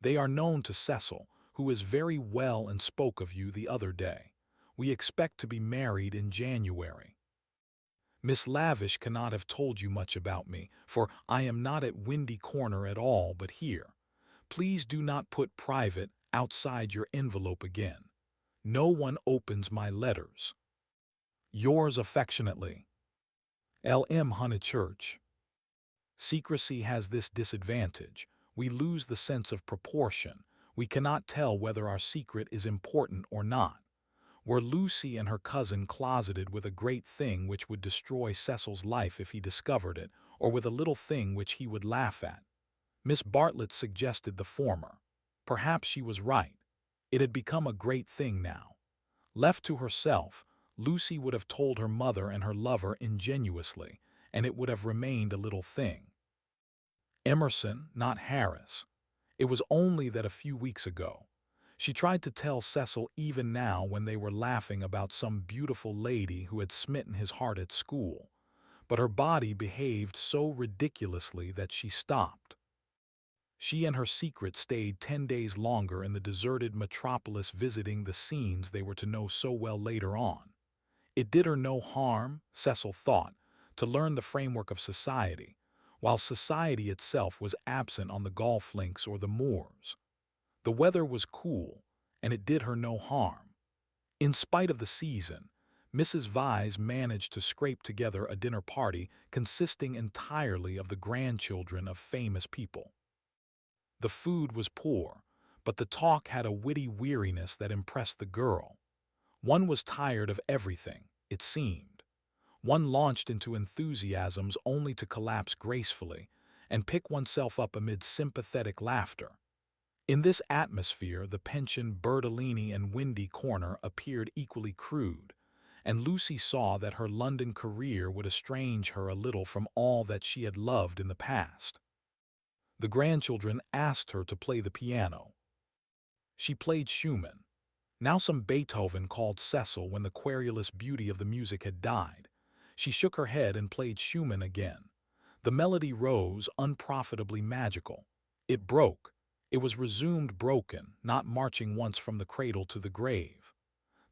They are known to Cecil, who is very well and spoke of you the other day. We expect to be married in January. Miss Lavish cannot have told you much about me, for I am not at Windy Corner at all but here. Please do not put private outside your envelope again. No one opens my letters. Yours affectionately, L.M. Honeychurch. Secrecy has this disadvantage. We lose the sense of proportion. We cannot tell whether our secret is important or not. Were Lucy and her cousin closeted with a great thing which would destroy Cecil's life if he discovered it, or with a little thing which he would laugh at? Miss Bartlett suggested the former. Perhaps she was right. It had become a great thing now. Left to herself, Lucy would have told her mother and her lover ingenuously, and it would have remained a little thing. Emerson, not Harris. It was only that a few weeks ago. She tried to tell Cecil even now when they were laughing about some beautiful lady who had smitten his heart at school, but her body behaved so ridiculously that she stopped. She and her secret stayed 10 days longer in the deserted metropolis, visiting the scenes they were to know so well later on. It did her no harm, Cecil thought, to learn the framework of society, while society itself was absent on the golf links or the moors. The weather was cool, and it did her no harm. In spite of the season, Mrs. Vyse managed to scrape together a dinner party consisting entirely of the grandchildren of famous people. The food was poor, but the talk had a witty weariness that impressed the girl. One was tired of everything, it seemed. One launched into enthusiasms only to collapse gracefully, and pick oneself up amid sympathetic laughter. In this atmosphere, the pension Bertolini and Windy Corner appeared equally crude, and Lucy saw that her London career would estrange her a little from all that she had loved in the past. The grandchildren asked her to play the piano. She played Schumann. Now some Beethoven, called Cecil when the querulous beauty of the music had died. She shook her head and played Schumann again. The melody rose, unprofitably magical. It broke. It was resumed broken, not marching once from the cradle to the grave.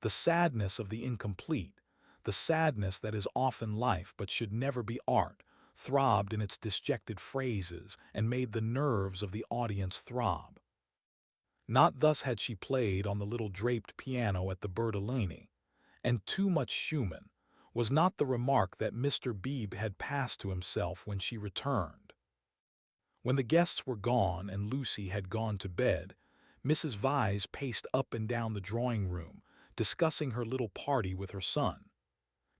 The sadness of the incomplete, the sadness that is often life but should never be art, throbbed in its disjected phrases and made the nerves of the audience throb. Not thus had she played on the little draped piano at the Bertolini, and too much Schumann was not the remark that Mr. Beebe had passed to himself when she returned. When the guests were gone and Lucy had gone to bed, Mrs. Vyse paced up and down the drawing room, discussing her little party with her son.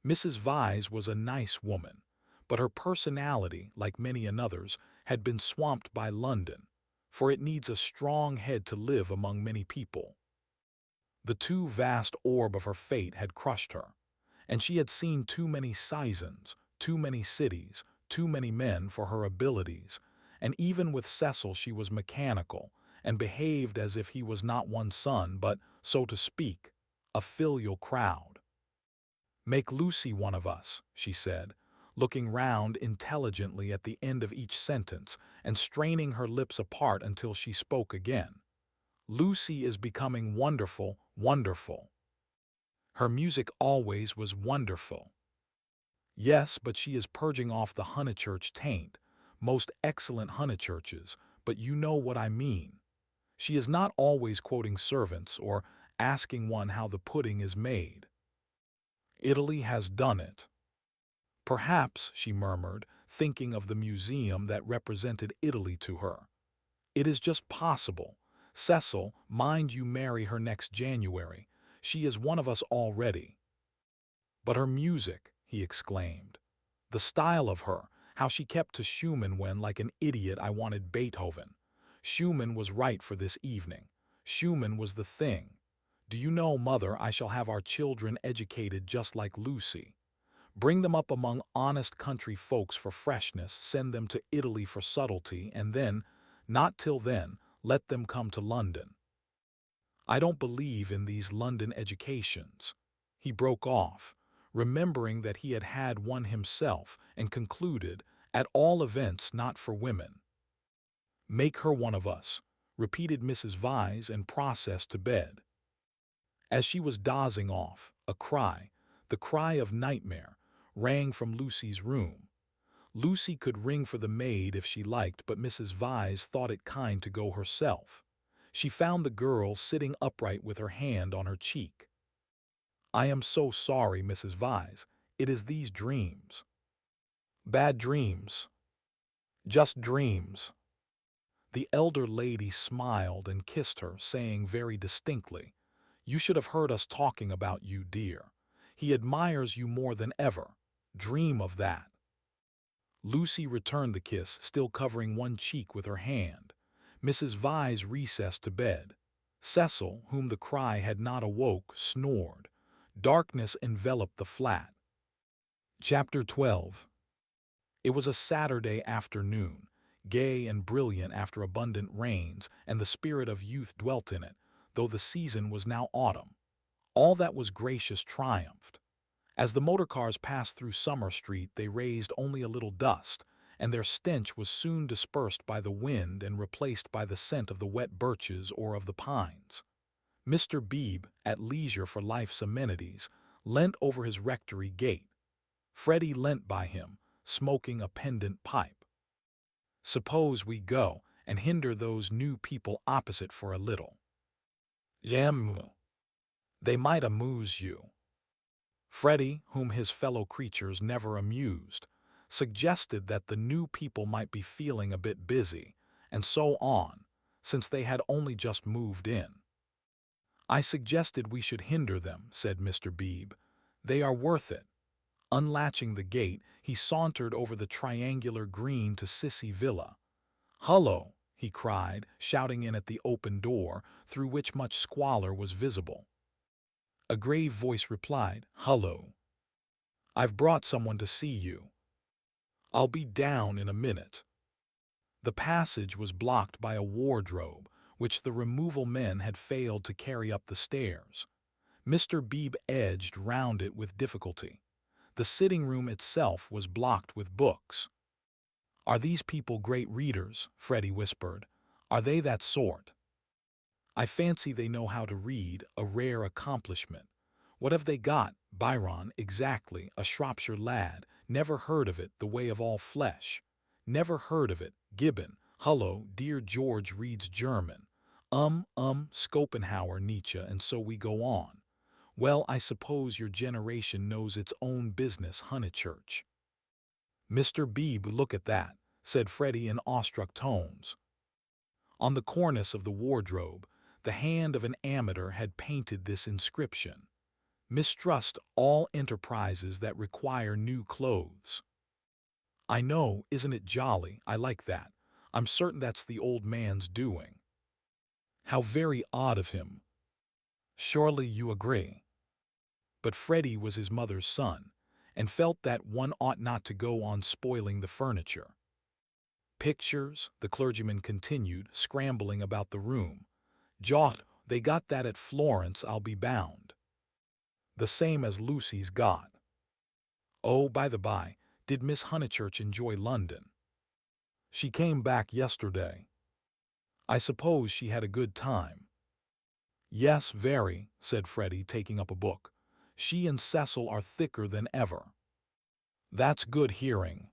Mrs. Vyse was a nice woman, but her personality, like many another's, had been swamped by London, for it needs a strong head to live among many people. The too vast orb of her fate had crushed her, and she had seen too many seasons, too many cities, too many men for her abilities, and even with Cecil she was mechanical, and behaved as if he was not one son, but, so to speak, a filial crowd. "Make Lucy one of us," she said, looking round intelligently at the end of each sentence and straining her lips apart until she spoke again. "Lucy is becoming wonderful, wonderful. Her music always was wonderful." "Yes, but she is purging off the Honeychurch taint, most excellent Honeychurches, but you know what I mean. She is not always quoting servants or asking one how the pudding is made. Italy has done it." "Perhaps," she murmured, thinking of the museum that represented Italy to her. "It is just possible. Cecil, mind you marry her next January. She is one of us already." "But her music," he exclaimed. "The style of her, how she kept to Schumann when, like an idiot, I wanted Beethoven. Schumann was right for this evening. Schumann was the thing. Do you know, Mother, I shall have our children educated just like Lucy. Bring them up among honest country folks for freshness, send them to Italy for subtlety, and then, not till then, let them come to London. I don't believe in these London educations." He broke off, remembering that he had had one himself, and concluded, "At all events not for women." "Make her one of us," repeated Mrs. Vyse, and processed to bed. As she was dozing off, a cry, the cry of nightmare, rang from Lucy's room. Lucy could ring for the maid if she liked, but Mrs. Vyse thought it kind to go herself. She found the girl sitting upright with her hand on her cheek. "I am so sorry, Mrs. Vyse. It is these dreams." "Bad dreams." "Just dreams." The elder lady smiled and kissed her, saying very distinctly, "You should have heard us talking about you, dear. He admires you more than ever. Dream of that." Lucy returned the kiss, still covering one cheek with her hand. Mrs. Vyse recessed to bed. Cecil, whom the cry had not awoke, snored. Darkness enveloped the flat. Chapter 12. It was a Saturday afternoon, gay and brilliant after abundant rains, and the spirit of youth dwelt in it, though the season was now autumn. All that was gracious triumphed. As the motor-cars passed through Summer Street, they raised only a little dust, and their stench was soon dispersed by the wind and replaced by the scent of the wet birches or of the pines. Mr. Beebe, at leisure for life's amenities, leant over his rectory gate. Freddie leant by him, smoking a pendant pipe. "Suppose we go and hinder those new people opposite for a little. J'aime. They might amuse you." Freddie, whom his fellow creatures never amused, suggested that the new people might be feeling a bit busy, and so on, since they had only just moved in. "I suggested we should hinder them," said Mr. Beebe. "They are worth it. Unlatching the gate, he sauntered over the triangular green to Sissy Villa. "Hullo!" he cried, shouting in at the open door, through which much squalor was visible. A grave voice replied, "Hullo! I've brought someone to see you. I'll be down in a minute." The passage was blocked by a wardrobe, which the removal men had failed to carry up the stairs. Mr. Beebe edged round it with difficulty. The sitting room itself was blocked with books. "Are these people great readers?" Freddie whispered. "Are they that sort?" "I fancy they know how to read, a rare accomplishment. What have they got? Byron, exactly, a Shropshire lad. Never heard of it, the way of all flesh. Never heard of it. Gibbon. Hullo, dear George reads German. Schopenhauer, Nietzsche, and so we go on. Well, I suppose your generation knows its own business, Honeychurch." "Mr. Beebe, look at that," said Freddie in awestruck tones. On the cornice of the wardrobe, the hand of an amateur had painted this inscription: "Mistrust all enterprises that require new clothes." "I know, isn't it jolly? I like that. I'm certain that's the old man's doing." "How very odd of him. Surely you agree?" But Freddie was his mother's son, and felt that one ought not to go on spoiling the furniture. "Pictures," the clergyman continued, scrambling about the room. "Jot, they got that at Florence, I'll be bound. The same as Lucy's got. Oh, by the by, did Miss Honeychurch enjoy London?" "She came back yesterday." "I suppose she had a good time?" "Yes, very," said Freddie, taking up a book. "She and Cecil are thicker than ever." "That's good hearing.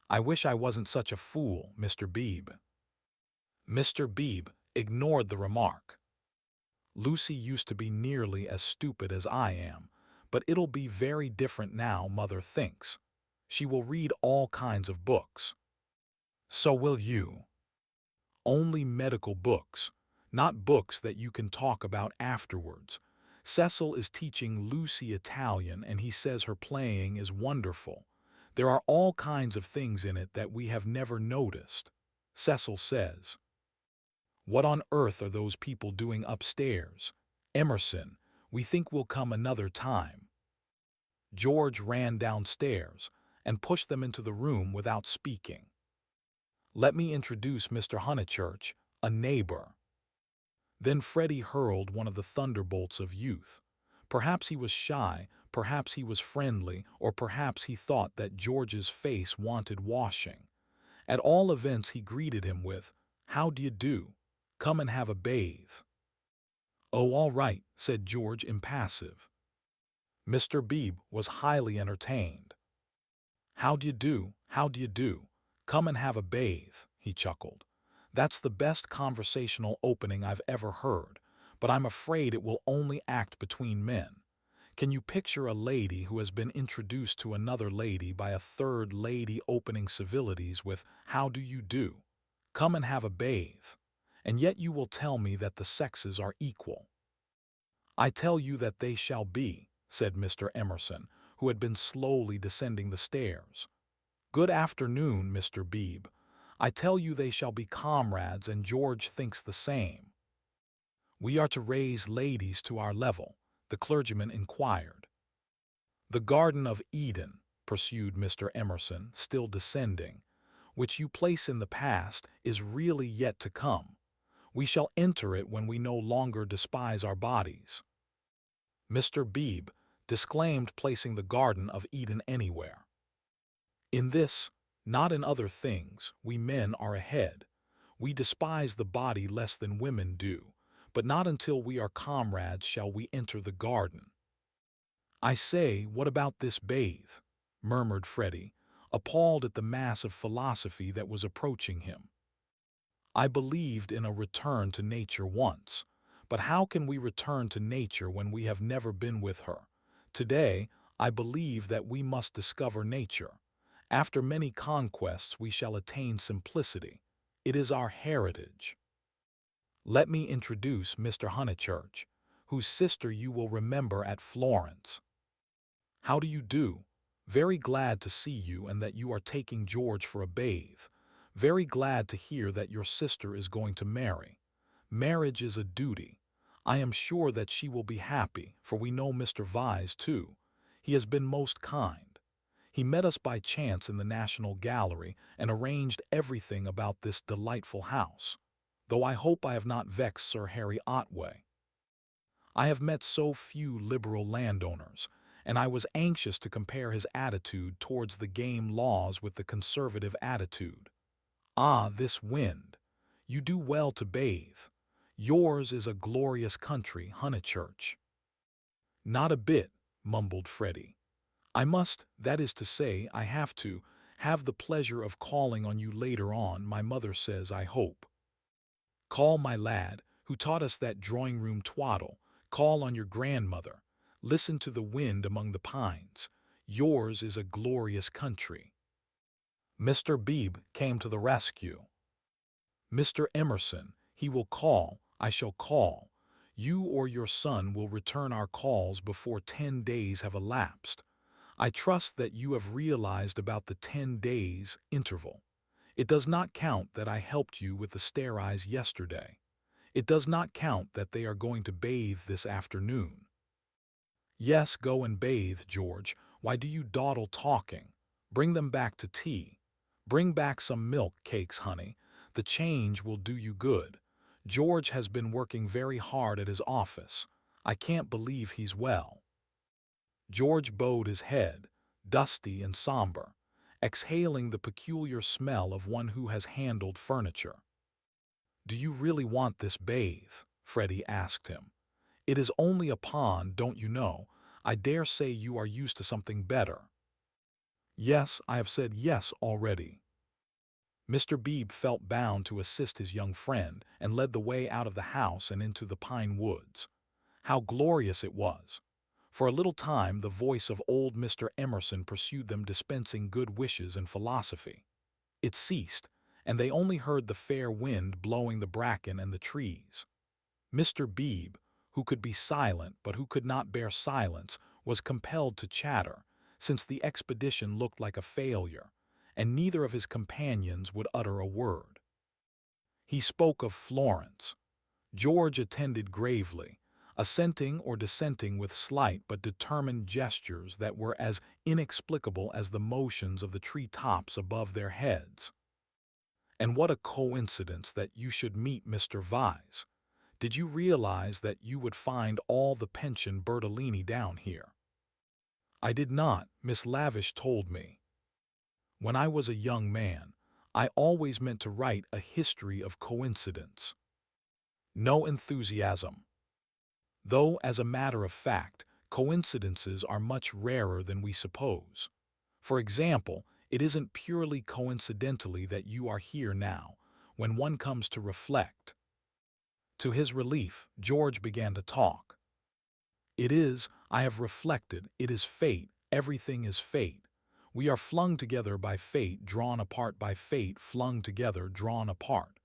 I wish I wasn't such a fool, Mr. Beebe." Mr. Beebe ignored the remark. "Lucy used to be nearly as stupid as I am, but it'll be very different now, Mother thinks. She will read all kinds of books." "So will you. Only medical books, not books that you can talk about afterwards. Cecil is teaching Lucy Italian, and he says her playing is wonderful. There are all kinds of things in it that we have never noticed. Cecil says, 'What on earth are those people doing upstairs? Emerson, we think we'll come another time.'" George ran downstairs and pushed them into the room without speaking. "Let me introduce Mr. Honeychurch, a neighbor." Then Freddie hurled one of the thunderbolts of youth. Perhaps he was shy, perhaps he was friendly, or perhaps he thought that George's face wanted washing. At all events, he greeted him with, "How d'ye do? Come and have a bathe." "Oh, all right," said George, impassive. Mr. Beebe was highly entertained. "How d'ye do? How d'ye do? Come and have a bathe," he chuckled. "That's the best conversational opening I've ever heard, but I'm afraid it will only act between men. Can you picture a lady who has been introduced to another lady by a third lady opening civilities with, 'How do you do? Come and have a bathe,' and yet you will tell me that the sexes are equal?" "I tell you that they shall be," said Mr. Emerson, who had been slowly descending the stairs. "Good afternoon, Mr. Beebe. I tell you they shall be comrades, and George thinks the same." "We are to raise ladies to our level?" the clergyman inquired. "The Garden of Eden," pursued Mr. Emerson, still descending, "which you place in the past, is really yet to come. We shall enter it when we no longer despise our bodies." Mr. Beebe disclaimed placing the Garden of Eden anywhere. "In this, not in other things, we men are ahead. We despise the body less than women do, but not until we are comrades shall we enter the garden." "I say, what about this bathe?" murmured Freddie, appalled at the mass of philosophy that was approaching him. "I believed in a return to nature once, but how can we return to nature when we have never been with her? Today, I believe that we must discover nature. After many conquests we shall attain simplicity. It is our heritage. Let me introduce Mr. Honeychurch, whose sister you will remember at Florence." "How do you do?" Very glad to see you and that you are taking George for a bathe. Very glad to hear that your sister is going to marry. Marriage is a duty. I am sure that she will be happy, for we know Mr. Vyse too. He has been most kind. He met us by chance in the National Gallery and arranged everything about this delightful house, though I hope I have not vexed Sir Harry Otway. I have met so few liberal landowners, and I was anxious to compare his attitude towards the game laws with the conservative attitude. Ah, this wind! You do well to bathe. Yours is a glorious country, Honeychurch. Not a bit, mumbled Freddie. I must, that is to say, I have to, have the pleasure of calling on you later on, my mother says, I hope. Call my lad, who taught us that drawing-room twaddle. Call on your grandmother. Listen to the wind among the pines. Yours is a glorious country. Mr. Beebe came to the rescue. Mr. Emerson, he will call, I shall call. You or your son will return our calls before 10 days have elapsed. I trust that you have realized about the 10 days interval. It does not count that I helped you with the stair-eyes yesterday. It does not count that they are going to bathe this afternoon. Yes, go and bathe, George. Why do you dawdle talking? Bring them back to tea. Bring back some milk cakes, honey. The change will do you good. George has been working very hard at his office. I can't believe he's well. George bowed his head, dusty and somber, exhaling the peculiar smell of one who has handled furniture. Do you really want this bathe? Freddie asked him. It is only a pond, don't you know? I dare say you are used to something better. Yes, I have said yes already. Mr. Beebe felt bound to assist his young friend and led the way out of the house and into the pine woods. How glorious it was! For a little time the voice of old Mr. Emerson pursued them, dispensing good wishes and philosophy. It ceased, and they only heard the fair wind blowing the bracken and the trees. Mr. Beebe, who could be silent but who could not bear silence, was compelled to chatter, since the expedition looked like a failure, and neither of his companions would utter a word. He spoke of Florence. George attended gravely, assenting or dissenting with slight but determined gestures that were as inexplicable as the motions of the tree-tops above their heads. And what a coincidence that you should meet Mr. Vyse. Did you realize that you would find all the pension Bertolini down here? I did not, Miss Lavish told me. When I was a young man, I always meant to write a history of coincidence. No enthusiasm. Though, as a matter of fact, coincidences are much rarer than we suppose. For example, it isn't purely coincidentally that you are here now, when one comes to reflect. To his relief, George began to talk. It is, I have reflected, it is fate, everything is fate. We are flung together by fate, drawn apart by fate, flung together, drawn apart.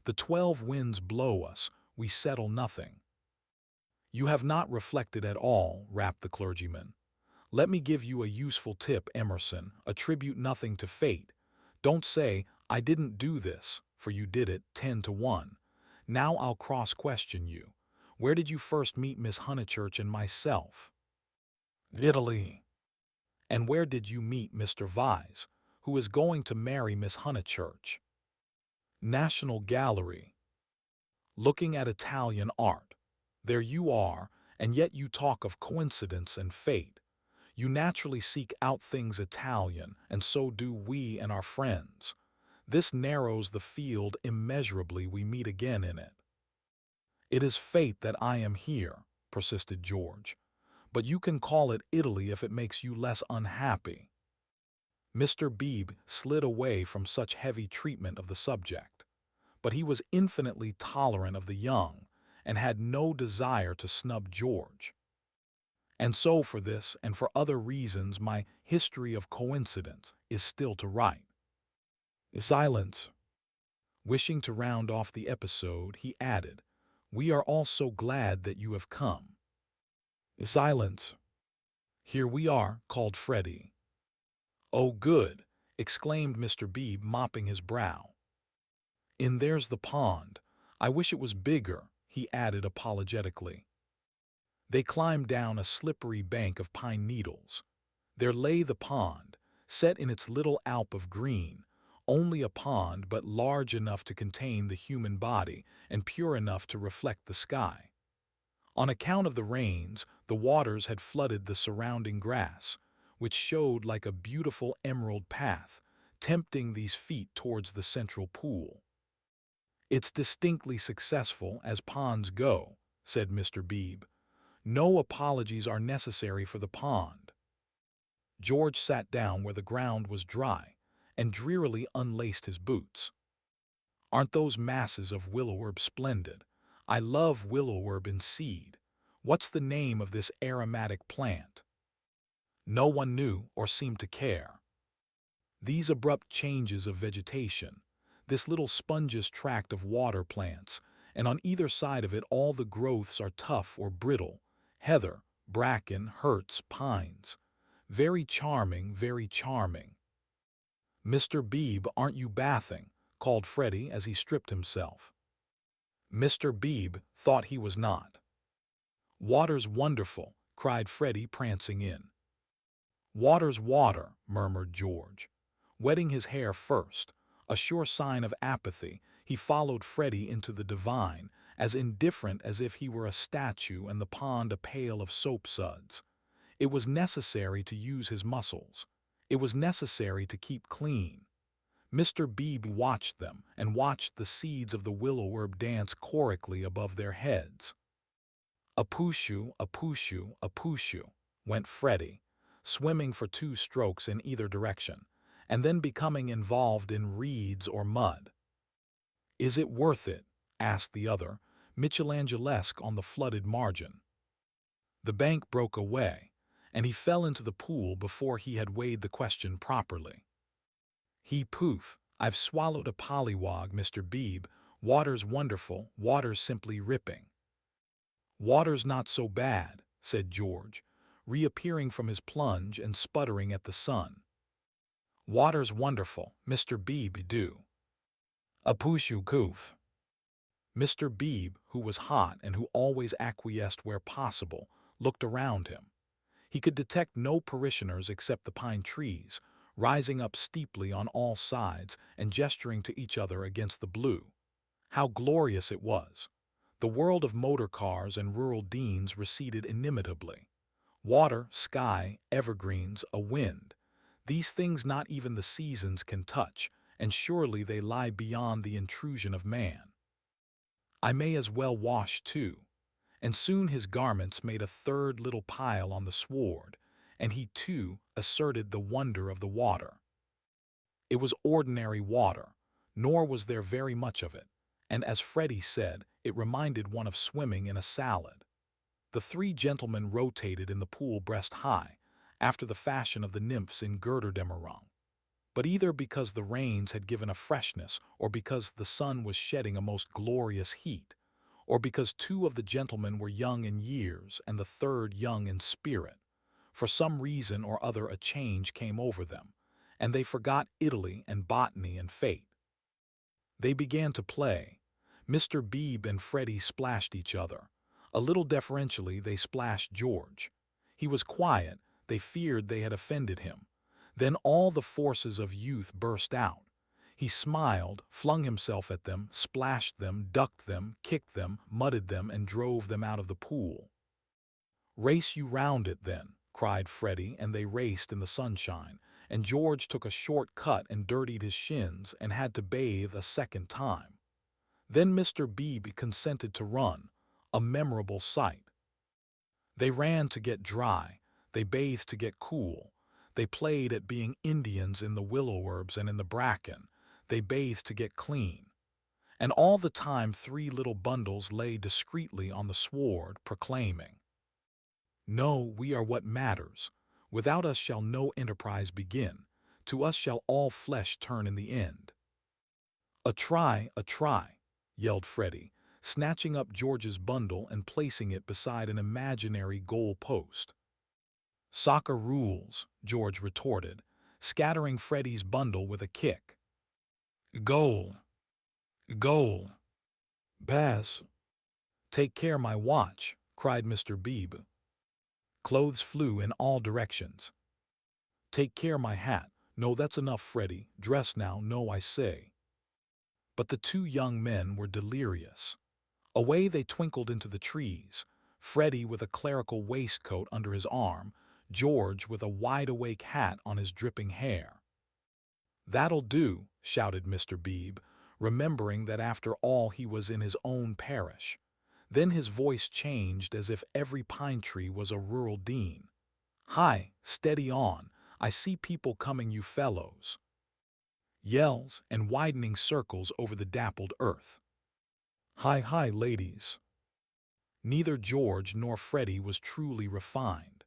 The 12 winds blow us, we settle nothing. You have not reflected at all, rapped the clergyman. Let me give you a useful tip, Emerson. Attribute nothing to fate. Don't say, I didn't do this, for you did it, 10 to 1. Now I'll cross-question you. Where did you first meet Miss Honeychurch and myself? Italy. And where did you meet Mr. Vyse, who is going to marry Miss Honeychurch? National Gallery. Looking at Italian art. There you are, and yet you talk of coincidence and fate. You naturally seek out things Italian, and so do we and our friends. This narrows the field immeasurably. We meet again in it. It is fate that I am here, persisted George. But you can call it Italy if it makes you less unhappy. Mr. Beebe slid away from such heavy treatment of the subject. But he was infinitely tolerant of the young, and had no desire to snub George. And so for this and for other reasons my history of coincidence is still to write. Silence. Wishing to round off the episode, he added, We are all so glad that you have come. Silence. Here we are, called Freddie. "Oh, good!" exclaimed Mr. Beebe, mopping his brow. "In there's the pond. I wish it was bigger," he added apologetically. They climbed down a slippery bank of pine needles. There lay the pond, set in its little alp of green, only a pond but large enough to contain the human body and pure enough to reflect the sky. On account of the rains, the waters had flooded the surrounding grass, which showed like a beautiful emerald path, tempting these feet towards the central pool. "It's distinctly successful, as ponds go," said Mr. Beebe. "No apologies are necessary for the pond." George sat down where the ground was dry and drearily unlaced his boots. "Aren't those masses of willow-herb splendid? I love willow-herb in seed. What's the name of this aromatic plant?" No one knew or seemed to care. These abrupt changes of vegetation, this little spongious tract of water plants, and on either side of it all the growths are tough or brittle, heather, bracken, hurts, pines. Very charming, very charming. "Mr. Beebe, aren't you bathing?" called Freddie as he stripped himself. Mr. Beebe thought he was not. "Water's wonderful," cried Freddie, prancing in. "Water's water," murmured George. Wetting his hair first, a sure sign of apathy, he followed Freddie into the divine, as indifferent as if he were a statue and the pond a pail of soap suds. It was necessary to use his muscles. It was necessary to keep clean. Mr. Beebe watched them and watched the seeds of the willow-herb dance chorically above their heads. "A-pooshu, a-pooshu, a-pooshu," went Freddie, swimming for 2 strokes in either direction, and then becoming involved in reeds or mud. "Is it worth it?" asked the other, Michelangelesque on the flooded margin. The bank broke away, and he fell into the pool before he had weighed the question properly. "Poof, I've swallowed a pollywog, Mr. Beebe. Water's wonderful, water's simply ripping." "Water's not so bad," said George, reappearing from his plunge and sputtering at the sun. "Water's wonderful, Mr. Beebe, do." "A pooshu coof." Mr. Beebe, who was hot and who always acquiesced where possible, looked around him. He could detect no parishioners except the pine trees, rising up steeply on all sides and gesturing to each other against the blue. How glorious it was! The world of motor cars and rural deans receded inimitably. Water, sky, evergreens, a wind. These things not even the seasons can touch, and surely they lie beyond the intrusion of man. "I may as well wash too." And soon his garments made a third little pile on the sward, and he too asserted the wonder of the water. It was ordinary water, nor was there very much of it, and as Freddie said, it reminded one of swimming in a salad. The 3 gentlemen rotated in the pool breast high, after the fashion of the nymphs in Götterdämmerung. But either because the rains had given a freshness, or because the sun was shedding a most glorious heat, or because 2 of the gentlemen were young in years and the third young in spirit, for some reason or other a change came over them, and they forgot Italy and botany and fate. They began to play. Mr. Beebe and Freddie splashed each other. A little deferentially they splashed George. He was quiet, they feared they had offended him. Then all the forces of youth burst out. He smiled, flung himself at them, splashed them, ducked them, kicked them, mudded them, and drove them out of the pool. "Race you round it, then," cried Freddie, and they raced in the sunshine, and George took a short cut and dirtied his shins and had to bathe a second time. Then Mr. Beebe consented to run, a memorable sight. They ran to get dry, they bathed to get cool, they played at being Indians in the willow-herbs and in the bracken, they bathed to get clean. And all the time 3 little bundles lay discreetly on the sward, proclaiming, "No, we are what matters. Without us shall no enterprise begin. To us shall all flesh turn in the end." A try," yelled Freddie, snatching up George's bundle and placing it beside an imaginary goal post. "Soccer rules," George retorted, scattering Freddie's bundle with a kick. Goal! Goal! Pass! Take care my watch, cried Mr. Beebe. Clothes flew in all directions. Take care my hat. No, that's enough, Freddie. Dress now, no, I say. But the two young men were delirious. Away they twinkled into the trees, Freddie with a clerical waistcoat under his arm, George with a wide-awake hat on his dripping hair. That'll do, shouted Mr. Beebe, remembering that after all he was in his own parish. Then his voice changed as if every pine tree was a rural dean. Hi, steady on, I see people coming, you fellows. Yells and widening circles over the dappled earth. Hi, hi, ladies. Neither George nor Freddie was truly refined.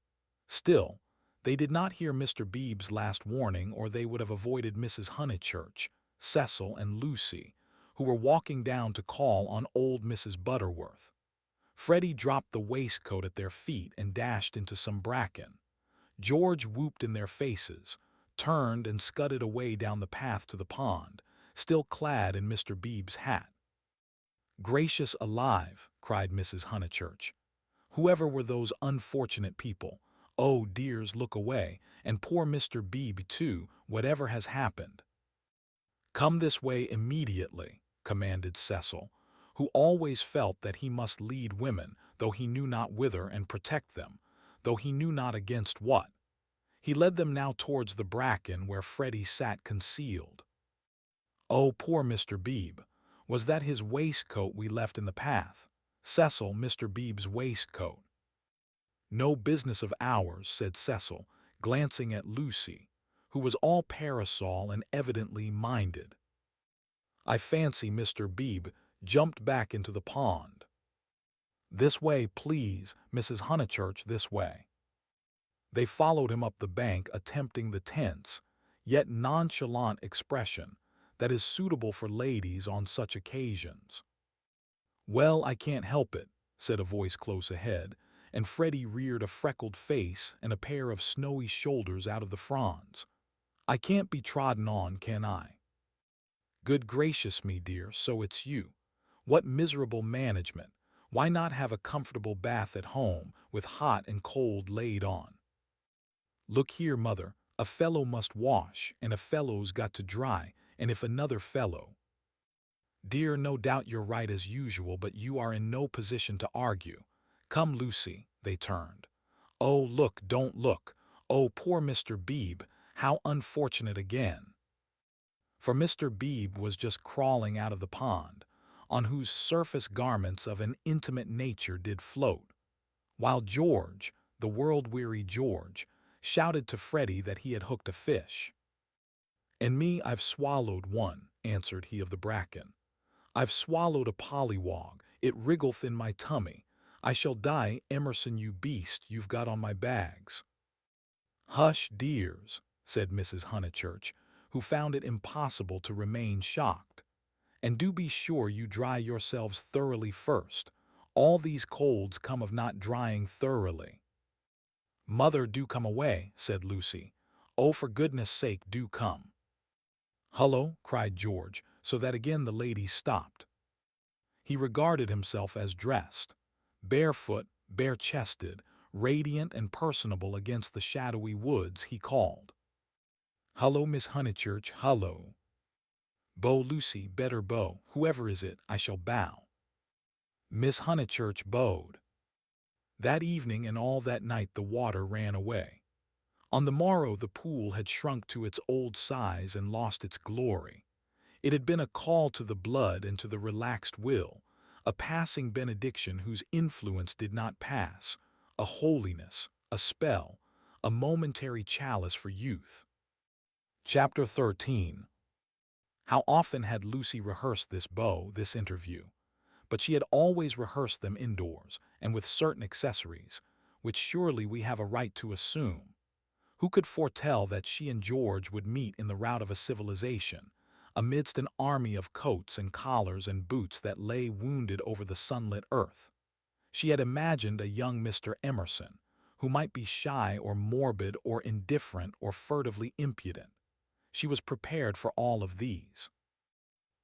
Still, they did not hear Mr. Beebe's last warning, or they would have avoided Mrs. Honeychurch, Cecil, and Lucy, who were walking down to call on old Mrs. Butterworth. Freddie dropped the waistcoat at their feet and dashed into some bracken. George whooped in their faces, turned and scudded away down the path to the pond, still clad in Mr. Beebe's hat. Gracious alive, cried Mrs. Honeychurch. Whoever were those unfortunate people? Oh, dears, look away, and poor Mr. Beebe too, whatever has happened. Come this way immediately, commanded Cecil, who always felt that he must lead women, though he knew not whither, and protect them, though he knew not against what. He led them now towards the bracken where Freddie sat concealed. Oh, poor Mr. Beebe! Was that his waistcoat we left in the path? Cecil, Mr. Beebe's waistcoat. No business of ours, said Cecil, glancing at Lucy, who was all parasol and evidently minded. I fancy Mr. Beebe jumped back into the pond. This way, please, Mrs. Honeychurch, this way. They followed him up the bank, attempting the tense, yet nonchalant expression that is suitable for ladies on such occasions. Well, I can't help it, said a voice close ahead, and Freddie reared a freckled face and a pair of snowy shoulders out of the fronds. I can't be trodden on, can I? Good gracious me, dear, so it's you. What miserable management! Why not have a comfortable bath at home, with hot and cold laid on? Look here, mother, a fellow must wash, and a fellow's got to dry, and if another fellow— Dear, no doubt you're right as usual, but you are in no position to argue. Come, Lucy, they turned. Oh, look, don't look. Oh, poor Mr. Beebe, how unfortunate again. For Mr. Beebe was just crawling out of the pond, on whose surface garments of an intimate nature did float, while George, the world-weary George, shouted to Freddie that he had hooked a fish. And me, I've swallowed one, answered he of the bracken. I've swallowed a pollywog, it wriggleth in my tummy. I shall die, Emerson, you beast, you've got on my bags. Hush, dears, said Mrs. Honeychurch, who found it impossible to remain shocked. And do be sure you dry yourselves thoroughly first. All these colds come of not drying thoroughly. Mother, do come away, said Lucy. Oh, for goodness' sake, do come. Hullo, cried George, so that again the lady stopped. He regarded himself as dressed, barefoot, bare-chested, radiant and personable against the shadowy woods. He called, Hullo, Miss Honeychurch, hullo. Bow, Lucy, better bow, whoever is it, I shall bow. Miss Honeychurch bowed. That evening and all that night the water ran away. On the morrow the pool had shrunk to its old size and lost its glory. It had been a call to the blood and to the relaxed will, a passing benediction whose influence did not pass, a holiness, a spell, a momentary chalice for youth. Chapter 13. How often had Lucy rehearsed this bow, this interview? But she had always rehearsed them indoors, and with certain accessories, which surely we have a right to assume. Who could foretell that she and George would meet in the rout of a civilization, amidst an army of coats and collars and boots that lay wounded over the sunlit earth? She had imagined a young Mr. Emerson, who might be shy or morbid or indifferent or furtively impudent. She was prepared for all of these.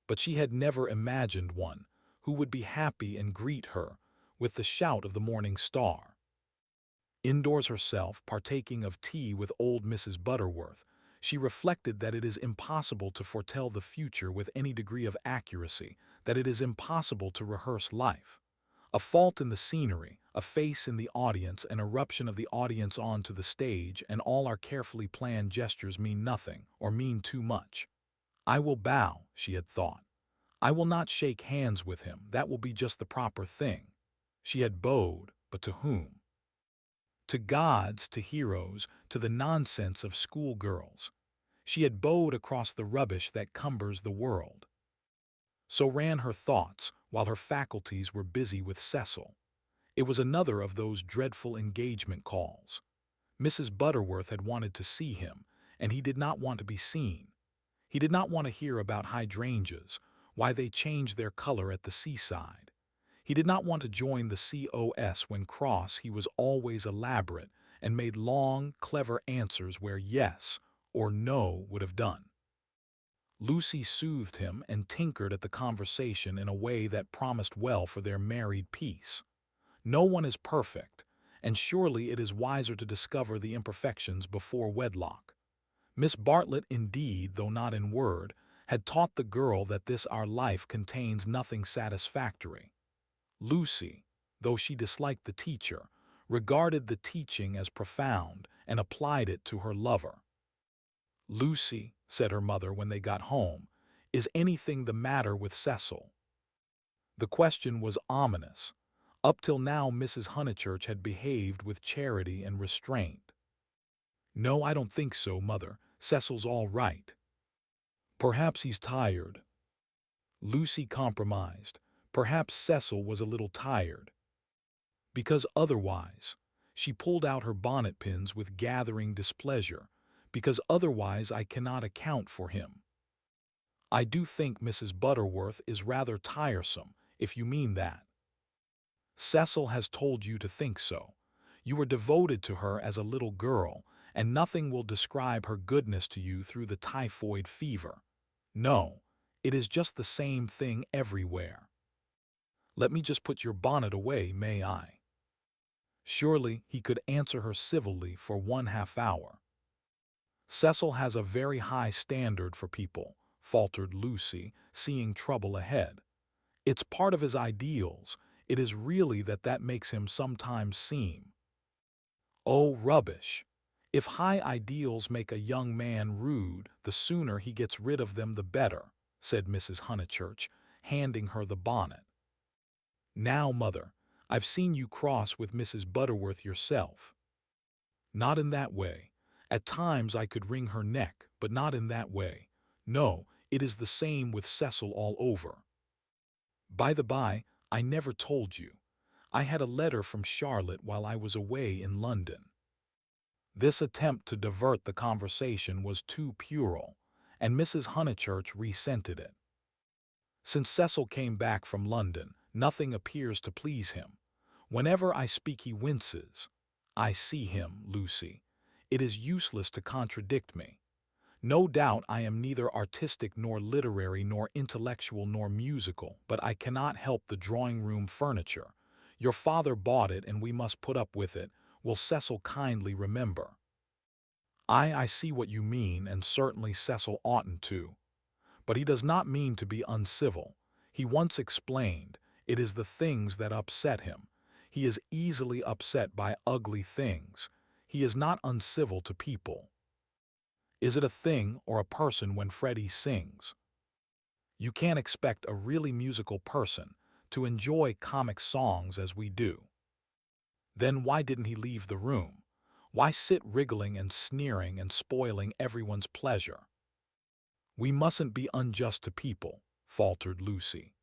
But she had never imagined one who would be happy and greet her with the shout of the morning star. Indoors herself, partaking of tea with old Mrs. Butterworth, she reflected that it is impossible to foretell the future with any degree of accuracy, that it is impossible to rehearse life. A fault in the scenery, a face in the audience, an eruption of the audience onto the stage, and all our carefully planned gestures mean nothing, or mean too much. I will bow, she had thought. I will not shake hands with him, that will be just the proper thing. She had bowed, but to whom? To gods, to heroes, to the nonsense of schoolgirls. She had bowed across the rubbish that cumbers the world. So ran her thoughts while her faculties were busy with Cecil. It was another of those dreadful engagement calls. Mrs. Butterworth had wanted to see him, and he did not want to be seen. He did not want to hear about hydrangeas, why they change their color at the seaside. He did not want to join the COS when cross. He was always elaborate and made long, clever answers where yes or no would have done. Lucy soothed him and tinkered at the conversation in a way that promised well for their married peace. No one is perfect, and surely it is wiser to discover the imperfections before wedlock. Miss Bartlett, indeed, though not in word, had taught the girl that this our life contains nothing satisfactory. Lucy, though she disliked the teacher, regarded the teaching as profound and applied it to her lover. "Lucy," said her mother when they got home, "is anything the matter with Cecil?" The question was ominous. Up till now Mrs. Honeychurch had behaved with charity and restraint. "No, I don't think so, Mother. Cecil's all right." "Perhaps he's tired." Lucy compromised. Perhaps Cecil was a little tired. Because otherwise, she pulled out her bonnet pins with gathering displeasure, because otherwise I cannot account for him. "I do think Mrs. Butterworth is rather tiresome, if you mean that." "Cecil has told you to think so. You were devoted to her as a little girl, and nothing will describe her goodness to you through the typhoid fever. No, it is just the same thing everywhere. Let me just put your bonnet away, may I?" Surely he could answer her civilly for 1/2 hour. "Cecil has a very high standard for people," faltered Lucy, seeing trouble ahead. "It's part of his ideals. It is really that makes him sometimes seem—" "Oh, rubbish! If high ideals make a young man rude, the sooner he gets rid of them the better," said Mrs. Honeychurch, handing her the bonnet. "Now, Mother, I've seen you cross with Mrs. Butterworth yourself." "Not in that way. At times I could wring her neck, but not in that way. No, it is the same with Cecil all over. By the by, I never told you. I had a letter from Charlotte while I was away in London." This attempt to divert the conversation was too puerile, and Mrs. Honeychurch resented it. "Since Cecil came back from London, nothing appears to please him. Whenever I speak he winces. I see him, Lucy. It is useless to contradict me. No doubt I am neither artistic nor literary nor intellectual nor musical, but I cannot help the drawing-room furniture. Your father bought it and we must put up with it. Will Cecil kindly remember?" I see what you mean, and certainly Cecil oughtn't to. But he does not mean to be uncivil. He once explained, it is the things that upset him. He is easily upset by ugly things. He is not uncivil to people. Is it a thing or a person when Freddie sings? You can't expect a really musical person to enjoy comic songs as we do. Then why didn't he leave the room? Why sit wriggling and sneering and spoiling everyone's pleasure? "We mustn't be unjust to people," faltered Lucy.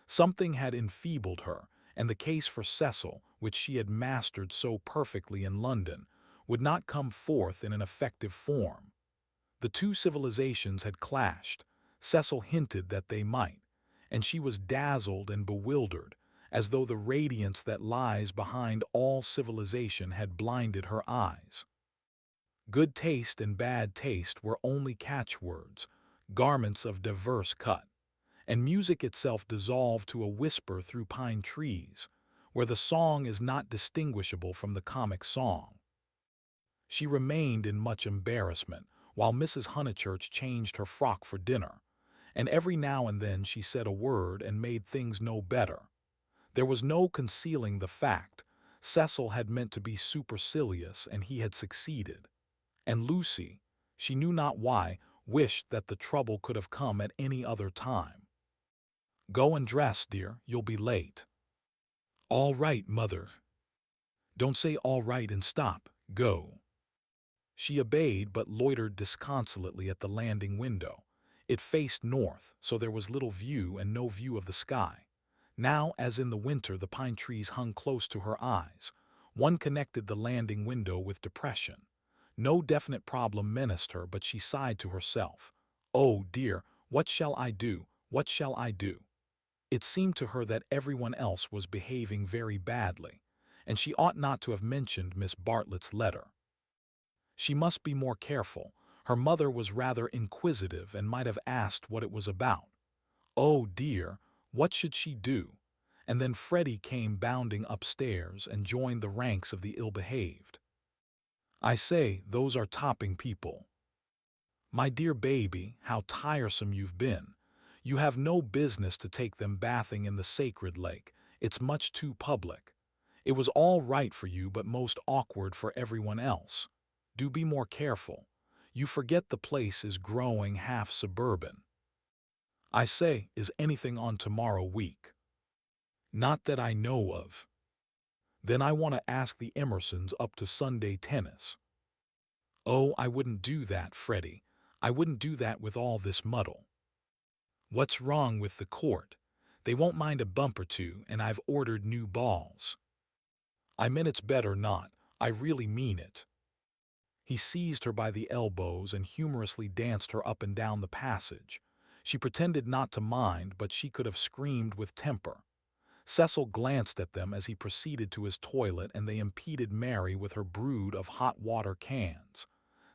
Something had enfeebled her, and the case for Cecil, which she had mastered so perfectly in London, would not come forth in an effective form. The two civilizations had clashed. Cecil hinted that they might, and she was dazzled and bewildered, as though the radiance that lies behind all civilization had blinded her eyes. Good taste and bad taste were only catchwords, garments of diverse cut, and music itself dissolved to a whisper through pine trees, where the song is not distinguishable from the comic song. She remained in much embarrassment, while Mrs. Honeychurch changed her frock for dinner, and every now and then she said a word and made things no better. There was no concealing the fact. Cecil had meant to be supercilious, and he had succeeded. And Lucy, she knew not why, wished that the trouble could have come at any other time. "Go and dress, dear, you'll be late." "All right, mother." "Don't say all right and stop. Go." She obeyed, but loitered disconsolately at the landing window. It faced north, so there was little view and no view of the sky. Now, as in the winter, the pine trees hung close to her eyes. One connected the landing window with depression. No definite problem menaced her, but she sighed to herself. "Oh, dear, what shall I do? What shall I do?" It seemed to her that everyone else was behaving very badly, and she ought not to have mentioned Miss Bartlett's letter. She must be more careful. Her mother was rather inquisitive and might have asked what it was about. Oh dear, what should she do? And then Freddie came bounding upstairs and joined the ranks of the ill-behaved. "I say, those are topping people." "My dear baby, how tiresome you've been. You have no business to take them bathing in the sacred lake. It's much too public. It was all right for you, but most awkward for everyone else. Do be more careful. You forget the place is growing half suburban." "I say, is anything on tomorrow week?" "Not that I know of." "Then I want to ask the Emersons up to Sunday tennis." "Oh, I wouldn't do that, Freddie. I wouldn't do that with all this muddle." "What's wrong with the court? They won't mind a bump or two, and I've ordered new balls." "I meant it's better not. I really mean it." He seized her by the elbows and humorously danced her up and down the passage. She pretended not to mind, but she could have screamed with temper. Cecil glanced at them as he proceeded to his toilet, and they impeded Mary with her brood of hot water cans.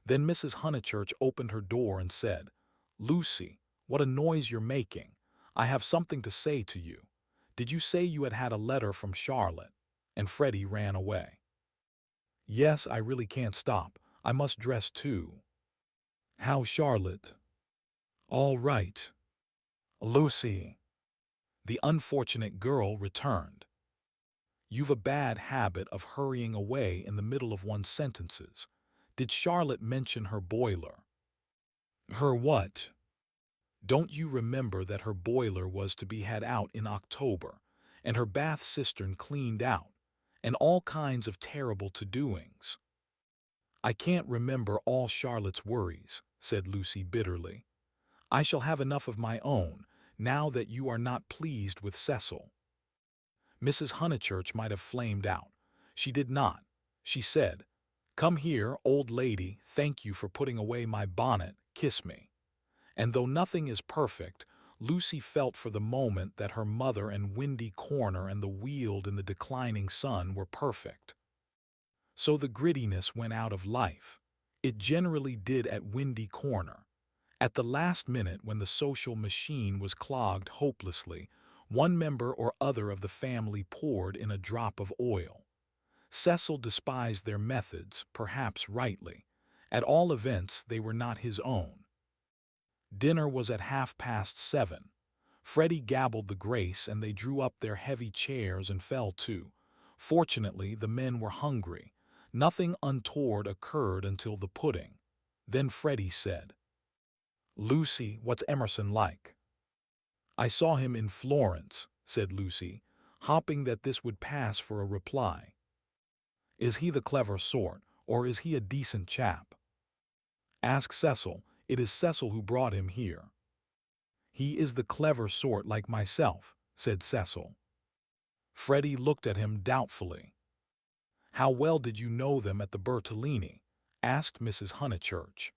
Then Mrs. Honeychurch opened her door and said, "Lucy, what a noise you're making. I have something to say to you. Did you say you had had a letter from Charlotte?" And Freddie ran away. "Yes, I really can't stop. I must dress too." "How's Charlotte?" "All right." "Lucy." The unfortunate girl returned. "You've a bad habit of hurrying away in the middle of one's sentences. Did Charlotte mention her boiler?" "Her what?" "Don't you remember that her boiler was to be had out in October, and her bath cistern cleaned out, and all kinds of terrible to-doings?" "I can't remember all Charlotte's worries," said Lucy bitterly. "I shall have enough of my own, now that you are not pleased with Cecil." Mrs. Honeychurch might have flamed out. She did not. She said, "Come here, old lady, thank you for putting away my bonnet, kiss me." And though nothing is perfect, Lucy felt for the moment that her mother and Windy Corner and the Weald in the declining sun were perfect. So the grittiness went out of life. It generally did at Windy Corner. At the last minute, when the social machine was clogged hopelessly, one member or other of the family poured in a drop of oil. Cecil despised their methods, perhaps rightly. At all events, they were not his own. Dinner was at 7:30. Freddie gabbled the grace, and they drew up their heavy chairs and fell to. Fortunately, the men were hungry. Nothing untoward occurred until the pudding. Then Freddie said, "Lucy, what's Emerson like?" "I saw him in Florence," said Lucy, hoping that this would pass for a reply. "Is he the clever sort, or is he a decent chap?" "Ask Cecil. It is Cecil who brought him here." "He is the clever sort like myself," said Cecil. Freddie looked at him doubtfully. "How well did you know them at the Bertolini?" asked Mrs. Honeychurch.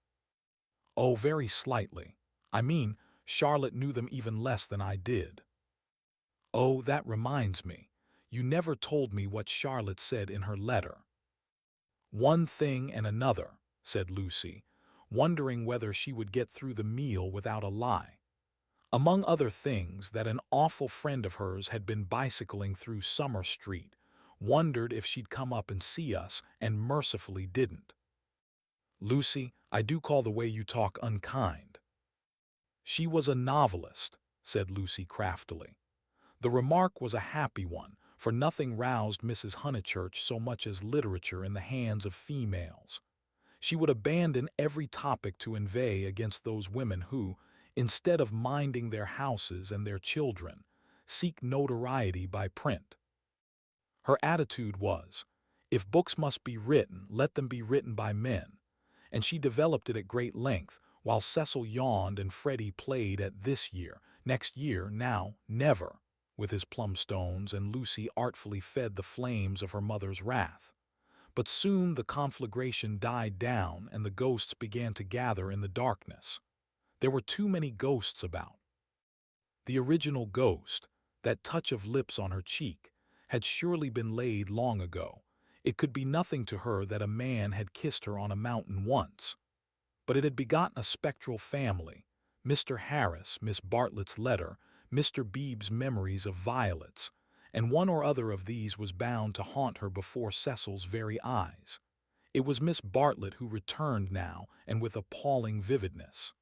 "Oh, very slightly. I mean, Charlotte knew them even less than I did." "Oh, that reminds me. You never told me what Charlotte said in her letter." "One thing and another," said Lucy, wondering whether she would get through the meal without a lie. Among other things, that an awful friend of hers had been bicycling through Summer Street, wondered if she'd come up and see us, and mercifully didn't. "Lucy, I do call the way you talk unkind." "She was a novelist," said Lucy craftily. The remark was a happy one, for nothing roused Mrs. Honeychurch so much as literature in the hands of females. She would abandon every topic to inveigh against those women who, instead of minding their houses and their children, seek notoriety by print. Her attitude was, if books must be written, let them be written by men, and she developed it at great length, while Cecil yawned and Freddie played at this year, next year, now, never, with his plumstones, and Lucy artfully fed the flames of her mother's wrath. But soon the conflagration died down and the ghosts began to gather in the darkness. There were too many ghosts about. The original ghost, that touch of lips on her cheek, had surely been laid long ago. It could be nothing to her that a man had kissed her on a mountain once. But it had begotten a spectral family: Mr. Harris, Miss Bartlett's letter, Mr. Beebe's memories of violets, and one or other of these was bound to haunt her before Cecil's very eyes. It was Miss Bartlett who returned now, and with appalling vividness.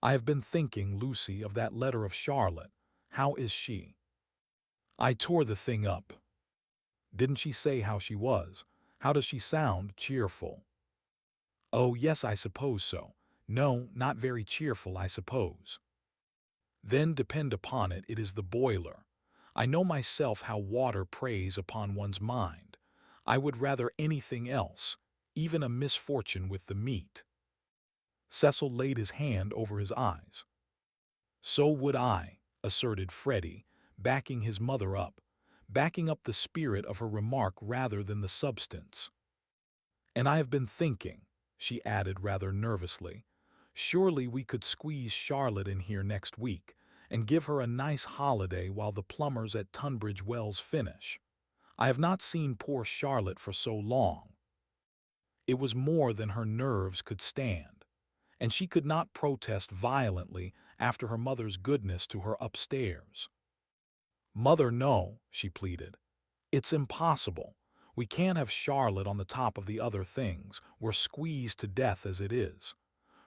"I have been thinking, Lucy, of that letter of Charlotte. How is she?" "I tore the thing up." "Didn't she say how she was? How does she sound? Cheerful?" "Oh, yes, I suppose so. No, not very cheerful, I suppose." "Then depend upon it, it is the boiler. I know myself how water preys upon one's mind. I would rather anything else, even a misfortune with the meat." Cecil laid his hand over his eyes. "So would I," asserted Freddie, backing his mother up, backing up the spirit of her remark rather than the substance. "And I have been thinking," she added rather nervously, "surely we could squeeze Charlotte in here next week and give her a nice holiday while the plumbers at Tunbridge Wells finish. I have not seen poor Charlotte for so long." It was more than her nerves could stand, and she could not protest violently after her mother's goodness to her upstairs. "Mother, no," she pleaded. "It's impossible. We can't have Charlotte on the top of the other things. We're squeezed to death as it is.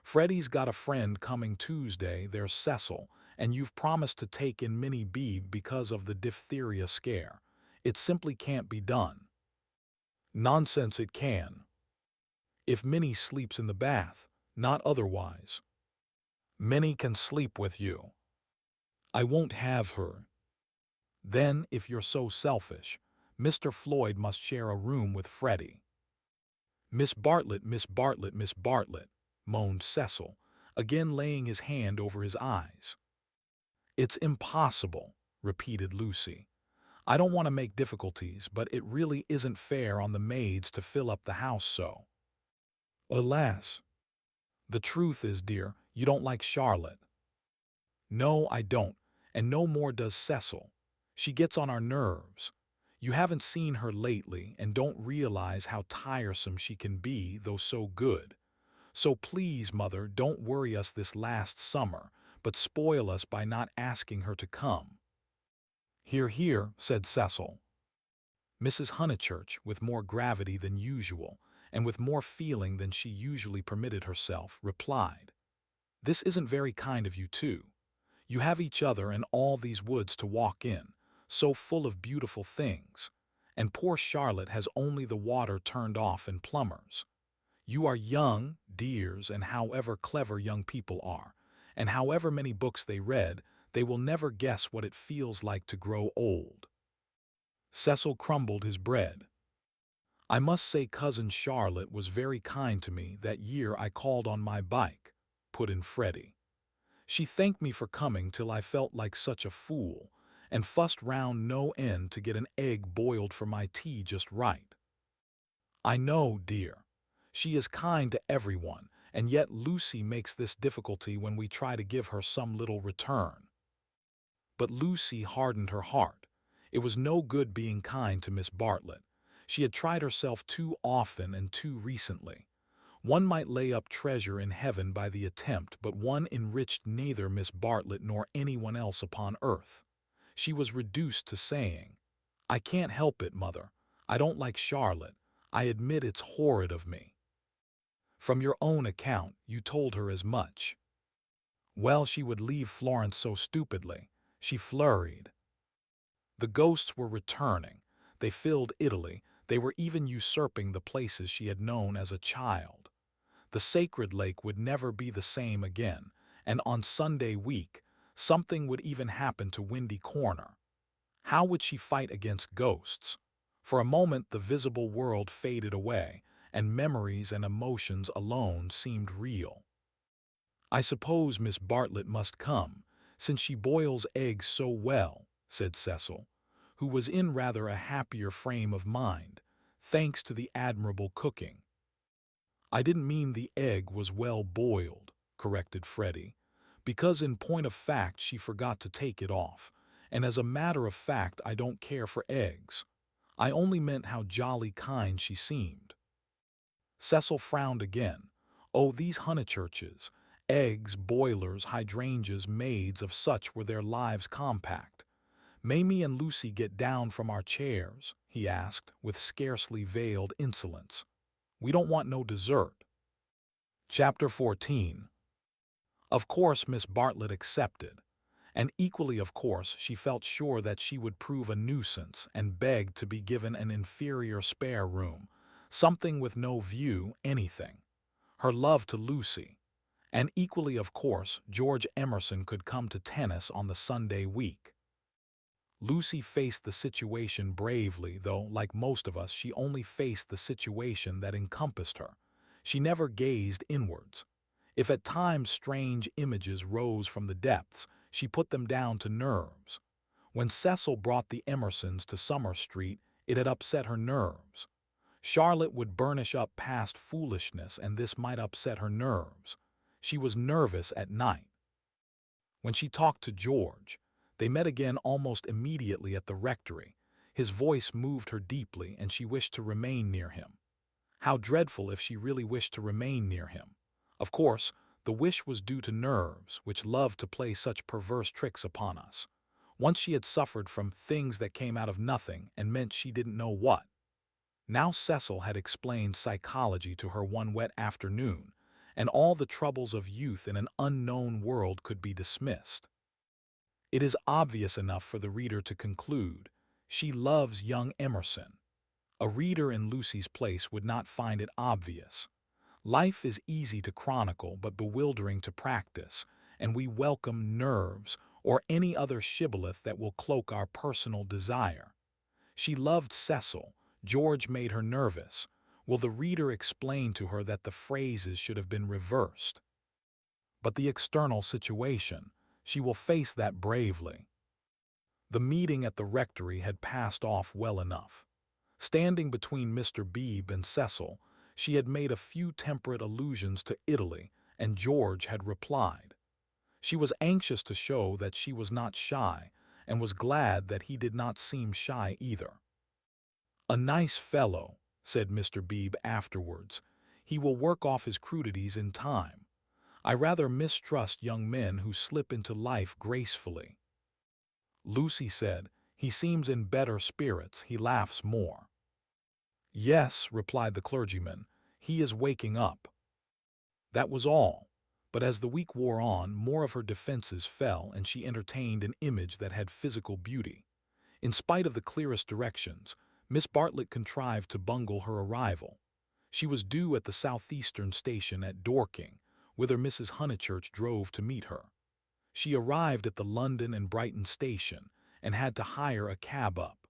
Freddie's got a friend coming Tuesday, there's Cecil, and you've promised to take in Minnie Beebe because of the diphtheria scare. It simply can't be done." "Nonsense, it can. If Minnie sleeps in the bath, not otherwise." "Minnie can sleep with you." "I won't have her." "Then, if you're so selfish, Mr. Floyd must share a room with Freddie." "Miss Bartlett, Miss Bartlett, Miss Bartlett," moaned Cecil, again laying his hand over his eyes. "It's impossible," repeated Lucy. "I don't want to make difficulties, but it really isn't fair on the maids to fill up the house so." "Alas." "The truth is, dear, you don't like Charlotte." "No, I don't, and no more does Cecil. She gets on our nerves. You haven't seen her lately and don't realize how tiresome she can be, though so good. So please, Mother, don't worry us this last summer, but spoil us by not asking her to come." "Hear, hear," said Cecil. Mrs. Honeychurch, with more gravity than usual, and with more feeling than she usually permitted herself, replied, "This isn't very kind of you, too. You have each other and all these woods to walk in, so full of beautiful things, and poor Charlotte has only the water turned off and plumbers. You are young, dears, and however clever young people are, and however many books they read, they will never guess what it feels like to grow old." Cecil crumbled his bread. "I must say Cousin Charlotte was very kind to me that year I called on my bike," put in Freddie. "She thanked me for coming till I felt like such a fool, and fussed round no end to get an egg boiled for my tea just right." "I know, dear. She is kind to everyone, and yet Lucy makes this difficulty when we try to give her some little return." But Lucy hardened her heart. It was no good being kind to Miss Bartlett. She had tried herself too often and too recently. One might lay up treasure in heaven by the attempt, but one enriched neither Miss Bartlett nor anyone else upon earth. She was reduced to saying, "I can't help it, Mother. I don't like Charlotte. I admit it's horrid of me." From your own account, you told her as much. Well, she would leave Florence so stupidly. She flurried. The ghosts were returning. They filled Italy. They were even usurping the places she had known as a child. The sacred lake would never be the same again, and on Sunday week, something would even happen to Windy Corner. How would she fight against ghosts? For a moment the visible world faded away, and memories and emotions alone seemed real. "I suppose Miss Bartlett must come, since she boils eggs so well," said Cecil, who was in rather a happier frame of mind, thanks to the admirable cooking. "I didn't mean the egg was well boiled," corrected Freddie, "because in point of fact she forgot to take it off, and as a matter of fact I don't care for eggs. I only meant how jolly kind she seemed." Cecil frowned again. Oh, these Honeychurches! Eggs, boilers, hydrangeas, maids, of such were their lives compact. "May me and Lucy get down from our chairs?" he asked, with scarcely veiled insolence. "We don't want no dessert." Chapter 14. Of course Miss Bartlett accepted, and equally of course she felt sure that she would prove a nuisance and begged to be given an inferior spare room, something with no view, anything. Her love to Lucy. And equally of course George Emerson could come to tennis on the Sunday week. Lucy faced the situation bravely, though, like most of us, she only faced the situation that encompassed her. She never gazed inwards. If at times strange images rose from the depths, she put them down to nerves. When Cecil brought the Emersons to Summer Street, it had upset her nerves. Charlotte would burnish up past foolishness, and this might upset her nerves. She was nervous at night. When she talked to George, they met again almost immediately at the rectory. His voice moved her deeply, and she wished to remain near him. How dreadful if she really wished to remain near him. Of course, the wish was due to nerves, which love to play such perverse tricks upon us. Once she had suffered from things that came out of nothing and meant she didn't know what. Now Cecil had explained psychology to her one wet afternoon, and all the troubles of youth in an unknown world could be dismissed. It is obvious enough for the reader to conclude, she loves young Emerson. A reader in Lucy's place would not find it obvious. Life is easy to chronicle but bewildering to practice, and we welcome nerves or any other shibboleth that will cloak our personal desire. She loved Cecil. George made her nervous. Will the reader explain to her that the phrases should have been reversed? But the external situation, she will face that bravely. The meeting at the rectory had passed off well enough. Standing between Mr. Beebe and Cecil, she had made a few temperate allusions to Italy, and George had replied. She was anxious to show that she was not shy, and was glad that he did not seem shy either. "A nice fellow," said Mr. Beebe afterwards. "He will work off his crudities in time. I rather mistrust young men who slip into life gracefully." Lucy said, "He seems in better spirits, he laughs more." "Yes," replied the clergyman, "he is waking up." That was all. But as the week wore on, more of her defenses fell, and she entertained an image that had physical beauty. In spite of the clearest directions, Miss Bartlett contrived to bungle her arrival. She was due at the southeastern station at Dorking, whither Mrs. Honeychurch drove to meet her. She arrived at the London and Brighton station, and had to hire a cab up.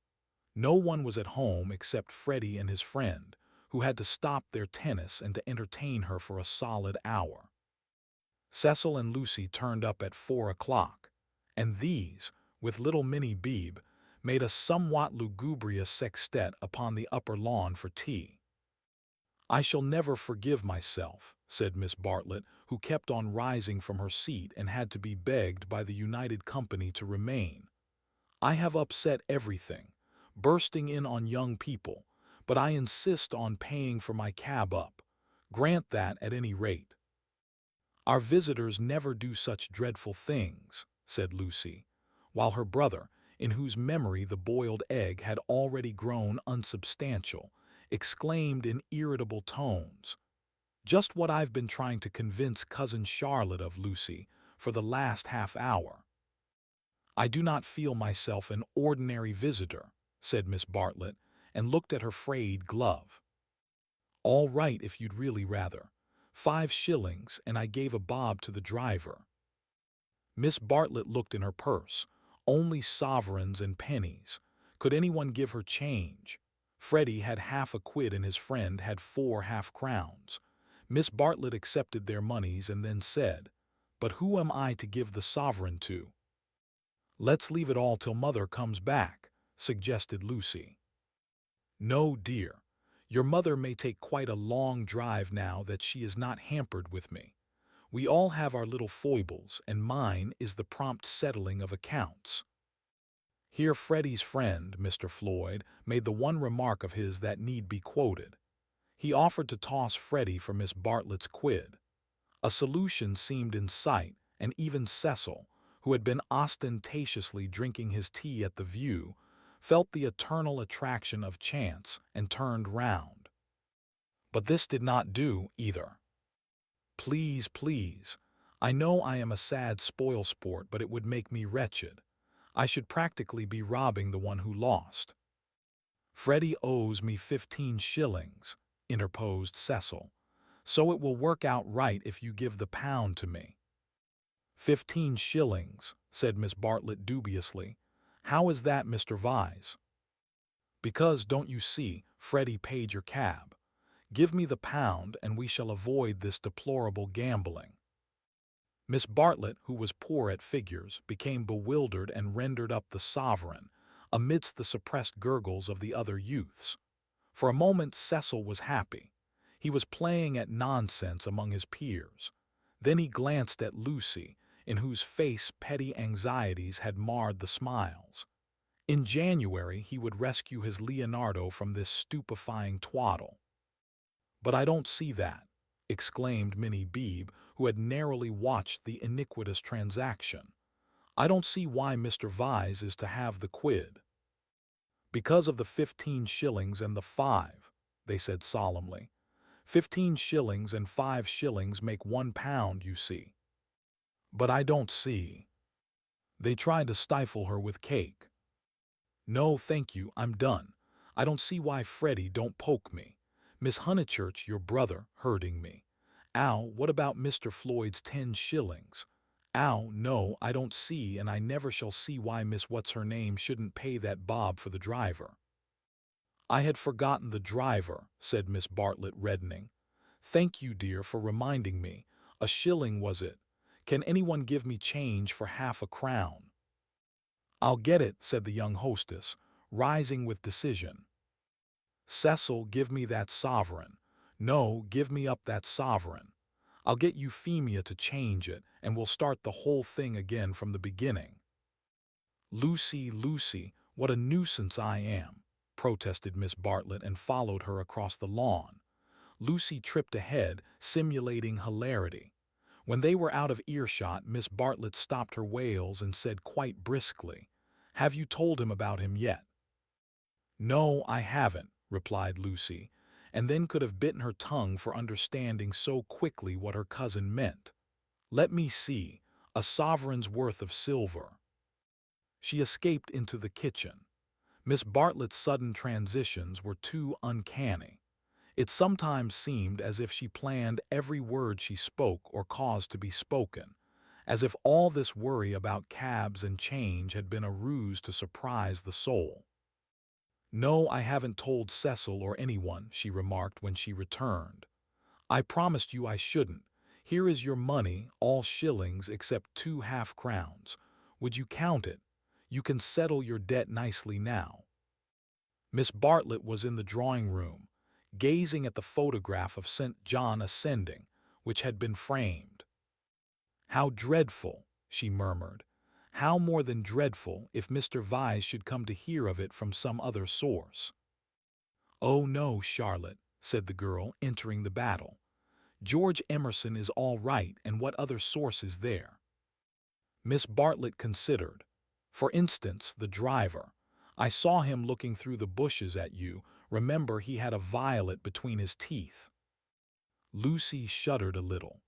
No one was at home except Freddie and his friend, who had to stop their tennis and to entertain her for a solid hour. Cecil and Lucy turned up at 4 o'clock, and these, with little Minnie Beebe, made a somewhat lugubrious sextet upon the upper lawn for tea. "I shall never forgive myself," said Miss Bartlett, who kept on rising from her seat and had to be begged by the United Company to remain. I have upset everything, bursting in on young people, but I insist on paying for my cab up. Grant that at any rate." "Our visitors never do such dreadful things," said Lucy, while her brother, in whose memory the boiled egg had already grown unsubstantial, exclaimed in irritable tones, "Just what I've been trying to convince Cousin Charlotte of, Lucy, for the last half-hour." "I do not feel myself an ordinary visitor," said Miss Bartlett, and looked at her frayed glove. "All right if you'd really rather. 5 shillings, and I gave a bob to the driver." Miss Bartlett looked in her purse. Only sovereigns and pennies. Could anyone give her change? Freddie had half-a-quid and his friend had 4 half-crowns. Miss Bartlett accepted their monies and then said, "But who am I to give the sovereign to?" "Let's leave it all till Mother comes back," suggested Lucy. "No, dear. Your mother may take quite a long drive now that she is not hampered with me. We all have our little foibles, and mine is the prompt settling of accounts." Here Freddie's friend, Mr. Floyd, made the one remark of his that need be quoted. He offered to toss Freddie for Miss Bartlett's quid. A solution seemed in sight, and even Cecil, who had been ostentatiously drinking his tea at the View, felt the eternal attraction of chance and turned round. But this did not do, either. "Please, please. I know I am a sad spoil-sport, but it would make me wretched. I should practically be robbing the one who lost." "Freddie owes me 15 shillings, interposed Cecil, "so it will work out right if you give the pound to me." 15 shillings, said Miss Bartlett dubiously. "How is that, Mr. Vyse?" "Because, don't you see, Freddie paid your cab. Give me the pound and we shall avoid this deplorable gambling." Miss Bartlett, who was poor at figures, became bewildered and rendered up the sovereign, amidst the suppressed gurgles of the other youths. For a moment Cecil was happy. He was playing at nonsense among his peers. Then he glanced at Lucy, in whose face petty anxieties had marred the smiles. In January he would rescue his Leonardo from this stupefying twaddle. "But I don't see that," exclaimed Minnie Beebe, who had narrowly watched the iniquitous transaction. "I don't see why Mr. Vyse is to have the quid." "Because of the 15 shillings and the 5, they said solemnly. 15 shillings and 5 shillings make £1, you see." "But I don't see." They tried to stifle her with cake. "No, thank you, I'm done. I don't see why Freddie don't poke me. Miss Honeychurch, your brother, hurting me. Ow, what about Mr. Floyd's 10 shillings? Ow, no, I don't see, and I never shall see why Miss What's-her-name shouldn't pay that bob for the driver." "I had forgotten the driver," said Miss Bartlett, reddening. "Thank you, dear, for reminding me. A shilling, was it? Can anyone give me change for half-a-crown?" "I'll get it," said the young hostess, rising with decision. "Cecil, give me that sovereign. No, give me up that sovereign. I'll get Euphemia to change it, and we'll start the whole thing again from the beginning." "Lucy, Lucy, what a nuisance I am," protested Miss Bartlett and followed her across the lawn. Lucy tripped ahead, simulating hilarity. When they were out of earshot, Miss Bartlett stopped her wails and said quite briskly, "Have you told him about him yet?" "No, I haven't," replied Lucy, and then could have bitten her tongue for understanding so quickly what her cousin meant. "Let me see, a sovereign's worth of silver." She escaped into the kitchen. Miss Bartlett's sudden transitions were too uncanny. It sometimes seemed as if she planned every word she spoke or caused to be spoken, as if all this worry about cabs and change had been a ruse to surprise the soul. "No, I haven't told Cecil or anyone," she remarked when she returned. "I promised you I shouldn't. Here is your money, all shillings except 2 half-crowns. Would you count it? You can settle your debt nicely now." Miss Bartlett was in the drawing-room, gazing at the photograph of St. John ascending, which had been framed. "How dreadful," she murmured. How more than dreadful if Mr. Vyse should come to hear of it from some other source. "Oh no, Charlotte," said the girl, entering the battle. "George Emerson is all right, and what other source is there?" Miss Bartlett considered. "For instance, the driver. I saw him looking through the bushes at you. Remember, he had a violet between his teeth." Lucy shuddered a little.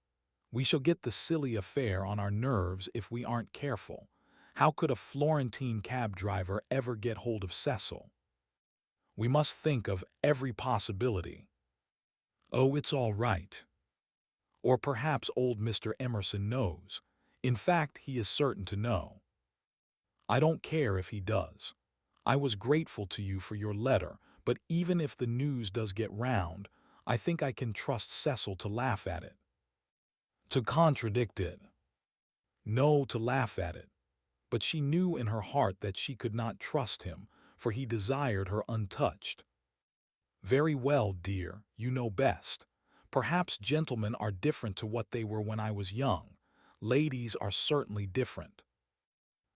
"We shall get the silly affair on our nerves if we aren't careful. How could a Florentine cab driver ever get hold of Cecil? We must think of every possibility." "Oh, it's all right. Or perhaps old Mr. Emerson knows. In fact, he is certain to know. I don't care if he does. I was grateful to you for your letter, but even if the news does get round, I think I can trust Cecil to laugh at it." To contradict it. No, to laugh at it. But she knew in her heart that she could not trust him, for he desired her untouched. "Very well, dear, you know best. Perhaps gentlemen are different to what they were when I was young. Ladies are certainly different.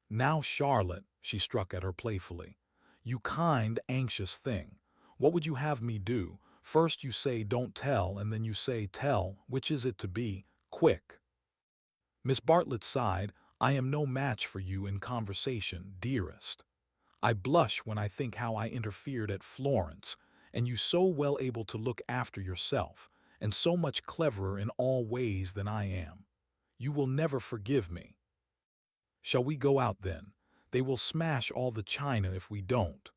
Now, Charlotte," she struck at her playfully, "you kind, anxious thing. What would you have me do? First you say don't tell, and then you say tell. Which is it to be? Quick." Miss Bartlett sighed. "I am no match for you in conversation, dearest. I blush when I think how I interfered at Florence, and you so well able to look after yourself, and so much cleverer in all ways than I am. You will never forgive me. Shall we go out then? They will smash all the china if we don't."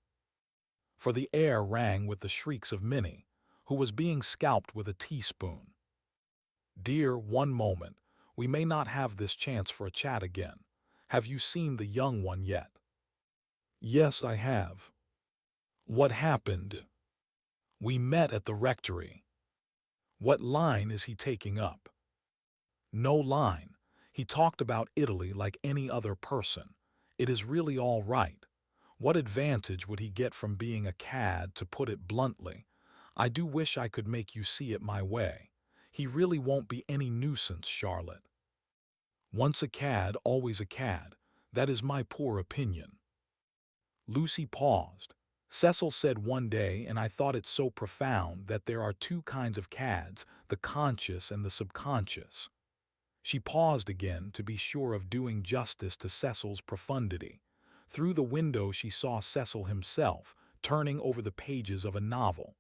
For the air rang with the shrieks of Minnie, who was being scalped with a teaspoon. "Dear, one moment. We may not have this chance for a chat again. Have you seen the young one yet?" "Yes, I have." "What happened?" "We met at the rectory." "What line is he taking up?" "No line. He talked about Italy like any other person. It is really all right. What advantage would he get from being a cad, to put it bluntly? I do wish I could make you see it my way. He really won't be any nuisance, Charlotte. Once a cad, always a cad. That is my poor opinion." Lucy paused. "Cecil said one day, and I thought it so profound, that there are two kinds of cads, the conscious and the subconscious." She paused again to be sure of doing justice to Cecil's profundity. Through the window she saw Cecil himself, turning over the pages of a novel.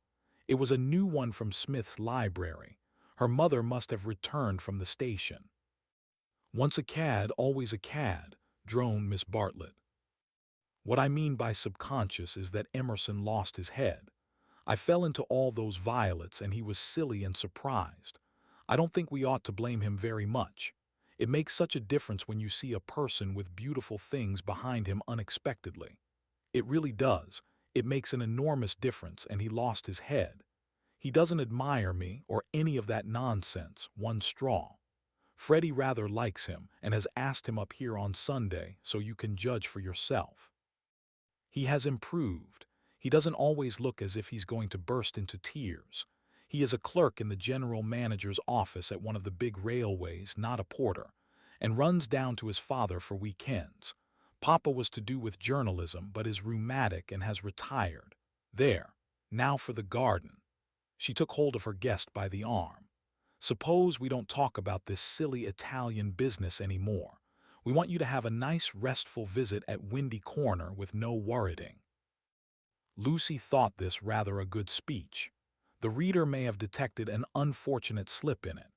It was a new one from Smith's library. Her mother must have returned from the station. "Once a cad, always a cad," droned Miss Bartlett. "What I mean by subconscious is that Emerson lost his head. I fell into all those violets, and he was silly and surprised. I don't think we ought to blame him very much. It makes such a difference when you see a person with beautiful things behind him unexpectedly. It really does. It makes an enormous difference, and he lost his head. He doesn't admire me or any of that nonsense, one straw. Freddie rather likes him and has asked him up here on Sunday, so you can judge for yourself. He has improved. He doesn't always look as if he's going to burst into tears. He is a clerk in the general manager's office at one of the big railways, not a porter, and runs down to his father for weekends. Papa was to do with journalism, but is rheumatic and has retired. There, now for the garden." She took hold of her guest by the arm. "Suppose we don't talk about this silly Italian business any more. We want you to have a nice restful visit at Windy Corner with no worrying." Lucy thought this rather a good speech. The reader may have detected an unfortunate slip in it.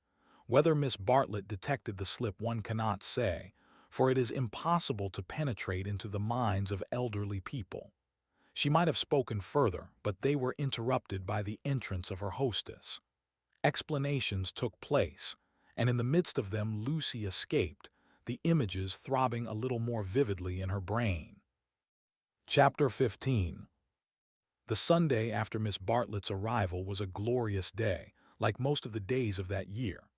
Whether Miss Bartlett detected the slip one cannot say, for it is impossible to penetrate into the minds of elderly people. She might have spoken further, but they were interrupted by the entrance of her hostess. Explanations took place, and in the midst of them Lucy escaped, the images throbbing a little more vividly in her brain. Chapter 15. The Sunday after Miss Bartlett's arrival was a glorious day, like most of the days of that year.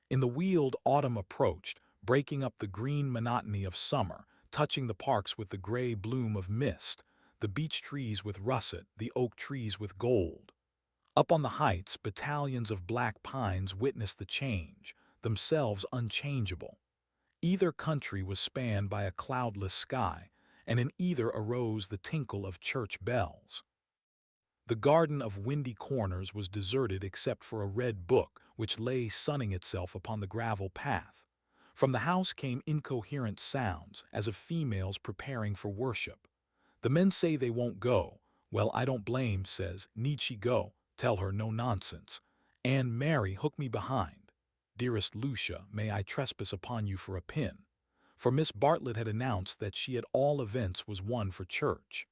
In the wheeled autumn approached, breaking up the green monotony of summer, touching the parks with the gray bloom of mist, the beech trees with russet, the oak trees with gold. Up on the heights, battalions of black pines witnessed the change, themselves unchangeable. Either country was spanned by a cloudless sky, and in either arose the tinkle of church bells. The garden of Windy Corners was deserted except for a red book which lay sunning itself upon the gravel path. From the house came incoherent sounds, as of females preparing for worship. The men say they won't go. Well, I don't blame, says, need she go? Tell her no nonsense. And Mary, hook me behind. Dearest Lucia, may I trespass upon you for a pin? For Miss Bartlett had announced that she at all events was one for church.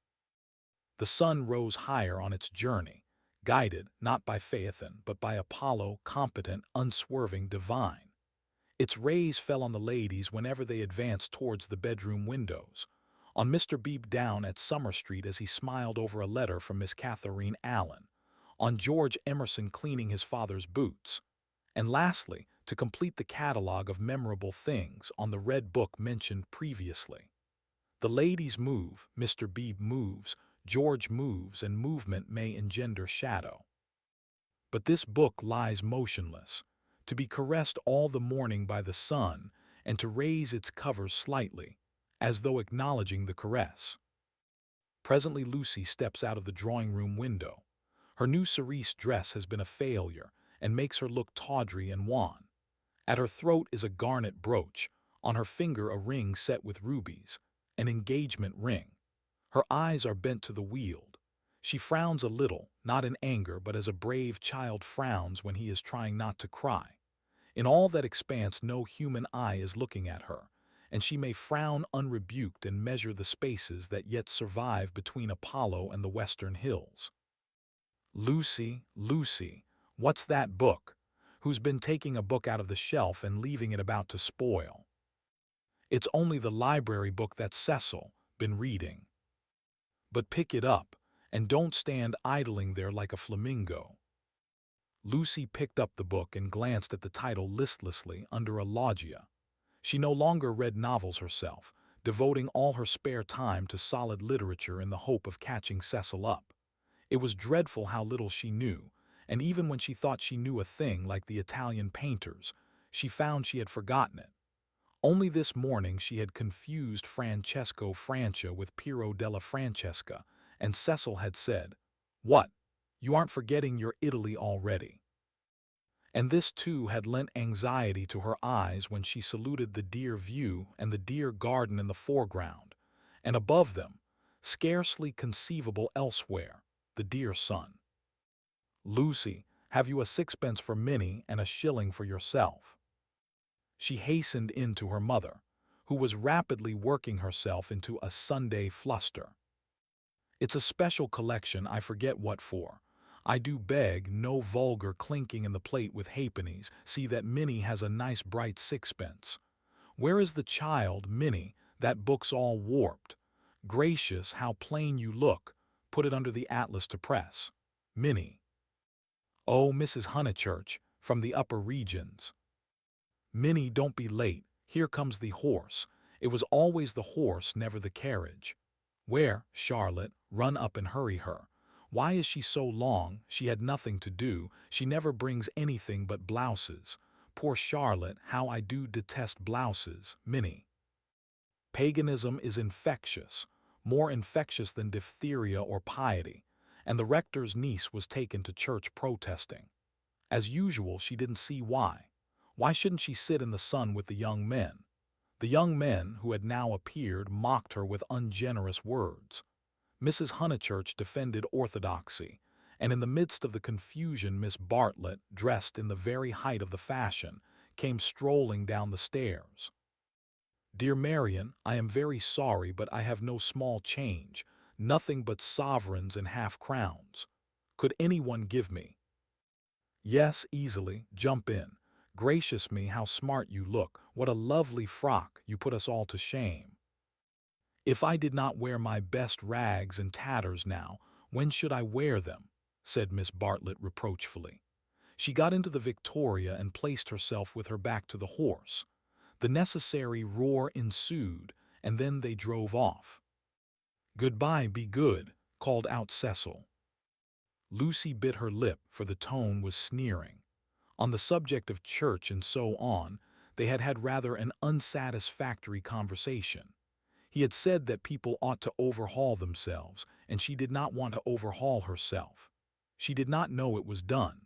The sun rose higher on its journey, guided not by Phaethon, but by Apollo, competent, unswerving, divine. Its rays fell on the ladies whenever they advanced towards the bedroom windows, on Mr. Beebe down at Summer Street as he smiled over a letter from Miss Catherine Allen, on George Emerson cleaning his father's boots, and lastly, to complete the catalogue of memorable things, on the red book mentioned previously. The ladies move, Mr. Beebe moves, George moves, and movement may engender shadow. But this book lies motionless, to be caressed all the morning by the sun, and to raise its covers slightly, as though acknowledging the caress. Presently Lucy steps out of the drawing-room window. Her new cerise dress has been a failure, and makes her look tawdry and wan. At her throat is a garnet brooch, on her finger a ring set with rubies, an engagement ring. Her eyes are bent to the Weald. She frowns a little, not in anger but as a brave child frowns when he is trying not to cry. In all that expanse no human eye is looking at her, and she may frown unrebuked and measure the spaces that yet survive between Apollo and the western hills. Lucy, Lucy, what's that book? Who's been taking a book out of the shelf and leaving it about to spoil? It's only the library book that Cecil been reading. But pick it up, and don't stand idling there like a flamingo. Lucy picked up the book and glanced at the title listlessly under a loggia. She no longer read novels herself, devoting all her spare time to solid literature in the hope of catching Cecil up. It was dreadful how little she knew, and even when she thought she knew a thing like the Italian painters, she found she had forgotten it. Only this morning she had confused Francesco Francia with Piero della Francesca, and Cecil had said, "What? You aren't forgetting your Italy already?" And this too had lent anxiety to her eyes when she saluted the dear view and the dear garden in the foreground, and above them, scarcely conceivable elsewhere, the dear sun. "Lucy, have you a sixpence for Minnie and a shilling for yourself?" She hastened in to her mother, who was rapidly working herself into a Sunday fluster. "It's a special collection, I forget what for. I do beg, no vulgar clinking in the plate with halfpennies. See that Minnie has a nice bright sixpence. Where is the child, Minnie? That book's all warped. Gracious, how plain you look. Put it under the atlas to press. Minnie." "Oh, Mrs. Honeychurch, from the upper regions." "Minnie, don't be late. Here comes the horse. It was always the horse, never the carriage. Where, Charlotte, run up and hurry her. Why is she so long? She had nothing to do. She never brings anything but blouses. Poor Charlotte, how I do detest blouses, Minnie." Paganism is infectious, more infectious than diphtheria or piety, and the rector's niece was taken to church protesting. As usual, she didn't see why. Why shouldn't she sit in the sun with the young men? The young men, who had now appeared, mocked her with ungenerous words. Mrs. Honeychurch defended orthodoxy, and in the midst of the confusion Miss Bartlett, dressed in the very height of the fashion, came strolling down the stairs. "Dear Marian, I am very sorry, but I have no small change, nothing but sovereigns and half-crowns. Could anyone give me—" "Yes, easily. Jump in. Gracious me, how smart you look. What a lovely frock. You put us all to shame." "If I did not wear my best rags and tatters now, when should I wear them?" said Miss Bartlett reproachfully. She got into the victoria and placed herself with her back to the horse. The necessary roar ensued, and then they drove off. "Goodbye, be good," called out Cecil. Lucy bit her lip, for the tone was sneering. On the subject of church and so on, They had had rather an unsatisfactory conversation. He had said that people ought to overhaul themselves, and she did not want to overhaul herself. She did not know it was done.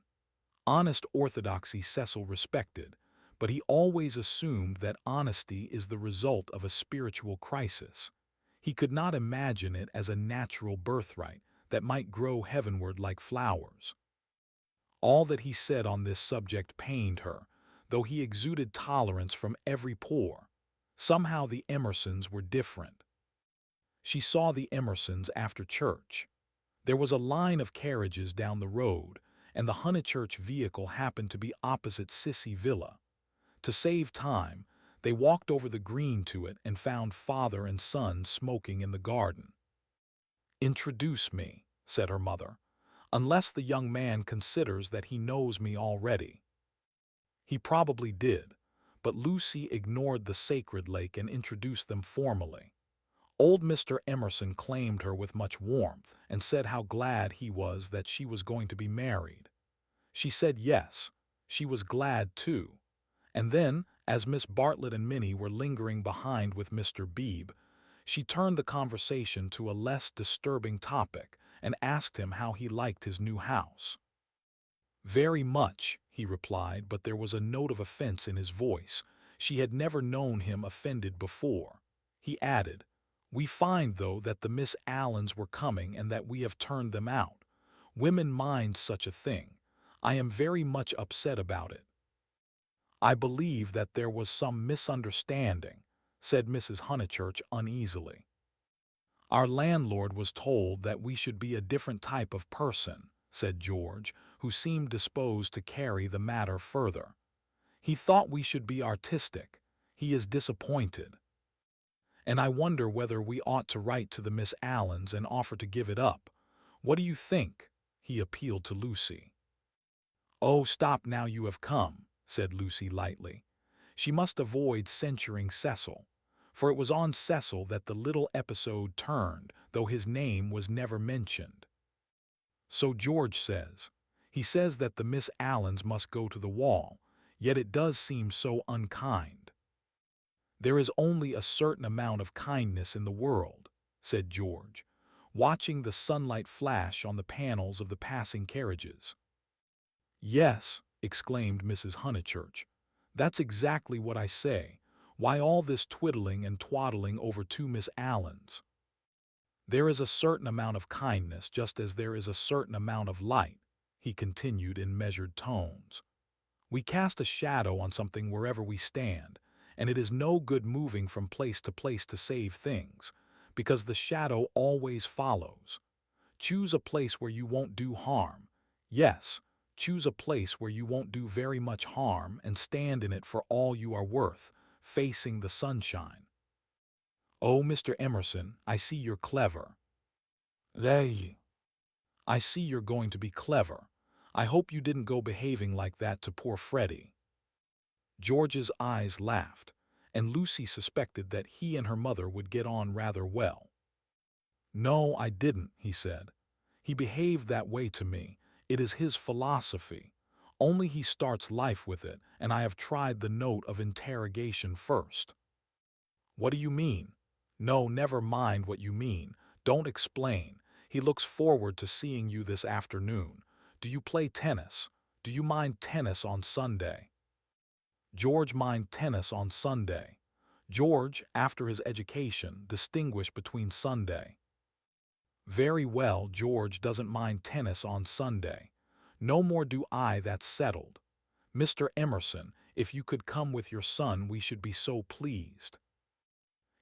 Honest orthodoxy Cecil respected, but he always assumed that honesty is the result of a spiritual crisis. He could not imagine it as a natural birthright that might grow heavenward like flowers. All that he said on this subject pained her, though he exuded tolerance from every pore. Somehow the Emersons were different. She saw the Emersons after church. There was a line of carriages down the road, and the Honeychurch vehicle happened to be opposite Sissy Villa. To save time, they walked over the green to it and found father and son smoking in the garden. "Introduce me," said her mother, "unless the young man considers that he knows me already." He probably did, but Lucy ignored the sacred lake and introduced them formally. Old Mr. Emerson claimed her with much warmth and said how glad he was that she was going to be married. She said yes, she was glad too. And then, as Miss Bartlett and Minnie were lingering behind with Mr. Beebe, she turned the conversation to a less disturbing topic and asked him how he liked his new house. "Very much," he replied, but there was a note of offense in his voice. She had never known him offended before. He added, "We find, though, that the Miss Allens were coming and that we have turned them out. Women mind such a thing. I am very much upset about it." "I believe that there was some misunderstanding," said Mrs. Honeychurch uneasily. "Our landlord was told that we should be a different type of person," said George, who seemed disposed to carry the matter further. "He thought we should be artistic. He is disappointed. And I wonder whether we ought to write to the Miss Allens and offer to give it up. What do you think?" He appealed to Lucy. "Oh, stop now, you have come," said Lucy lightly. She must avoid censuring Cecil, for it was on Cecil that the little episode turned, though his name was never mentioned. "So George says. He says that the Miss Allens must go to the wall, yet it does seem so unkind." "There is only a certain amount of kindness in the world," said George, watching the sunlight flash on the panels of the passing carriages. "Yes," exclaimed Mrs. Honeychurch, "that's exactly what I say. Why all this twiddling and twaddling over two Miss Allens? There is a certain amount of kindness just as there is a certain amount of light," he continued in measured tones. "We cast a shadow on something wherever we stand, and it is no good moving from place to place to save things, because the shadow always follows. Choose a place where you won't do harm. Yes, choose a place where you won't do very much harm and stand in it for all you are worth, facing the sunshine. Oh, Mr. Emerson, I see you're clever. They. I see you're going to be clever. I hope you didn't go behaving like that to poor Freddie." George's eyes laughed, and Lucy suspected that he and her mother would get on rather well. "No, I didn't," he said. "He behaved that way to me. It is his philosophy. Only he starts life with it, and I have tried the note of interrogation first." "What do you mean?" "No, never mind what you mean. Don't explain. He looks forward to seeing you this afternoon. Do you play tennis? Do you mind tennis on Sunday?" George mind tennis on Sunday. George, after his education, distinguished between Sunday. "Very well, George doesn't mind tennis on Sunday. No more do I, that's settled. Mr. Emerson, if you could come with your son we should be so pleased."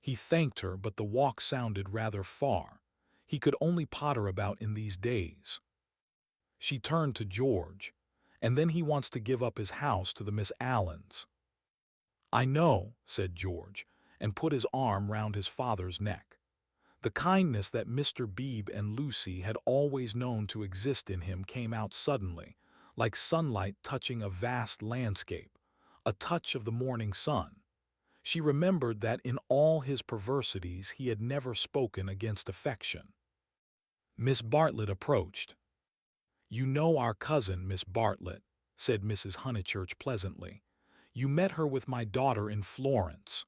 He thanked her, but the walk sounded rather far. He could only potter about in these days. She turned to George. "And then he wants to give up his house to the Miss Allens." "I know," said George, and put his arm round his father's neck. The kindness that Mr. Beebe and Lucy had always known to exist in him came out suddenly, like sunlight touching a vast landscape, a touch of the morning sun. She remembered that in all his perversities he had never spoken against affection. Miss Bartlett approached. "You know our cousin, Miss Bartlett," said Mrs. Honeychurch pleasantly. You met her with my daughter in Florence."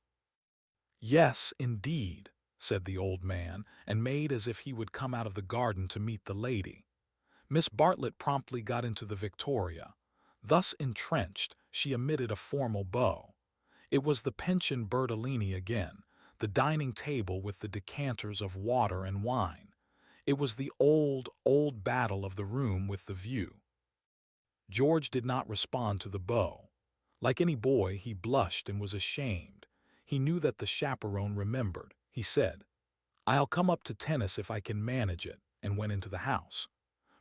"Yes, indeed," said the old man, and made as if he would come out of the garden to meet the lady. Miss Bartlett promptly got into the victoria. Thus entrenched, she emitted a formal bow. It was the pension Bertolini again, the dining table with the decanters of water and wine. It was the old battle of the room with the view. George did not respond to the bow. Like any boy, he blushed and was ashamed. He knew that the chaperone remembered. He said, "I'll come up to tennis if I can manage it," and went into the house.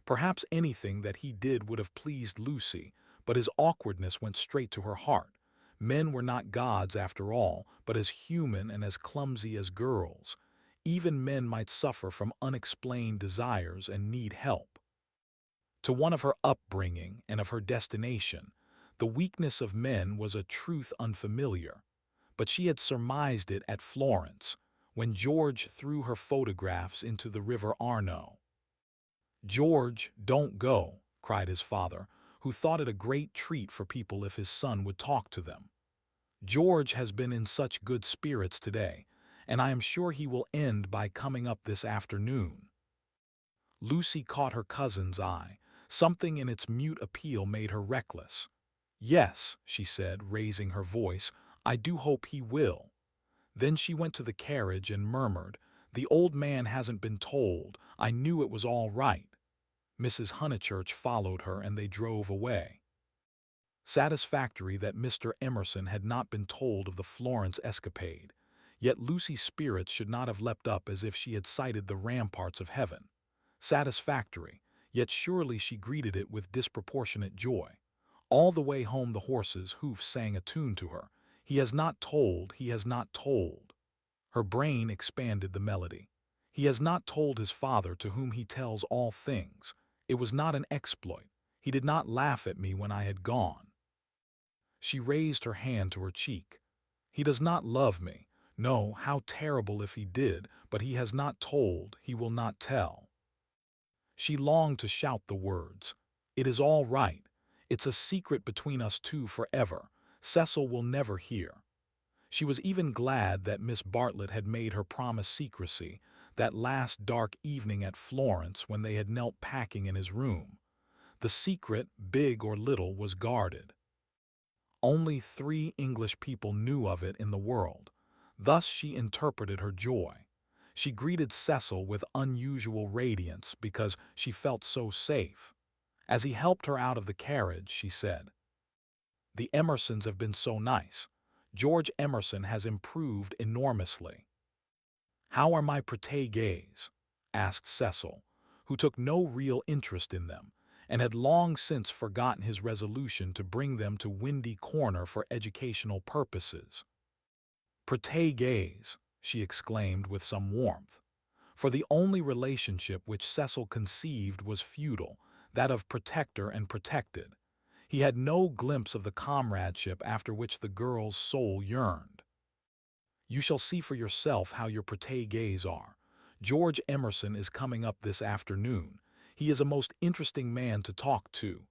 Perhaps anything that he did would have pleased Lucy, but his awkwardness went straight to her heart. Men were not gods after all, but as human and as clumsy as girls. Even men might suffer from unexplained desires and need help. To one of her upbringing and of her destination, the weakness of men was a truth unfamiliar, but she had surmised it at Florence, when George threw her photographs into the river Arno. "George, don't go," cried his father, who thought it a great treat for people if his son would talk to them. "George has been in such good spirits today, and I am sure he will end by coming up this afternoon." Lucy caught her cousin's eye. Something in its mute appeal made her reckless. "Yes," she said, raising her voice, "I do hope he will." Then she went to the carriage and murmured, "The old man hasn't been told. I knew it was all right." Mrs. Honeychurch followed her and they drove away. Satisfactory that Mr. Emerson had not been told of the Florence escapade, yet Lucy's spirits should not have leapt up as if she had sighted the ramparts of heaven. Satisfactory, yet surely she greeted it with disproportionate joy. All the way home the horses' hoofs sang a tune to her. "He has not told, he has not told." Her brain expanded the melody. "He has not told his father to whom he tells all things. It was not an exploit. He did not laugh at me when I had gone." She raised her hand to her cheek. "He does not love me. No, how terrible if he did, but he has not told, he will not tell." She longed to shout the words, "It is all right. It's a secret between us two forever. Cecil will never hear." She was even glad that Miss Bartlett had made her promise secrecy, that last dark evening at Florence when they had knelt packing in his room. The secret, big or little, was guarded. Only 3 English people knew of it in the world. Thus she interpreted her joy. She greeted Cecil with unusual radiance because she felt so safe. As he helped her out of the carriage, she said, "The Emersons have been so nice. George Emerson has improved enormously." "How are my protégés?" asked Cecil, who took no real interest in them, and had long since forgotten his resolution to bring them to Windy Corner for educational purposes. "Protégés," she exclaimed with some warmth. For the only relationship which Cecil conceived was feudal, that of protector and protected. He had no glimpse of the comradeship after which the girl's soul yearned. "You shall see for yourself how your protégés are. George Emerson is coming up this afternoon. He is a most interesting man to talk to.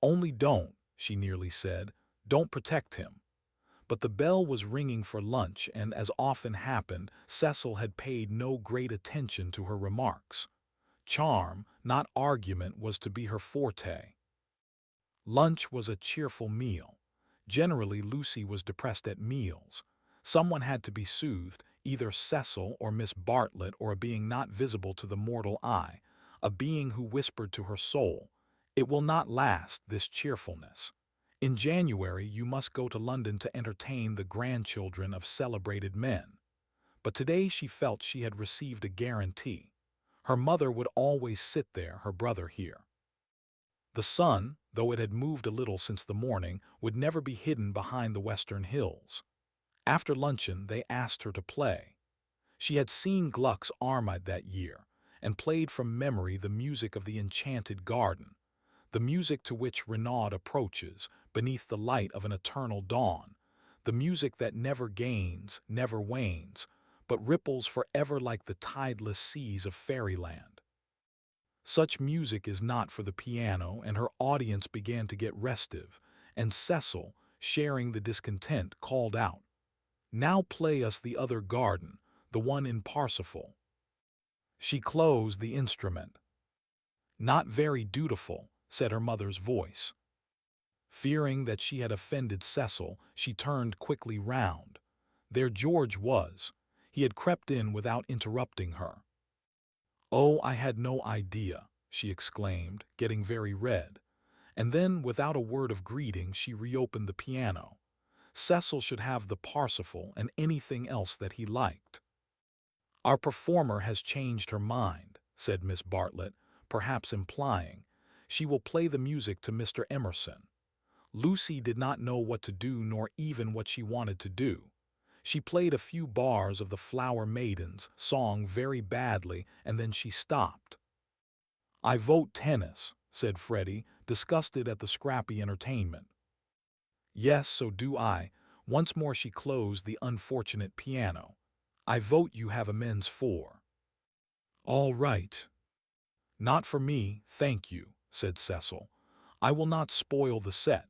Only don't," she nearly said, "don't protect him." But the bell was ringing for lunch, and as often happened, Cecil had paid no great attention to her remarks. Charm, not argument, was to be her forte. Lunch was a cheerful meal. Generally, Lucy was depressed at meals. Someone had to be soothed, either Cecil or Miss Bartlett, or a being not visible to the mortal eye, a being who whispered to her soul, "It will not last, this cheerfulness. In January you must go to London to entertain the grandchildren of celebrated men." But today she felt she had received a guarantee. Her mother would always sit there, her brother here. The sun, though it had moved a little since the morning, would never be hidden behind the western hills. After luncheon they asked her to play. She had seen Gluck's Armide that year, and played from memory the music of the enchanted garden, the music to which Renaud approaches, beneath the light of an eternal dawn, the music that never gains, never wanes, but ripples forever like the tideless seas of fairyland. Such music is not for the piano, and her audience began to get restive, and Cecil, sharing the discontent, called out, "Now play us the other garden, the one in Parsifal." She closed the instrument. "Not very dutiful," said her mother's voice. Fearing that she had offended Cecil, she turned quickly round. There George was. He had crept in without interrupting her. "Oh, I had no idea," she exclaimed, getting very red. And then, without a word of greeting, she reopened the piano. Cecil should have the Parsifal and anything else that he liked. "Our performer has changed her mind," said Miss Bartlett, perhaps implying, "she will play the music to Mr. Emerson." Lucy did not know what to do nor even what she wanted to do. She played a few bars of the Flower Maidens song very badly, and then she stopped. "I vote tennis," said Freddie, disgusted at the scrappy entertainment. "Yes, so do I." Once more she closed the unfortunate piano. "I vote you have amends for." "All right." "Not for me, thank you," said Cecil. "I will not spoil the set."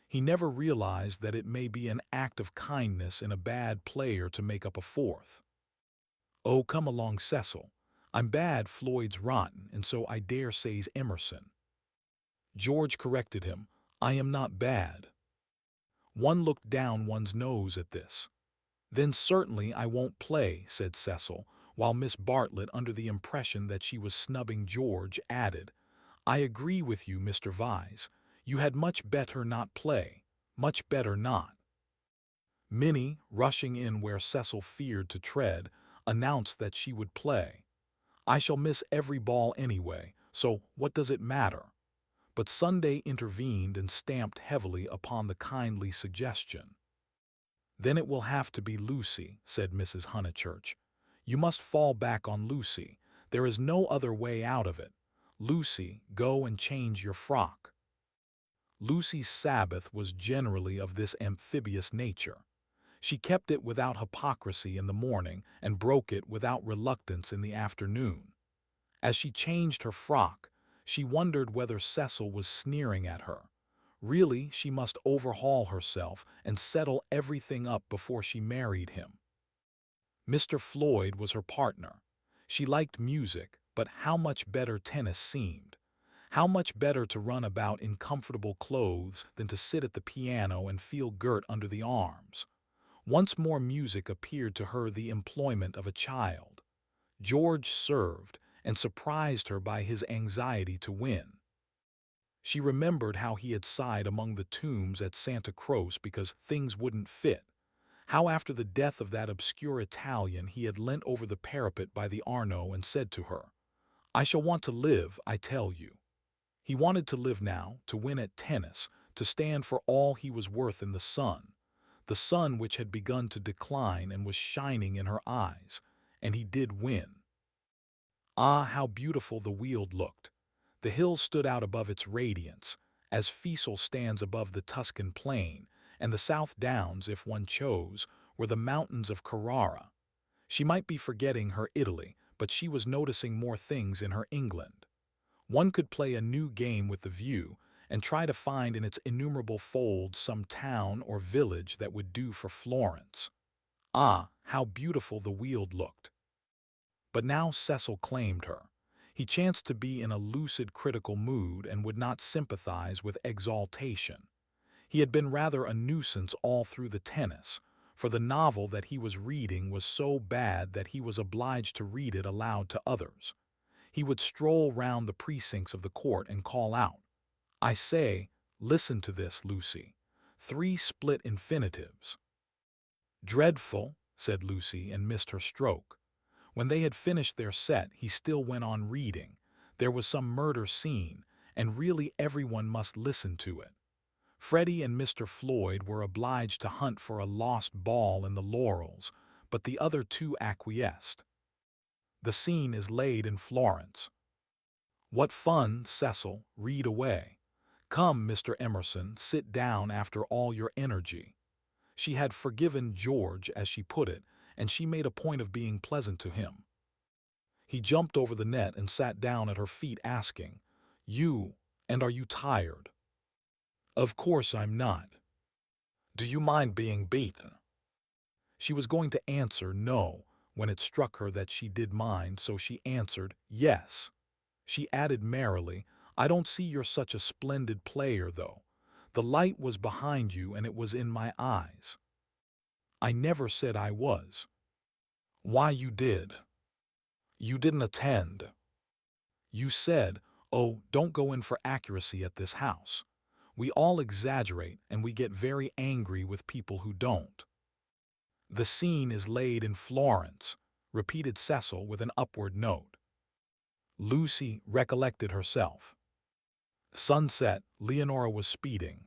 He never realized that it may be an act of kindness in a bad player to make up a fourth. "Oh, come along, Cecil. I'm bad, Floyd's rotten, and so I dare say's Emerson." George corrected him. "I am not bad." One looked down one's nose at this. "Then certainly I won't play," said Cecil, while Miss Bartlett, under the impression that she was snubbing George, added, "I agree with you, Mr. Vyse. You had much better not play. Much better not." Minnie, rushing in where Cecil feared to tread, announced that she would play. "I shall miss every ball anyway, so what does it matter?" But Sunday intervened and stamped heavily upon the kindly suggestion. "Then it will have to be Lucy," said Mrs. Honeychurch. "You must fall back on Lucy. There is no other way out of it. Lucy, go and change your frock." Lucy's Sabbath was generally of this amphibious nature. She kept it without hypocrisy in the morning and broke it without reluctance in the afternoon. As she changed her frock, she wondered whether Cecil was sneering at her. Really, she must overhaul herself and settle everything up before she married him. Mr. Floyd was her partner. She liked music, but how much better tennis seemed. How much better to run about in comfortable clothes than to sit at the piano and feel girt under the arms. Once more music appeared to her the employment of a child. George served and surprised her by his anxiety to win. She remembered how he had sighed among the tombs at Santa Croce because things wouldn't fit. How after the death of that obscure Italian he had leant over the parapet by the Arno and said to her, "I shall want to live, I tell you." He wanted to live now, to win at tennis, to stand for all he was worth in the sun which had begun to decline and was shining in her eyes, and he did win. Ah, how beautiful the Weald looked! The hills stood out above its radiance, as Fiesole stands above the Tuscan plain, and the South Downs, if one chose, were the mountains of Carrara. She might be forgetting her Italy, but she was noticing more things in her England. One could play a new game with the view and try to find in its innumerable folds some town or village that would do for Florence. Ah, how beautiful the Weald looked! But now Cecil claimed her. He chanced to be in a lucid critical mood and would not sympathize with exaltation. He had been rather a nuisance all through the tennis, for the novel that he was reading was so bad that he was obliged to read it aloud to others. He would stroll round the precincts of the court and call out, "I say, listen to this, Lucy. 3 split infinitives." "Dreadful," said Lucy, and missed her stroke. When they had finished their set, he still went on reading. There was some murder scene, and really everyone must listen to it. Freddie and Mr. Floyd were obliged to hunt for a lost ball in the laurels, but the other two acquiesced. The scene is laid in Florence. "What fun, Cecil, read away. Come, Mr. Emerson, sit down after all your energy." She had forgiven George, as she put it, and she made a point of being pleasant to him. He jumped over the net and sat down at her feet, asking, and are you tired?" "Of course I'm not." Do you mind being beaten? She was going to answer no when it struck her that she did mind, so she answered yes. She added merrily, I don't see you're such a splendid player, though. The light was behind you and it was in my eyes. I never said I was. Why, you did. You didn't attend. You said, oh, don't go in for accuracy at this house. We all exaggerate and we get very angry with people who don't. The scene is laid in Florence, repeated Cecil with an upward note. Lucy recollected herself. Sunset, Leonora was speeding.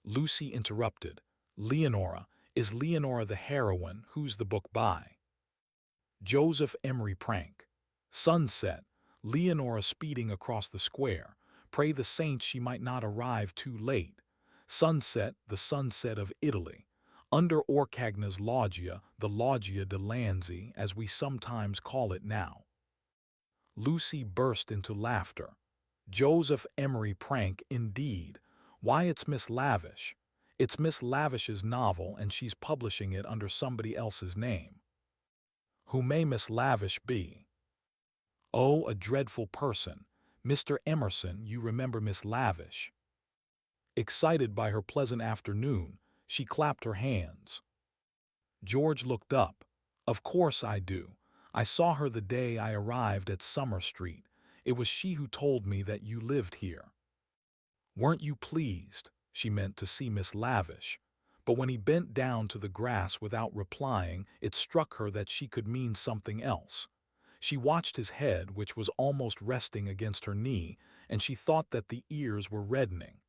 Lucy interrupted. Leonora, is Leonora the heroine? Who's the book by? Joseph Emery Prank. Sunset, Leonora speeding across the square. Pray the saints she might not arrive too late. Sunset, the sunset of Italy. Under Orcagna's loggia, the Loggia de Lanzi, as we sometimes call it now. Lucy burst into laughter. Joseph Emery Prank, indeed. Why, it's Miss Lavish. It's Miss Lavish's novel, and she's publishing it under somebody else's name. Who may Miss Lavish be? Oh, a dreadful person. Mr. Emerson, you remember Miss Lavish. Excited by her pleasant afternoon, she clapped her hands. George looked up. Of course I do. I saw her the day I arrived at Summer Street. It was she who told me that you lived here. Weren't you pleased? She meant to see Miss Lavish. But when he bent down to the grass without replying, it struck her that she could mean something else. She watched his head, which was almost resting against her knee, and she thought that the ears were reddening.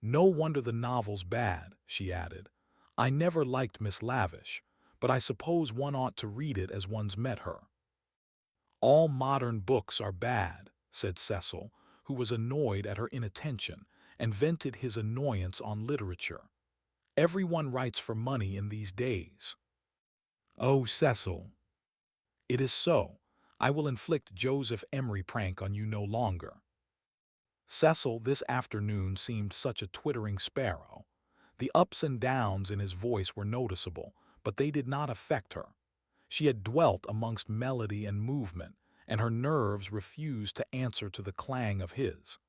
No wonder the novel's bad, she added. I never liked Miss Lavish, but I suppose one ought to read it as one's met her. All modern books are bad, said Cecil, who was annoyed at her inattention, and vented his annoyance on literature. Everyone writes for money in these days. Oh, Cecil. It is so. I will inflict Joseph Emery Prank on you no longer. Cecil this afternoon seemed such a twittering sparrow. The ups and downs in his voice were noticeable, but they did not affect her. She had dwelt amongst melody and movement, and her nerves refused to answer to the clang of his.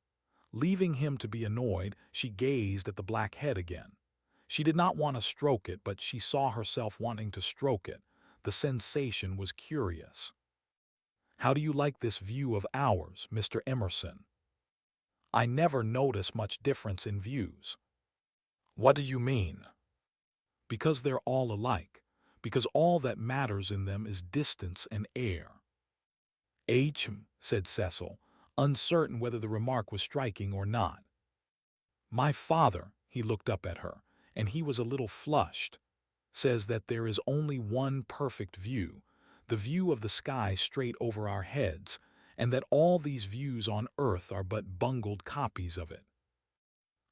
Leaving him to be annoyed, she gazed at the black head again. She did not want to stroke it, but she saw herself wanting to stroke it. The sensation was curious. How do you like this view of ours, Mr. Emerson? I never notice much difference in views. What do you mean? Because they're all alike. Because all that matters in them is distance and air. Said Cecil, uncertain whether the remark was striking or not. My father, he looked up at her, and he was a little flushed, says that there is only one perfect view, the view of the sky straight over our heads, and that all these views on earth are but bungled copies of it.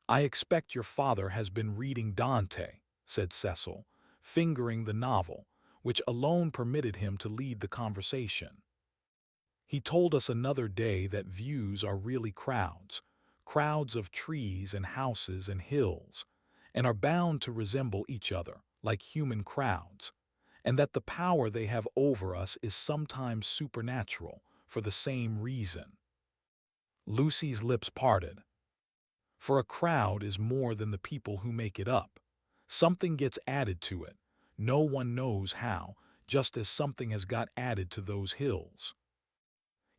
I expect your father has been reading Dante, said Cecil, fingering the novel, which alone permitted him to lead the conversation. He told us another day that views are really crowds, crowds of trees and houses and hills, and are bound to resemble each other, like human crowds, and that the power they have over us is sometimes supernatural, for the same reason. Lucy's lips parted. For a crowd is more than the people who make it up. Something gets added to it. No one knows how, just as something has got added to those hills.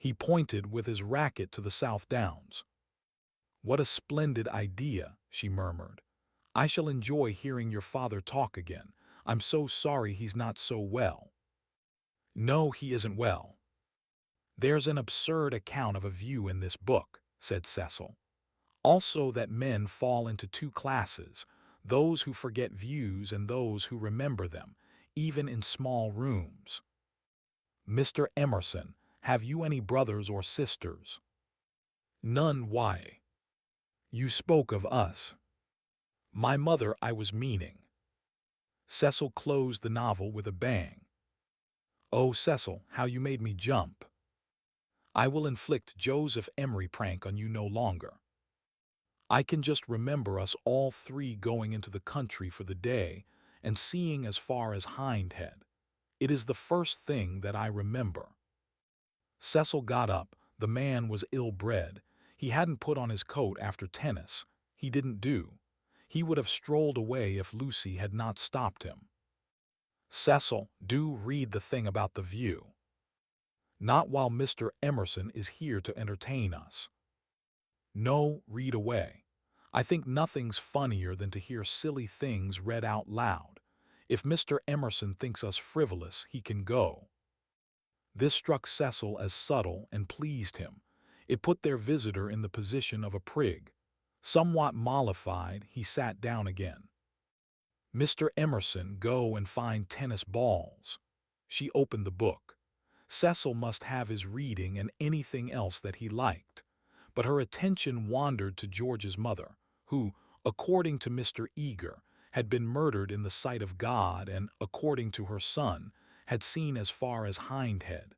He pointed with his racket to the South Downs. What a splendid idea, she murmured. I shall enjoy hearing your father talk again. I'm so sorry he's not so well. No, he isn't well. There's an absurd account of a view in this book, said Cecil. Also that men fall into two classes, those who forget views and those who remember them, even in small rooms. Mr. Emerson, have you any brothers or sisters? None. Why? You spoke of us. My mother I was meaning. Cecil closed the novel with a bang. Oh, Cecil, how you made me jump. I will inflict Joseph Emery Prank on you no longer. I can just remember us all three going into the country for the day and seeing as far as Hindhead. It is the first thing that I remember." Cecil got up. The man was ill-bred. He hadn't put on his coat after tennis. He didn't do. He would have strolled away if Lucy had not stopped him. "Cecil, do read the thing about the view." "Not while Mr. Emerson is here to entertain us." "No, read away. I think nothing's funnier than to hear silly things read out loud. If Mr. Emerson thinks us frivolous, he can go." This struck Cecil as subtle and pleased him. It put their visitor in the position of a prig. Somewhat mollified, he sat down again. "Mr. Emerson, go and find tennis balls." She opened the book. Cecil must have his reading and anything else that he liked. But her attention wandered to George's mother, who, according to Mr. Eager, had been murdered in the sight of God and, according to her son, had seen as far as Hindhead.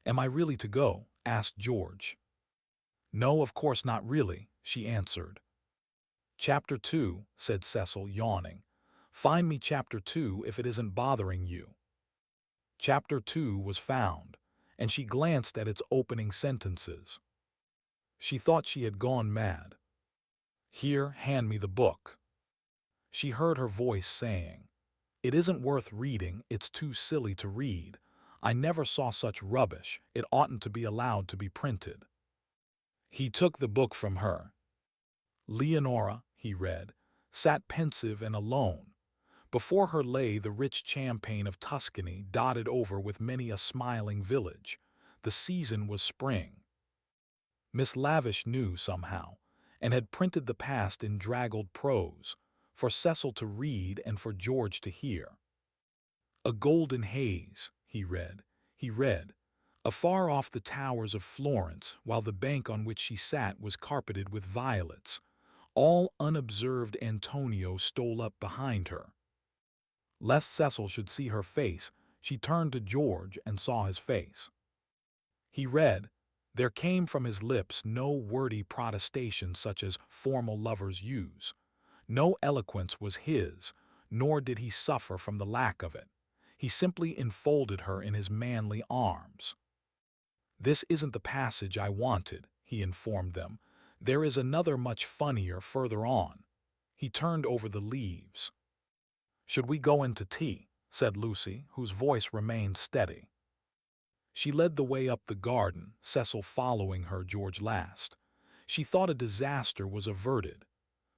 "Am I really to go?" asked George. "No, of course not really," she answered. "Chapter 2, said Cecil, yawning. "Find me Chapter 2 if it isn't bothering you." Chapter 2 was found, and she glanced at its opening sentences. She thought she had gone mad. "Here, hand me the book." She heard her voice saying, "It isn't worth reading, it's too silly to read. I never saw such rubbish, it oughtn't to be allowed to be printed." He took the book from her. Leonora, he read, sat pensive and alone. Before her lay the rich champaign of Tuscany, dotted over with many a smiling village. The season was spring. Miss Lavish knew somehow, and had printed the past in draggled prose, for Cecil to read and for George to hear. "A golden haze," he read. Afar off the towers of Florence, while the bank on which she sat was carpeted with violets. All unobserved Antonio stole up behind her. Lest Cecil should see her face, she turned to George and saw his face. He read. There came from his lips no wordy protestation such as formal lovers use. No eloquence was his, nor did he suffer from the lack of it. He simply enfolded her in his manly arms. "This isn't the passage I wanted," he informed them. "There is another much funnier further on." He turned over the leaves. "Should we go into tea?" said Lucy, whose voice remained steady. She led the way up the garden, Cecil following her, George last. She thought a disaster was averted.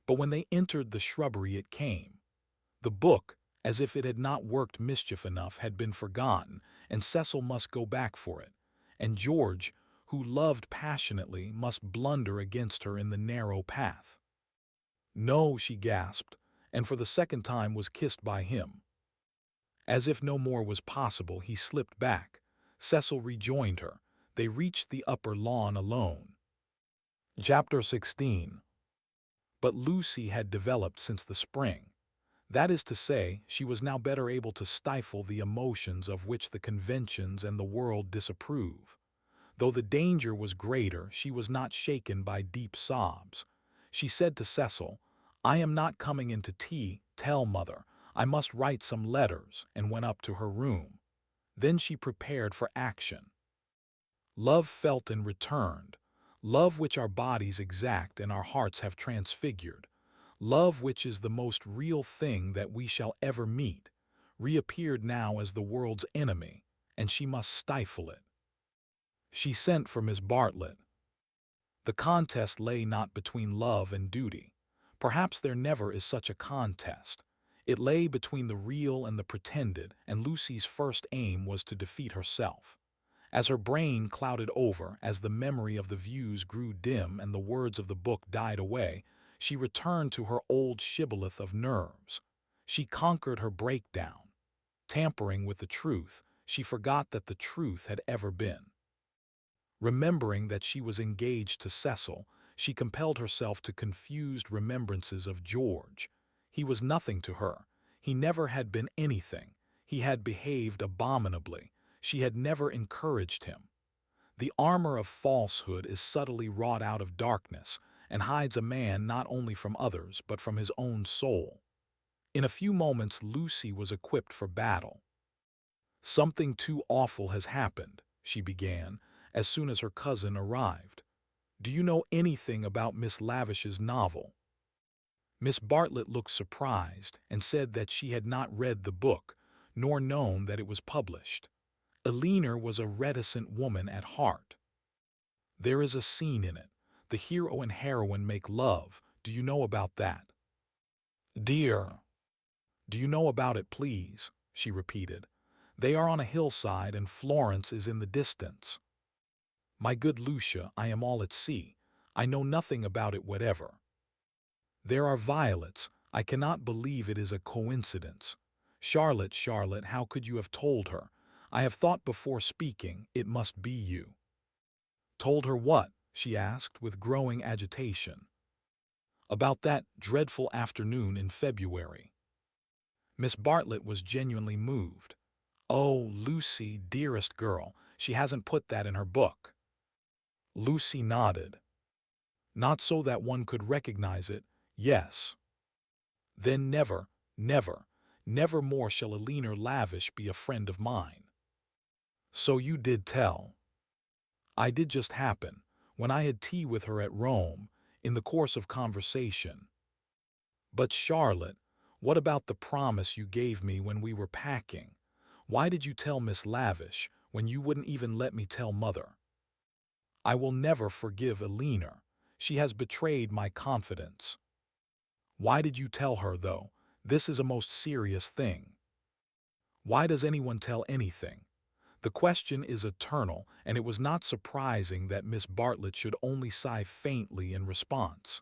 But when they entered the shrubbery it came. The book, as if it had not worked mischief enough, had been forgotten, and Cecil must go back for it. And George, who loved passionately, must blunder against her in the narrow path. "No," she gasped, and for the second time was kissed by him. As if no more was possible, he slipped back. Cecil rejoined her. They reached the upper lawn alone. Chapter 16. But Lucy had developed since the spring. That is to say, she was now better able to stifle the emotions of which the conventions and the world disapprove. Though the danger was greater, she was not shaken by deep sobs. She said to Cecil, "I am not coming into tea, tell Mother. I must write some letters," and went up to her room. Then she prepared for action. Love felt and returned. Love which our bodies exact and our hearts have transfigured. Love which is the most real thing that we shall ever meet, reappeared now as the world's enemy, and she must stifle it. She sent for Miss Bartlett. The contest lay not between love and duty. Perhaps there never is such a contest. It lay between the real and the pretended, and Lucy's first aim was to defeat herself. As her brain clouded over, as the memory of the views grew dim and the words of the book died away, she returned to her old shibboleth of nerves. She conquered her breakdown. Tampering with the truth, she forgot that the truth had ever been. Remembering that she was engaged to Cecil, she compelled herself to confused remembrances of George. He was nothing to her. He never had been anything. He had behaved abominably. She had never encouraged him. The armor of falsehood is subtly wrought out of darkness, and hides a man not only from others but from his own soul. In a few moments, Lucy was equipped for battle. "Something too awful has happened," she began, as soon as her cousin arrived. "Do you know anything about Miss Lavish's novel?" Miss Bartlett looked surprised and said that she had not read the book, nor known that it was published. Eleanor was a reticent woman at heart. "There is a scene in it. The hero and heroine make love. Do you know about that?" "Dear, do you know about it, please?" she repeated. "They are on a hillside and Florence is in the distance." "My good Lucia, I am all at sea. I know nothing about it whatever." "There are violets. I cannot believe it is a coincidence. Charlotte, Charlotte, how could you have told her? I have thought before speaking. It must be you." "Told her what?" she asked with growing agitation. "About that dreadful afternoon in February." Miss Bartlett was genuinely moved. "Oh, Lucy, dearest girl, she hasn't put that in her book." Lucy nodded. "Not so that one could recognize it, yes." "Then never, never, never more shall Eleanor Lavish be a friend of mine." "So you did tell." "I did just happen, when I had tea with her at Rome, in the course of conversation." "But Charlotte, what about the promise you gave me when we were packing? Why did you tell Miss Lavish, when you wouldn't even let me tell Mother?" "I will never forgive Eleanor. She has betrayed my confidence." "Why did you tell her, though? This is a most serious thing." "Why does anyone tell anything? The question is eternal, and it was not surprising that Miss Bartlett should only sigh faintly in response.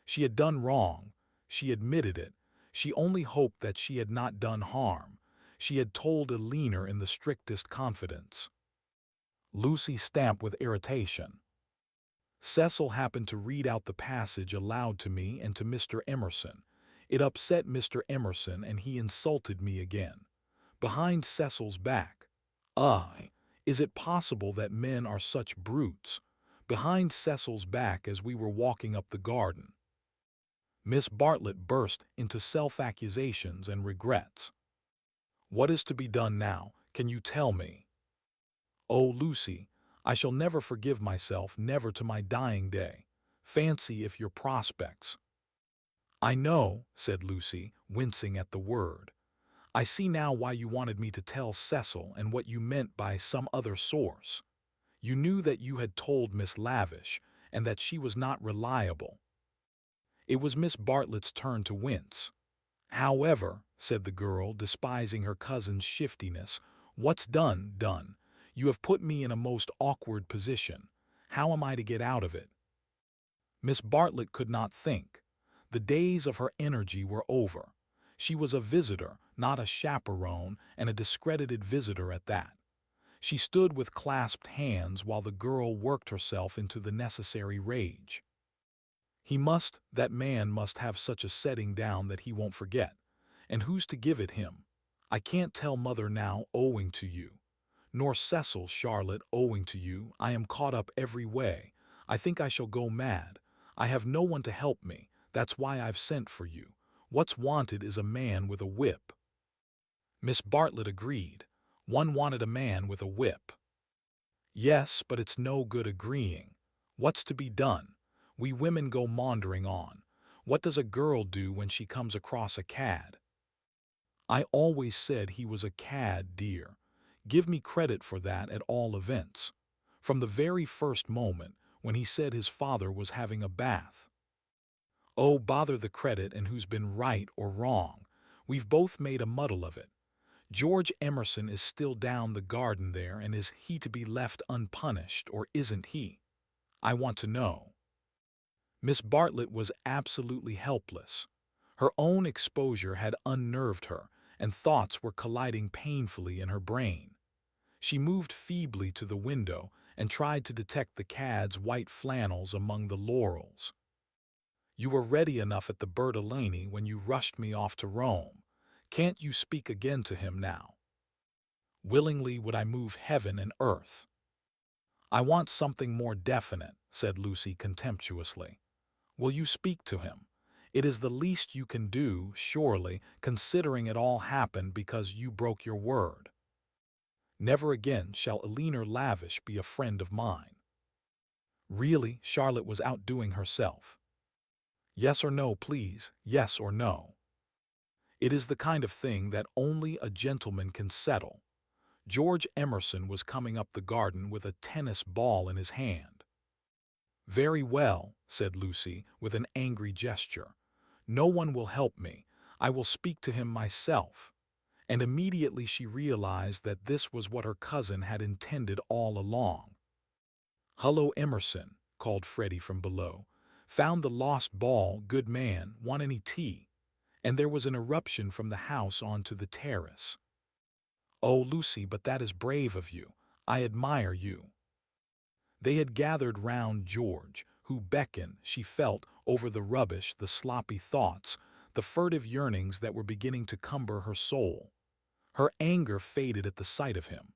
She had done wrong. She admitted it. She only hoped that she had not done harm. She had told Eleanor in the strictest confidence. Lucy stamped with irritation. "Cecil happened to read out the passage aloud to me and to Mr. Emerson. It upset Mr. Emerson and he insulted me again. Behind Cecil's back. Is it possible that men are such brutes? Behind Cecil's back as we were walking up the garden." Miss Bartlett burst into self-accusations and regrets. "What is to be done now? Can you tell me?" "Oh, Lucy, I shall never forgive myself, never to my dying day. Fancy if your prospects—" "I know," said Lucy, wincing at the word. "I see now why you wanted me to tell Cecil and what you meant by some other source. You knew that you had told Miss Lavish, and that she was not reliable." It was Miss Bartlett's turn to wince. "However," said the girl, despising her cousin's shiftiness, "what's done, done. You have put me in a most awkward position. How am I to get out of it?" Miss Bartlett could not think. The days of her energy were over. She was a visitor, not a chaperone, and a discredited visitor at that. She stood with clasped hands while the girl worked herself into the necessary rage. That man must have such a setting down that he won't forget. And who's to give it him? I can't tell Mother now, owing to you. Nor Cecil, Charlotte, owing to you. I am caught up every way. I think I shall go mad. I have no one to help me. That's why I've sent for you. What's wanted is a man with a whip." Miss Bartlett agreed. One wanted a man with a whip. "Yes, but it's no good agreeing. What's to be done? We women go maundering on. What does a girl do when she comes across a cad?" "I always said he was a cad, dear. Give me credit for that at all events. From the very first moment, when he said his father was having a bath." "Oh, bother the credit and who's been right or wrong. We've both made a muddle of it. George Emerson is still down the garden there, and is he to be left unpunished, or isn't he? I want to know." Miss Bartlett was absolutely helpless. Her own exposure had unnerved her, and thoughts were colliding painfully in her brain. She moved feebly to the window and tried to detect the cad's white flannels among the laurels. "You were ready enough at the Bertolini when you rushed me off to Rome. Can't you speak again to him now?" "Willingly would I move heaven and earth." "I want something more definite," said Lucy contemptuously. Will you speak to him? It is the least you can do, surely, considering it all happened because you broke your word. Never again shall Eleanor Lavish be a friend of mine. Really, Charlotte was outdoing herself. Yes or no, please, yes or no. It is the kind of thing that only a gentleman can settle. George Emerson was coming up the garden with a tennis ball in his hand. Very well, said Lucy with an angry gesture. No one will help me. I will speak to him myself. And immediately she realized that this was what her cousin had intended all along. "Hullo, Emerson," called Freddie from below. "Found the lost ball, good man. Want any tea?" And there was an eruption from the house onto the terrace. "Oh, Lucy, but that is brave of you. I admire you." They had gathered round George, who beckoned, she felt, over the rubbish, the sloppy thoughts, the furtive yearnings that were beginning to cumber her soul. Her anger faded at the sight of him.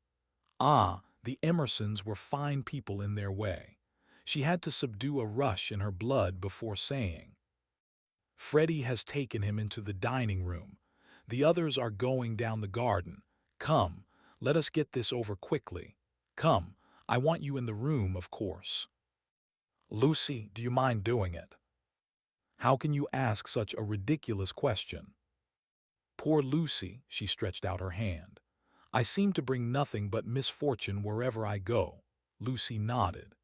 Ah, the Emersons were fine people in their way. She had to subdue a rush in her blood before saying, "Freddie has taken him into the dining room. The others are going down the garden. Come, let us get this over quickly. Come, I want you in the room, of course." "Lucy, do you mind doing it?" "How can you ask such a ridiculous question?" Poor Lucy, she stretched out her hand. "I seem to bring nothing but misfortune wherever I go." Lucy nodded.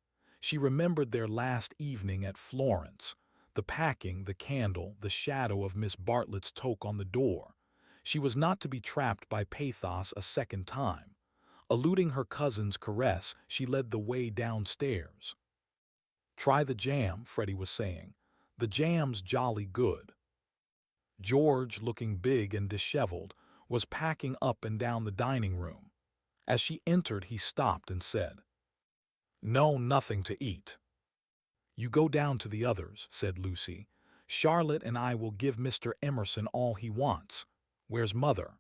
She remembered their last evening at Florence, the packing, the candle, the shadow of Miss Bartlett's toque on the door. She was not to be trapped by pathos a second time. Eluding her cousin's caress, she led the way downstairs. "Try the jam," Freddie was saying. "The jam's jolly good." George, looking big and disheveled, was packing up and down the dining room. As she entered, he stopped and said, "No, nothing to eat." "You go down to the others," said Lucy. "Charlotte and I will give Mr. Emerson all he wants. Where's Mother?"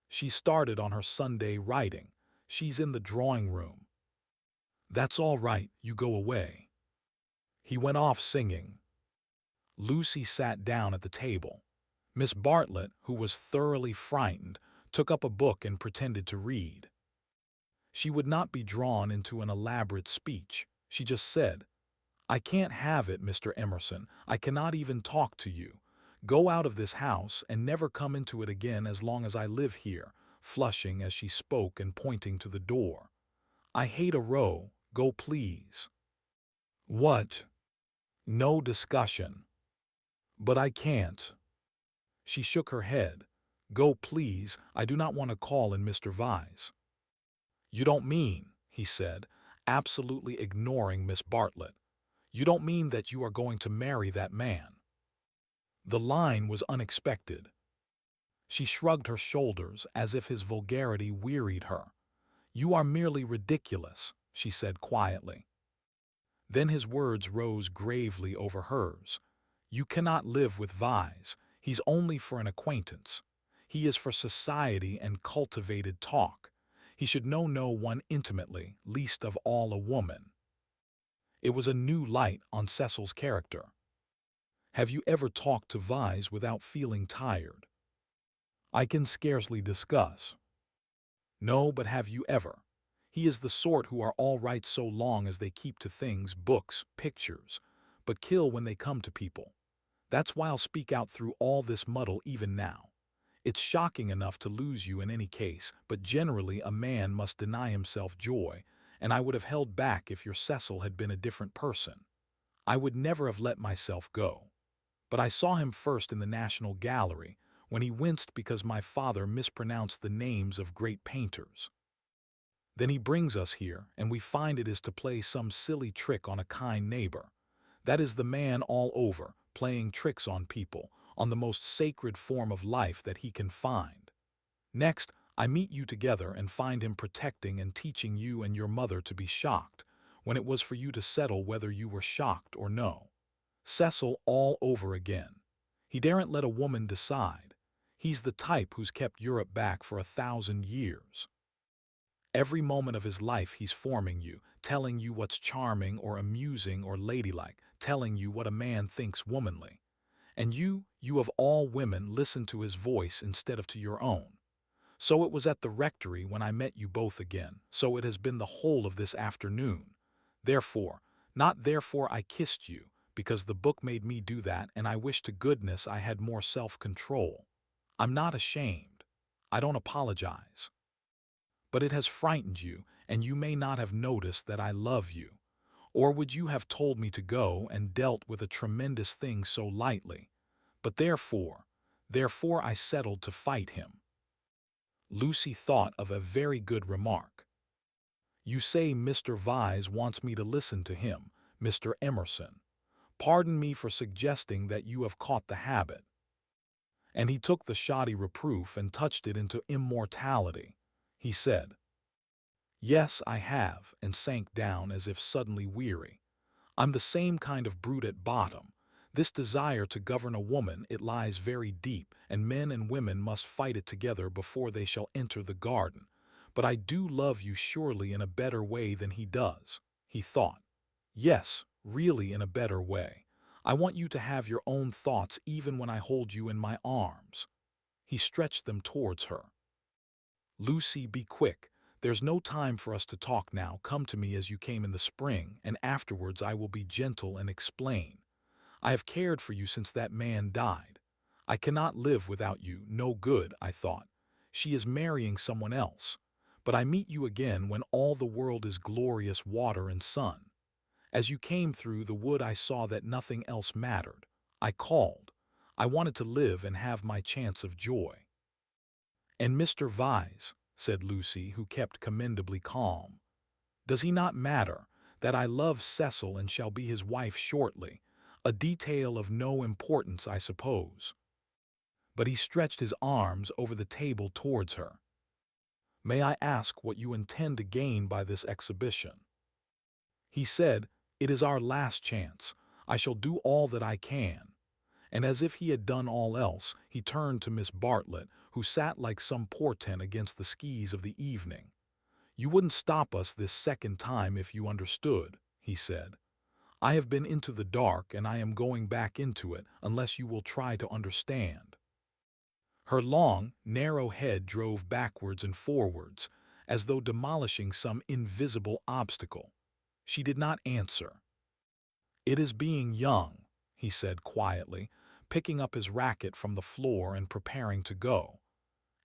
"She started on her Sunday writing. She's in the drawing room." "That's all right, you go away." He went off singing. Lucy sat down at the table. Miss Bartlett, who was thoroughly frightened, took up a book and pretended to read. She would not be drawn into an elaborate speech. She just said, "I can't have it, Mr. Emerson. I cannot even talk to you. Go out of this house and never come into it again as long as I live here," flushing as she spoke and pointing to the door. "I hate a row. Go, please." "What?" "No discussion." "But I can't." She shook her head. "Go, please. I do not want to call in Mr. Vyse." "You don't mean," he said, absolutely ignoring Miss Bartlett, "you don't mean that you are going to marry that man?" The line was unexpected. She shrugged her shoulders as if his vulgarity wearied her. "You are merely ridiculous," she said quietly. Then his words rose gravely over hers. "You cannot live with Vyse. He's only for an acquaintance. He is for society and cultivated talk. He should know no one intimately, least of all a woman." It was a new light on Cecil's character. "Have you ever talked to Vyse without feeling tired?" "I can scarcely discuss." "No, but have you ever? He is the sort who are all right so long as they keep to things, books, pictures, but kill when they come to people. That's why I'll speak out through all this muddle even now. It's shocking enough to lose you in any case, but generally a man must deny himself joy, and I would have held back if your Cecil had been a different person. I would never have let myself go. But I saw him first in the National Gallery, when he winced because my father mispronounced the names of great painters. Then he brings us here, and we find it is to play some silly trick on a kind neighbor. That is the man all over, playing tricks on people, on the most sacred form of life that he can find. Next, I meet you together and find him protecting and teaching you and your mother to be shocked, when it was for you to settle whether you were shocked or no. Cecil all over again. He daren't let a woman decide. He's the type who's kept Europe back for 1,000 years. Every moment of his life he's forming you, telling you what's charming or amusing or ladylike, telling you what a man thinks womanly. And you of all women listen to his voice instead of to your own. So it was at the rectory when I met you both again, so it has been the whole of this afternoon. Therefore, not therefore I kissed you, because the book made me do that and I wish to goodness I had more self-control. I'm not ashamed. I don't apologize. But it has frightened you, and you may not have noticed that I love you. Or would you have told me to go and dealt with a tremendous thing so lightly? But therefore I settled to fight him. Lucy thought of a very good remark. You say Mr. Vyse wants me to listen to him, Mr. Emerson. Pardon me for suggesting that you have caught the habit. And he took the shoddy reproof and touched it into immortality. He said, Yes, I have, and sank down as if suddenly weary. I'm the same kind of brute at bottom. This desire to govern a woman, it lies very deep, and men and women must fight it together before they shall enter the garden. But I do love you surely in a better way than he does, he thought. Yes, really in a better way. I want you to have your own thoughts even when I hold you in my arms. He stretched them towards her. Lucy, be quick. There's no time for us to talk now. Come to me as you came in the spring, and afterwards I will be gentle and explain. I have cared for you since that man died. I cannot live without you. No good, I thought. She is marrying someone else. But I meet you again when all the world is glorious water and sun. As you came through the wood I saw that nothing else mattered. I called. I wanted to live and have my chance of joy. And Mr. Vyse, said Lucy, who kept commendably calm, does he not matter, that I love Cecil and shall be his wife shortly, a detail of no importance, I suppose. But he stretched his arms over the table towards her. May I ask what you intend to gain by this exhibition? He said, It is our last chance. I shall do all that I can. And as if he had done all else, he turned to Miss Bartlett, who sat like some portent against the skis of the evening. You wouldn't stop us this second time if you understood, he said. I have been into the dark and I am going back into it unless you will try to understand. Her long, narrow head drove backwards and forwards, as though demolishing some invisible obstacle. She did not answer. It is being young, he said quietly, picking up his racket from the floor and preparing to go.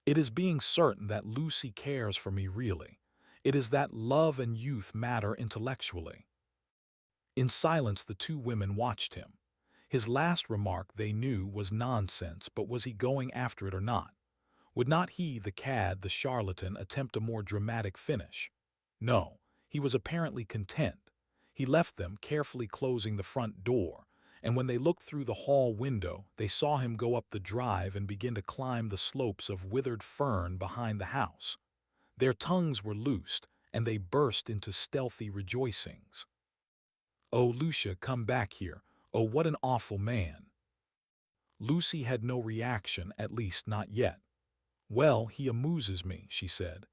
It is being certain that Lucy cares for me really. It is that love and youth matter intellectually. In silence the two women watched him. His last remark, they knew, was nonsense, but was he going after it or not? Would not he, the cad, the charlatan, attempt a more dramatic finish? No, he was apparently content. He left them, carefully closing the front door, and when they looked through the hall window, they saw him go up the drive and begin to climb the slopes of withered fern behind the house. Their tongues were loosed, and they burst into stealthy rejoicings. Oh, Lucia, come back here. Oh, what an awful man. Lucy had no reaction, at least not yet. Well, he amuses me, she said.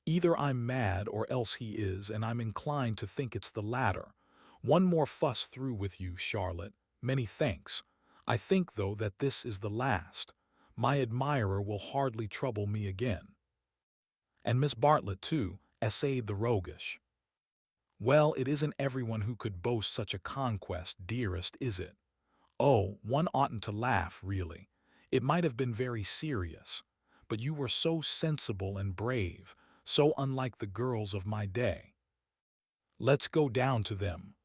Either I'm mad or else he is, and I'm inclined to think it's the latter. One more fuss through with you, Charlotte. Many thanks. I think, though, that this is the last. My admirer will hardly trouble me again. And Miss Bartlett, too, essayed the roguish. Well, it isn't everyone who could boast such a conquest, dearest, is it? Oh, one oughtn't to laugh, really. It might have been very serious. But you were so sensible and brave, so unlike the girls of my day. Let's go down to them.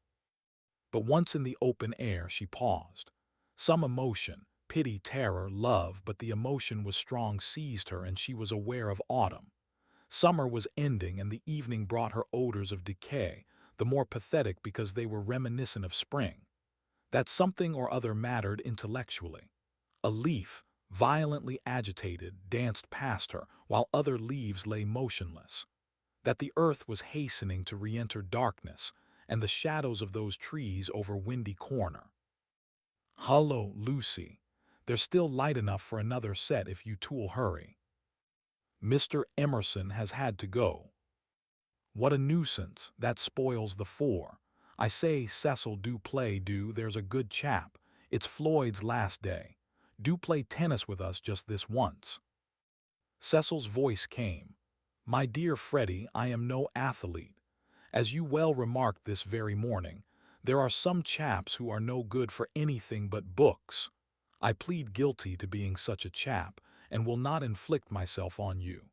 But once in the open air, she paused. Some emotion, pity, terror, love, but the emotion was strong, seized her, and she was aware of autumn. Summer was ending, and the evening brought her odors of decay, the more pathetic because they were reminiscent of spring. That something or other mattered intellectually. A leaf, violently agitated, danced past her, while other leaves lay motionless. That the earth was hastening to re-enter darkness, and the shadows of those trees over Windy Corner. Hullo, Lucy. There's still light enough for another set if you two'll hurry. Mr. Emerson has had to go. What a nuisance, that spoils the four. I say, Cecil, there's a good chap. It's Floyd's last day. Do play tennis with us just this once. Cecil's voice came. My dear Freddie, I am no athlete. As you well remarked this very morning, there are some chaps who are no good for anything but books. I plead guilty to being such a chap, and will not inflict myself on you.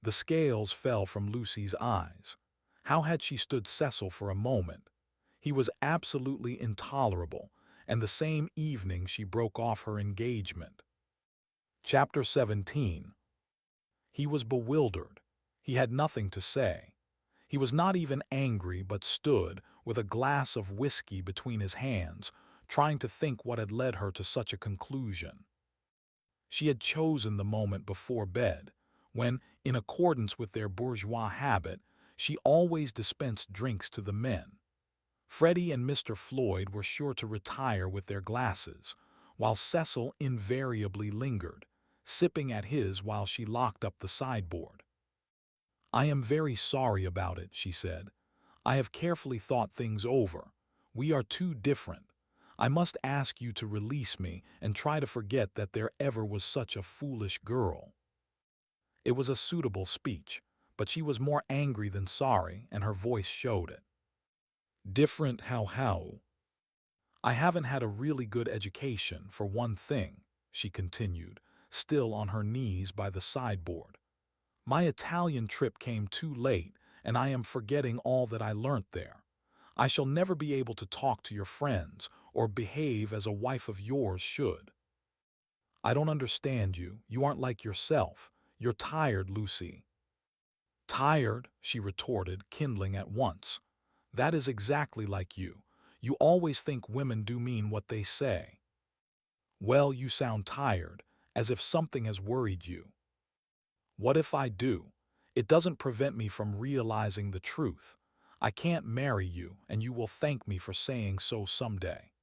The scales fell from Lucy's eyes. How had she stood Cecil for a moment? He was absolutely intolerable, and the same evening she broke off her engagement. Chapter 17. He was bewildered. He had nothing to say. He was not even angry, but stood, with a glass of whiskey between his hands, trying to think what had led her to such a conclusion. She had chosen the moment before bed, when, in accordance with their bourgeois habit, she always dispensed drinks to the men. Freddie and Mr. Floyd were sure to retire with their glasses, while Cecil invariably lingered, sipping at his while she locked up the sideboard. I am very sorry about it, she said. I have carefully thought things over. We are too different. I must ask you to release me and try to forget that there ever was such a foolish girl. It was a suitable speech, but she was more angry than sorry, and her voice showed it. Different how? I haven't had a really good education, for one thing, she continued, still on her knees by the sideboard. My Italian trip came too late, and I am forgetting all that I learnt there. I shall never be able to talk to your friends or behave as a wife of yours should. I don't understand you. You aren't like yourself. You're tired, Lucy. Tired, she retorted, kindling at once. That is exactly like you. You always think women do mean what they say. Well, you sound tired, as if something has worried you. What if I do? It doesn't prevent me from realizing the truth. I can't marry you, and you will thank me for saying so someday.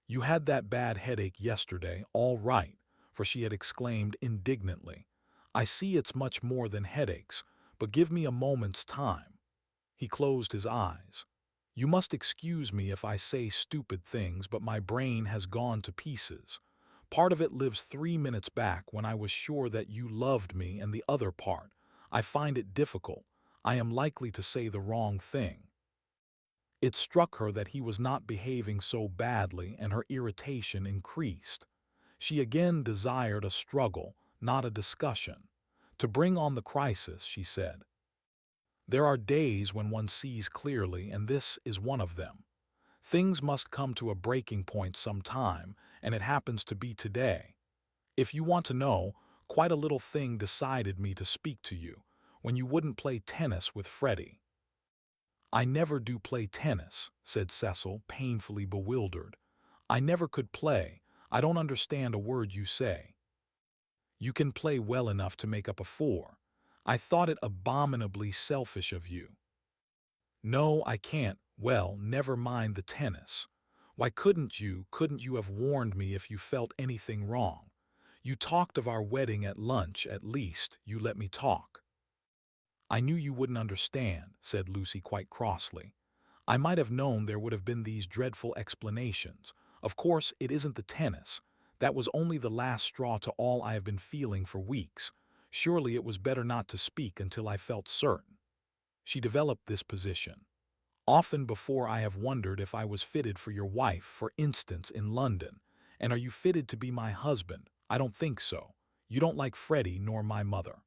You had that bad headache yesterday, all right, for she had exclaimed indignantly. I see it's much more than headaches, but give me a moment's time. He closed his eyes. You must excuse me if I say stupid things, but my brain has gone to pieces. Part of it lives 3 minutes back when I was sure that you loved me, and the other part, I find it difficult. I am likely to say the wrong thing. It struck her that he was not behaving so badly, and her irritation increased. She again desired a struggle, not a discussion. To bring on the crisis, she said. There are days when one sees clearly, and this is one of them. Things must come to a breaking point sometime, and it happens to be today. If you want to know, quite a little thing decided me to speak to you, when you wouldn't play tennis with Freddie. I never do play tennis, said Cecil, painfully bewildered. I never could play. I don't understand a word you say. You can play well enough to make up a 4. I thought it abominably selfish of you. No, I can't. Well, never mind the tennis. Why couldn't you have warned me if you felt anything wrong? You talked of our wedding at lunch, at least you let me talk. I knew you wouldn't understand, said Lucy quite crossly. I might have known there would have been these dreadful explanations. Of course, it isn't the tennis. That was only the last straw to all I have been feeling for weeks. Surely it was better not to speak until I felt certain. She developed this position. Often before I have wondered if I was fitted for your wife, for instance, in London. And are you fitted to be my husband? I don't think so. You don't like Freddie nor my mother.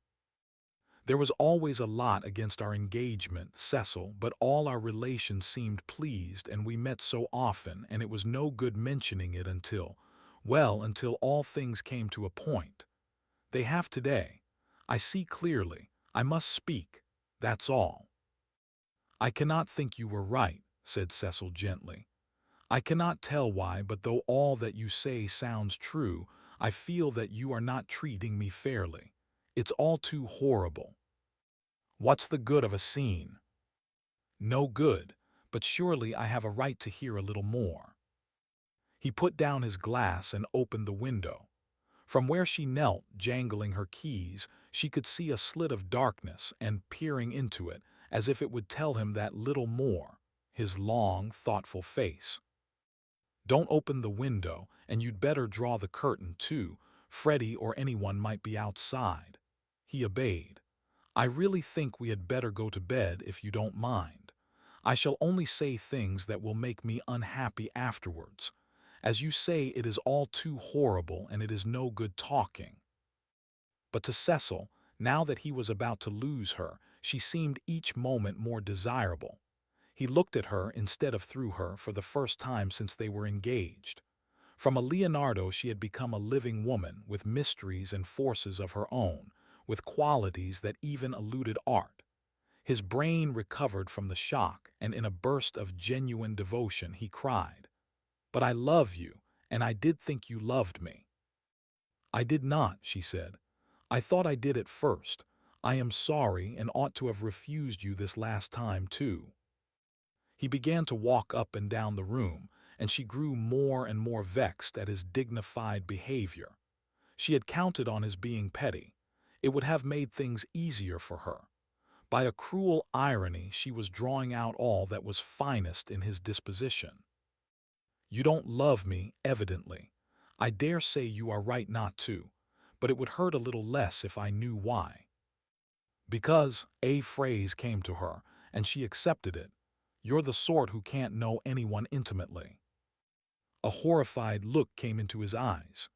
There was always a lot against our engagement, Cecil, but all our relations seemed pleased, and we met so often, and it was no good mentioning it until all things came to a point. They have today. I see clearly. I must speak. That's all. I cannot think you were right, said Cecil gently. I cannot tell why, but though all that you say sounds true, I feel that you are not treating me fairly. It's all too horrible. What's the good of a scene? No good, but surely I have a right to hear a little more. He put down his glass and opened the window. From where she knelt, jangling her keys, she could see a slit of darkness, and peering into it, as if it would tell him that little more. his long, thoughtful face. "Don't open the window, and you'd better draw the curtain, too. Freddie or anyone might be outside." He obeyed. "I really think we had better go to bed if you don't mind. I shall only say things that will make me unhappy afterwards. As you say, it is all too horrible and it is no good talking." But to Cecil, now that he was about to lose her, she seemed each moment more desirable. He looked at her instead of through her for the first time since they were engaged. From a Leonardo she had become a living woman with mysteries and forces of her own, with qualities that even eluded art. His brain recovered from the shock, and in a burst of genuine devotion he cried, "But I love you, and I did think you loved me." "I did not," she said. "I thought I did at first. I am sorry and ought to have refused you this last time, too." He began to walk up and down the room, and she grew more and more vexed at his dignified behavior. She had counted on his being petty. It would have made things easier for her. By a cruel irony, she was drawing out all that was finest in his disposition. "You don't love me, evidently. I dare say you are right not to, but it would hurt a little less if I knew why." "Because," a phrase came to her, and she accepted it, "you're the sort who can't know anyone intimately." A horrified look came into his eyes.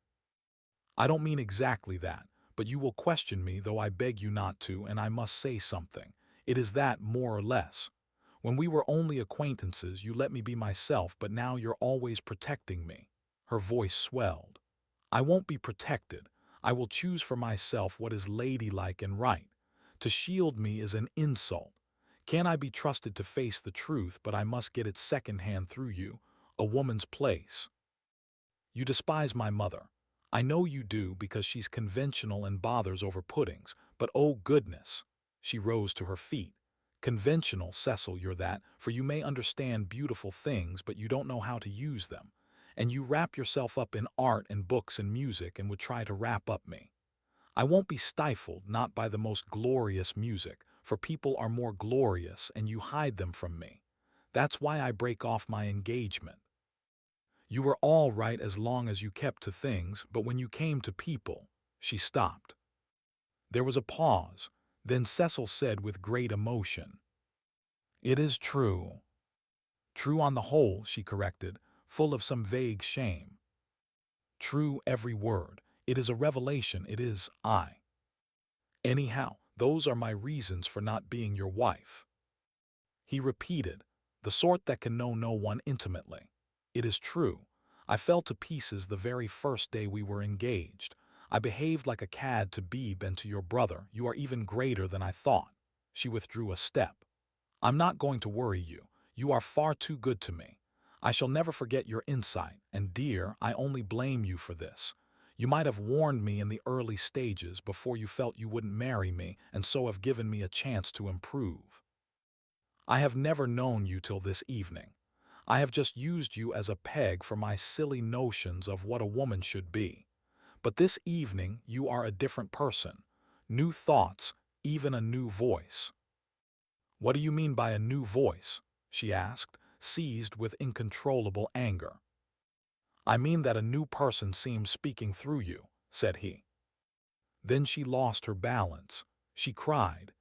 "I don't mean exactly that, but you will question me, though I beg you not to, and I must say something. It is that, more or less. When we were only acquaintances, you let me be myself, but now you're always protecting me." Her voice swelled. "I won't be protected. I will choose for myself what is ladylike and right. To shield me is an insult. Can I be trusted to face the truth, but I must get it second-hand through you, a woman's place. You despise my mother. I know you do, because she's conventional and bothers over puddings, but oh goodness!" She rose to her feet. "Conventional, Cecil, you're that, for you may understand beautiful things, but you don't know how to use them. And you wrap yourself up in art and books and music and would try to wrap up me. I won't be stifled, not by the most glorious music, for people are more glorious and you hide them from me. That's why I break off my engagement. You were all right as long as you kept to things, but when you came to people—" She stopped. There was a pause. Then Cecil said with great emotion, "It is true." "True on the whole," she corrected, full of some vague shame. "True every word. It is a revelation, it is. Anyhow, those are my reasons for not being your wife." He repeated, "The sort that can know no one intimately. It is true. I fell to pieces the very first day we were engaged. I behaved like a cad to Beebe and to your brother. You are even greater than I thought." She withdrew a step. "I'm not going to worry you. You are far too good to me. I shall never forget your insight, and dear, I only blame you for this. You might have warned me in the early stages before you felt you wouldn't marry me, and so have given me a chance to improve. I have never known you till this evening. I have just used you as a peg for my silly notions of what a woman should be. But this evening you are a different person. New thoughts, even a new voice." "What do you mean by a new voice?" she asked, seized with incontrollable anger. "I mean that a new person seems speaking through you," said he. Then she lost her balance. She cried,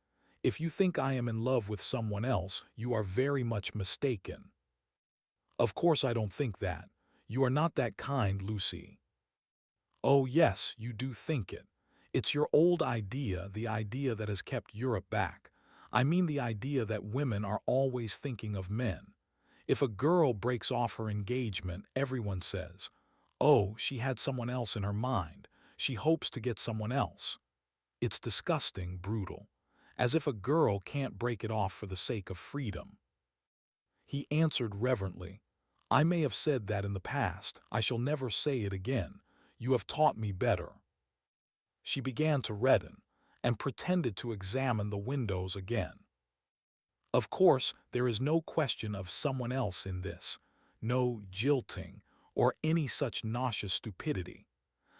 "If you think I am in love with someone else, you are very much mistaken." "Of course I don't think that. You are not that kind, Lucy." "Oh yes, you do think it. It's your old idea, the idea that has kept Europe back. I mean the idea that women are always thinking of men. If a girl breaks off her engagement, everyone says, 'Oh, she had someone else in her mind. She hopes to get someone else.' It's disgusting, brutal. As if a girl can't break it off for the sake of freedom." He answered reverently, "I may have said that in the past. I shall never say it again. You have taught me better." She began to redden, and pretended to examine the windows again. "Of course, there is no question of someone else in this, no jilting, or any such nauseous stupidity.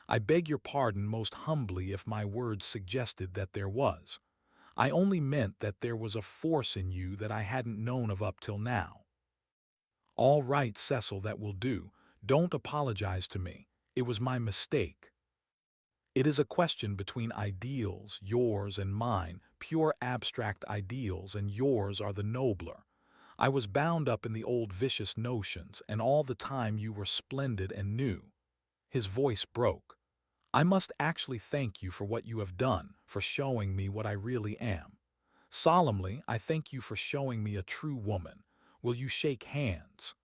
I beg your pardon most humbly if my words suggested that there was. I only meant that there was a force in you that I hadn't known of up till now. All right, Cecil, that will do. Don't apologize to me. It was my mistake. It is a question between ideals, yours and mine, pure abstract ideals, and yours are the nobler. I was bound up in the old vicious notions, and all the time you were splendid and new. His voice broke. I must actually thank you for what you have done, for showing me what I really am. Solemnly, I thank you for showing me a true woman. Will you shake hands?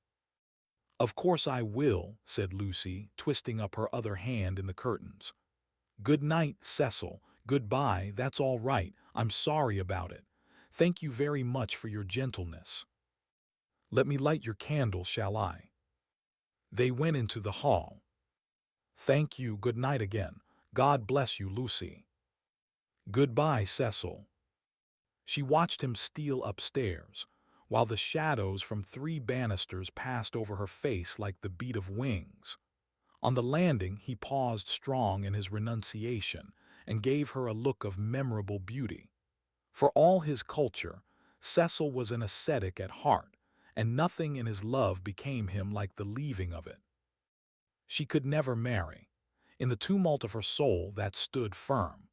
Of course I will, said Lucy, twisting up her other hand in the curtains. Good night, Cecil. Goodbye, that's all right. I'm sorry about it. Thank you very much for your gentleness. Let me light your candle, shall I? They went into the hall. Thank you, good night again. God bless you, Lucy. Goodbye, Cecil. She watched him steal upstairs, while the shadows from 3 banisters passed over her face like the beat of wings. On the landing, he paused strong in his renunciation and gave her a look of memorable beauty. For all his culture, Cecil was an ascetic at heart, and nothing in his love became him like the leaving of it. She could never marry. In the tumult of her soul, that stood firm.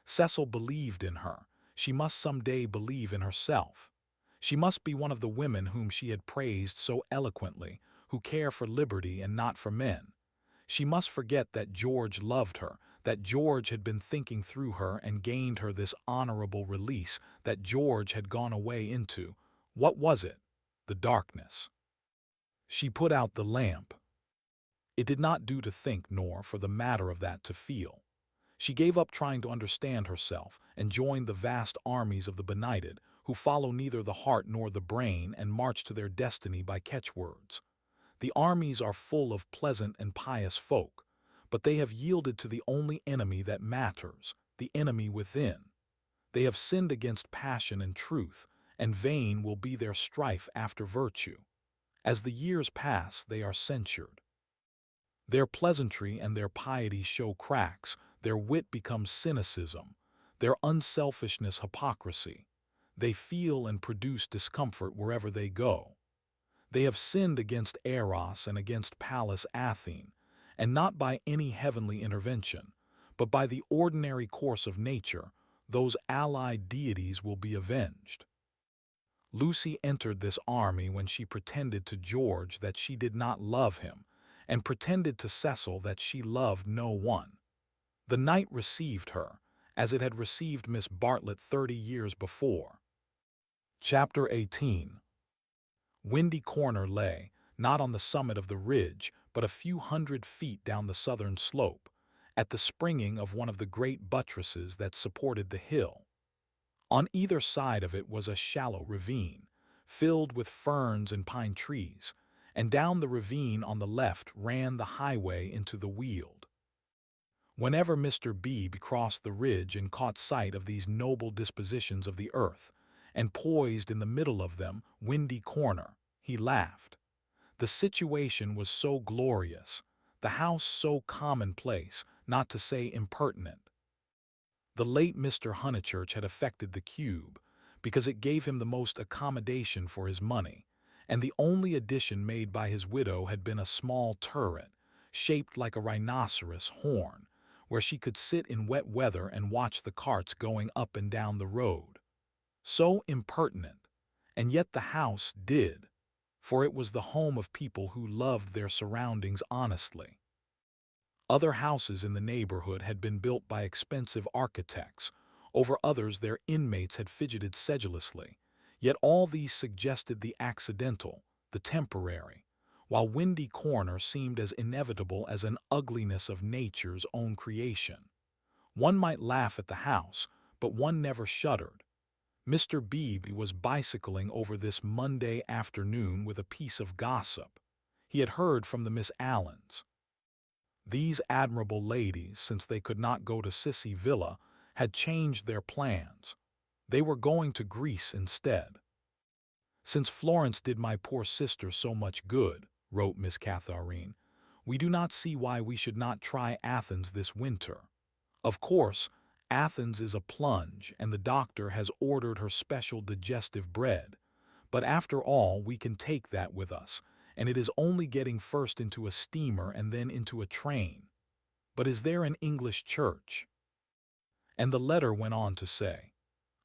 Cecil believed in her. She must someday believe in herself. She must be one of the women whom she had praised so eloquently, who care for liberty and not for men. She must forget that George loved her, that George had been thinking through her and gained her this honorable release that George had gone away into. What was it? The darkness. She put out the lamp. It did not do to think, nor, for the matter of that, to feel. She gave up trying to understand herself and joined the vast armies of the benighted, who follow neither the heart nor the brain and march to their destiny by catchwords. The armies are full of pleasant and pious folk, but they have yielded to the only enemy that matters, the enemy within. They have sinned against passion and truth, and vain will be their strife after virtue. As the years pass, they are censured. Their pleasantry and their piety show cracks, their wit becomes cynicism, their unselfishness hypocrisy. They feel and produce discomfort wherever they go. They have sinned against Eros and against Pallas Athene, and not by any heavenly intervention, but by the ordinary course of nature. Those allied deities will be avenged. Lucy entered this army when she pretended to George that she did not love him, and pretended to Cecil that she loved no one. The night received her, as it had received Miss Bartlett 30 years before. Chapter 18. Windy Corner lay, not on the summit of the ridge, but a few hundred feet down the southern slope, at the springing of one of the great buttresses that supported the hill. On either side of it was a shallow ravine, filled with ferns and pine trees, and down the ravine on the left ran the highway into the Weald. Whenever Mr. Beebe crossed the ridge and caught sight of these noble dispositions of the earth, and poised in the middle of them, Windy Corner, he laughed. The situation was so glorious, the house so commonplace, not to say impertinent. The late Mr. Honeychurch had affected the cube, because it gave him the most accommodation for his money, and the only addition made by his widow had been a small turret, shaped like a rhinoceros horn, where she could sit in wet weather and watch the carts going up and down the road. So impertinent, and yet the house did, for it was the home of people who loved their surroundings honestly. Other houses in the neighborhood had been built by expensive architects, over others their inmates had fidgeted sedulously, yet all these suggested the accidental, the temporary, while Windy Corner seemed as inevitable as an ugliness of nature's own creation. One might laugh at the house, but one never shuddered. Mr. Beebe was bicycling over this Monday afternoon with a piece of gossip. He had heard from the Miss Allens. These admirable ladies, since they could not go to Sissy Villa, had changed their plans. They were going to Greece instead. "Since Florence did my poor sister so much good," wrote Miss Catharine, "we do not see why we should not try Athens this winter. Of course, Athens is a plunge, and the doctor has ordered her special digestive bread, but after all we can take that with us, and it is only getting first into a steamer and then into a train. But is there an English church? And the letter went on to say,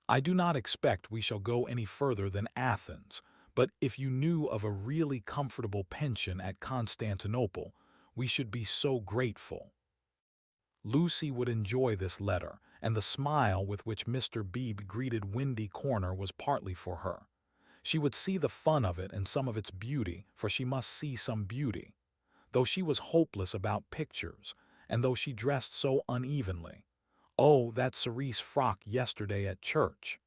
I do not expect we shall go any further than Athens, but if you knew of a really comfortable pension at Constantinople, we should be so grateful. Lucy would enjoy this letter, and the smile with which Mr. Beebe greeted Windy Corner was partly for her. She would see the fun of it and some of its beauty, for she must see some beauty. Though she was hopeless about pictures, and though she dressed so unevenly. Oh, that cerise frock yesterday at church!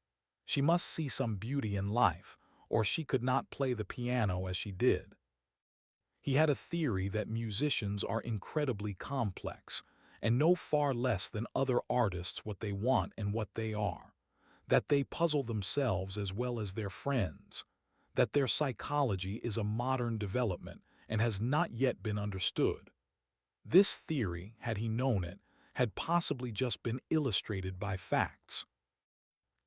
She must see some beauty in life, or she could not play the piano as she did. He had a theory that musicians are incredibly complex, and know far less than other artists what they want and what they are, that they puzzle themselves as well as their friends, that their psychology is a modern development and has not yet been understood. This theory, had he known it, had possibly just been illustrated by facts.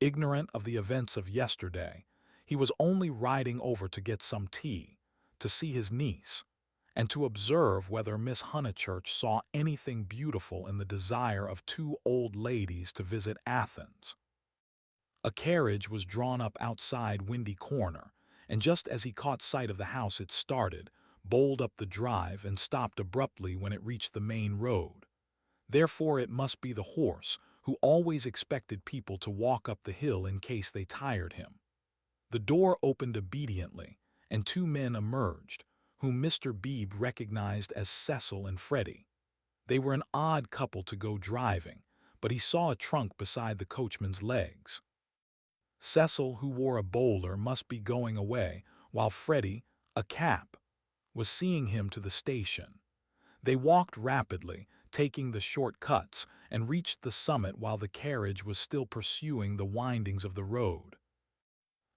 Ignorant of the events of yesterday, he was only riding over to get some tea, to see his niece, and to observe whether Miss Honeychurch saw anything beautiful in the desire of two old ladies to visit Athens. A carriage was drawn up outside Windy Corner, and just as he caught sight of the house it started, bowled up the drive, and stopped abruptly when it reached the main road. Therefore it must be the horse, who always expected people to walk up the hill in case they tired him. The door opened obediently, and two men emerged, whom Mr. Beebe recognized as Cecil and Freddie. They were an odd couple to go driving, but he saw a trunk beside the coachman's legs. Cecil, who wore a bowler, must be going away, while Freddie, a cap, was seeing him to the station. They walked rapidly, taking the short cuts, and reached the summit while the carriage was still pursuing the windings of the road.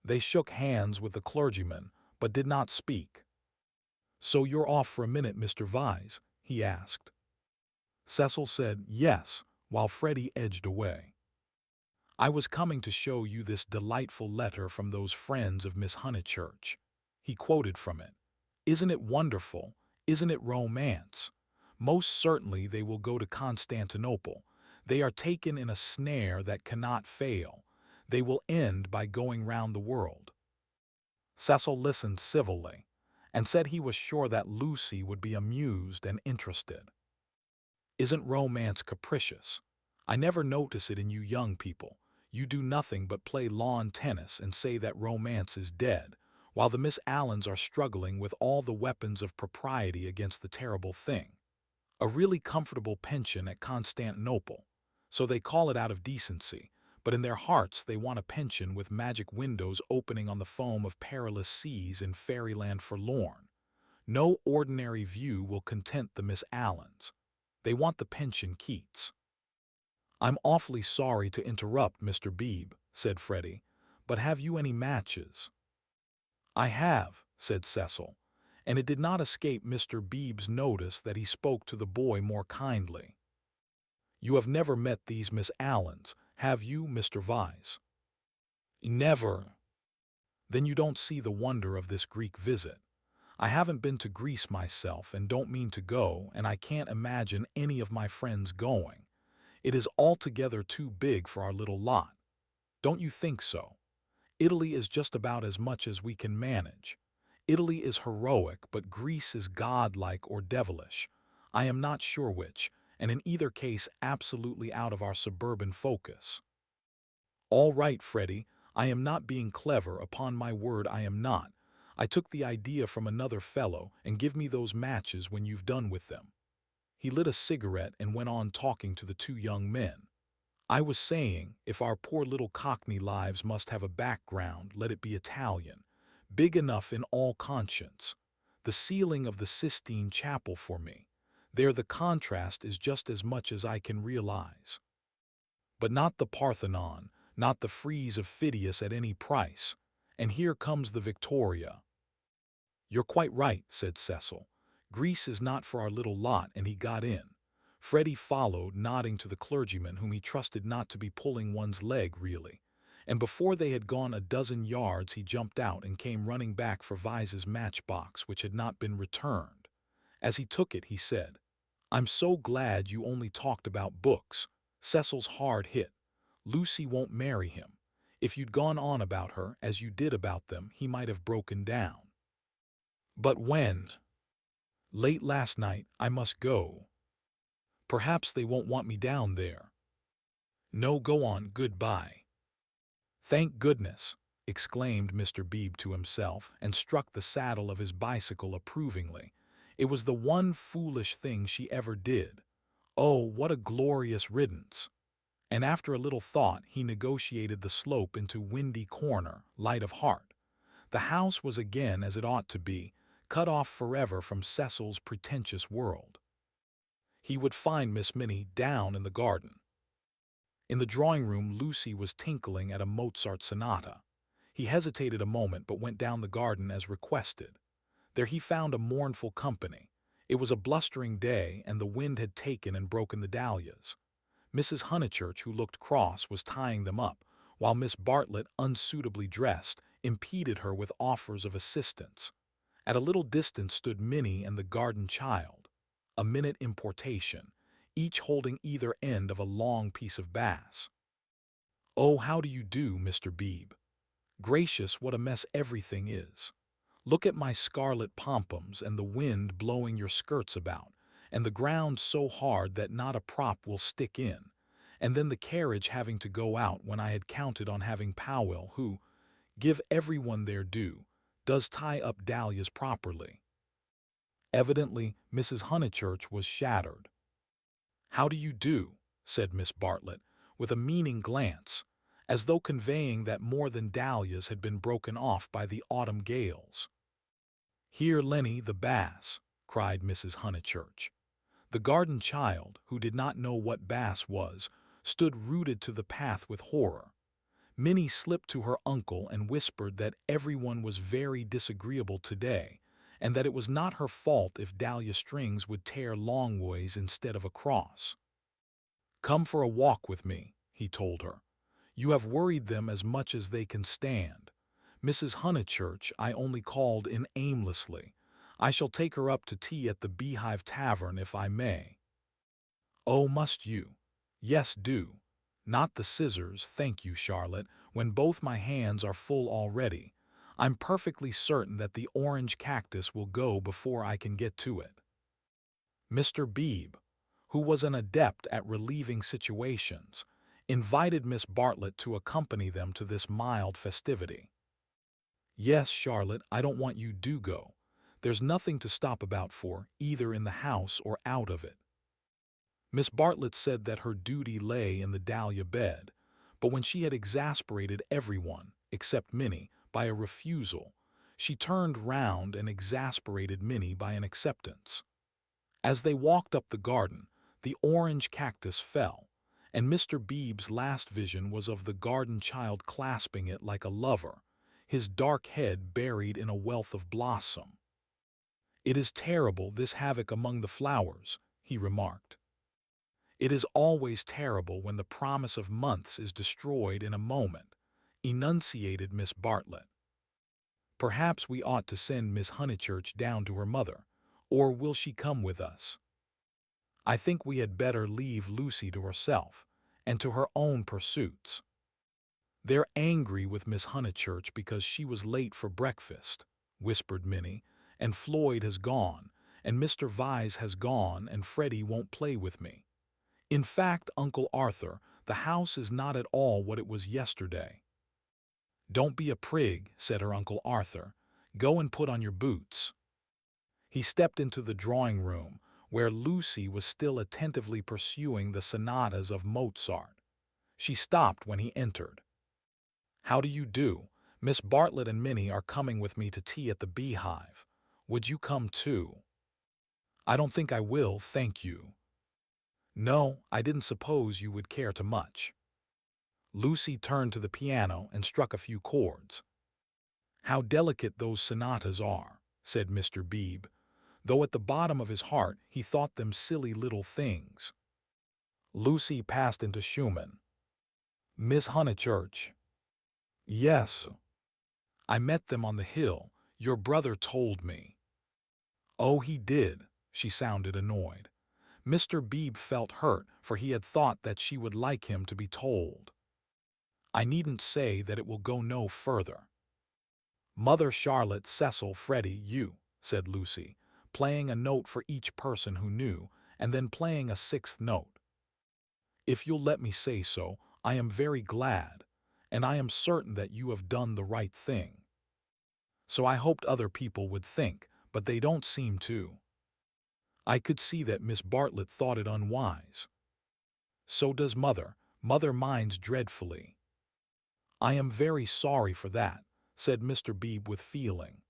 They shook hands with the clergyman, but did not speak. "So you're off for a minute, Mr. Vyse?" he asked. Cecil said yes, while Freddie edged away. "I was coming to show you this delightful letter from those friends of Miss Honeychurch." He quoted from it. "Isn't it wonderful? Isn't it romance? Most certainly they will go to Constantinople. They are taken in a snare that cannot fail. They will end by going round the world." Cecil listened civilly, and said he was sure that Lucy would be amused and interested. "Isn't romance capricious? I never notice it in you young people. You do nothing but play lawn tennis and say that romance is dead, while the Miss Allens are struggling with all the weapons of propriety against the terrible thing. A really comfortable pension at Constantinople. So they call it out of decency, but in their hearts they want a pension with magic windows opening on the foam of perilous seas in fairyland forlorn. No ordinary view will content the Miss Allens. They want the pension Keats." "I'm awfully sorry to interrupt, Mr. Beebe," said Freddie, "but have you any matches?" "I have," said Cecil, and it did not escape Mr. Beebe's notice that he spoke to the boy more kindly. "You have never met these Miss Allens, have you, Mr. Vyse?" "Never." "Then you don't see the wonder of this Greek visit. I haven't been to Greece myself and don't mean to go, and I can't imagine any of my friends going. It is altogether too big for our little lot. Don't you think so? Italy is just about as much as we can manage. Italy is heroic, but Greece is godlike or devilish. I am not sure which, and in either case absolutely out of our suburban focus." "All right, Freddie, I am not being clever, upon my word I am not. I took the idea from another fellow, and give me those matches when you've done with them." He lit a cigarette and went on talking to the two young men. "I was saying, if our poor little Cockney lives must have a background, let it be Italian, big enough in all conscience. The ceiling of the Sistine Chapel for me. There the contrast is just as much as I can realize. But not the Parthenon, not the frieze of Phidias at any price. And here comes the Victoria." "You're quite right," said Cecil. "Greece is not for our little lot," and he got in. Freddie followed, nodding to the clergyman, whom he trusted not to be pulling one's leg really, and before they had gone a dozen yards he jumped out and came running back for Vise's matchbox, which had not been returned. As he took it, he said, "I'm so glad you only talked about books. Cecil's hard hit. Lucy won't marry him. If you'd gone on about her, as you did about them, he might have broken down." "But when?" "Late last night. I must go." "Perhaps they won't want me down there." "No, go on. Goodbye." "Thank goodness!" exclaimed Mr. Beebe to himself, and struck the saddle of his bicycle approvingly. It was the one foolish thing she ever did. Oh, what a glorious riddance! And after a little thought he negotiated the slope into Windy Corner, light of heart. The house was again as it ought to be, cut off forever from Cecil's pretentious world. He would find Miss Minnie down in the garden. In the drawing-room Lucy was tinkling at a Mozart sonata. He hesitated a moment but went down the garden as requested. There he found a mournful company. It was a blustering day, and the wind had taken and broken the dahlias. Mrs. Honeychurch, who looked cross, was tying them up, while Miss Bartlett, unsuitably dressed, impeded her with offers of assistance. At a little distance stood Minnie and the garden child, a minute importation, each holding either end of a long piece of bass. "Oh, how do you do, Mr. Beebe? Gracious, what a mess everything is. Look at my scarlet pompons and the wind blowing your skirts about, and the ground so hard that not a prop will stick in, and then the carriage having to go out when I had counted on having Powell, who, give everyone their due, does tie up dahlias properly." Evidently, Mrs. Honeychurch was shattered. "How do you do?" said Miss Bartlett, with a meaning glance, as though conveying that more than dahlias had been broken off by the autumn gales. "Here, Lenny, the bass," cried Mrs. Honeychurch. The garden child, who did not know what bass was, stood rooted to the path with horror. Minnie slipped to her uncle and whispered that everyone was very disagreeable today, and that it was not her fault if dahlia strings would tear longways instead of across. "Come for a walk with me," he told her. "You have worried them as much as they can stand. Mrs. Honeychurch I only called in aimlessly. I shall take her up to tea at the Beehive Tavern if I may." "Oh, must you?" "Yes, do. Not the scissors, thank you, Charlotte, when both my hands are full already. I'm perfectly certain that the orange cactus will go before I can get to it." Mr. Beebe, who was an adept at relieving situations, invited Miss Bartlett to accompany them to this mild festivity. "Yes, Charlotte, I don't want you to go. There's nothing to stop about for, either in the house or out of it." Miss Bartlett said that her duty lay in the dahlia bed, but when she had exasperated everyone, except Minnie, by a refusal, she turned round and exasperated Minnie by an acceptance. As they walked up the garden, the orange cactus fell, and Mr. Beebe's last vision was of the garden child clasping it like a lover, his dark head buried in a wealth of blossom. "It is terrible, this havoc among the flowers," he remarked. "It is always terrible when the promise of months is destroyed in a moment," enunciated Miss Bartlett. "Perhaps we ought to send Miss Honeychurch down to her mother, or will she come with us? I think we had better leave Lucy to herself, and to her own pursuits. They're angry with Miss Honeychurch because she was late for breakfast," whispered Minnie, "and Floyd has gone, and Mr. Vyse has gone, and Freddie won't play with me. In fact, Uncle Arthur, the house is not at all what it was yesterday." "Don't be a prig," said her Uncle Arthur. "Go and put on your boots." He stepped into the drawing-room, where Lucy was still attentively pursuing the sonatas of Mozart. She stopped when he entered. "How do you do? Miss Bartlett and Minnie are coming with me to tea at the Beehive. Would you come too?" "I don't think I will, thank you." "No, I didn't suppose you would care to much." Lucy turned to the piano and struck a few chords. "How delicate those sonatas are," said Mr. Beebe, though at the bottom of his heart he thought them silly little things. Lucy passed into Schumann. "Miss Honeychurch." Yes, I met them on the hill. Your brother told me. Oh, he did. She sounded annoyed. Mr. Beebe felt hurt, for he had thought that she would like him to be told. I needn't say that it will go no further. Mother, Charlotte, Cecil, Freddie, you, said Lucy, playing a note for each person who knew, and then playing a sixth note. If you'll let me say so, I am very glad, and I am certain that you have done the right thing. So I hoped other people would think, but they don't seem to. I could see that Miss Bartlett thought it unwise. So does Mother. Mother minds dreadfully. I am very sorry for that, said Mr. Beebe with feeling.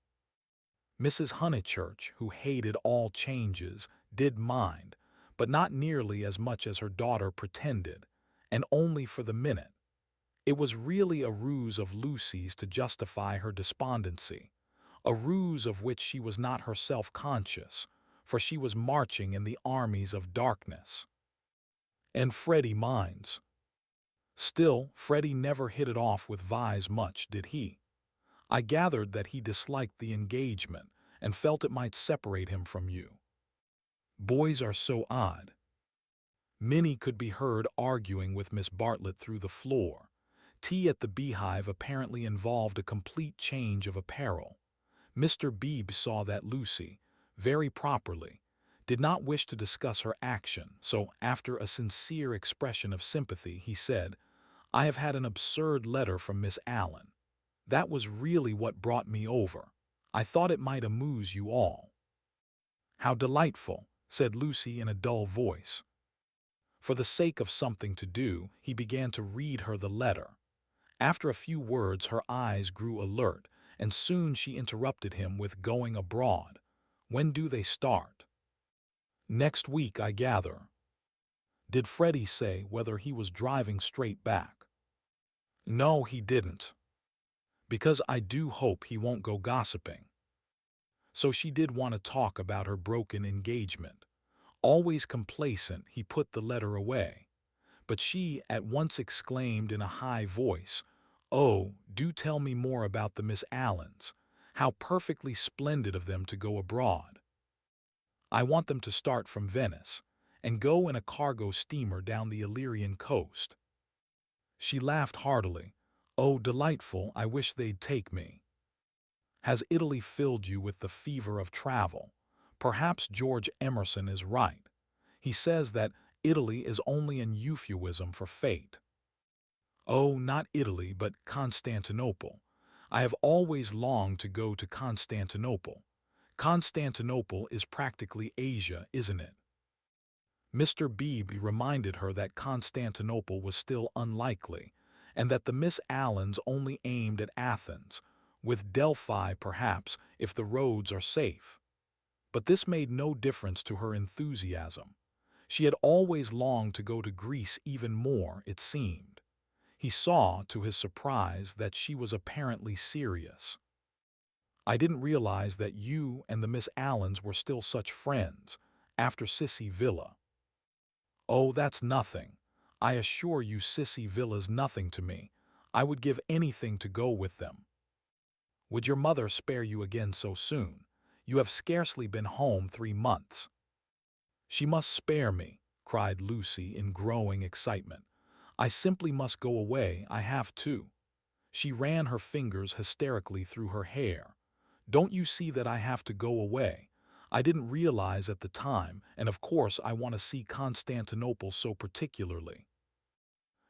Mrs. Honeychurch, who hated all changes, did mind, but not nearly as much as her daughter pretended, and only for the minute. It was really a ruse of Lucy's to justify her despondency, a ruse of which she was not herself conscious, for she was marching in the armies of darkness. And Freddie minds. Still, Freddie never hit it off with Vi's much, did he? I gathered that he disliked the engagement and felt it might separate him from you. Boys are so odd. Minnie could be heard arguing with Miss Bartlett through the floor. Tea at the Beehive apparently involved a complete change of apparel. Mr. Beebe saw that Lucy, very properly, did not wish to discuss her action, so after a sincere expression of sympathy, he said, I have had an absurd letter from Miss Allen. That was really what brought me over. I thought it might amuse you all. How delightful, said Lucy in a dull voice. For the sake of something to do, he began to read her the letter. After a few words, her eyes grew alert, and soon she interrupted him with going abroad. When do they start? Next week, I gather. Did Freddie say whether he was driving straight back? No, he didn't. Because I do hope he won't go gossiping. So she did want to talk about her broken engagement. Always complacent, he put the letter away. But she at once exclaimed in a high voice, Oh, do tell me more about the Miss Allens. How perfectly splendid of them to go abroad. I want them to start from Venice and go in a cargo steamer down the Illyrian coast. She laughed heartily. Oh, delightful, I wish they'd take me. Has Italy filled you with the fever of travel? Perhaps George Emerson is right. He says that Italy is only an euphuism for fate. Oh, not Italy, but Constantinople. I have always longed to go to Constantinople. Constantinople is practically Asia, isn't it? Mr. Beebe reminded her that Constantinople was still unlikely, and that the Miss Allens only aimed at Athens, with Delphi perhaps if the roads are safe. But this made no difference to her enthusiasm. She had always longed to go to Greece even more, it seemed. He saw, to his surprise, that she was apparently serious. I didn't realize that you and the Miss Allens were still such friends, after Sissy Villa. Oh, that's nothing. I assure you Sissy Villa's nothing to me. I would give anything to go with them. Would your mother spare you again so soon? You have scarcely been home 3 months. She must spare me, cried Lucy in growing excitement. I simply must go away, I have to. She ran her fingers hysterically through her hair. Don't you see that I have to go away? I didn't realize at the time, and of course I want to see Constantinople so particularly.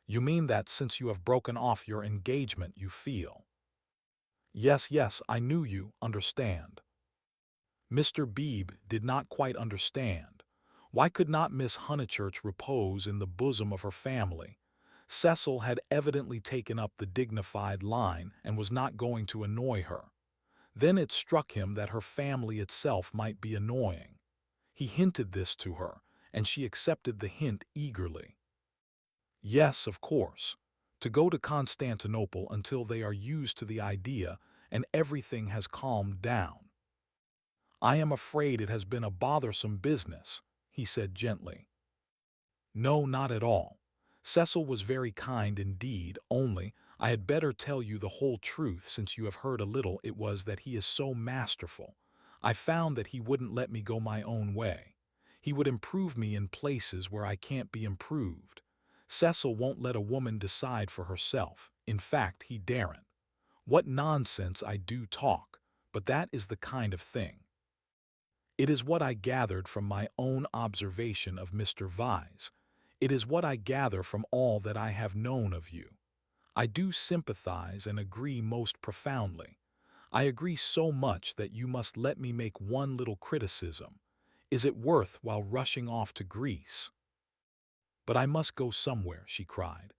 You mean that since you have broken off your engagement you feel? Yes, yes, I knew you understand. Mr. Beebe did not quite understand. Why could not Miss Honeychurch repose in the bosom of her family? Cecil had evidently taken up the dignified line and was not going to annoy her. Then it struck him that her family itself might be annoying. He hinted this to her, and she accepted the hint eagerly. Yes, of course. To go to Constantinople until they are used to the idea and everything has calmed down. I am afraid it has been a bothersome business, he said gently. No, not at all. Cecil was very kind indeed, only I had better tell you the whole truth since you have heard a little. It was that he is so masterful. I found that he wouldn't let me go my own way. He would improve me in places where I can't be improved. Cecil won't let a woman decide for herself. In fact, he daren't. What nonsense I do talk, but that is the kind of thing. It is what I gathered from my own observation of Mr. Vyse. It is what I gather from all that I have known of you. I do sympathize and agree most profoundly. I agree so much that you must let me make one little criticism. Is it worth while rushing off to Greece? But I must go somewhere, she cried.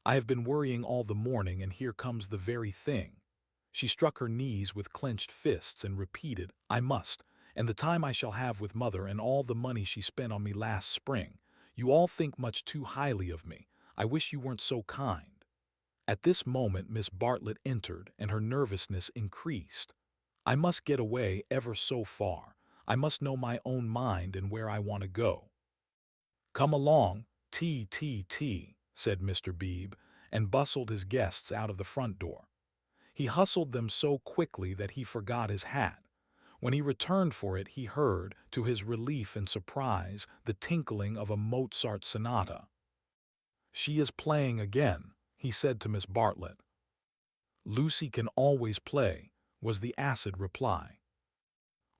I have been worrying all the morning, and here comes the very thing. She struck her knees with clenched fists and repeated, I must, and the time I shall have with mother and all the money she spent on me last spring. You all think much too highly of me. I wish you weren't so kind. At this moment Miss Bartlett entered, and her nervousness increased. I must get away ever so far. I must know my own mind and where I want to go. Come along, T, said Mr. Beebe, and bustled his guests out of the front door. He hustled them so quickly that he forgot his hat. When he returned for it, he heard, to his relief and surprise, the tinkling of a Mozart sonata. She is playing again, he said to Miss Bartlett. Lucy can always play, was the acid reply.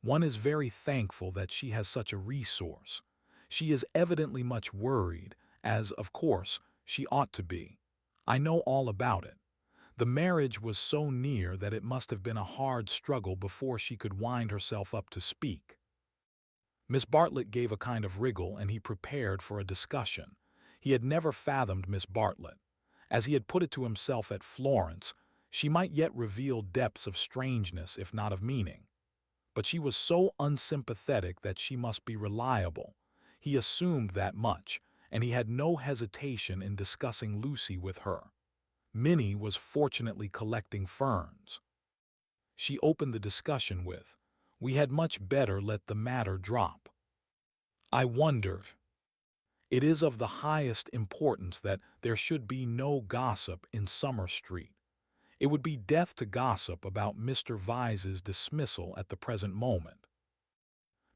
One is very thankful that she has such a resource. She is evidently much worried, as, of course, she ought to be. I know all about it. The marriage was so near that it must have been a hard struggle before she could wind herself up to speak. Miss Bartlett gave a kind of wriggle, and he prepared for a discussion. He had never fathomed Miss Bartlett. As he had put it to himself at Florence, she might yet reveal depths of strangeness if not of meaning. But she was so unsympathetic that she must be reliable. He assumed that much, and he had no hesitation in discussing Lucy with her. Minnie was fortunately collecting ferns. She opened the discussion with, "We had much better let the matter drop. I wonder. It is of the highest importance that there should be no gossip in Summer Street. It would be death to gossip about Mr. Vyse's dismissal at the present moment."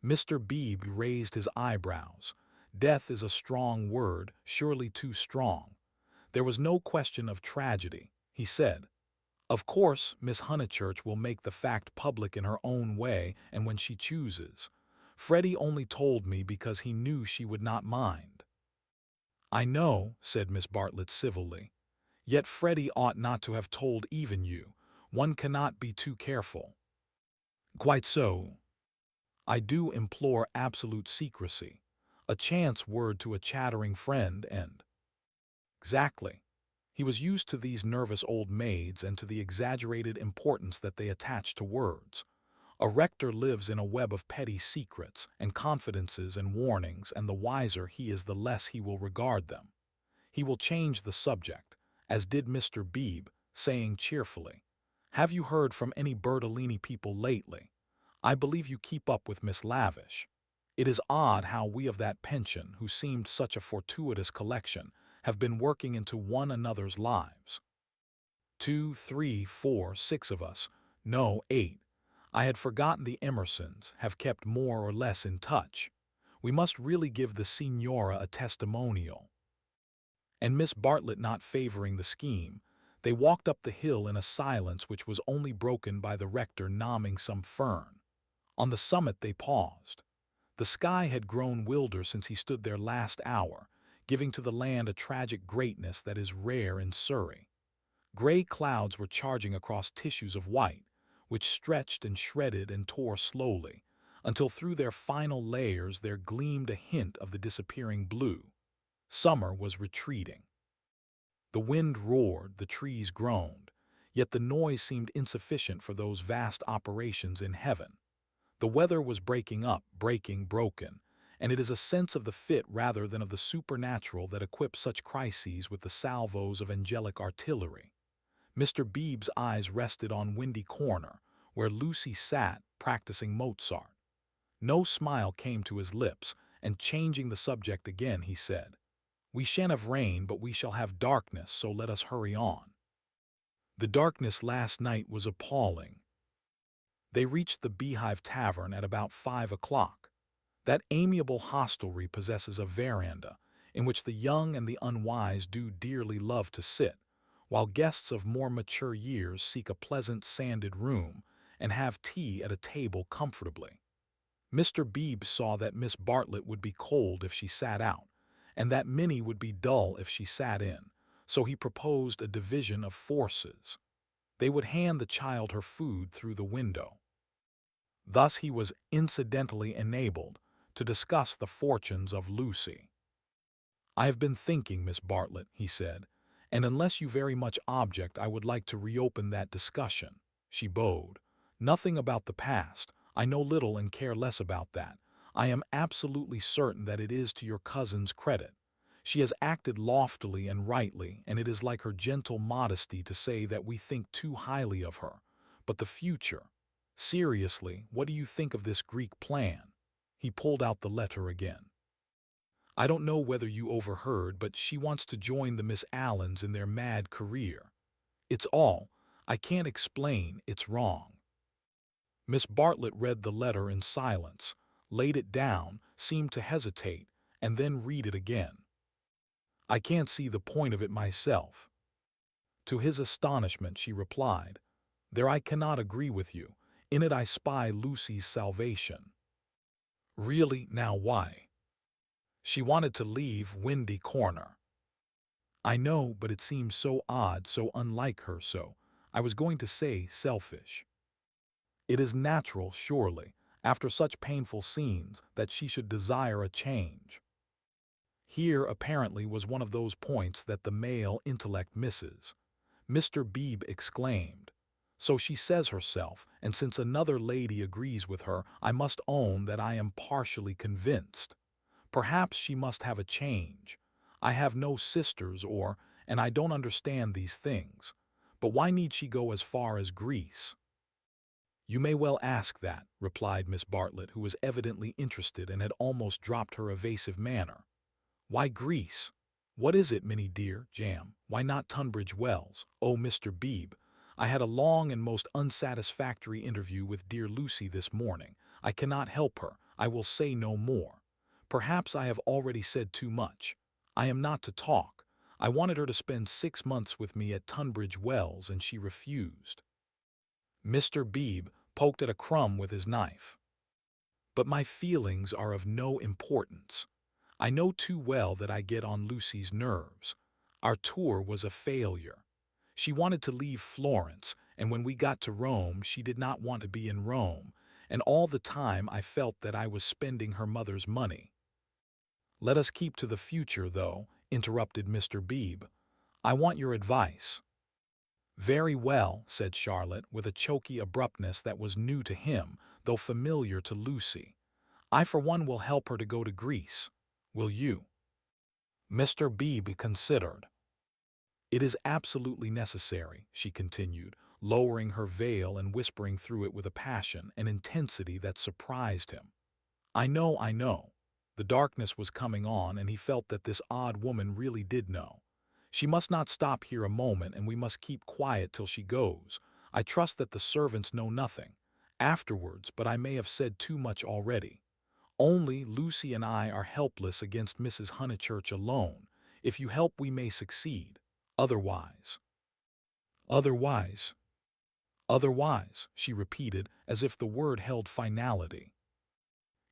Mr. Beebe raised his eyebrows. Death is a strong word, surely too strong. There was no question of tragedy, he said. Of course, Miss Honeychurch will make the fact public in her own way and when she chooses. Freddie only told me because he knew she would not mind. I know, said Miss Bartlett civilly. Yet Freddie ought not to have told even you. One cannot be too careful. Quite so. I do implore absolute secrecy. A chance word to a chattering friend and... Exactly. He was used to these nervous old maids and to the exaggerated importance that they attach to words. A rector lives in a web of petty secrets and confidences and warnings, and the wiser he is, the less he will regard them. He will change the subject, as did Mr. Beebe, saying cheerfully, "Have you heard from any Bertolini people lately? I believe you keep up with Miss Lavish. It is odd how we of that pension, who seemed such a fortuitous collection, have been working into one another's lives. 2, 3, 4, 6 of us, no, 8. I had forgotten the Emersons, have kept more or less in touch. We must really give the Signora a testimonial." And Miss Bartlett not favoring the scheme, they walked up the hill in a silence which was only broken by the rector nomming some fern. On the summit they paused. The sky had grown wilder since he stood there last hour, giving to the land a tragic greatness that is rare in Surrey. Gray clouds were charging across tissues of white, which stretched and shredded and tore slowly, until through their final layers there gleamed a hint of the disappearing blue. Summer was retreating. The wind roared, the trees groaned, yet the noise seemed insufficient for those vast operations in heaven. The weather was breaking up, broken, and it is a sense of the fit rather than of the supernatural that equips such crises with the salvos of angelic artillery. Mr. Beebe's eyes rested on Windy Corner, where Lucy sat, practicing Mozart. No smile came to his lips, and changing the subject again, he said, "We shan't have rain, but we shall have darkness, so let us hurry on." The darkness last night was appalling. They reached the Beehive Tavern at about 5 o'clock. That amiable hostelry possesses a veranda in which the young and the unwise do dearly love to sit, while guests of more mature years seek a pleasant sanded room and have tea at a table comfortably. Mr. Beebe saw that Miss Bartlett would be cold if she sat out, and that Minnie would be dull if she sat in, so he proposed a division of forces. They would hand the child her food through the window. Thus he was incidentally enabled to discuss the fortunes of Lucy. "I have been thinking, Miss Bartlett," he said, "and unless you very much object, I would like to reopen that discussion." She bowed. "Nothing about the past. I know little and care less about that. I am absolutely certain that it is to your cousin's credit. She has acted loftily and rightly, and it is like her gentle modesty to say that we think too highly of her. But the future. Seriously, what do you think of this Greek plan?" He pulled out the letter again. "I don't know whether you overheard, but she wants to join the Miss Allens in their mad career. It's all. I can't explain, it's wrong." Miss Bartlett read the letter in silence, laid it down, seemed to hesitate, and then read it again. "I can't see the point of it myself." To his astonishment, she replied, "There I cannot agree with you. In it I spy Lucy's salvation." "Really, now why?" "She wanted to leave Windy Corner." "I know, but it seems so odd, so unlike her, so, I was going to say selfish." "It is natural, surely, after such painful scenes, that she should desire a change." Here, apparently, was one of those points that the male intellect misses. Mr. Beebe exclaimed, "So she says herself, and since another lady agrees with her, I must own that I am partially convinced. Perhaps she must have a change. I have no sisters and I don't understand these things. But why need she go as far as Greece?" "You may well ask that," replied Miss Bartlett, who was evidently interested and had almost dropped her evasive manner. "Why Greece? What is it, Minnie dear, jam? Why not Tunbridge Wells? Oh, Mr. Beebe, I had a long and most unsatisfactory interview with dear Lucy this morning. I cannot help her. I will say no more. Perhaps I have already said too much. I am not to talk. I wanted her to spend 6 months with me at Tunbridge Wells, and she refused." Mr. Beebe poked at a crumb with his knife. "But my feelings are of no importance. I know too well that I get on Lucy's nerves. Our tour was a failure. She wanted to leave Florence, and when we got to Rome, she did not want to be in Rome, and all the time I felt that I was spending her mother's money." "Let us keep to the future, though," interrupted Mr. Beebe. "I want your advice." "Very well," said Charlotte, with a choky abruptness that was new to him, though familiar to Lucy. "I for one will help her to go to Greece. Will you?" Mr. Beebe considered. "It is absolutely necessary," she continued, lowering her veil and whispering through it with a passion and intensity that surprised him. I know." The darkness was coming on, and he felt that this odd woman really did know. "She must not stop here a moment, and we must keep quiet till she goes. I trust that the servants know nothing. Afterwards, but I may have said too much already. Only Lucy and I are helpless against Mrs. Honeychurch alone. If you help, we may succeed. Otherwise." "Otherwise." "Otherwise," she repeated, as if the word held finality.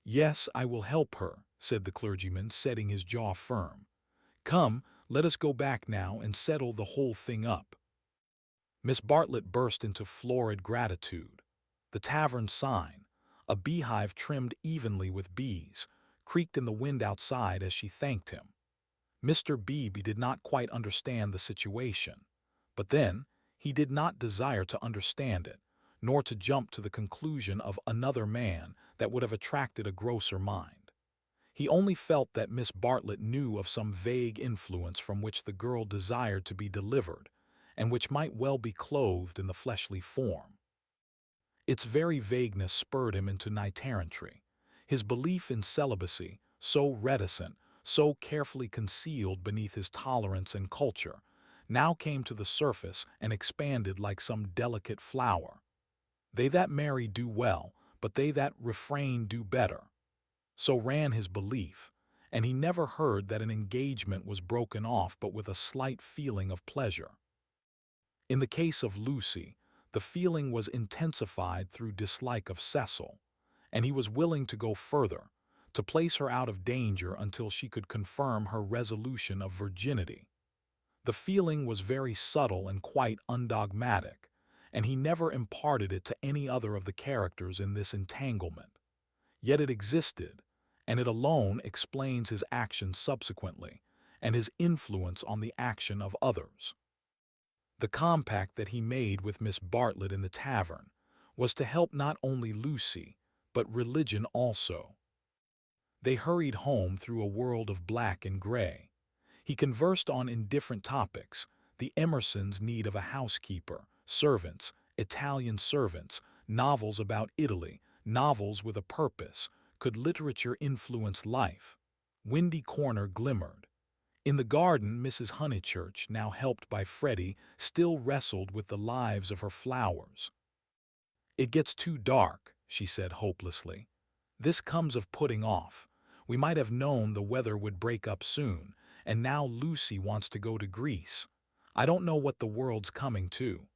"Yes, I will help her," said the clergyman, setting his jaw firm. "Come, let us go back now and settle the whole thing up." Miss Bartlett burst into florid gratitude. The tavern sign, a beehive trimmed evenly with bees, creaked in the wind outside as she thanked him. Mr. Beebe did not quite understand the situation, but then he did not desire to understand it, nor to jump to the conclusion of another man that would have attracted a grosser mind. He only felt that Miss Bartlett knew of some vague influence from which the girl desired to be delivered, and which might well be clothed in the fleshly form. Its very vagueness spurred him into knight-errantry. His belief in celibacy, so reticent, so carefully concealed beneath his tolerance and culture, now came to the surface and expanded like some delicate flower. They that marry do well, but they that refrain do better. So ran his belief, and he never heard that an engagement was broken off but with a slight feeling of pleasure. In the case of Lucy, the feeling was intensified through dislike of Cecil, and he was willing to go further, to place her out of danger until she could confirm her resolution of virginity. The feeling was very subtle and quite undogmatic, and he never imparted it to any other of the characters in this entanglement. Yet it existed, and it alone explains his actions subsequently, and his influence on the action of others. The compact that he made with Miss Bartlett in the tavern was to help not only Lucy, but religion also. They hurried home through a world of black and gray. He conversed on indifferent topics: the Emersons' need of a housekeeper, servants, Italian servants, novels about Italy, novels with a purpose. Could literature influence life? Windy Corner glimmered. In the garden, Mrs. Honeychurch, now helped by Freddie, still wrestled with the lives of her flowers. "It gets too dark," she said hopelessly. "This comes of putting off. We might have known the weather would break up soon, and now Lucy wants to go to Greece. I don't know what the world's coming to."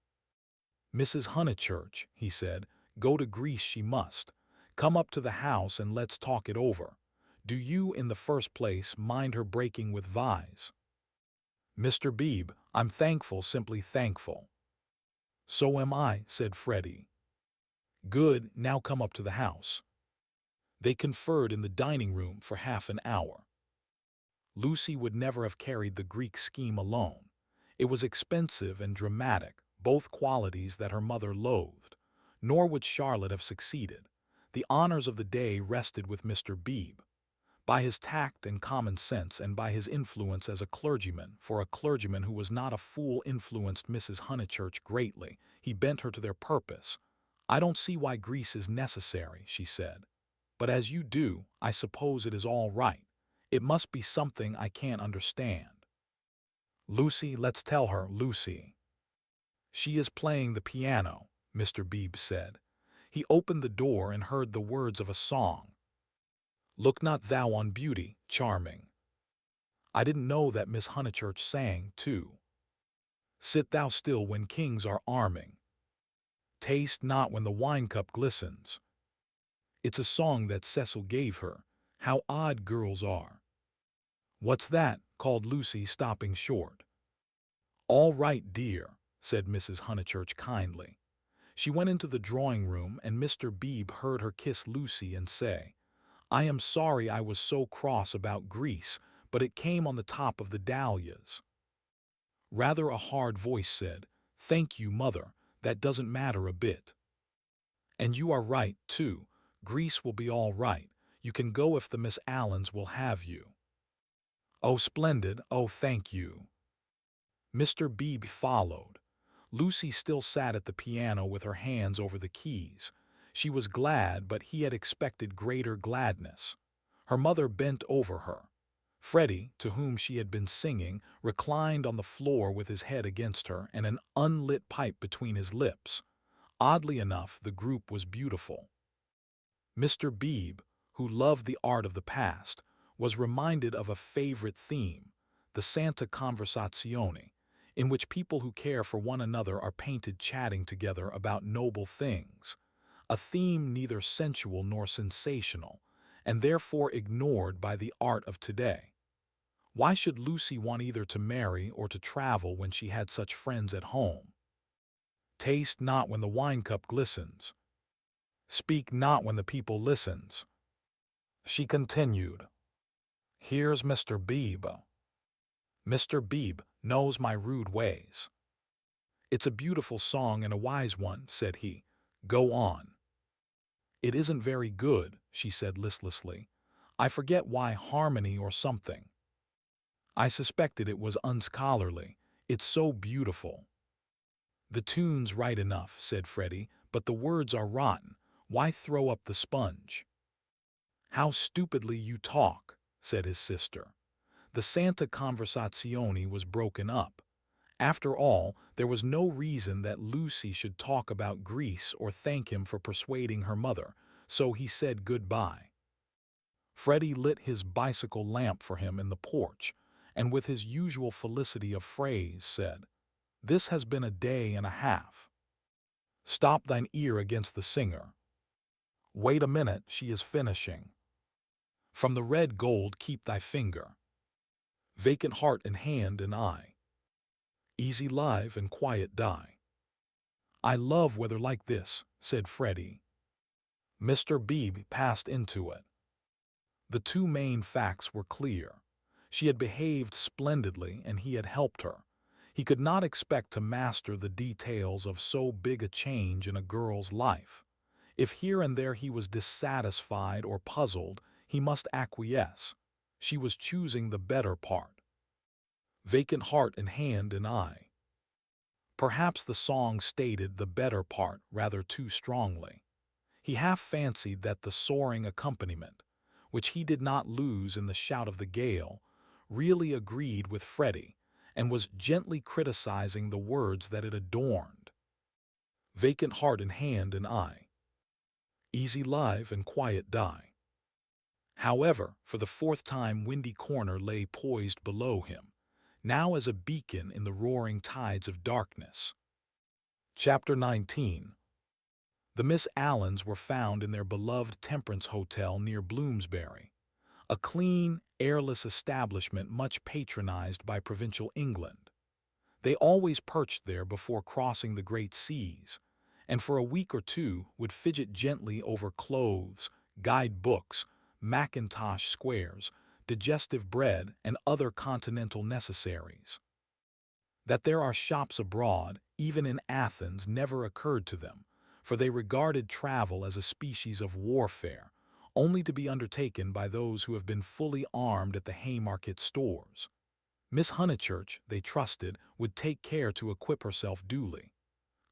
"Mrs. Honeychurch," he said, "go to Greece she must. Come up to the house and let's talk it over. Do you, in the first place, mind her breaking with Vyse?" "Mr. Beebe, I'm thankful, simply thankful." "So am I," said Freddie. "Good, now come up to the house." They conferred in the dining room for half an hour. Lucy would never have carried the Greek scheme alone. It was expensive and dramatic, both qualities that her mother loathed. Nor would Charlotte have succeeded. The honors of the day rested with Mr. Beebe. By his tact and common sense, and by his influence as a clergyman, for a clergyman who was not a fool influenced Mrs. Honeychurch greatly. He bent her to their purpose. "I don't see why Greece is necessary," she said. "But as you do, I suppose it is all right. It must be something I can't understand." "Lucy, let's tell her, Lucy." "She is playing the piano," Mr. Beebe said. He opened the door and heard the words of a song. "Look not thou on beauty, charming." I didn't know that Miss Honeychurch sang, too. "Sit thou still when kings are arming. Taste not when the wine cup glistens." It's a song that Cecil gave her. How odd girls are. "What's that?" called Lucy, stopping short. "All right, dear," said Mrs. Honeychurch kindly. She went into the drawing room, and Mr. Beebe heard her kiss Lucy and say, "I am sorry I was so cross about Greece, but it came on the top of the dahlias." Rather a hard voice said, "Thank you, Mother, that doesn't matter a bit. And you are right, too. Greece will be all right. You can go if the Miss Allens will have you." "Oh, splendid. Oh, thank you." Mr. Beebe followed. Lucy still sat at the piano with her hands over the keys. She was glad, but he had expected greater gladness. Her mother bent over her. Freddie, to whom she had been singing, reclined on the floor with his head against her and an unlit pipe between his lips. Oddly enough, the group was beautiful. Mr. Beebe, who loved the art of the past, was reminded of a favorite theme, the Santa Conversazione, in which people who care for one another are painted chatting together about noble things, a theme neither sensual nor sensational, and therefore ignored by the art of today. Why should Lucy want either to marry or to travel when she had such friends at home? "Taste not when the wine cup glistens. Speak not when the people listens." She continued, "Here's Mr. Beebe. Mr. Beebe knows my rude ways." "It's a beautiful song and a wise one," said he. "Go on." "It isn't very good," she said listlessly. "I forget why, harmony or something. I suspected it was unscholarly. It's so beautiful." "The tune's right enough," said Freddie, "but the words are rotten. Why throw up the sponge?" "How stupidly you talk," said his sister. "The Santa Conversazione was broken up. After all, there was no reason that Lucy should talk about Greece or thank him for persuading her mother, so he said goodbye. Freddie lit his bicycle lamp for him in the porch, and with his usual felicity of phrase said, "This has been a day and a half. Stop thine ear against the singer. Wait a minute, she is finishing. From the red gold keep thy finger. Vacant heart and hand and eye. Easy live and quiet die." "I love weather like this," said Freddie. Mr. Beebe passed into it. The two main facts were clear. She had behaved splendidly and he had helped her. He could not expect to master the details of so big a change in a girl's life. If here and there he was dissatisfied or puzzled, he must acquiesce. She was choosing the better part. Vacant heart and hand and eye. Perhaps the song stated the better part rather too strongly. He half fancied that the soaring accompaniment, which he did not lose in the shout of the gale, really agreed with Freddie and was gently criticizing the words that it adorned. Vacant heart and hand and eye. Easy live and quiet die. However, for the fourth time Windy Corner lay poised below him, now as a beacon in the roaring tides of darkness. Chapter 19. The Miss Allens were found in their beloved Temperance Hotel near Bloomsbury, a clean, airless establishment much patronized by provincial England. They always perched there before crossing the great seas, and for a week or two would fidget gently over clothes, guide-books, Mackintosh squares, digestive bread, and other continental necessaries. That there are shops abroad, even in Athens, never occurred to them, for they regarded travel as a species of warfare, only to be undertaken by those who have been fully armed at the Haymarket stores. Miss Honeychurch, they trusted, would take care to equip herself duly.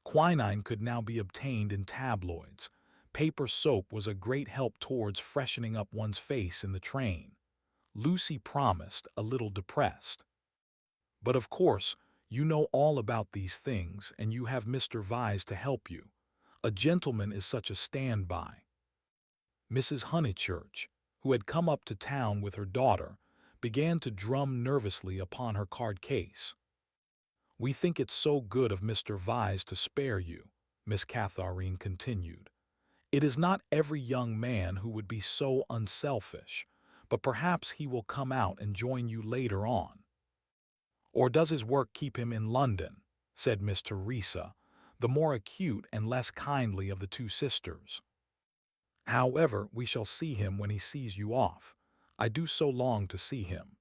Quinine could now be obtained in tabloids. Paper soap was a great help towards freshening up one's face in the train. Lucy promised, a little depressed. "But of course, you know all about these things, and you have Mr. Vyse to help you. A gentleman is such a standby." Mrs. Honeychurch, who had come up to town with her daughter, began to drum nervously upon her card case. "We think it so good of Mr. Vyse to spare you," Miss Catharine continued. "It is not every young man who would be so unselfish, but perhaps he will come out and join you later on." "Or does his work keep him in London?" said Miss Teresa, the more acute and less kindly of the two sisters. "However, we shall see him when he sees you off. I do so long to see him."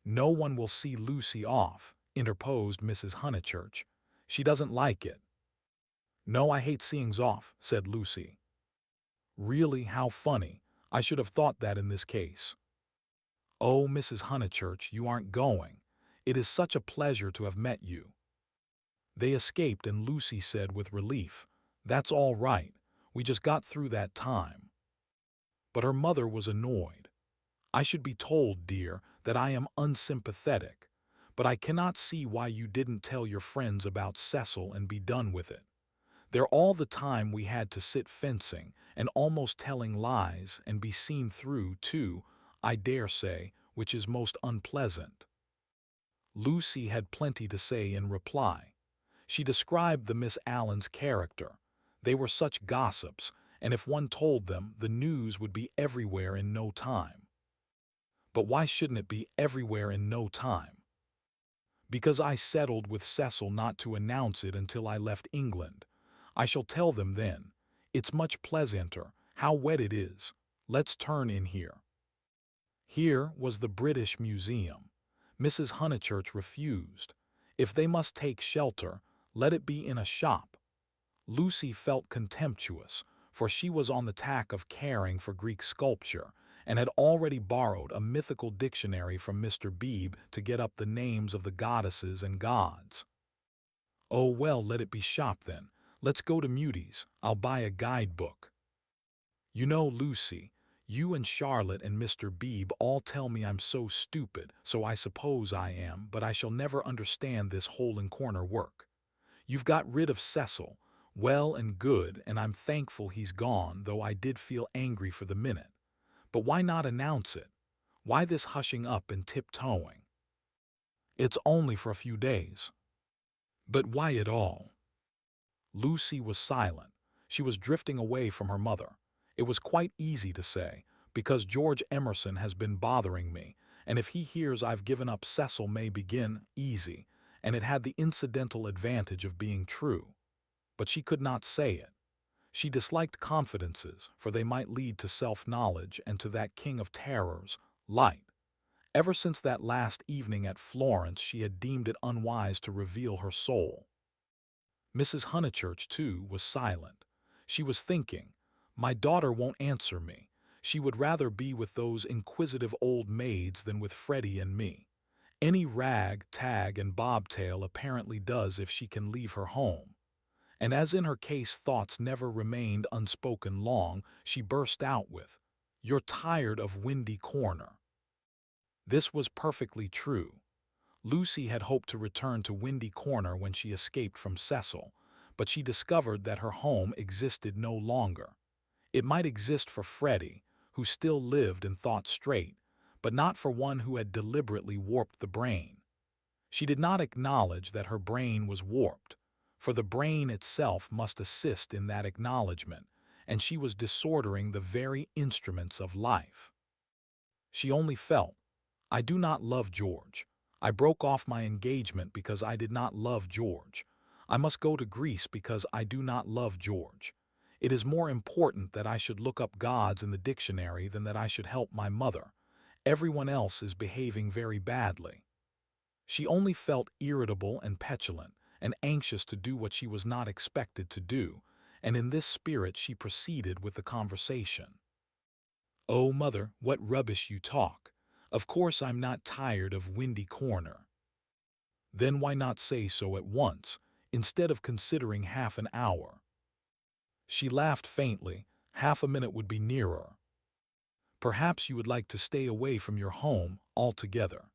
"No one will see Lucy off," interposed Mrs. Honeychurch. "She doesn't like it." "No, I hate seeings off," said Lucy. "Really, how funny. I should have thought that in this case." "Oh, Mrs. Honeychurch, you aren't going. It is such a pleasure to have met you." They escaped, and Lucy said with relief, "That's all right. We just got through that time." But her mother was annoyed. "I should be told, dear, that I am unsympathetic, but I cannot see why you didn't tell your friends about Cecil and be done with it. There all the time we had to sit fencing and almost telling lies and be seen through, too, I dare say, which is most unpleasant." Lucy had plenty to say in reply. She described the Miss Allens' character. They were such gossips, and if one told them, the news would be everywhere in no time. "But why shouldn't it be everywhere in no time?" "Because I settled with Cecil not to announce it until I left England. I shall tell them then. It's much pleasanter. How wet it is. Let's turn in here." Here was the British Museum. Mrs. Honeychurch refused. If they must take shelter, let it be in a shop. Lucy felt contemptuous, for she was on the tack of caring for Greek sculpture, and had already borrowed a mythical dictionary from Mr. Beebe to get up the names of the goddesses and gods. "Oh, well, let it be shop then. Let's go to Muty's. I'll buy a guidebook." "You know, Lucy, You and Charlotte and Mr. Beebe all tell me I'm so stupid, so I suppose I am, but I shall never understand this hole-and-corner work. You've got rid of Cecil, well and good, and I'm thankful he's gone, though I did feel angry for the minute. But why not announce it? Why this hushing up and tiptoeing? It's only for a few days. But why at all? Lucy was silent. She was drifting away from her mother. It was quite easy to say, because George Emerson has been bothering me, and if he hears I've given up Cecil may begin easy, and it had the incidental advantage of being true. But she could not say it. She disliked confidences, for they might lead to self-knowledge and to that king of terrors, light. Ever since that last evening at Florence, she had deemed it unwise to reveal her soul. Mrs. Honeychurch, too, was silent. She was thinking, my daughter won't answer me. She would rather be with those inquisitive old maids than with Freddie and me. Any rag, tag, and bobtail apparently does if she can leave her home. And as in her case thoughts never remained unspoken long, she burst out with, "You're tired of Windy Corner." This was perfectly true. Lucy had hoped to return to Windy Corner when she escaped from Cecil, but she discovered that her home existed no longer. It might exist for Freddie, who still lived and thought straight, but not for one who had deliberately warped the brain. She did not acknowledge that her brain was warped, for the brain itself must assist in that acknowledgement, and she was disordering the very instruments of life. She only felt, I do not love George. I broke off my engagement because I did not love George. I must go to Greece because I do not love George. It is more important that I should look up gods in the dictionary than that I should help my mother. Everyone else is behaving very badly. She only felt irritable and petulant, and anxious to do what she was not expected to do, and in this spirit she proceeded with the conversation. "Oh, mother, what rubbish you talk. Of course I'm not tired of Windy Corner." "Then why not say so at once, instead of considering half an hour?" She laughed faintly. "Half a minute would be nearer. Perhaps you would like to stay away from your home altogether."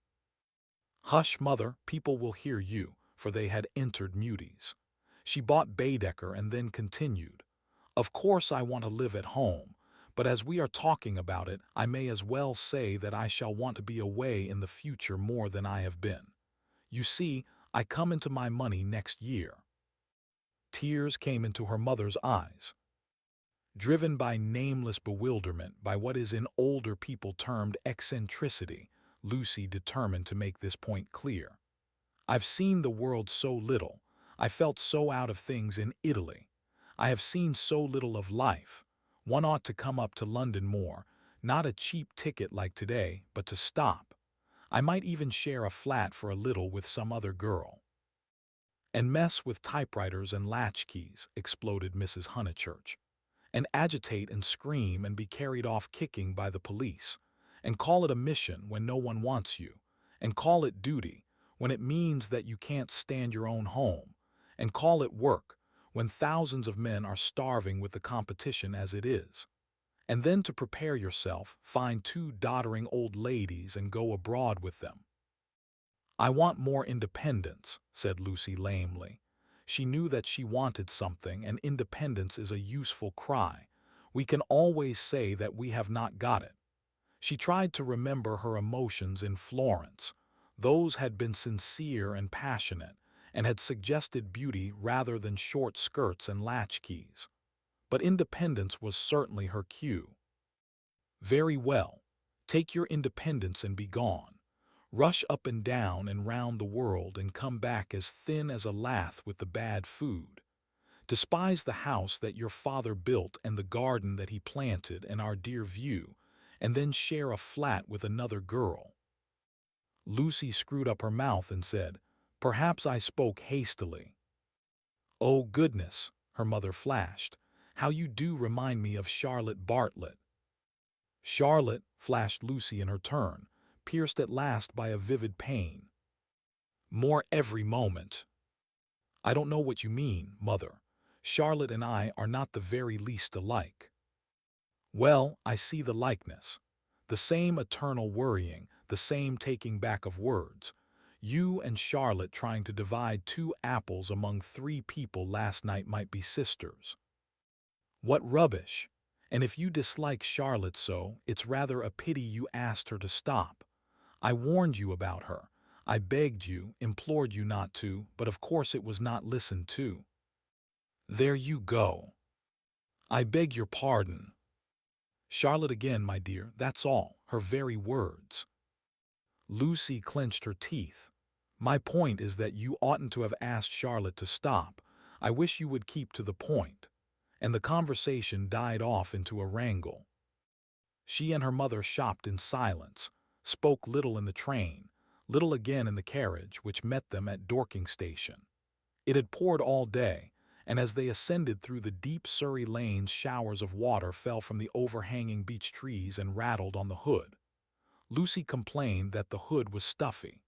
"Hush, mother, people will hear you," for they had entered Muties. She bought Baedeker and then continued, "Of course I want to live at home, but as we are talking about it, I may as well say that I shall want to be away in the future more than I have been. You see, I come into my money next year." Tears came into her mother's eyes. Driven by nameless bewilderment, by what is in older people termed eccentricity, Lucy determined to make this point clear. "I've seen the world so little. I felt so out of things in Italy. I have seen so little of life. One ought to come up to London more, not a cheap ticket like today, but to stop. I might even share a flat for a little with some other girl." "And mess with typewriters and latchkeys," exploded Mrs. Honeychurch. "And agitate and scream and be carried off kicking by the police. And call it a mission when no one wants you. And call it duty when it means that you can't stand your own home. And call it work when thousands of men are starving with the competition as it is. And then to prepare yourself, find two doddering old ladies and go abroad with them." "I want more independence," said Lucy lamely. She knew that she wanted something, and independence is a useful cry. We can always say that we have not got it. She tried to remember her emotions in Florence. Those had been sincere and passionate, and had suggested beauty rather than short skirts and latchkeys. But independence was certainly her cue. "Very well. Take your independence and be gone. Rush up and down and round the world and come back as thin as a lath with the bad food. Despise the house that your father built and the garden that he planted and our dear view, and then share a flat with another girl." Lucy screwed up her mouth and said, "Perhaps I spoke hastily." "Oh, goodness," her mother flashed, "how you do remind me of Charlotte Bartlett." "Charlotte," flashed Lucy in her turn, pierced at last by a vivid pain. "More every moment." "I don't know what you mean, mother. Charlotte and I are not the very least alike." Well, I see the likeness. The same eternal worrying, the same taking back of words. You and Charlotte trying to divide two apples among three people last night might be sisters. What rubbish! And if you dislike Charlotte so, it's rather a pity you asked her to stop. I warned you about her. I begged you, implored you not to, but of course it was not listened to. There you go. I beg your pardon. Charlotte again, my dear, that's all, her very words. Lucy clenched her teeth. My point is that you oughtn't to have asked Charlotte to stop. I wish you would keep to the point. And the conversation died off into a wrangle. She and her mother shopped in silence, spoke little in the train, little again in the carriage which met them at Dorking Station. It had poured all day, and as they ascended through the deep Surrey lanes showers of water fell from the overhanging beech trees and rattled on the hood. Lucy complained that the hood was stuffy.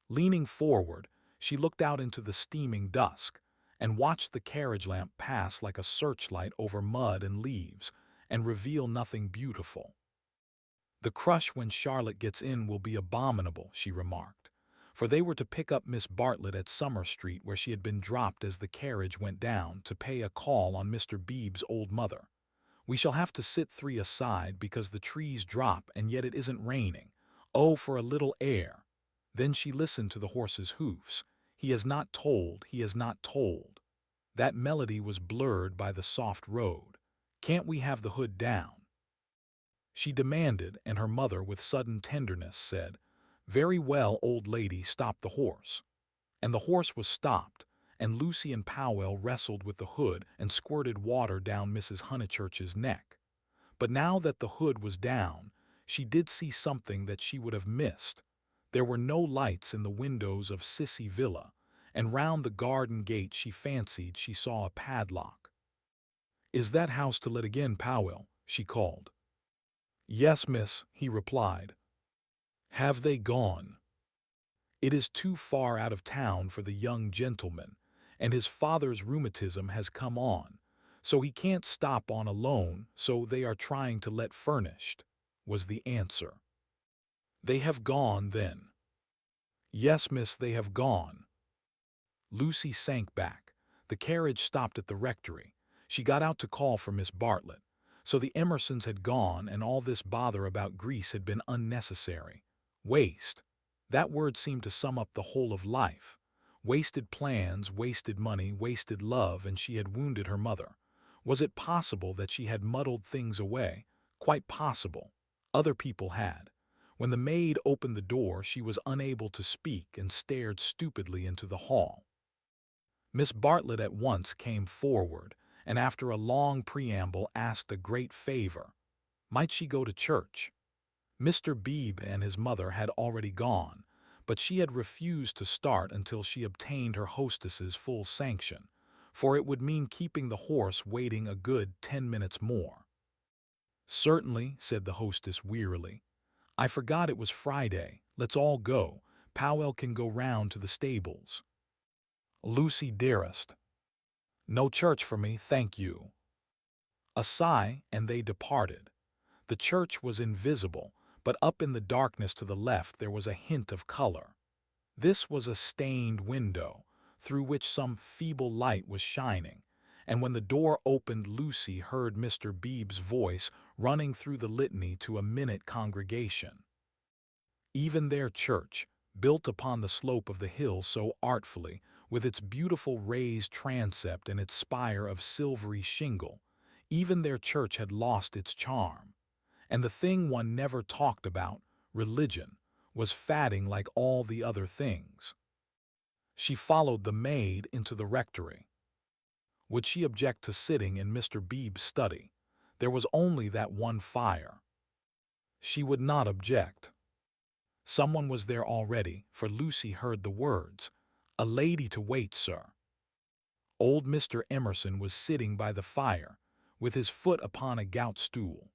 Leaning forward, she looked out into the steaming dusk and watched the carriage lamp pass like a searchlight over mud and leaves and reveal nothing beautiful. The crush when Charlotte gets in will be abominable, she remarked, for they were to pick up Miss Bartlett at Summer Street where she had been dropped as the carriage went down to pay a call on Mr. Beebe's old mother. We shall have to sit three aside because the trees drop and yet it isn't raining. Oh, for a little air. Then she listened to the horse's hoofs. He has not told, he has not told. That melody was blurred by the soft road. Can't we have the hood down? She demanded, and her mother, with sudden tenderness, said, Very well, old lady, stop the horse. And the horse was stopped, and Lucy and Powell wrestled with the hood and squirted water down Mrs. Honeychurch's neck. But now that the hood was down, she did see something that she would have missed. There were no lights in the windows of Sissy Villa, and round the garden gate she fancied she saw a padlock. Is that house to let again, Powell? She called. Yes, miss, he replied. Have they gone? It is too far out of town for the young gentleman, and his father's rheumatism has come on, so he can't stop on alone, so they are trying to let furnished, was the answer. They have gone, then? Yes, miss, they have gone. Lucy sank back. The carriage stopped at the rectory. She got out to call for Miss Bartlett. So the Emersons had gone, and all this bother about Greece had been unnecessary. Waste. That word seemed to sum up the whole of life. Wasted plans, wasted money, wasted love, and she had wounded her mother. Was it possible that she had muddled things away? Quite possible. Other people had. When the maid opened the door, she was unable to speak and stared stupidly into the hall. Miss Bartlett at once came forward, and after a long preamble asked a great favor. Might she go to church? Mr. Beebe and his mother had already gone, but she had refused to start until she obtained her hostess's full sanction, for it would mean keeping the horse waiting a good 10 minutes more. Certainly, said the hostess wearily. I forgot it was Friday. Let's all go. Powell can go round to the stables. Lucy, dearest. No church for me, thank you. A sigh, and they departed. The church was invisible, but up in the darkness to the left there was a hint of color. This was a stained window, through which some feeble light was shining, and when the door opened Lucy heard Mr. Beebe's voice running through the litany to a minute congregation. Even their church, built upon the slope of the hill so artfully, with its beautiful raised transept and its spire of silvery shingle, even their church had lost its charm. And the thing one never talked about, religion, was fading like all the other things. She followed the maid into the rectory. Would she object to sitting in Mr. Beebe's study? There was only that one fire. She would not object. Someone was there already, for Lucy heard the words, "A lady to wait, sir." Old Mr. Emerson was sitting by the fire, with his foot upon a gout stool.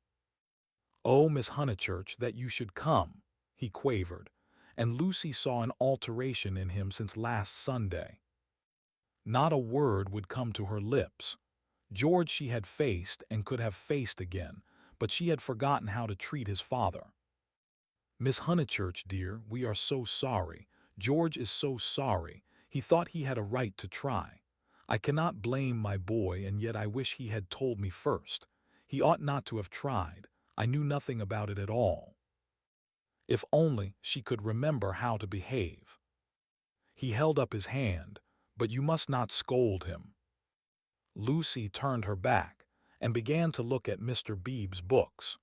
"Oh, Miss Honeychurch, that you should come," he quavered, and Lucy saw an alteration in him since last Sunday. Not a word would come to her lips. George she had faced and could have faced again, but she had forgotten how to treat his father. "Miss Honeychurch, dear, we are so sorry. George is so sorry. He thought he had a right to try. I cannot blame my boy, and yet I wish he had told me first. He ought not to have tried. I knew nothing about it at all." If only she could remember how to behave. He held up his hand. "But you must not scold him." Lucy turned her back and began to look at Mr. Beebe's books.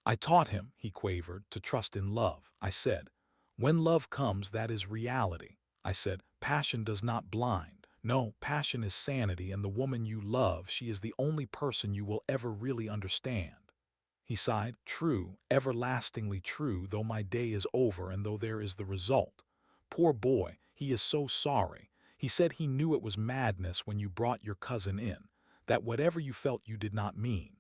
"I taught him," he quavered, "to trust in love," I said. "When love comes, that is reality," I said. "Passion does not blind. No, passion is sanity, and the woman you love, she is the only person you will ever really understand." He sighed. "True, everlastingly true, though my day is over and though there is the result. Poor boy, he is so sorry. He said he knew it was madness when you brought your cousin in, that whatever you felt you did not mean."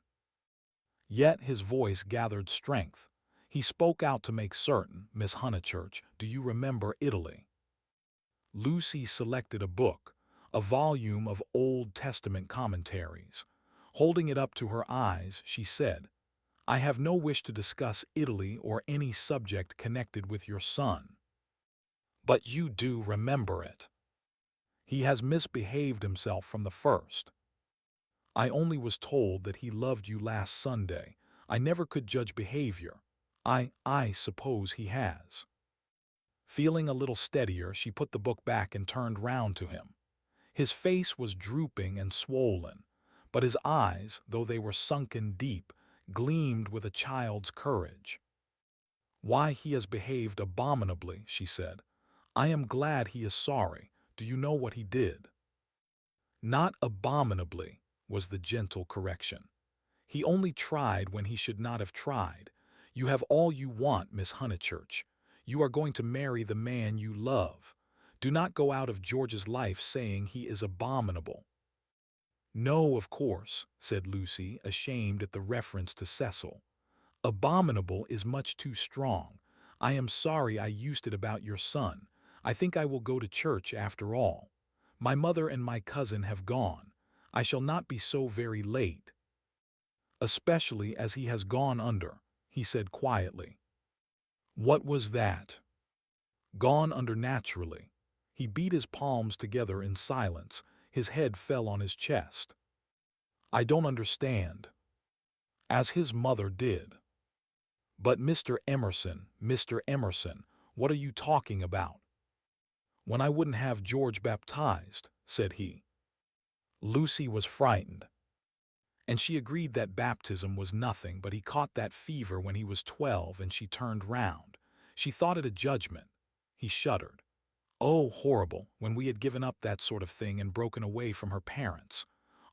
Yet his voice gathered strength. He spoke out to make certain. "Miss Honeychurch, do you remember Italy?" Lucy selected a book, a volume of Old Testament commentaries. Holding it up to her eyes, she said, "I have no wish to discuss Italy or any subject connected with your son. But you do remember it. He has misbehaved himself from the first. I only was told that he loved you last Sunday. I never could judge behavior. I suppose he has." Feeling a little steadier, she put the book back and turned round to him. His face was drooping and swollen, but his eyes, though they were sunken deep, gleamed with a child's courage. "Why, he has behaved abominably," she said. "I am glad he is sorry. Do you know what he did?" "Not abominably," was the gentle correction. "He only tried when he should not have tried. You have all you want, Miss Honeychurch. You are going to marry the man you love. Do not go out of George's life saying he is abominable." "No, of course," said Lucy, ashamed at the reference to Cecil. "Abominable is much too strong. I am sorry I used it about your son. I think I will go to church after all. My mother and my cousin have gone. I shall not be so very late." "Especially as he has gone under," he said quietly. "What was that?" "Gone under naturally." He beat his palms together in silence. His head fell on his chest. "I don't understand." "As his mother did." "But Mr. Emerson, what are you talking about?" "When I wouldn't have George baptized," said he. Lucy was frightened, and she agreed that baptism was nothing, but he caught that fever when he was 12, and she turned round. She thought it a judgment. He shuddered. "Oh, horrible, when we had given up that sort of thing and broken away from her parents.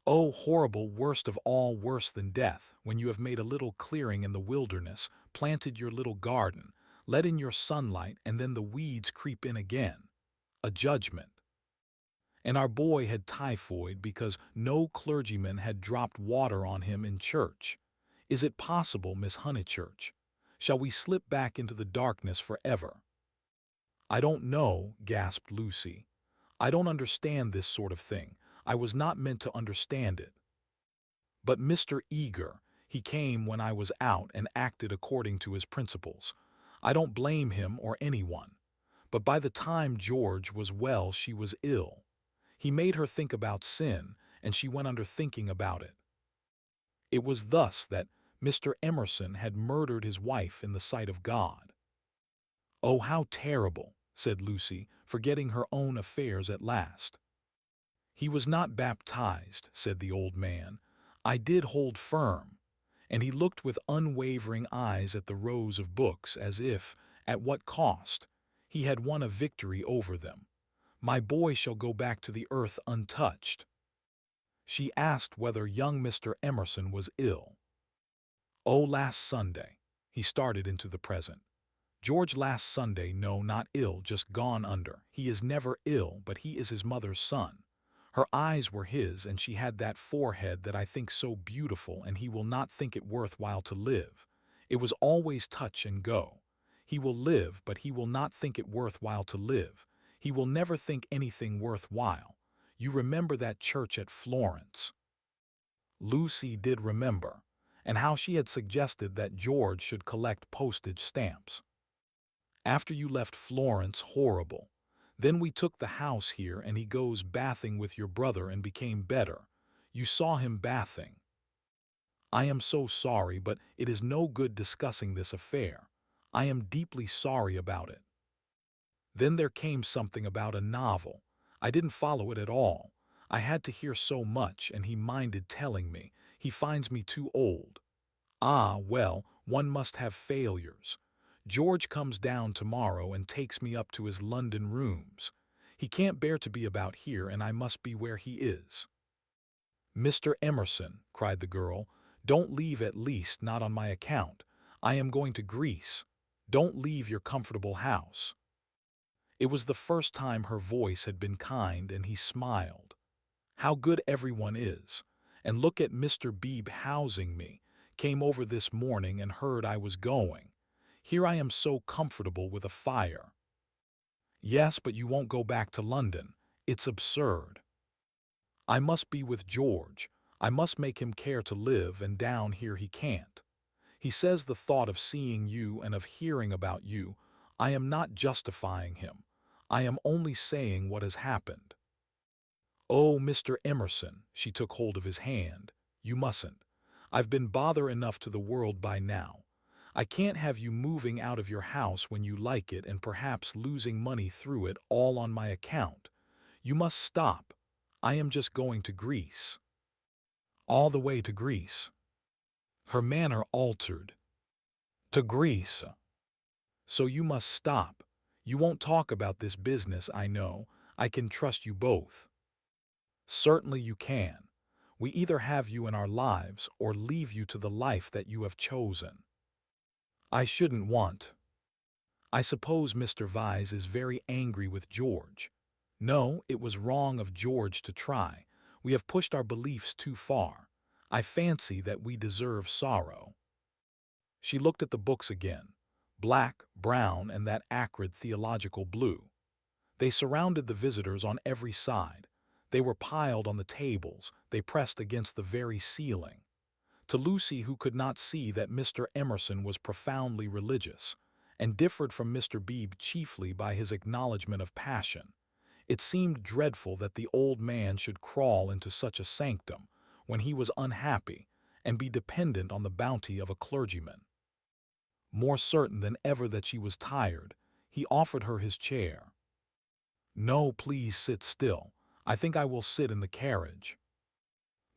Oh, horrible, worst of all, worse than death, when you have made a little clearing in the wilderness, planted your little garden, let in your sunlight, and then the weeds creep in again. A judgment. And our boy had typhoid because no clergyman had dropped water on him in church. Is it possible, Miss Honeychurch? Shall we slip back into the darkness forever?" "I don't know," gasped Lucy. "I don't understand this sort of thing. I was not meant to understand it." "But Mr. Eager, he came when I was out and acted according to his principles. I don't blame him or anyone. But by the time George was well, she was ill. He made her think about sin, and she went under thinking about it. It was thus that Mr. Emerson had murdered his wife in the sight of God." "Oh, how terrible," said Lucy, forgetting her own affairs at last. "He was not baptized," said the old man. "I did hold firm." And he looked with unwavering eyes at the rows of books as if, at what cost, he had won a victory over them. "My boy shall go back to the earth untouched." She asked whether young Mr. Emerson was ill. "Oh, last Sunday." He started into the present. "George last Sunday, no, not ill, just gone under. He is never ill, but he is his mother's son. Her eyes were his, and she had that forehead that I think so beautiful, and he will not think it worth while to live. It was always touch and go. He will live, but he will not think it worth while to live. He will never think anything worth while. You remember that church at Florence?" Lucy did remember, and how she had suggested that George should collect postage stamps. After you left Florence, horrible. Then we took the house here and he goes bathing with your brother and became better. You saw him bathing. I am so sorry, but it is no good discussing this affair. I am deeply sorry about it. Then there came something about a novel. I didn't follow it at all. I had to hear so much and he minded telling me. He finds me too old. Ah, well, one must have failures. George comes down tomorrow and takes me up to his London rooms. He can't bear to be about here and I must be where he is. Mr. Emerson, cried the girl, don't leave, at least not on my account. I am going to Greece. Don't leave your comfortable house. It was the first time her voice had been kind and he smiled. How good everyone is. And look at Mr. Beebe housing me. Came over this morning and heard I was going. Here I am so comfortable with a fire. Yes, but you won't go back to London. It's absurd. I must be with George. I must make him care to live, and down here he can't. He says the thought of seeing you and of hearing about you, I am not justifying him. I am only saying what has happened. Oh, Mr. Emerson, she took hold of his hand, you mustn't. I've been bother enough to the world by now. I can't have you moving out of your house when you like it and perhaps losing money through it all on my account. You must stop. I am just going to Greece. All the way to Greece. Her manner altered. To Greece. So you must stop. You won't talk about this business, I know. I can trust you both. Certainly you can. We either have you in our lives or leave you to the life that you have chosen. I shouldn't want. I suppose Mr. Vyse is very angry with George. No, it was wrong of George to try. We have pushed our beliefs too far. I fancy that we deserve sorrow. She looked at the books again. Black, brown, and that acrid theological blue. They surrounded the visitors on every side. They were piled on the tables. They pressed against the very ceiling. To Lucy, who could not see that Mr. Emerson was profoundly religious, and differed from Mr. Beebe chiefly by his acknowledgment of passion, it seemed dreadful that the old man should crawl into such a sanctum when he was unhappy and be dependent on the bounty of a clergyman. More certain than ever that she was tired, he offered her his chair. No, please sit still. I think I will sit in the carriage.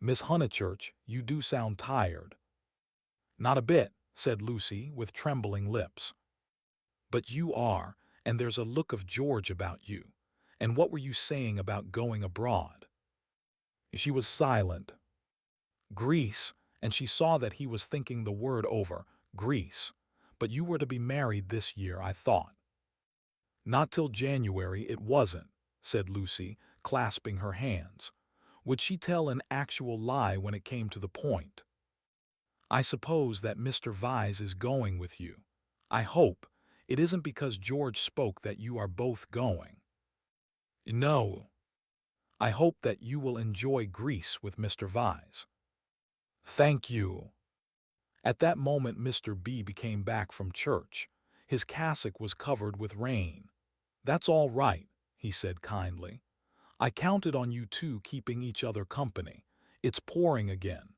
Miss Honeychurch, you do sound tired. Not a bit, said Lucy with trembling lips. But you are, and there's a look of George about you. And what were you saying about going abroad? She was silent. Greece, and she saw that he was thinking the word over, Greece. But you were to be married this year, I thought. Not till January it wasn't, said Lucy, clasping her hands. Would she tell an actual lie when it came to the point? I suppose that Mr. Vyse is going with you. I hope it isn't because George spoke that you are both going. No. I hope that you will enjoy Greece with Mr. Vyse. Thank you. At that moment Mr. B came back from church. His cassock was covered with rain. That's all right, he said kindly. I counted on you two keeping each other company. It's pouring again.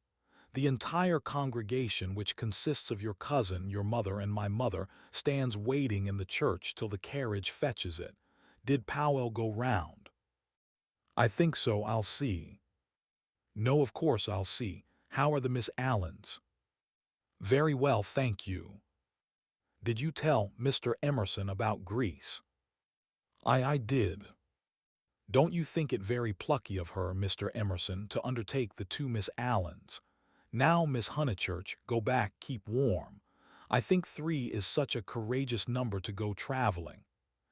The entire congregation, which consists of your cousin, your mother, and my mother, stands waiting in the church till the carriage fetches it. Did Powell go round? I think so, I'll see. No, of course I'll see. How are the Miss Allens? Very well, thank you. Did you tell Mr. Emerson about Greece? I did. Don't you think it very plucky of her, Mr. Emerson, to undertake the two Miss Allens? Now, Miss Honeychurch, go back, keep warm. I think 3 is such a courageous number to go traveling.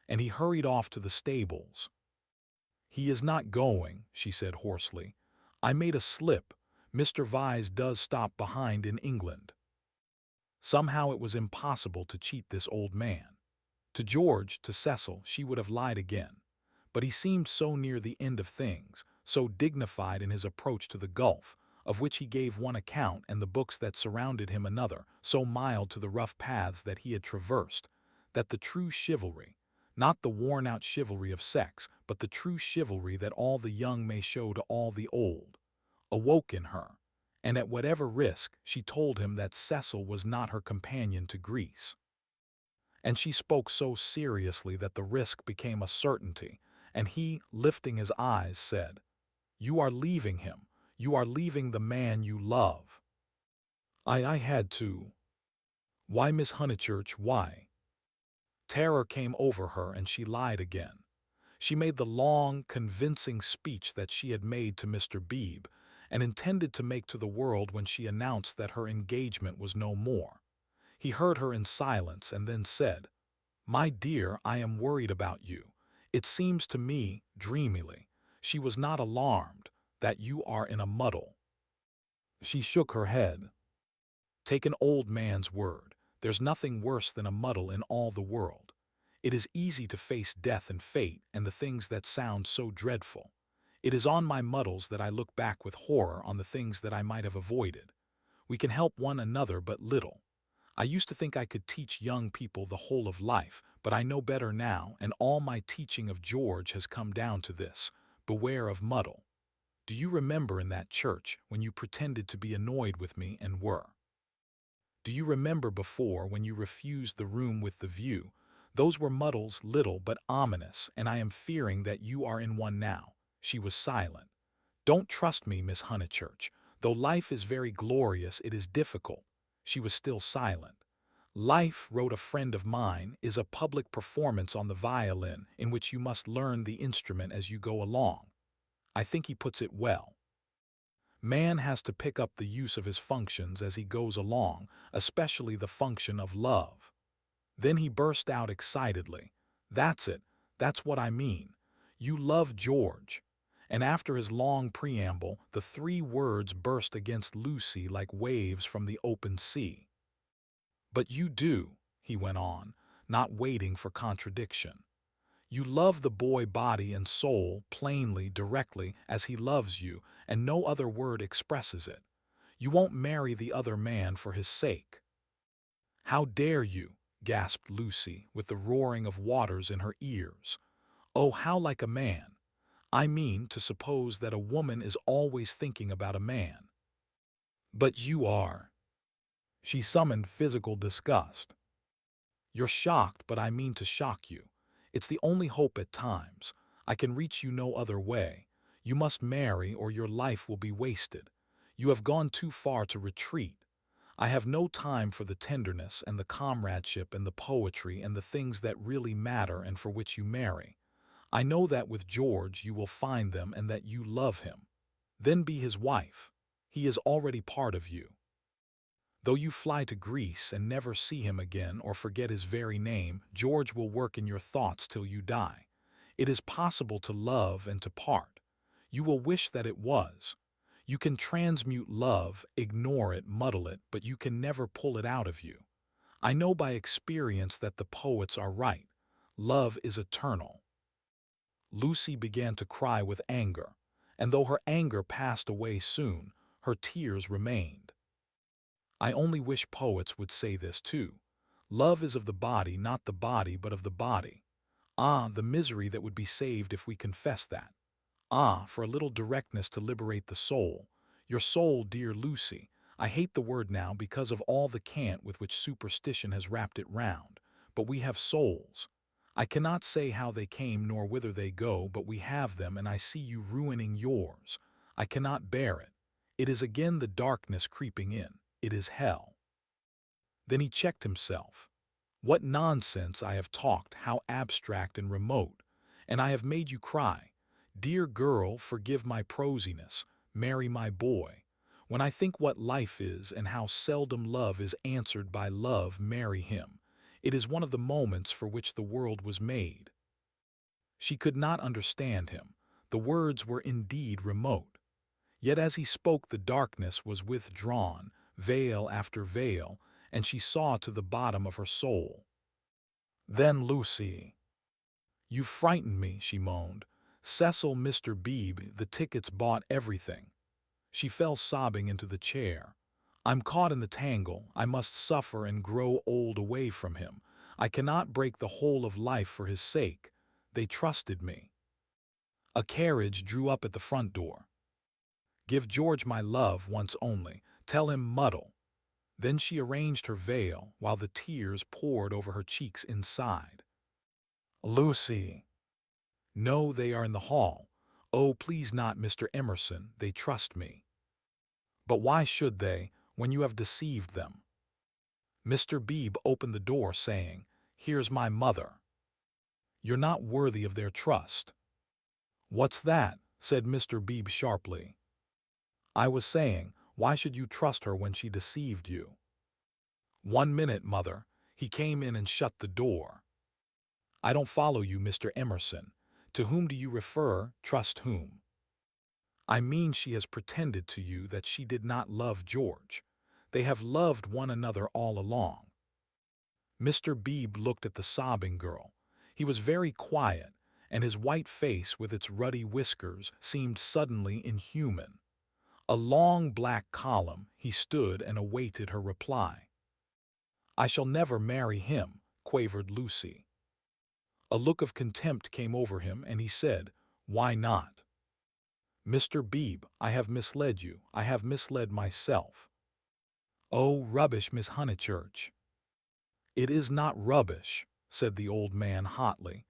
And he hurried off to the stables. He is not going, she said hoarsely. I made a slip. Mr. Vyse does stop behind in England. Somehow it was impossible to cheat this old man. To George, to Cecil, she would have lied again. But he seemed so near the end of things, so dignified in his approach to the gulf, of which he gave one account, and the books that surrounded him another, so mild to the rough paths that he had traversed, that the true chivalry, not the worn-out chivalry of sex, but the true chivalry that all the young may show to all the old, awoke in her, and at whatever risk, she told him that Cecil was not her companion to Greece. And she spoke so seriously that the risk became a certainty, and he, lifting his eyes, said, "You are leaving him. You are leaving the man you love." I had to. Why, Miss Honeychurch, why? Terror came over her, and she lied again. She made the long, convincing speech that she had made to Mr. Beebe, and intended to make to the world when she announced that her engagement was no more. He heard her in silence and then said, "My dear, I am worried about you. It seems to me," dreamily, she was not alarmed, "that you are in a muddle." She shook her head. "Take an old man's word. There's nothing worse than a muddle in all the world. It is easy to face death and fate and the things that sound so dreadful. It is on my muddles that I look back with horror on the things that I might have avoided. We can help one another but little. I used to think I could teach young people the whole of life, but I know better now, and all my teaching of George has come down to this: beware of muddle. Do you remember in that church when you pretended to be annoyed with me and were? Do you remember before when you refused the room with the view? Those were muddles, little but ominous, and I am fearing that you are in one now." She was silent. "Don't trust me, Miss Honeychurch. Though life is very glorious, it is difficult." She was still silent. "Life," wrote a friend of mine, "is a public performance on the violin, in which you must learn the instrument as you go along." I think he puts it well. Man has to pick up the use of his functions as he goes along, especially the function of love. Then he burst out excitedly, "That's it, that's what I mean. You love George." And after his long preamble, the three words burst against Lucy like waves from the open sea. "But you do," he went on, not waiting for contradiction. "You love the boy body and soul, plainly, directly, as he loves you, and no other word expresses it. You won't marry the other man for his sake." "How dare you?" gasped Lucy, with the roaring of waters in her ears. "Oh, how like a man! I mean, to suppose that a woman is always thinking about a man." "But you are." She summoned physical disgust. "You're shocked, but I mean to shock you. It's the only hope at times. I can reach you no other way. You must marry, or your life will be wasted. You have gone too far to retreat. I have no time for the tenderness and the comradeship and the poetry and the things that really matter and for which you marry. I know that with George you will find them and that you love him. Then be his wife. He is already part of you. Though you fly to Greece and never see him again or forget his very name, George will work in your thoughts till you die. It is possible to love and to part. You will wish that it was. You can transmute love, ignore it, muddle it, but you can never pull it out of you. I know by experience that the poets are right. Love is eternal." Lucy began to cry with anger, and though her anger passed away soon, her tears remained. "I only wish poets would say this too. Love is of the body, not the body, but of the body. Ah, the misery that would be saved if we confessed that. Ah, for a little directness to liberate the soul. Your soul, dear Lucy. I hate the word now because of all the cant with which superstition has wrapped it round. But we have souls. I cannot say how they came nor whither they go, but we have them, and I see you ruining yours. I cannot bear it. It is again the darkness creeping in. It is hell." Then he checked himself. "What nonsense I have talked, how abstract and remote. And I have made you cry. Dear girl, forgive my prosiness. Marry my boy. When I think what life is and how seldom love is answered by love, marry him. It is one of the moments for which the world was made." She could not understand him. The words were indeed remote. Yet as he spoke the darkness was withdrawn, veil after veil, and she saw to the bottom of her soul. "Then, Lucy, you frightened me," she moaned. "Cecil, Mr. Beebe, the tickets bought everything." She fell sobbing into the chair. I'm caught in the tangle. I must suffer and grow old away from him. I cannot break the whole of life for his sake. They trusted me. A carriage drew up at the front door. Give George my love once only. Tell him muddle. Then she arranged her veil while the tears poured over her cheeks inside. Lucy. No, they are in the hall. Oh, please not, Mr. Emerson. They trust me. But why should they, when you have deceived them? Mr. Beebe opened the door, saying, Here's my mother. You're not worthy of their trust. What's that? Said Mr. Beebe sharply. I was saying, why should you trust her when she deceived you? 1 minute, mother. He came in and shut the door. I don't follow you, Mr. Emerson. To whom do you refer, trust whom? I mean she has pretended to you that she did not love George. They have loved one another all along. Mr. Beebe looked at the sobbing girl. He was very quiet, and his white face with its ruddy whiskers seemed suddenly inhuman. A long black column, he stood and awaited her reply. I shall never marry him, quavered Lucy. A look of contempt came over him, and he said, Why not? Mr. Beebe, I have misled you. I have misled myself. Oh, rubbish, Miss Honeychurch. It is not rubbish, said the old man hotly.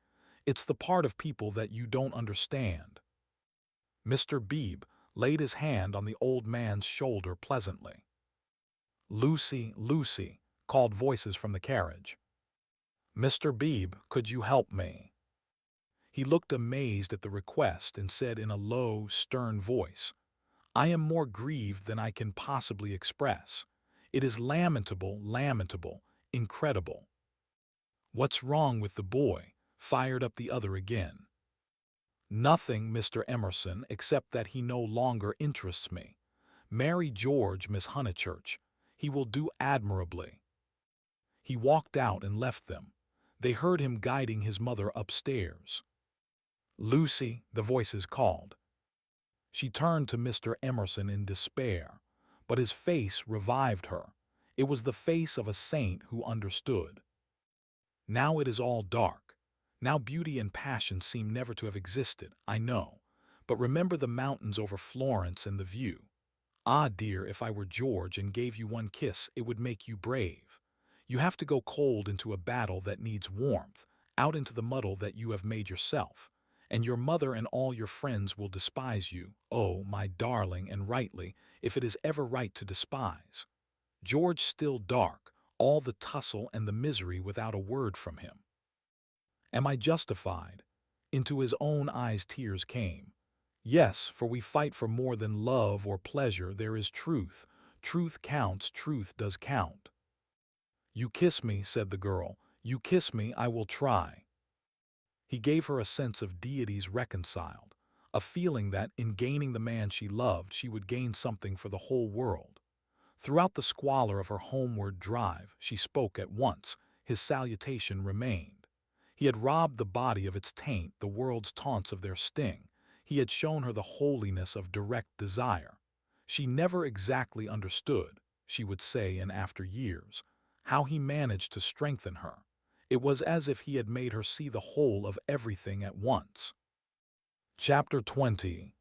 It's the part of people that you don't understand. Mr. Beebe laid his hand on the old man's shoulder pleasantly. Lucy, Lucy, called voices from the carriage. Mr. Beebe, could you help me? He looked amazed at the request and said in a low, stern voice, I am more grieved than I can possibly express. It is lamentable, lamentable, incredible. What's wrong with the boy? Fired up the other again. Nothing, Mr. Emerson, except that he no longer interests me. Marry George, Miss Honeychurch. He will do admirably. He walked out and left them. They heard him guiding his mother upstairs. Lucy, the voices called. She turned to Mr. Emerson in despair, but his face revived her. It was the face of a saint who understood. Now it is all dark. Now beauty and passion seem never to have existed, I know. But remember the mountains over Florence and the view. Ah, dear, if I were George and gave you one kiss, it would make you brave. You have to go cold into a battle that needs warmth, out into the muddle that you have made yourself. And your mother and all your friends will despise you, oh, my darling, and rightly, if it is ever right to despise. George still dark, all the tussle and the misery without a word from him. Am I justified? Into his own eyes tears came. Yes, for we fight for more than love or pleasure. There is truth. Truth counts, truth does count. You kiss me, said the girl. You kiss me, I will try. He gave her a sense of deities reconciled, a feeling that, in gaining the man she loved, she would gain something for the whole world. Throughout the squalor of her homeward drive, she spoke at once. His salutation remained. He had robbed the body of its taint, the world's taunts of their sting. He had shown her the holiness of direct desire. She never exactly understood, she would say in after years, how he managed to strengthen her. It was as if he had made her see the whole of everything at once. Chapter 20.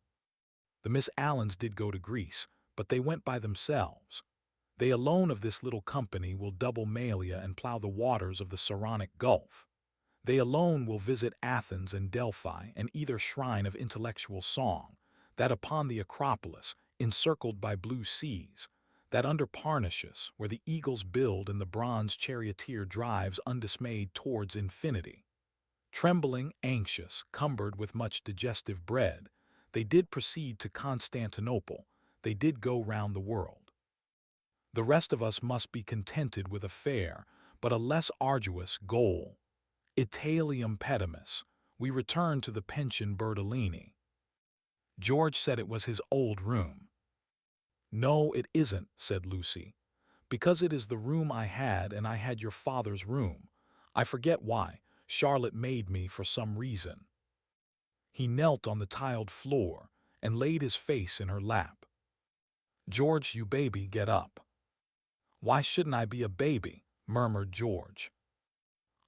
The Miss Allens did go to Greece, but they went by themselves. They alone of this little company will double Malea and plow the waters of the Saronic Gulf. They alone will visit Athens and Delphi and either shrine of intellectual song, that upon the Acropolis, encircled by blue seas, that under Parnassus, where the eagles build and the bronze charioteer drives undismayed towards infinity. Trembling, anxious, cumbered with much digestive bread, they did proceed to Constantinople, they did go round the world. The rest of us must be contented with a fair, but a less arduous, goal. Italium pedimus, we return to the Pension Bertolini. George said it was his old room. No, it isn't, said Lucy, because it is the room I had, and I had your father's room. I forget why. Charlotte made me for some reason. He knelt on the tiled floor and laid his face in her lap. George, you baby, get up. Why shouldn't I be a baby? Murmured George.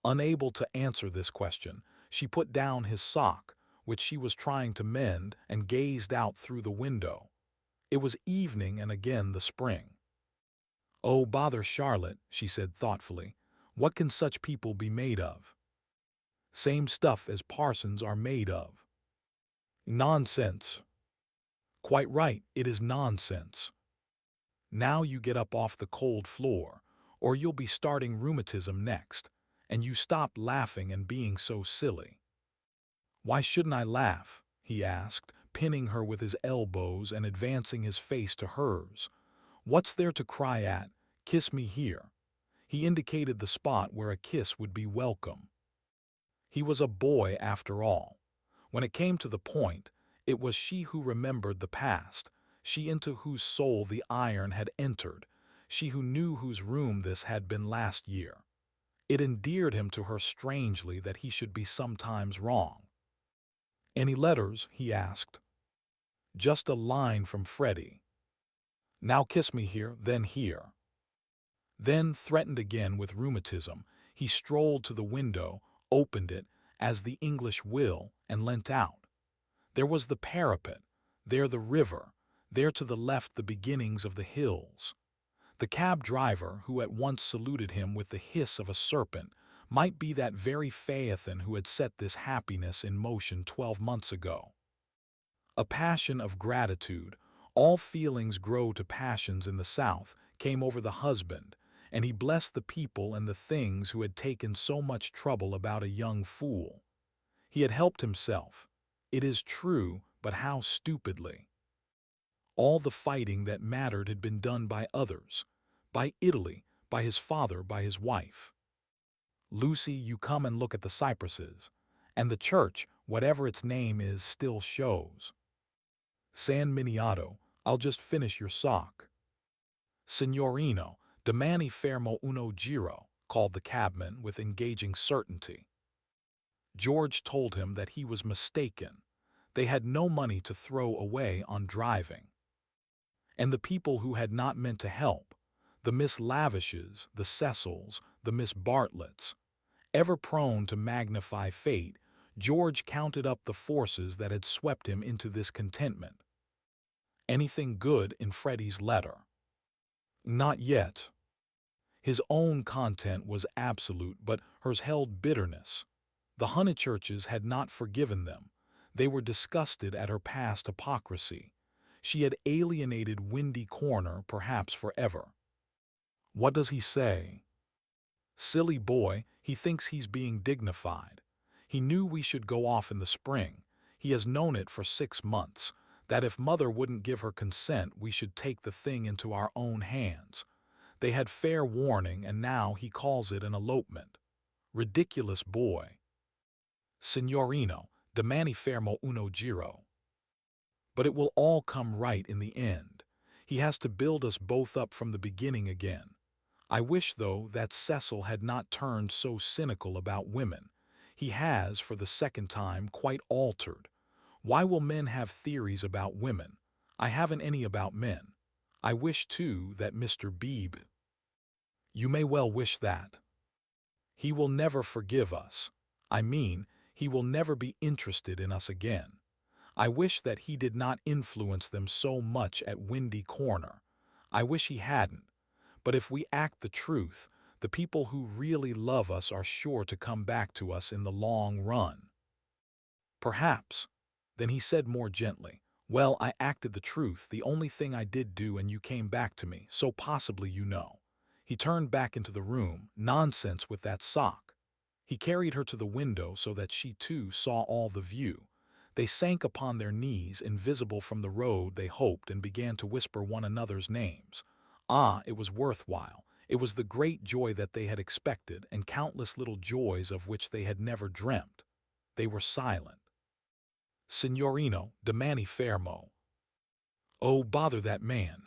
Unable to answer this question, she put down his sock, which she was trying to mend, and gazed out through the window. It was evening and again the spring. Oh, bother Charlotte, she said thoughtfully. What can such people be made of? Same stuff as parsons are made of. Nonsense. Quite right, it is nonsense. Now you get up off the cold floor, or you'll be starting rheumatism next, and you stop laughing and being so silly. Why shouldn't I laugh? He asked, pinning her with his elbows and advancing his face to hers. What's there to cry at? Kiss me here. He indicated the spot where a kiss would be welcome. He was a boy after all. When it came to the point, it was she who remembered the past, she into whose soul the iron had entered, she who knew whose room this had been last year. It endeared him to her strangely that he should be sometimes wrong. Any letters? He asked. Just a line from Freddie. Now kiss me here, then here. Then, threatened again with rheumatism, he strolled to the window, opened it, as the English will, and leant out. There was the parapet, there the river, there to the left the beginnings of the hills. The cab driver, who at once saluted him with the hiss of a serpent, might be that very Phaethon who had set this happiness in motion 12 months ago. A passion of gratitude, all feelings grow to passions in the South, came over the husband, and he blessed the people and the things who had taken so much trouble about a young fool. He had helped himself, it is true, but how stupidly. All the fighting that mattered had been done by others, by Italy, by his father, by his wife. Lucy, you come and look at the cypresses, and the church, whatever its name is, still shows. San Miniato, I'll just finish your sock. Signorino, domani fermo uno giro, called the cabman with engaging certainty. George told him that he was mistaken. They had no money to throw away on driving. And the people who had not meant to help, the Miss Lavishes, the Cecils, the Miss Bartletts, ever prone to magnify fate, George counted up the forces that had swept him into this contentment. Anything good in Freddie's letter? Not yet. His own content was absolute, but hers held bitterness. The Honeychurches had not forgiven them. They were disgusted at her past hypocrisy. She had alienated Windy Corner, perhaps forever. What does he say? Silly boy, he thinks he's being dignified. He knew we should go off in the spring. He has known it for 6 months, that if Mother wouldn't give her consent we should take the thing into our own hands. They had fair warning, and now he calls it an elopement. Ridiculous boy. Signorino, domani fermo uno giro. But it will all come right in the end. He has to build us both up from the beginning again. I wish, though, that Cecil had not turned so cynical about women. He has, for the second time, quite altered. Why will men have theories about women? I haven't any about men. I wish, too, that Mr. Beebe— You may well wish that. He will never forgive us. I mean, he will never be interested in us again. I wish that he did not influence them so much at Windy Corner. I wish he hadn't. But if we act the truth, the people who really love us are sure to come back to us in the long run. Perhaps. Then he said more gently, well, I acted the truth, the only thing I did do, and you came back to me, so possibly you know. He turned back into the room. Nonsense with that sock. He carried her to the window so that she too saw all the view. They sank upon their knees, invisible from the road, they hoped, and began to whisper one another's names. Ah, it was worthwhile. It was the great joy that they had expected, and countless little joys of which they had never dreamt. They were silent. Signorino, domani fermo. Oh, bother that man.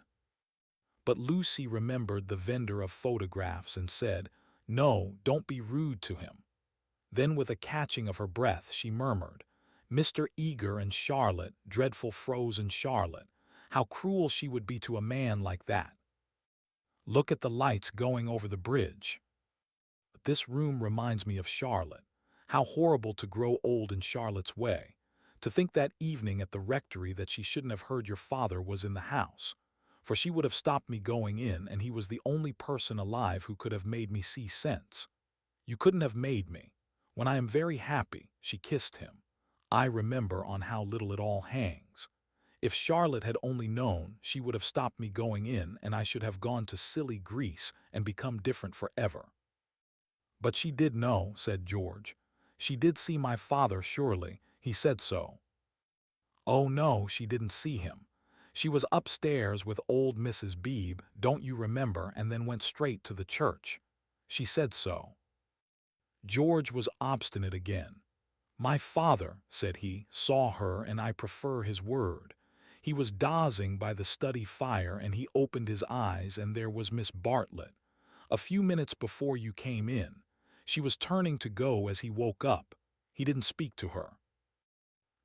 But Lucy remembered the vendor of photographs and said, no, don't be rude to him. Then with a catching of her breath she murmured, Mr. Eager and Charlotte, dreadful frozen Charlotte, How cruel she would be to a man like that. Look at the lights going over the bridge. This room reminds me of Charlotte. How horrible to grow old in Charlotte's way. To think that evening at the rectory that she shouldn't have heard your father was in the house. For she would have stopped me going in, and he was the only person alive who could have made me see sense. You couldn't have made me. When I am very happy, she kissed him. I remember on how little it all hangs. If Charlotte had only known, she would have stopped me going in, and I should have gone to silly Greece and become different forever. But she did know, said George. She did see my father, surely. He said so. Oh no, she didn't see him. She was upstairs with old Mrs. Beebe, don't you remember, and then went straight to the church. She said so. George was obstinate again. My father, said he, saw her, and I prefer his word. He was dozing by the study fire, and he opened his eyes, and there was Miss Bartlett. A few minutes before you came in. She was turning to go as he woke up. He didn't speak to her.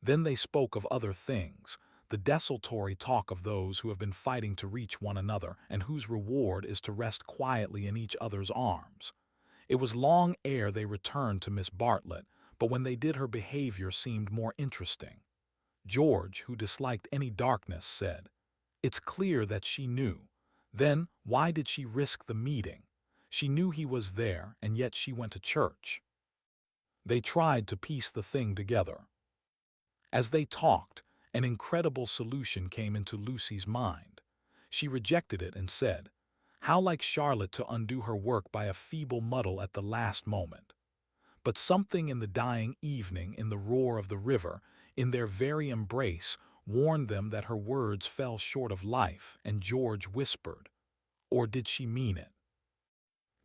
Then they spoke of other things, the desultory talk of those who have been fighting to reach one another and whose reward is to rest quietly in each other's arms. It was long ere they returned to Miss Bartlett, but when they did her behavior seemed more interesting. George, who disliked any darkness, said, "It's clear that she knew. Then why did she risk the meeting? She knew he was there, and yet she went to church." They tried to piece the thing together. As they talked, an incredible solution came into Lucy's mind. She rejected it and said, "How like Charlotte to undo her work by a feeble muddle at the last moment." But something in the dying evening, in the roar of the river, in their very embrace, warned them that her words fell short of life, and George whispered, "Or did she mean it?"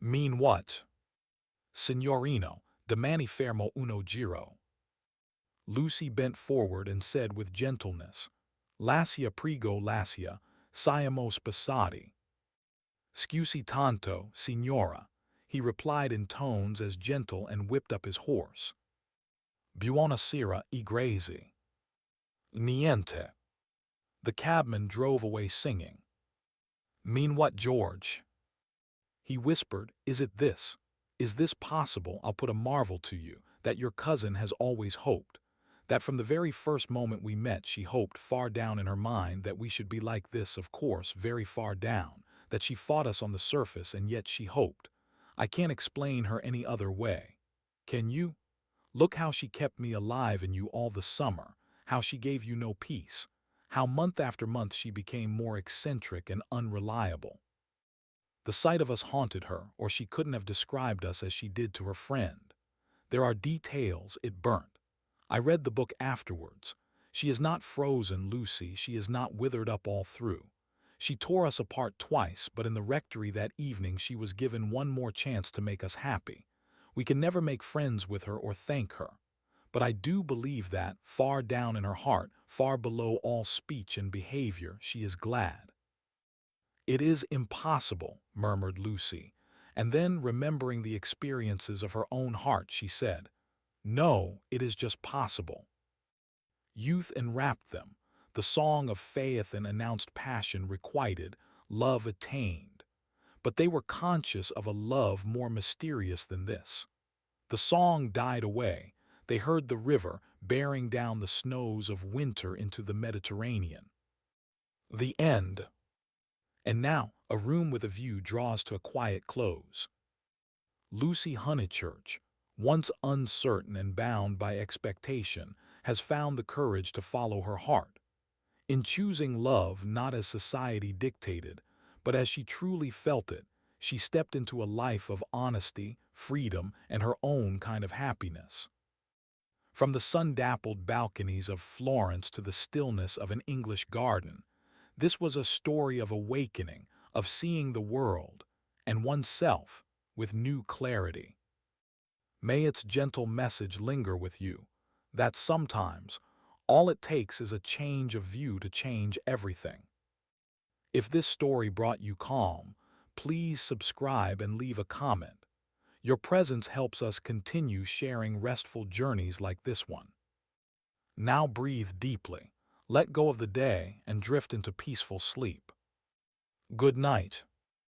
"Mean what?" "Signorino, domani fermo uno giro." Lucy bent forward and said with gentleness, "Lascia prego lascia, siamo sposati." "Scusi tanto, signora," he replied in tones as gentle, and whipped up his horse. "Buonasera, I grazie." "Niente." The cabman drove away singing. "Mean what, George?" He whispered, "Is it this? Is this possible? I'll put a marvel to you, that your cousin has always hoped. That from the very first moment we met she hoped far down in her mind that we should be like this, of course, very far down, that she fought us on the surface, and yet she hoped. I can't explain her any other way. Can you? Look how she kept me alive in you all the summer, how she gave you no peace, how month after month she became more eccentric and unreliable. The sight of us haunted her, or she couldn't have described us as she did to her friend. There are details, it burnt. I read the book afterwards. She is not frozen, Lucy, she is not withered up all through. She tore us apart twice, but in the rectory that evening she was given one more chance to make us happy. We can never make friends with her or thank her. But I do believe that, far down in her heart, far below all speech and behavior, she is glad. "It is impossible," murmured Lucy, and then, remembering the experiences of her own heart, she said, "No, it is just possible." Youth enwrapped them. The song of Phaethon announced passion requited, love attained. But they were conscious of a love more mysterious than this. The song died away. They heard the river bearing down the snows of winter into the Mediterranean. The end. And now, A Room with a View draws to a quiet close. Lucy Honeychurch, once uncertain and bound by expectation, has found the courage to follow her heart. In choosing love not as society dictated, but as she truly felt it, she stepped into a life of honesty, freedom, and her own kind of happiness. From the sun-dappled balconies of Florence to the stillness of an English garden, this was a story of awakening, of seeing the world, and oneself, with new clarity. May its gentle message linger with you, that sometimes all it takes is a change of view to change everything. If this story brought you calm, please subscribe and leave a comment. Your presence helps us continue sharing restful journeys like this one. Now breathe deeply. Let go of the day and drift into peaceful sleep. Good night.